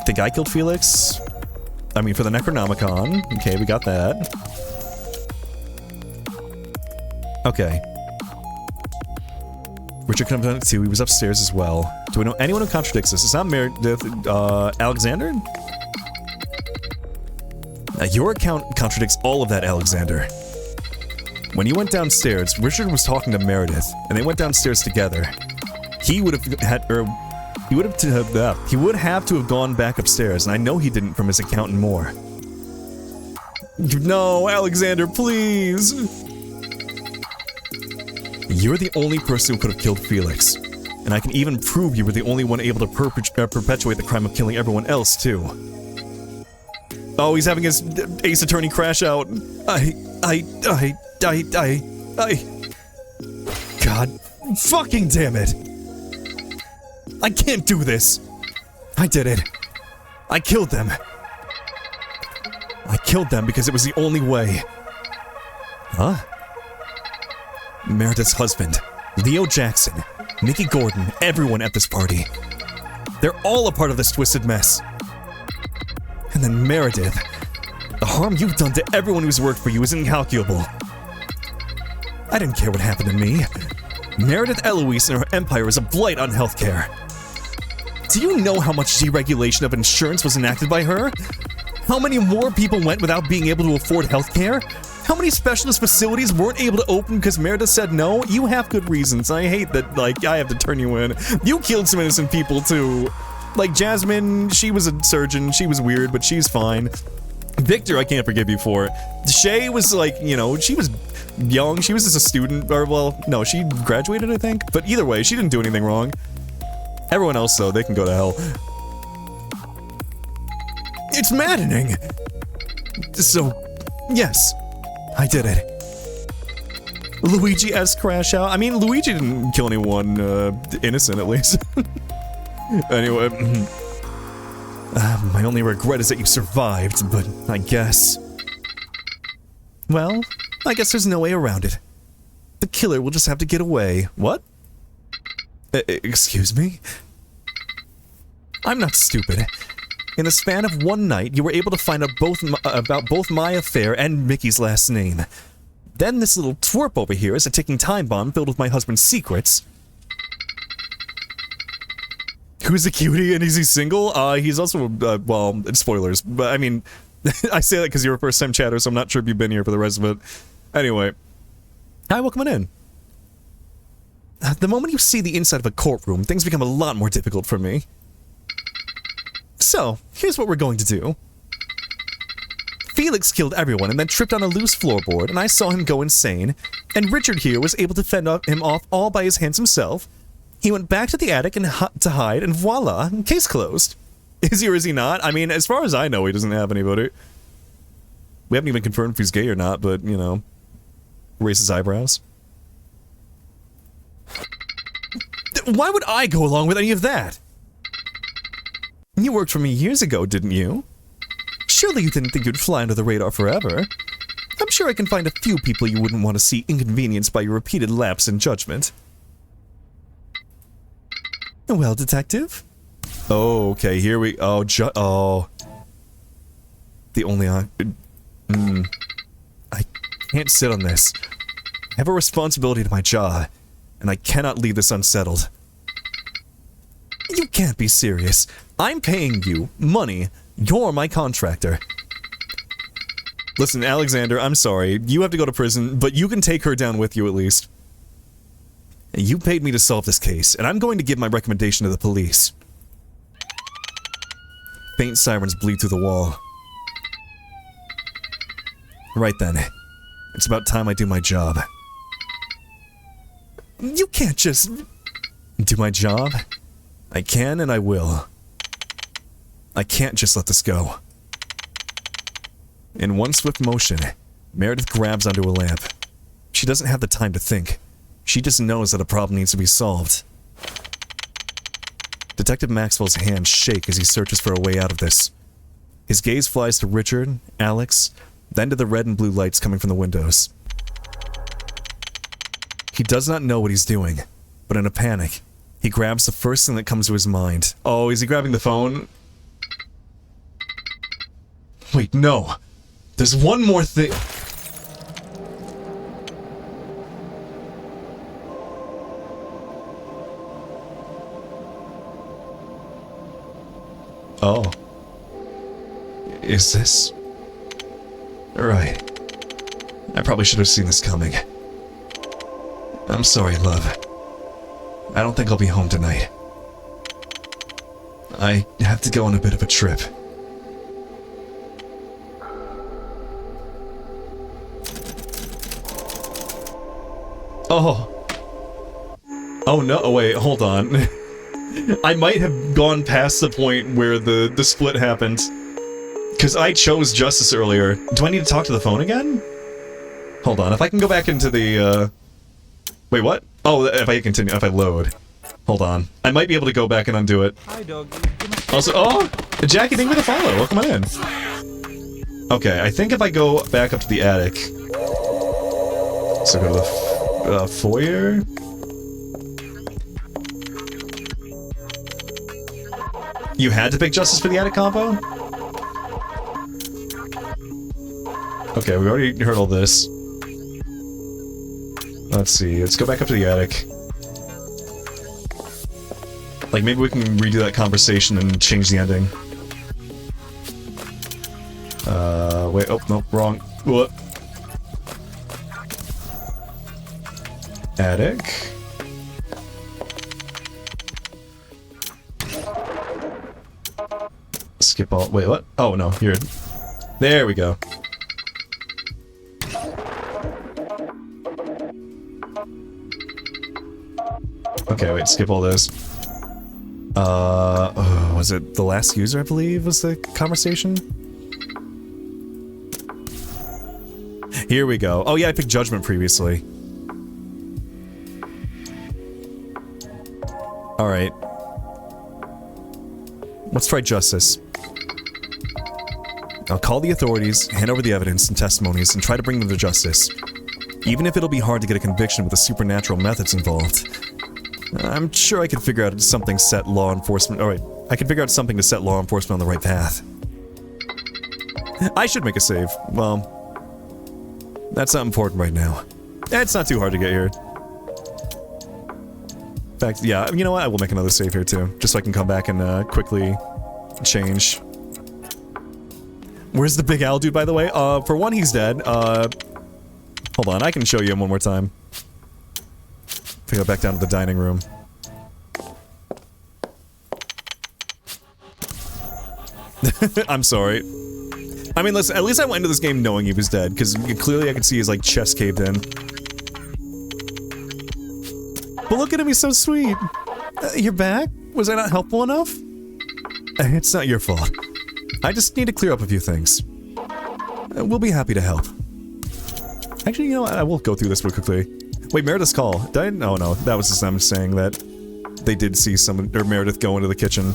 Think I killed Felix? I mean, for the Necronomicon. Okay, we got that. Okay. Richard could have done it too. He was upstairs as well. Do we know anyone who contradicts this? It's not Meredith. Alexander? Your account contradicts all of that, Alexander. When you went downstairs, Richard was talking to Meredith, and they went downstairs together. He would have had, he would have to have gone back upstairs, and I know he didn't from his account and more. No, Alexander, please! You're the only person who could have killed Felix, and I can even prove you were the only one able to perpetuate the crime of killing everyone else, too. Oh, he's having his Ace Attorney crash out. God fucking damn it. I can't do this. I did it. I killed them. I killed them because it was the only way. Huh? Meredith's husband, Leo Jackson, Nikki Gordon, everyone at this party. They're all a part of this twisted mess. And then Meredith. The harm you've done to everyone who's worked for you is incalculable. I didn't care what happened to me. Meredith Eloise and her empire is a blight on healthcare. Do you know how much deregulation of insurance was enacted by her? How many more people went without being able to afford healthcare? How many specialist facilities weren't able to open because Meredith said no? You have good reasons. I hate that, like, I have to turn you in. You killed some innocent people, too. Like, Jasmine, she was a surgeon. She was weird, but she's fine. Victor, I can't forgive you for. Shay was, like, you know, she was young. She was just a student. Or, well, no, she graduated, I think. But either way, she didn't do anything wrong. Everyone else, though, they can go to hell. It's maddening. So, yes, I did it. Luigi-esque crash out. I mean, Luigi didn't kill anyone, innocent at least. Anyway, my only regret is that you survived, but I guess... Well, I guess there's no way around it. The killer will just have to get away. What? Excuse me? I'm not stupid. In the span of one night, you were able to find out about both my affair and Mickey's last name. Then this little twerp over here is a ticking time bomb filled with my husband's secrets. Who's a cutie and is he single? He's also, well, spoilers, but I mean, I say that because you're a first-time chatter, so I'm not sure if you've been here for the rest of it. Anyway. Hi, welcome on in. The moment you see the inside of a courtroom, things become a lot more difficult for me. So, here's what we're going to do. Felix killed everyone and then tripped on a loose floorboard, and I saw him go insane, and Richard here was able to fend him off all by his handsome self. He went back to the attic and to hide, and voila, case closed. Is he or is he not? I mean, as far as I know, he doesn't have anybody. We haven't even confirmed if he's gay or not, but, you know, raise his eyebrows. Why would I go along with any of that? You worked for me years ago, didn't you? Surely you didn't think you'd fly under the radar forever. I'm sure I can find a few people you wouldn't want to see inconvenienced by your repeated lapse in judgment. Well, detective? Oh, okay, here we... Oh, oh. The only... I can't sit on this. I have a responsibility to my job, and I cannot leave this unsettled. You can't be serious. I'm paying you money. You're my contractor. Listen, Alexander, I'm sorry. You have to go to prison, but you can take her down with you at least. You paid me to solve this case, and I'm going to give my recommendation to the police. Faint sirens bleed through the wall. Right then. It's about time I do my job. You can't just... do my job? I can and I will. I can't just let this go. In one swift motion, Meredith grabs onto a lamp. She doesn't have the time to think. She just knows that a problem needs to be solved. Detective Maxwell's hands shake as he searches for a way out of this. His gaze flies to Richard, Alex, then to the red and blue lights coming from the windows. He does not know what he's doing, but in a panic, he grabs the first thing that comes to his mind. Oh, is he grabbing the phone? Wait, no. There's one more thing. Oh. Is this... Right. I probably should have seen this coming. I'm sorry, love. I don't think I'll be home tonight. I have to go on a bit of a trip. Oh. Oh no, oh, wait, hold on. I might have gone past the point where the split happened. Because I chose Justice earlier. Do I need to talk to the phone again? Hold on, if I can go back into the, Wait, what? Oh, if I continue, if I load. Hold on. I might be able to go back and undo it. Hi, dog. Also, oh! Jackie, thank you for the follow. Welcome on in. Okay, I think if I go back up to the attic... So go to the foyer? You had to pick Justice for the attic combo? Okay, we already heard all this. Let's see, let's go back up to the attic. Like, maybe we can redo that conversation and change the ending. Wait, oh, no, wrong. What? Attic. Skip all, wait, what? Oh, no, here. There we go. Okay, wait, skip all this. Was it the last user, I believe, was the conversation? Here we go. Oh yeah, I picked Judgment previously. Alright. Let's try Justice. I'll call the authorities, hand over the evidence and testimonies, and try to bring them to justice. Even if it'll be hard to get a conviction with the supernatural methods involved. I'm sure I could figure out something set law enforcement... Alright, I can figure out something to set law enforcement on the right path. I should make a save. Well, that's not important right now. It's not too hard to get here. In fact, yeah, you know what? I will make another save here too, just so I can come back and quickly change. Where's the big owl dude, by the way? For one, he's dead. Hold on, I can show you him one more time. If we go back down to the dining room. I'm sorry. I mean, listen, at least I went into this game knowing he was dead, because clearly I could see his, like, chest caved in. But look at him, he's so sweet. You're back? Was I not helpful enough? It's not your fault. I just need to clear up a few things. We'll be happy to help. Actually, you know what? I will go through this real quickly. Wait, Meredith's call. Did I? Oh, no. That was just them saying that they did see someone, or Meredith go into the kitchen.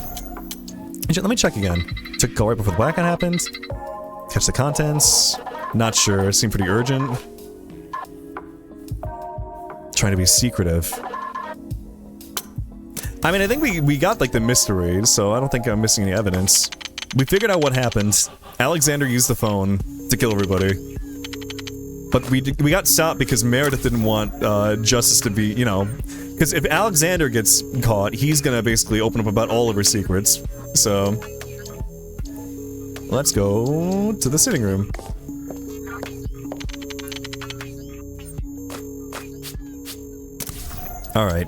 Let me check again. Took a call right before the blackout happened. Catch the contents. Not sure. Seemed pretty urgent. Trying to be secretive. I mean, I think we got, like, the mystery, so I don't think I'm missing any evidence. We figured out what happened. Alexander used the phone to kill everybody. But we got stopped because Meredith didn't want Justice to be, you know... Because if Alexander gets caught, he's gonna basically open up about all of her secrets. So... let's go to the sitting room. Alright.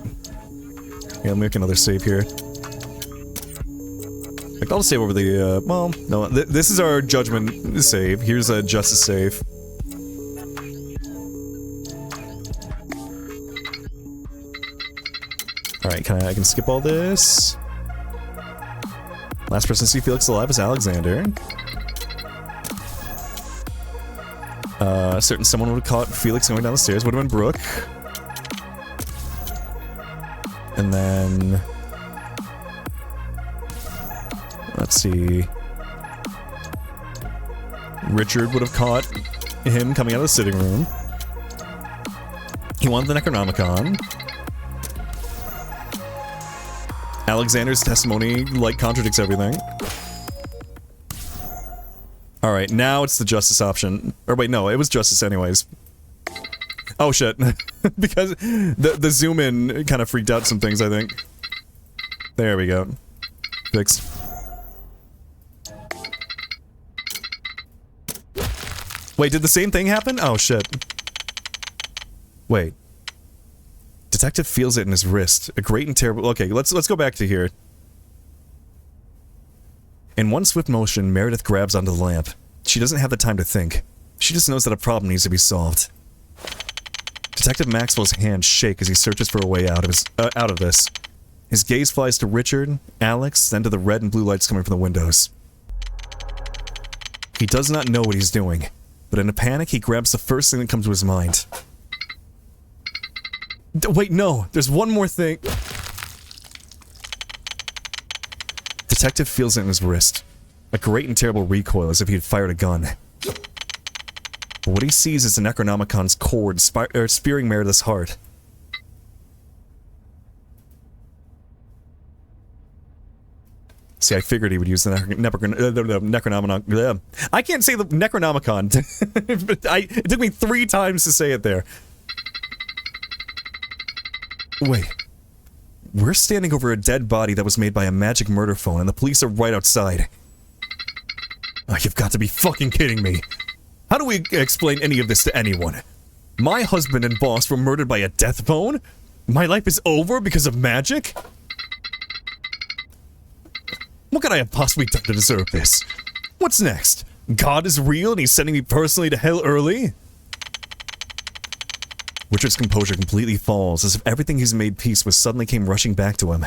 Yeah, let me make another save here. Like, I'll just save over the, well, no, this is our judgment save. Here's a justice save. Alright, I can skip all this. Last person to see Felix alive is Alexander. Certain someone would have caught Felix going down the stairs, would have been Brooke. And then... let's see... Richard would have caught him coming out of the sitting room. He wanted the Necronomicon. Alexander's testimony, like, contradicts everything. Alright, now it's the justice option. Or wait, no, it was justice anyways. Oh shit. Because the zoom in kind of freaked out some things, I think. There we go. Fixed. Wait, did the same thing happen? Oh shit. Wait. Detective feels it in his wrist. A great and terrible... okay, let's go back to here. In one swift motion, Meredith grabs onto the lamp. She doesn't have the time to think. She just knows that a problem needs to be solved. Detective Maxwell's hands shake as he searches for a way out of this. His gaze flies to Richard, Alex, then to the red and blue lights coming from the windows. He does not know what he's doing, but in a panic, he grabs the first thing that comes to his mind. Wait, no! There's one more thing! Detective feels it in his wrist. A great and terrible recoil as if he had fired a gun. But what he sees is the Necronomicon's cord spearing Meredith's heart. See, I figured he would use the Necronomicon. I can't say the Necronomicon. It took me 3 times to say it there. Wait. We're standing over a dead body that was made by a magic murder phone, and the police are right outside. Oh, you've got to be fucking kidding me. How do we explain any of this to anyone? My husband and boss were murdered by a death phone? My life is over because of magic? What could I have possibly done to deserve this? What's next? God is real and he's sending me personally to hell early? Richard's composure completely falls, as if everything he's made peace with suddenly came rushing back to him.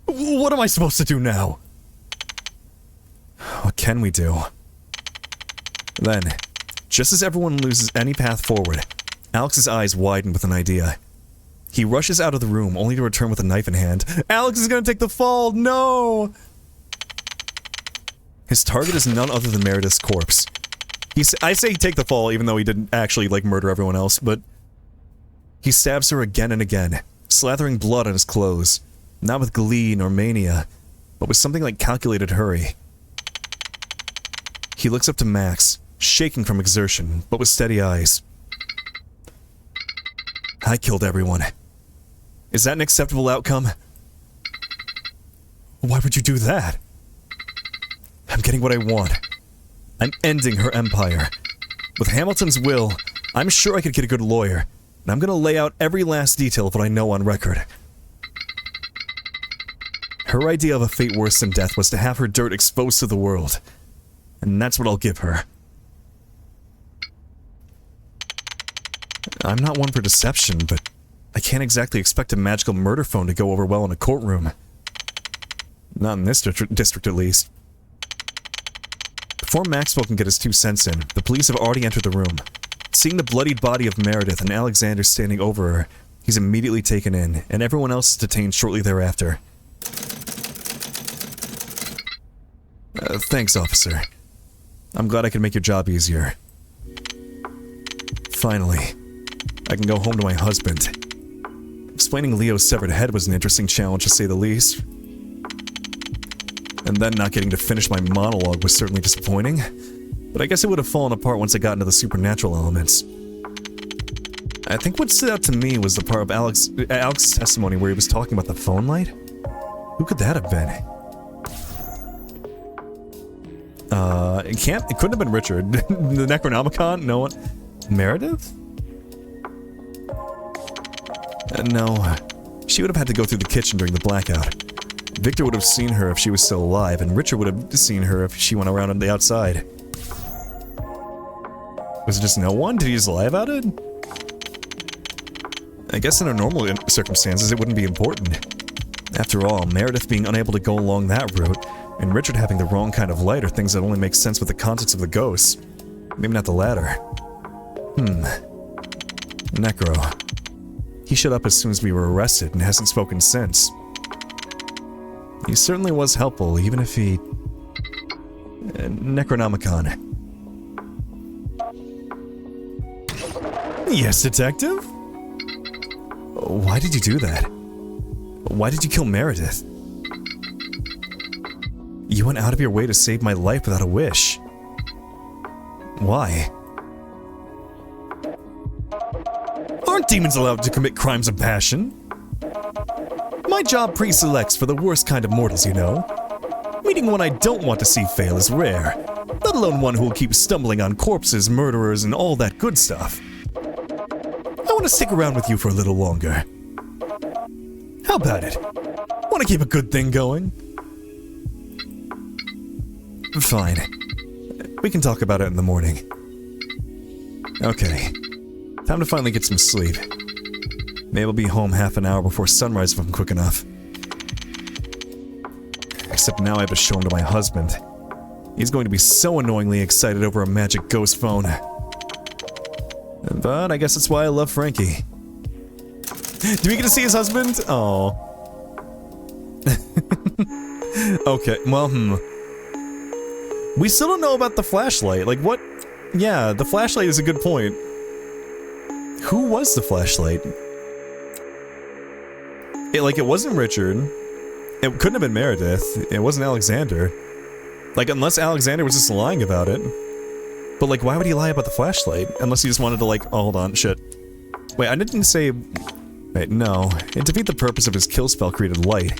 What am I supposed to do now? What can we do? Then, just as everyone loses any path forward, Alex's eyes widen with an idea. He rushes out of the room, only to return with a knife in hand. Alex is gonna take the fall! No! His target is none other than Meredith's corpse. I say take the fall, even though he didn't actually, like, murder everyone else, but... he stabs her again and again, slathering blood on his clothes. Not with glee nor mania, but with something like calculated hurry. He looks up to Max, shaking from exertion, but with steady eyes. I killed everyone. Is that an acceptable outcome? Why would you do that? I'm getting what I want. I'm ending her empire. With Hamilton's will, I'm sure I could get a good lawyer, and I'm gonna lay out every last detail of what I know on record. Her idea of a fate worse than death was to have her dirt exposed to the world. And that's what I'll give her. I'm not one for deception, but I can't exactly expect a magical murder phone to go over well in a courtroom. Not in this district, at least. Before Maxwell can get his 2 cents in, the police have already entered the room. Seeing the bloodied body of Meredith and Alexander standing over her, he's immediately taken in, and everyone else is detained shortly thereafter. Thanks, officer. I'm glad I could make your job easier. Finally, I can go home to my husband. Explaining Leo's severed head was an interesting challenge, to say the least. And then not getting to finish my monologue was certainly disappointing, but I guess it would have fallen apart once I got into the supernatural elements. I think what stood out to me was the part of Alex's testimony where he was talking about the phone light. Who could that have been? It couldn't have been Richard. The Necronomicon? No one? Meredith? No. She would have had to go through the kitchen during the blackout. Victor would have seen her if she was still alive, and Richard would have seen her if she went around on the outside. Was it just no one? Did he just lie about it? I guess under normal circumstances it wouldn't be important. After all, Meredith being unable to go along that route, and Richard having the wrong kind of light are things that only make sense with the context of the ghosts. Maybe not the latter. Necro. He showed up as soon as we were arrested and hasn't spoken since. He certainly was helpful, even if he... Necronomicon. Yes, detective? Why did you do that? Why did you kill Meredith? You went out of your way to save my life without a wish. Why? Aren't demons allowed to commit crimes of passion? My job pre-selects for the worst kind of mortals, you know. Meeting one I don't want to see fail is rare, let alone one who will keep stumbling on corpses, murderers, and all that good stuff. I want to stick around with you for a little longer. How about it? Want to keep a good thing going? Fine. We can talk about it in the morning. Okay. Time to finally get some sleep. Maybe I'll be home half an hour before sunrise if I'm quick enough. Except now I have to show him to my husband. He's going to be so annoyingly excited over a magic ghost phone. But I guess that's why I love Frankie. Do we get to see his husband? Oh. Okay, well, we still don't know about the flashlight. Like, what? Yeah, the flashlight is a good point. Who was the flashlight? It wasn't Richard. It couldn't have been Meredith. It wasn't Alexander. Like, unless Alexander was just lying about it. But, like, why would he lie about the flashlight? Unless he just wanted to, like, oh, hold on, shit. Wait, I didn't say... Wait, no. It defeat the purpose of his kill spell created light.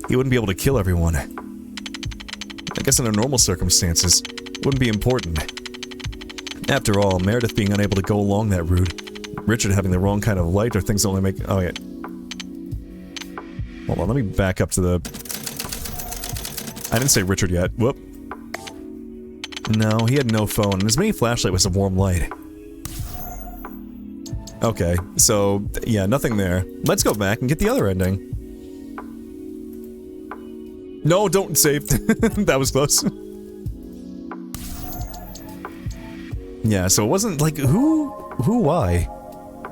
He wouldn't be able to kill everyone. I guess under normal circumstances, it wouldn't be important. After all, Meredith being unable to go along that route, Richard having the wrong kind of light are things that only make... Oh, yeah. Hold on, let me back up to the... I didn't say Richard yet. Whoop. No, he had no phone, and his main flashlight was a warm light. Okay, so, yeah, nothing there. Let's go back and get the other ending. No, don't save. That was close. Yeah, so it wasn't, like, why?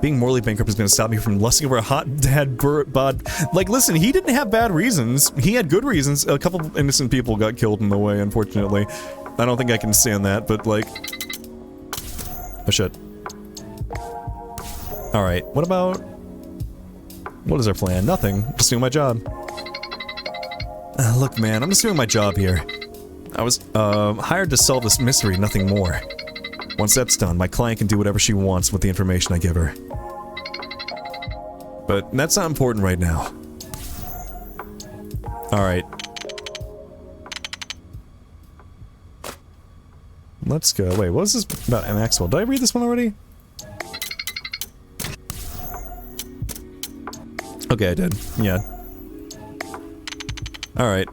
Being morally bankrupt is gonna stop me from lusting over a hot dad bod. Like, listen, he didn't have bad reasons. He had good reasons. A couple of innocent people got killed in the way, unfortunately. I don't think I can stand that, but, like... Oh, shit. Alright, what about... What is our plan? Nothing. Just doing my job. Look, man, I'm just doing my job here. I was, hired to solve this mystery, nothing more. Once that's done, my client can do whatever she wants with the information I give her. But that's not important right now. Alright. Let's go. Wait, what was this about Maxwell? Did I read this one already? Okay, I did. Yeah. Alright.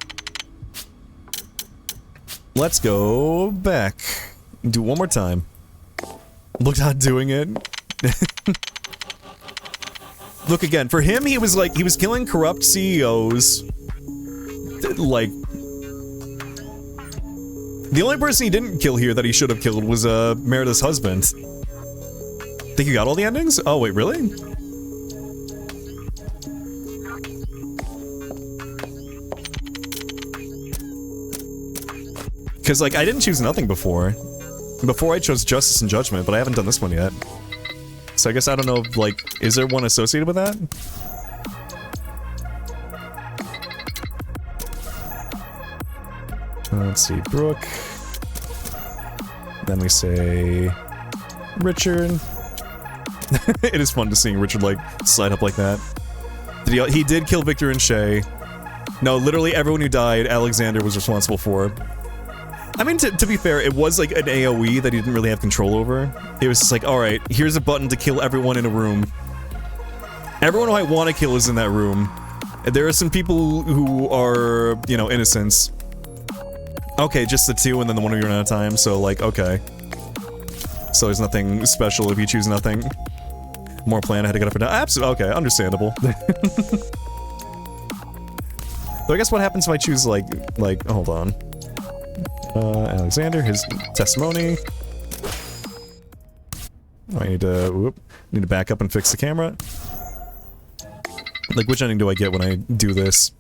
Let's go back. Do it one more time. Look not doing it. Look again. For him, he was like, he was killing corrupt CEOs. Like, the only person he didn't kill here that he should have killed was, Meredith's husband. Think you got all the endings? Oh, wait, really? Because, like, I didn't choose nothing before. Before I chose Justice and Judgment, but I haven't done this one yet. So I guess I don't know, like, is there one associated with that? Let's see, Brooke. Then we say... Richard. It is fun to see Richard, like, slide up like that. He did kill Victor and Shay. No, literally everyone who died, Alexander was responsible for. I mean, to be fair, it was like an AoE that he didn't really have control over. It was just like, alright, here's a button to kill everyone in a room. Everyone who I want to kill is in that room. And there are some people who are, you know, innocents. Okay, just the two and then the one who ran out of time, so like, okay. So there's nothing special if you choose nothing. More plan, I had to get up and down. Absolutely, okay, understandable. So I guess what happens if I choose, like, hold on. Alexander, his testimony. I need to, need to back up and fix the camera. Like, which ending do I get when I do this?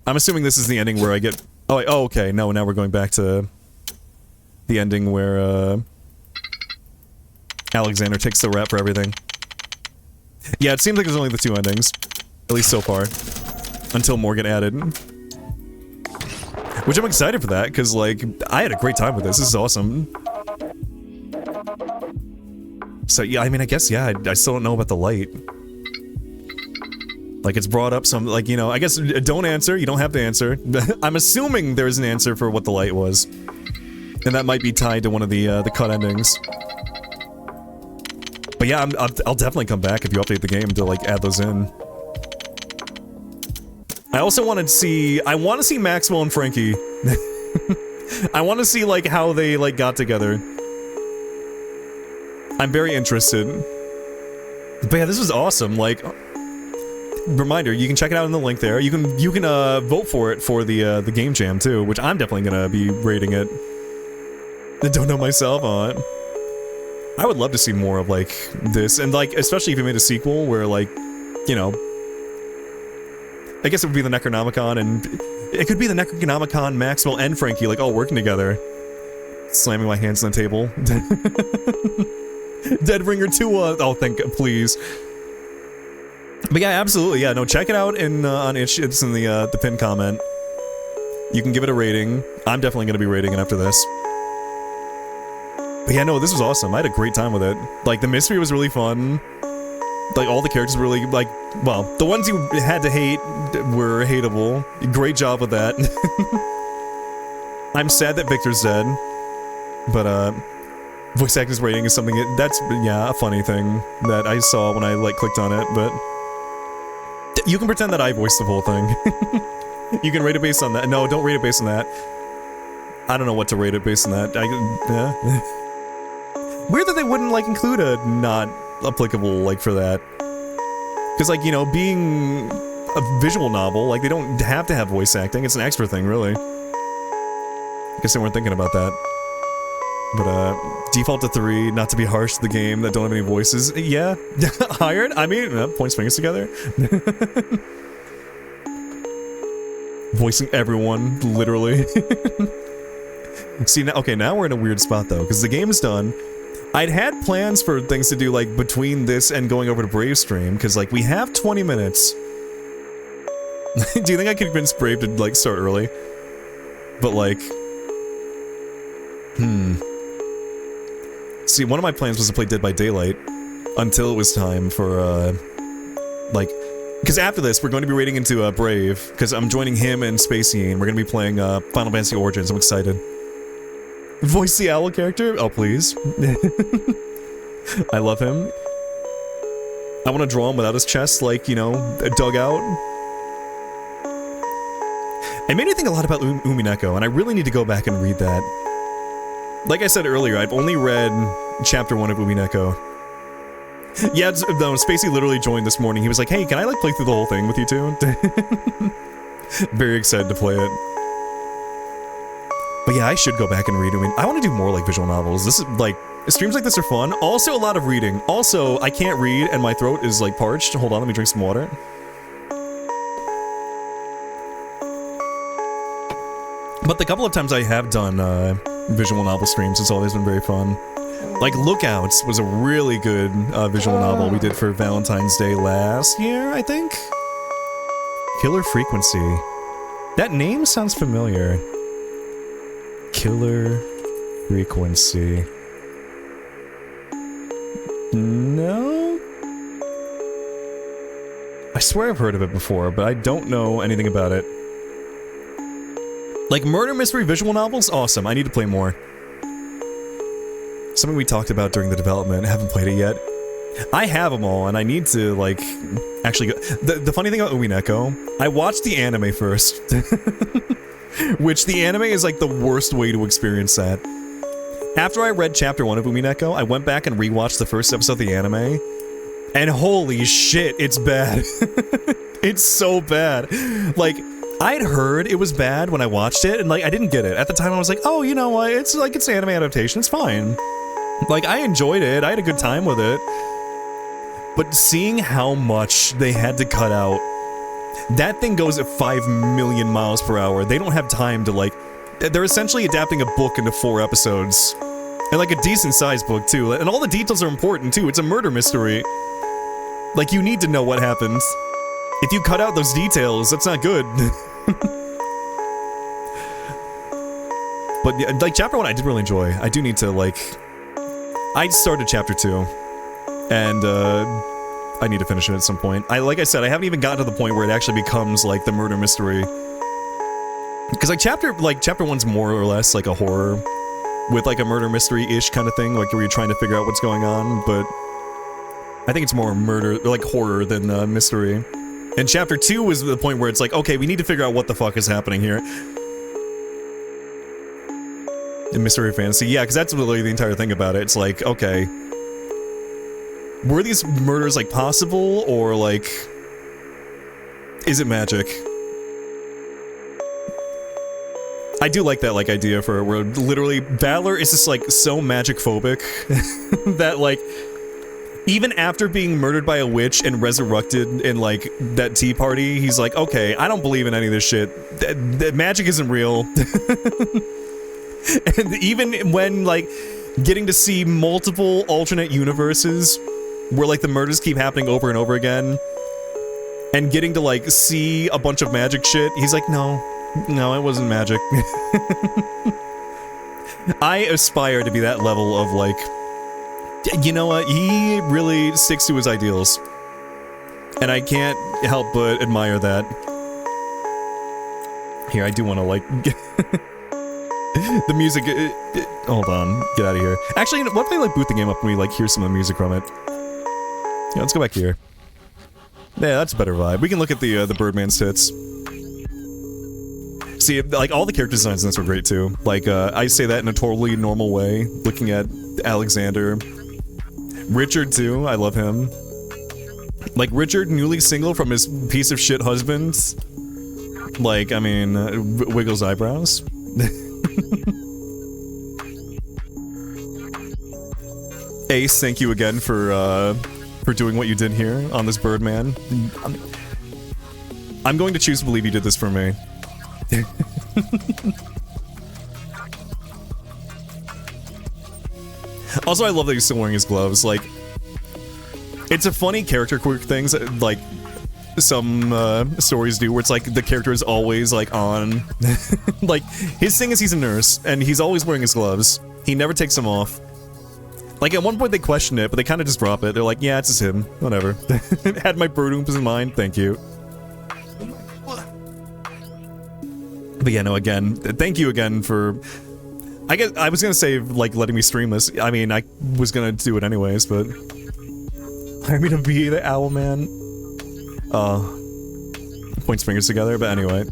I'm assuming this is the ending where I get... Oh, okay, no, now we're going back to... the ending where, Alexander takes the rap for everything. Yeah, it seems like there's only the two endings. At least so far. Until more get added. Which I'm excited for that, because, like, I had a great time with this. This is awesome. So, yeah, I mean, I guess, yeah, I still don't know about the light. Like, it's brought up some, like, you know, I guess, don't answer, you don't have to answer. I'm assuming there's an answer for what the light was. And that might be tied to one of the cut endings. But yeah, I'll definitely come back if you update the game to, like, add those in. I also wanted to see... I want to see Maxwell and Frankie. I want to see, like, how they, like, got together. I'm very interested. But yeah, this was awesome, like... Reminder, you can check it out in the link there. You can vote for it for the Game Jam, too, which I'm definitely gonna be rating it. I don't know myself on it. I would love to see more of, like, this, and, like, especially if you made a sequel where, like, you know... I guess it would be the Necronomicon, and it could be the Necronomicon, Maxwell, and Frankie, like, all working together. Slamming my hands on the table. Deadbringer 2, oh, please. But yeah, absolutely, yeah, no, check it out on itch, it's in the pinned comment. You can give it a rating. I'm definitely gonna be rating it after this. But yeah, no, this was awesome. I had a great time with it. Like, the mystery was really fun. Like, all the characters were really, like, well, the ones you had to hate were hateable. Great job with that. I'm sad that Victor's dead. But, voice actors rating is something, that's, yeah, a funny thing that I saw when I, like, clicked on it, but... You can pretend that I voiced the whole thing. You can rate it based on that. No, don't rate it based on that. I don't know what to rate it based on that. Yeah. Weird that they wouldn't, like, include a not applicable, like, for that. Because, like, you know, being a visual novel, like, they don't have to have voice acting. It's an extra thing, really. I guess they weren't thinking about that. But, default to 3, not to be harsh to the game that don't have any voices. Yeah, hired? I mean, points fingers together. Voicing everyone, literally. See, now, okay, now we're in a weird spot, though, because the game's done. I'd had plans for things to do, like, between this and going over to Bravestream, because, like, we have 20 minutes. Do you think I could convince Brave to, like, start early? But, like... See, one of my plans was to play Dead by Daylight until it was time for, like... Because after this, we're going to be raiding into, Brave, because I'm joining him and Spacey, and we're going to be playing, Final Fantasy Origins. I'm excited. Voice the owl character? Oh, please. I love him. I want to draw him without his chest, like, you know, dug out. It made me think a lot about Umineko, and I really need to go back and read that. Like I said earlier, I've only read Chapter 1 of Umineko. Yeah, no, Spacey literally joined this morning. He was like, hey, can I, like, play through the whole thing with you two? Very excited to play it. But yeah, I should go back and read. I mean, I want to do more, like, visual novels. This is, like, streams like this are fun. Also, a lot of reading. Also, I can't read, and my throat is, like, parched. Hold on, let me drink some water. But the couple of times I have done, visual novel streams, it's always been very fun. Like, Lookouts was a really good, visual novel we did for Valentine's Day last year, I think? Killer Frequency. That name sounds familiar. Killer Frequency. No? I swear I've heard of it before, but I don't know anything about it. Like, murder mystery visual novels? Awesome, I need to play more. Something we talked about during the development, I haven't played it yet. I have them all, and I need to, like, actually go. The funny thing about Umineko, I watched the anime first. Which, the anime is, like, the worst way to experience that. After I read Chapter 1 of Umineko, I went back and rewatched the first episode of the anime. And holy shit, it's bad. It's so bad. Like, I'd heard it was bad when I watched it, and, like, I didn't get it. At the time, I was like, oh, you know what, it's, like, it's an anime adaptation, it's fine. Like, I enjoyed it, I had a good time with it. But seeing how much they had to cut out, that thing goes at 5 million miles per hour. They don't have time to, like... They're essentially adapting a book into 4 episodes. And, like, a decent-sized book, too. And all the details are important, too. It's a murder mystery. Like, you need to know what happens. If you cut out those details, that's not good. But, yeah, like, Chapter 1 I did really enjoy. I do need to, like... I started Chapter 2. And, I need to finish it at some point. Like I said, I haven't even gotten to the point where it actually becomes, like, the murder mystery. Because, like, Chapter 1's more or less, like, a horror. With, like, a murder mystery-ish kind of thing, like, where you're trying to figure out what's going on, but... I think it's more murder, like, horror than, mystery. And Chapter 2 was the point where it's like, okay, we need to figure out what the fuck is happening here. In Mystery Fantasy, yeah, because that's literally the entire thing about it. It's like, okay... Were these murders, like, possible, or, like... Is it magic? I do like that, like, idea for where literally Valor is just, like, so magic-phobic that, like, even after being murdered by a witch and resurrected in, like, that tea party, he's like, okay, I don't believe in any of this shit. Magic isn't real. And even when, like, getting to see multiple alternate universes where, like, the murders keep happening over and over again, and getting to, like, see a bunch of magic shit, he's like, no, it wasn't magic. I aspire to be that level of, like, you know what, he really sticks to his ideals. And I can't help but admire that. Here, I do want to, like... the music... hold on, get out of here. Actually, what if I, like, boot the game up and we, like, hear some of the music from it? Yeah, let's go back here. Yeah, that's a better vibe. We can look at the Birdman's tits. See, like, all the character designs in this were great, too. Like, I say that in a totally normal way, looking at Alexander. Richard, too, I love him. Like, Richard, newly single from his piece of shit husband. Like, I mean, wiggles eyebrows. Ace, thank you again for doing what you did here on this Birdman. I'm going to choose to believe you did this for me. Also, I love that he's still wearing his gloves. Like, it's a funny character quirk thing. Like, some stories do, where it's like the character is always like on. Like his thing is he's a nurse and he's always wearing his gloves. He never takes them off. Like at one point they question it, but they kind of just drop it. They're like, yeah, it's just him. Whatever. Had my Broodooms in mind. Thank you. But yeah, no, again, thank you again for... I guess I was gonna say, like, letting me stream this. I mean, I was gonna do it anyways, but... Hire me to be the owl man. Points fingers together, but anyway.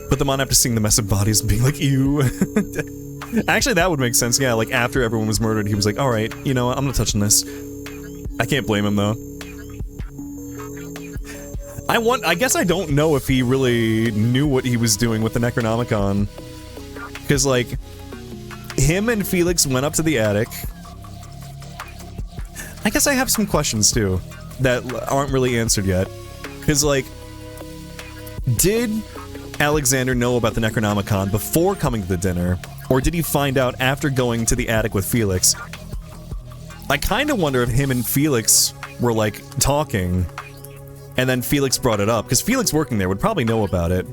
Put them on after seeing the mess of bodies and being like, ew. Actually, that would make sense, yeah, like, after everyone was murdered, he was like, alright, you know what, I'm not touching this. I can't blame him, though. I guess I don't know if he really knew what he was doing with the Necronomicon. Because, like, him and Felix went up to the attic. I guess I have some questions, too, that aren't really answered yet. Because, like, did Alexander know about the Necronomicon before coming to the dinner? Or did he find out after going to the attic with Felix? I kind of wonder if him and Felix were, like, talking, and then Felix brought it up, because Felix working there would probably know about it.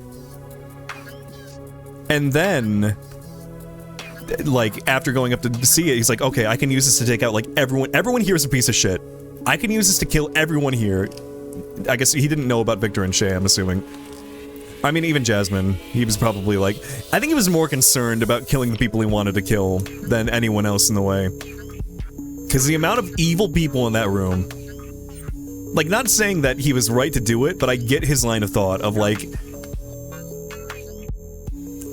And then, like, after going up to see it, he's like, okay, I can use this to take out, like, everyone here is a piece of shit. I can use this to kill everyone here. I guess he didn't know about Victor and Shay, I'm assuming. I mean, even Jasmine, he was probably like... I think he was more concerned about killing the people he wanted to kill than anyone else in the way. Because the amount of evil people in that room... Like, not saying that he was right to do it, but I get his line of thought of, like...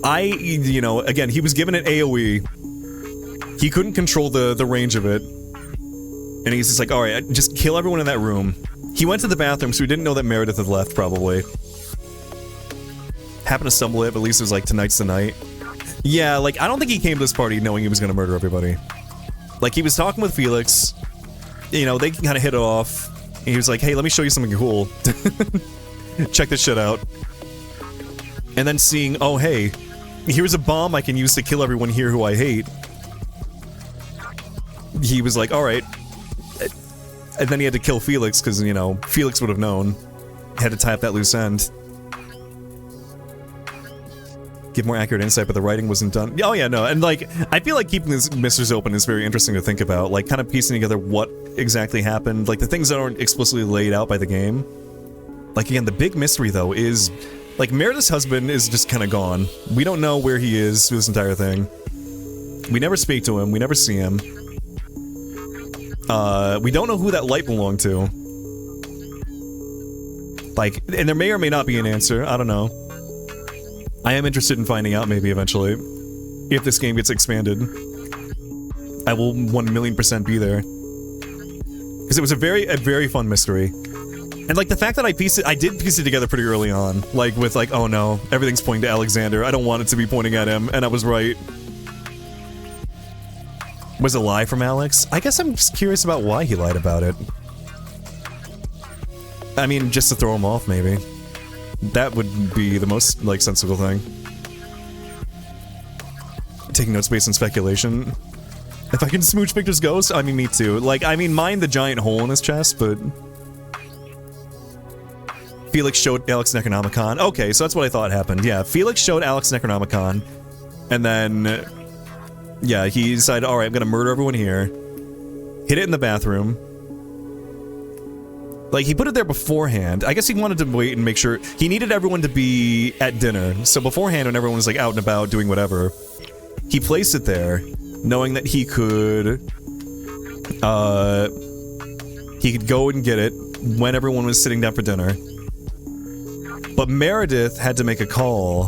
you know, again, he was given an AoE. He couldn't control the range of it. And he's just like, alright, just kill everyone in that room. He went to the bathroom, so he didn't know that Meredith had left, probably. Happened to stumble it, but at least it was like, tonight's the night. Yeah, like, I don't think he came to this party knowing he was gonna murder everybody. Like, he was talking with Felix. You know, they kind of hit it off. He was like, hey, let me show you something cool. Check this shit out. And then seeing, oh, hey, here's a bomb I can use to kill everyone here who I hate. He was like, alright. And then he had to kill Felix, because, you know, Felix would have known. Had to tie up that loose end. Give more accurate insight, but the writing wasn't done. Oh yeah, no, and like, I feel like keeping these mysteries open is very interesting to think about, like, kind of piecing together what exactly happened, like, the things that aren't explicitly laid out by the game. Like, again, the big mystery, though, is, like, Meredith's husband is just kind of gone. We don't know where he is through this entire thing. We never speak to him, we never see him. We don't know who that light belonged to. Like, and there may or may not be an answer, I don't know. I am interested in finding out, maybe, eventually. If this game gets expanded. I will 1,000,000% be there. Because it was a very fun mystery. And, like, the fact that I did piece it together pretty early on. Like, with, like, oh no, everything's pointing to Alexander, I don't want it to be pointing at him, and I was right. Was it a lie from Alex? I guess I'm just curious about why he lied about it. I mean, just to throw him off, maybe. That would be the most, like, sensible thing. Taking notes based on speculation. If I can smooch Victor's ghost, I mean, me too. Like, I mean, mind the giant hole in his chest, but... Felix showed Alex Necronomicon. Okay, so that's what I thought happened. Yeah, Felix showed Alex Necronomicon, and then... Yeah, he decided, alright, I'm gonna murder everyone here. Hid it in the bathroom. Like, he put it there beforehand. I guess he wanted to wait and make sure... He needed everyone to be at dinner. So beforehand, when everyone was, like, out and about doing whatever, he placed it there, knowing that he could... He could go and get it when everyone was sitting down for dinner. But Meredith had to make a call,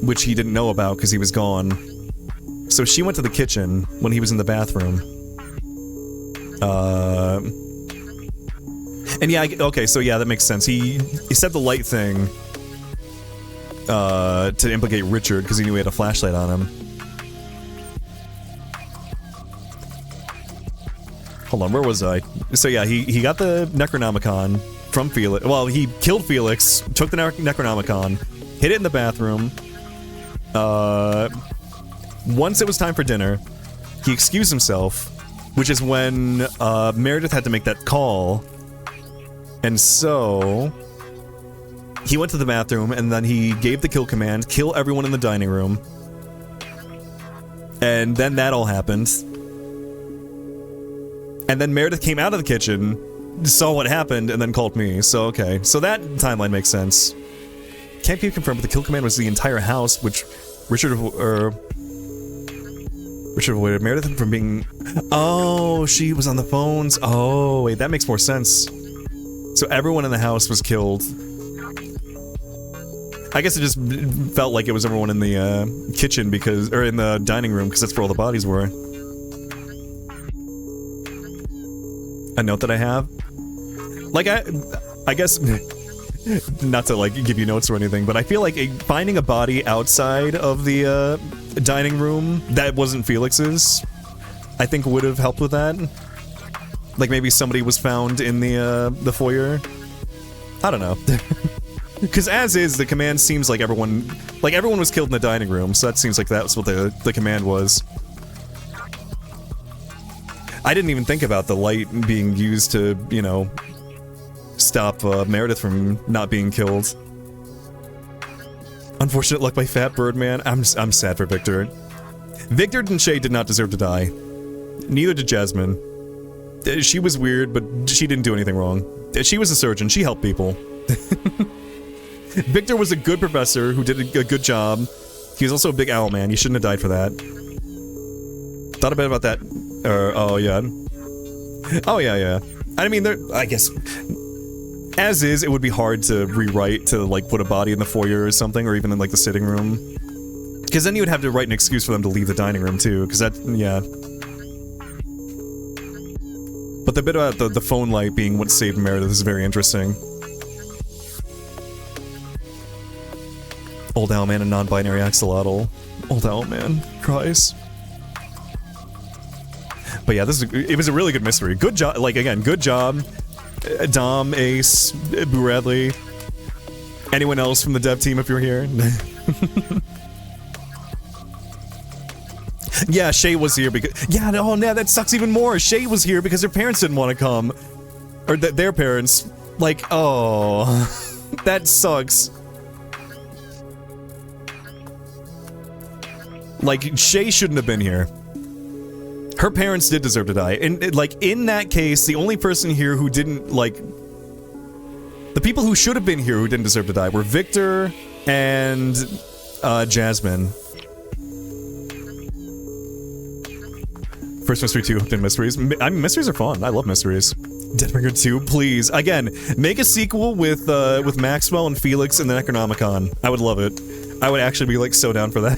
which he didn't know about because he was gone. So she went to the kitchen when he was in the bathroom. And yeah, okay, so yeah, that makes sense. He said the light thing to implicate Richard because he knew he had a flashlight on him. Hold on, where was I? So yeah, he got the Necronomicon from Felix. Well, he killed Felix, took the Necronomicon, hid it in the bathroom. Once it was time for dinner, he excused himself, which is when Meredith had to make that call. And so he went to the bathroom and then he gave the kill command, kill everyone in the dining room. And then that all happened. And then Meredith came out of the kitchen, saw what happened, and then called me. So, okay. So that timeline makes sense. Can't be confirmed, but the kill command was the entire house, which Richard avoided Meredith from being... Oh, she was on the phones. Oh, wait, that makes more sense. So everyone in the house was killed. I guess it just felt like it was everyone in the kitchen because... Or in the dining room, because that's where all the bodies were. A note that I have? Like, I guess... Not to, like, give you notes or anything, but I feel like finding a body outside of the dining room that wasn't Felix's, I think would have helped with that. Like, maybe somebody was found in the foyer. I don't know. Because as is, the command seems like everyone was killed in the dining room, so that seems like that's what the command was. I didn't even think about the light being used to, you know, stop Meredith from not being killed. Unfortunate luck by Fat Birdman. I'm sad for Victor. Victor and Shay did not deserve to die. Neither did Jasmine. She was weird, but she didn't do anything wrong. She was a surgeon. She helped people. Victor was a good professor who did a good job. He was also a big owl man. He shouldn't have died for that. Thought a bit about that. Oh yeah. Oh yeah. I mean, I guess, as is, it would be hard to rewrite to like put a body in the foyer or something, or even in like the sitting room. Because then you would have to write an excuse for them to leave the dining room too. Because that, yeah. But the bit about the phone light being what saved Meredith is very interesting. Old Owl Man and non-binary axolotl. Old Owl Man cries. But yeah, it was a really good mystery. Good job, like, again, good job. Dom, Ace, Boo Radley. Anyone else from the dev team if you're here? Yeah, Shay was here because... Yeah, no, that sucks even more. Shay was here because her parents didn't want to come. Or their parents. Like, oh... That sucks. Like, Shay shouldn't have been here. Her parents did deserve to die. And, like, in that case, the only person here who didn't, like... The people who should have been here who didn't deserve to die were Victor and, Jasmine. First mystery, 2 hooked in mysteries. I mean, mysteries are fun. I love mysteries. Deathbringer 2, please. Again, make a sequel with Maxwell and Felix and the Necronomicon. I would love it. I would actually be, like, so down for that.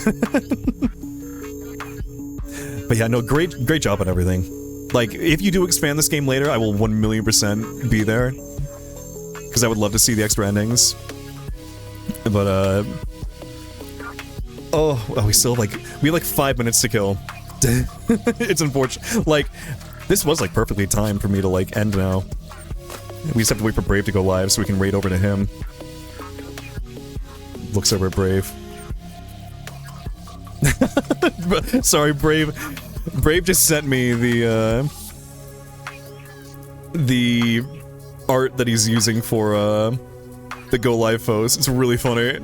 But yeah, no, great job on everything. Like, if you do expand this game later, I will 1,000,000% be there. Because I would love to see the extra endings. But, Oh, we still have, we have, 5 minutes to kill. It's unfortunate. Like, this was, perfectly timed for me to, end now. We just have to wait for Brave to go live so we can raid over to him. Looks over at Brave. Sorry, Brave. Brave just sent me the art that he's using for, the Go Live pose. It's really funny.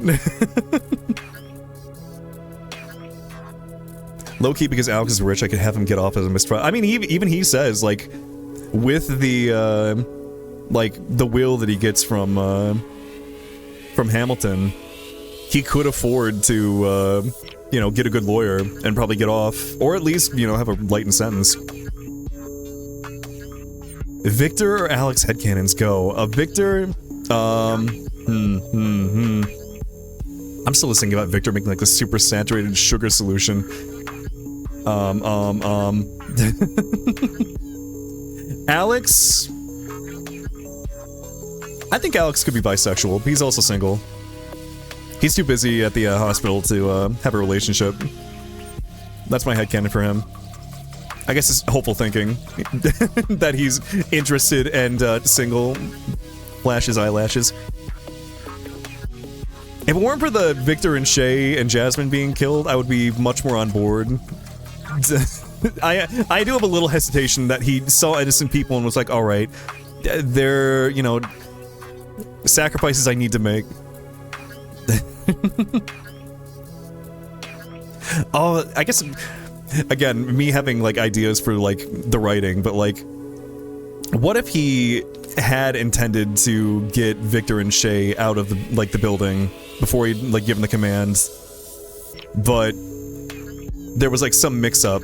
Low-key, because Alex is rich, I could have him get off as a mistrial. I mean, even he says, with the, the will that he gets from Hamilton, he could afford to, get a good lawyer and probably get off. Or at least, have a lightened sentence. Victor or Alex headcanons, go. Victor, I'm still listening about Victor making, the super saturated sugar solution. Alex... I think Alex could be bisexual. He's also single. He's too busy at the hospital to have a relationship. That's my headcanon for him. I guess it's hopeful thinking that he's interested and single. Flashes eyelashes. If it weren't for the Victor and Shay and Jasmine being killed, I would be much more on board. I do have a little hesitation that he saw innocent people and was like, alright, they're, sacrifices I need to make. Oh, I guess, again, me having, like, ideas for, like, the writing, but, like, what if he had intended to get Victor and Shay out of, the building before he'd, like, given the commands, but there was, like, some mix-up.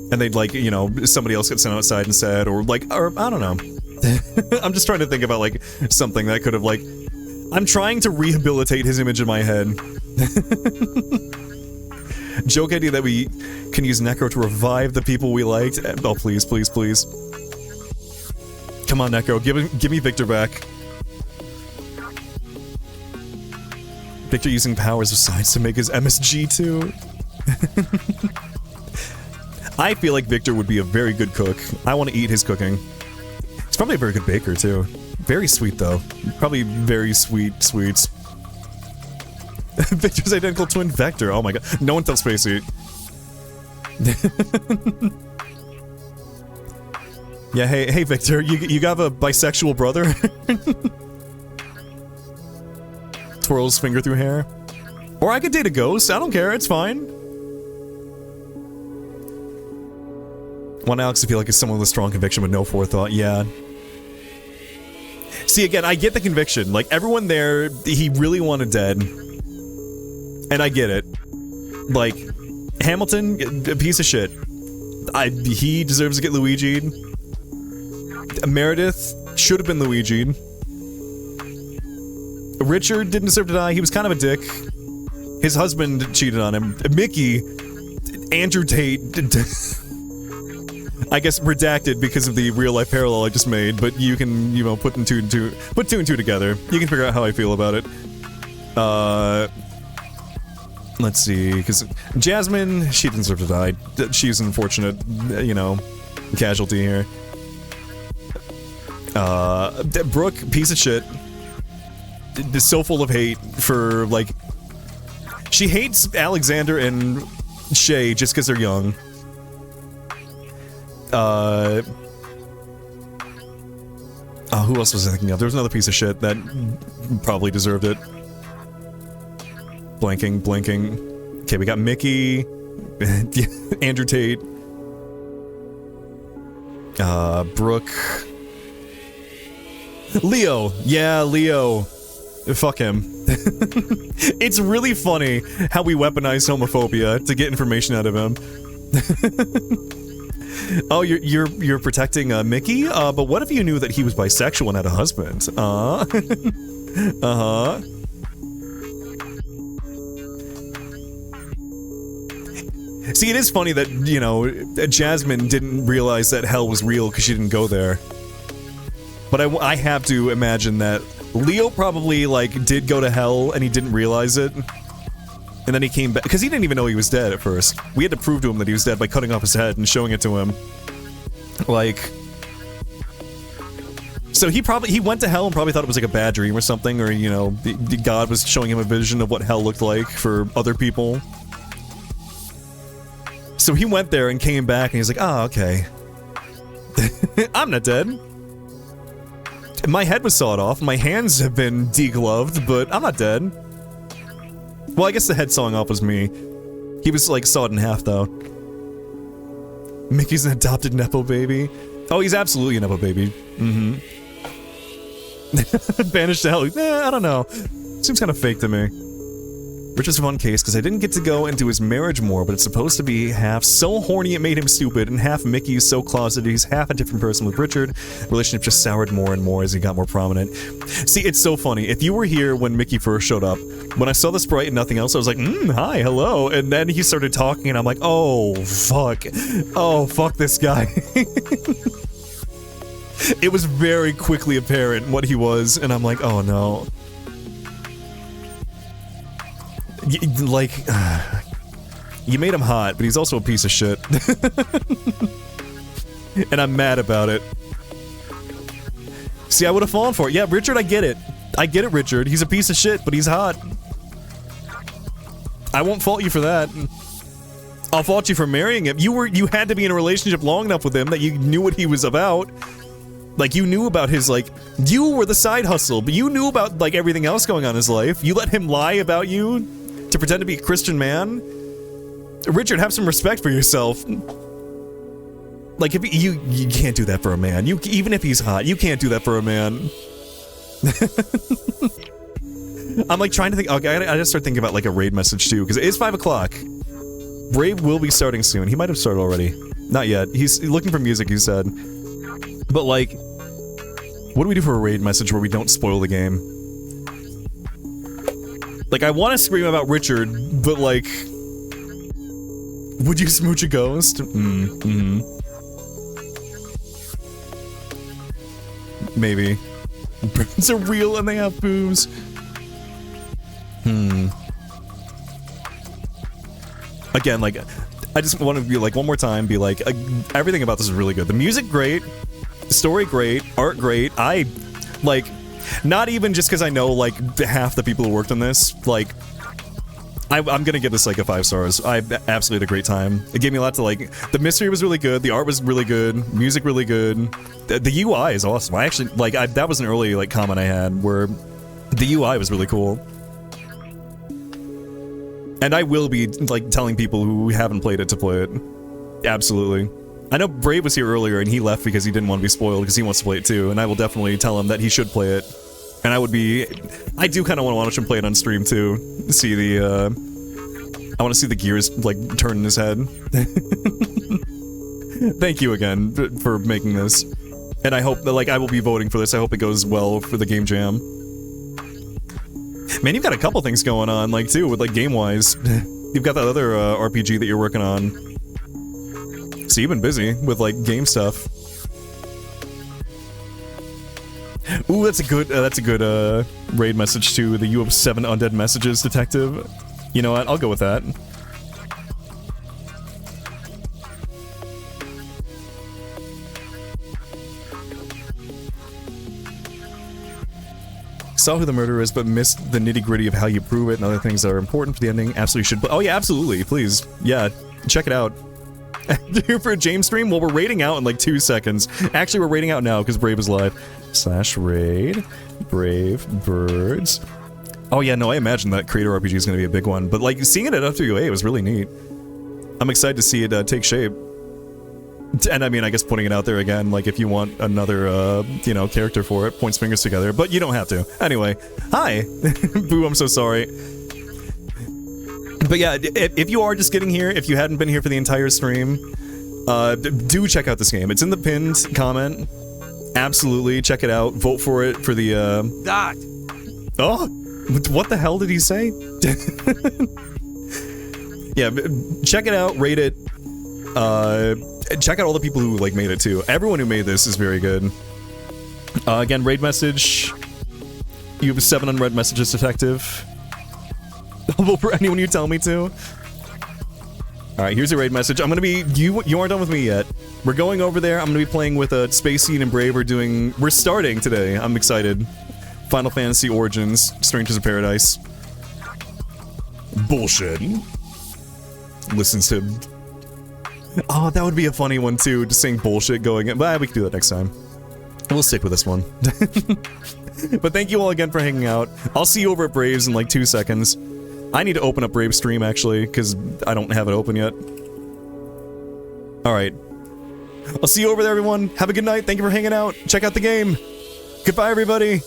And they'd, like, you know, somebody else got sent outside instead, or, like, or, I don't know. I'm just trying to think about, like, something that could have, like... I'm trying to rehabilitate his image in my head. Joke idea that we can use Necro to revive the people we liked. Oh, please, please, please. Come on, Necro, give me Victor back. Victor using powers of science to make his MSG too. I feel like Victor would be a very good cook. I want to eat his cooking. He's probably a very good baker too. Very sweet though. Probably very sweet sweets. Victor's identical twin Vector. Oh my god. No one tells Spacey. Yeah, hey Victor, you got a bisexual brother? Twirls finger through hair. Or I could date a ghost, I don't care, it's fine. Want Alex to feel like he's someone with a strong conviction but no forethought, yeah. See, again, I get the conviction. Like, everyone there, he really wanted dead. And I get it. Like, Hamilton, a piece of shit. He deserves to get Luigi'd. Meredith should have been Luigi'd. Richard didn't deserve to die, he was kind of a dick. His husband cheated on him. Mickey, Andrew Tate... I guess redacted because of the real-life parallel I just made, but you can, you know, put two and two together. You can figure out how I feel about it. Let's see, because Jasmine, she didn't deserve to die. She's an unfortunate, you know, casualty here. Brooke, piece of shit. So full of hate for, like... She hates Alexander and Shay just because they're young. Oh, who else was I thinking of? There was another piece of shit that probably deserved it. Blanking. Okay, we got Mickey, Andrew Tate, Brooke, Leo. Yeah, Leo. Fuck him. It's really funny how we weaponize homophobia to get information out of him. Oh, you're protecting Mickey? But what if you knew that he was bisexual and had a husband? Uh-huh. See, it is funny that, you know, Jasmine didn't realize that hell was real because she didn't go there. But I have to imagine that Leo probably, like, did go to hell and he didn't realize it. And then he came back, because he didn't even know he was dead at first. We had to prove to him that he was dead by cutting off his head and showing it to him. Like... So he went to hell and probably thought it was like a bad dream or something, or, you know, God was showing him a vision of what hell looked like for other people. So he went there and came back and he's like, oh, okay. I'm not dead. My head was sawed off, my hands have been degloved, but I'm not dead. Well, I guess the head sawing off was me. He was, like, sawed in half, though. Mickey's an adopted Nepo baby. Oh, he's absolutely a Nepo baby. Mm-hmm. Banished to hell. I don't know. Seems kind of fake to me. Richard's one case, because I didn't get to go into his marriage more, but it's supposed to be half so horny it made him stupid, and half Mickey is so closeted he's half a different person with Richard. Relationship just soured more and more as he got more prominent. See, it's so funny. If you were here when Mickey first showed up, when I saw the sprite and nothing else, I was like, hi, hello, and then he started talking, and I'm like, oh, fuck. Oh, fuck this guy. It was very quickly apparent what he was, and I'm like, oh no. Like, you made him hot, but he's also a piece of shit. And I'm mad about it. See, I would have fallen for it. Yeah, Richard, I get it. I get it, Richard. He's a piece of shit, but he's hot. I won't fault you for that. I'll fault you for marrying him. You had to be in a relationship long enough with him that you knew what he was about. Like, you knew about his, like, you were the side hustle, but you knew about, like, everything else going on in his life. You let him lie about you to pretend to be a Christian man? Richard, have some respect for yourself. Like, if you can't do that for a man. Even if he's hot, you can't do that for a man. I'm, like, trying to think. Okay, I gotta start thinking about, like, a raid message, too, because it is 5 o'clock. Brave will be starting soon. He might have started already. Not yet. He's looking for music, he said. But, like, what do we do for a raid message where we don't spoil the game? Like, I want to scream about Richard, but, like, would you smooch a ghost? Maybe. Birds are real and they have boobs. Again, like, I just want to be like, one more time, be like, everything about this is really good. The music, great. Story, great. Art, great. I, like, not even just because I know, like, half the people who worked on this, like, I'm gonna give this, like, a 5 stars. I absolutely had a great time. It gave me a lot to, like, the mystery was really good, the art was really good, music really good, the UI is awesome. I actually, like, that was an early, like, comment I had, where the UI was really cool. And I will be, like, telling people who haven't played it to play it. Absolutely. I know Brave was here earlier and he left because he didn't want to be spoiled because he wants to play it too, and I will definitely tell him that he should play it. And I do kind of want to watch him play it on stream too. See the, I want to see the gears, like, turn in his head. Thank you again for making this. And I hope that, like, I will be voting for this. I hope it goes well for the Game Jam. Man, you've got a couple things going on, like, too, with, like, game-wise. You've got that other RPG that you're working on. So you've been busy with, like, game stuff. Ooh, that's a good raid message too. The you have 7 undead messages, detective. You know what? I'll go with that. Saw who the murderer is, but missed the nitty-gritty of how you prove it and other things that are important for the ending. Absolutely should. Oh yeah, absolutely. Please, yeah, check it out. Here for a James stream? Well, we're raiding out in like 2 seconds. Actually, we're raiding out now because Brave is live. /raid Brave Birds. Oh yeah, no, I imagine that Creator RPG is going to be a big one. But like, seeing it at FWA was really neat. I'm excited to see it take shape. And I mean, I guess putting it out there again, like if you want another, you know, character for it, points fingers together. But you don't have to. Anyway, hi! Boo, I'm so sorry. But yeah, if you are just getting here, if you hadn't been here for the entire stream, do check out this game. It's in the pinned comment. Absolutely, check it out. Vote for it for the, That. Oh! What the hell did he say? Yeah, check it out, rate it. Check out all the people who, like, made it, too. Everyone who made this is very good. Again, raid message. You have 7 unread messages, detective. I'll vote for anyone you tell me to. Alright, here's a raid message. I'm gonna be... You aren't done with me yet. We're going over there. I'm gonna be playing with Spacey and Brave. We're starting today. I'm excited. Final Fantasy Origins. Strangers of Paradise. Bullshit. Listens to... Oh, that would be a funny one, too. Just saying bullshit going in. But we can do that next time. We'll stick with this one. But thank you all again for hanging out. I'll see you over at Braves in like 2 seconds. I need to open up Brave's stream, actually, because I don't have it open yet. Alright. I'll see you over there, everyone. Have a good night. Thank you for hanging out. Check out the game. Goodbye, everybody.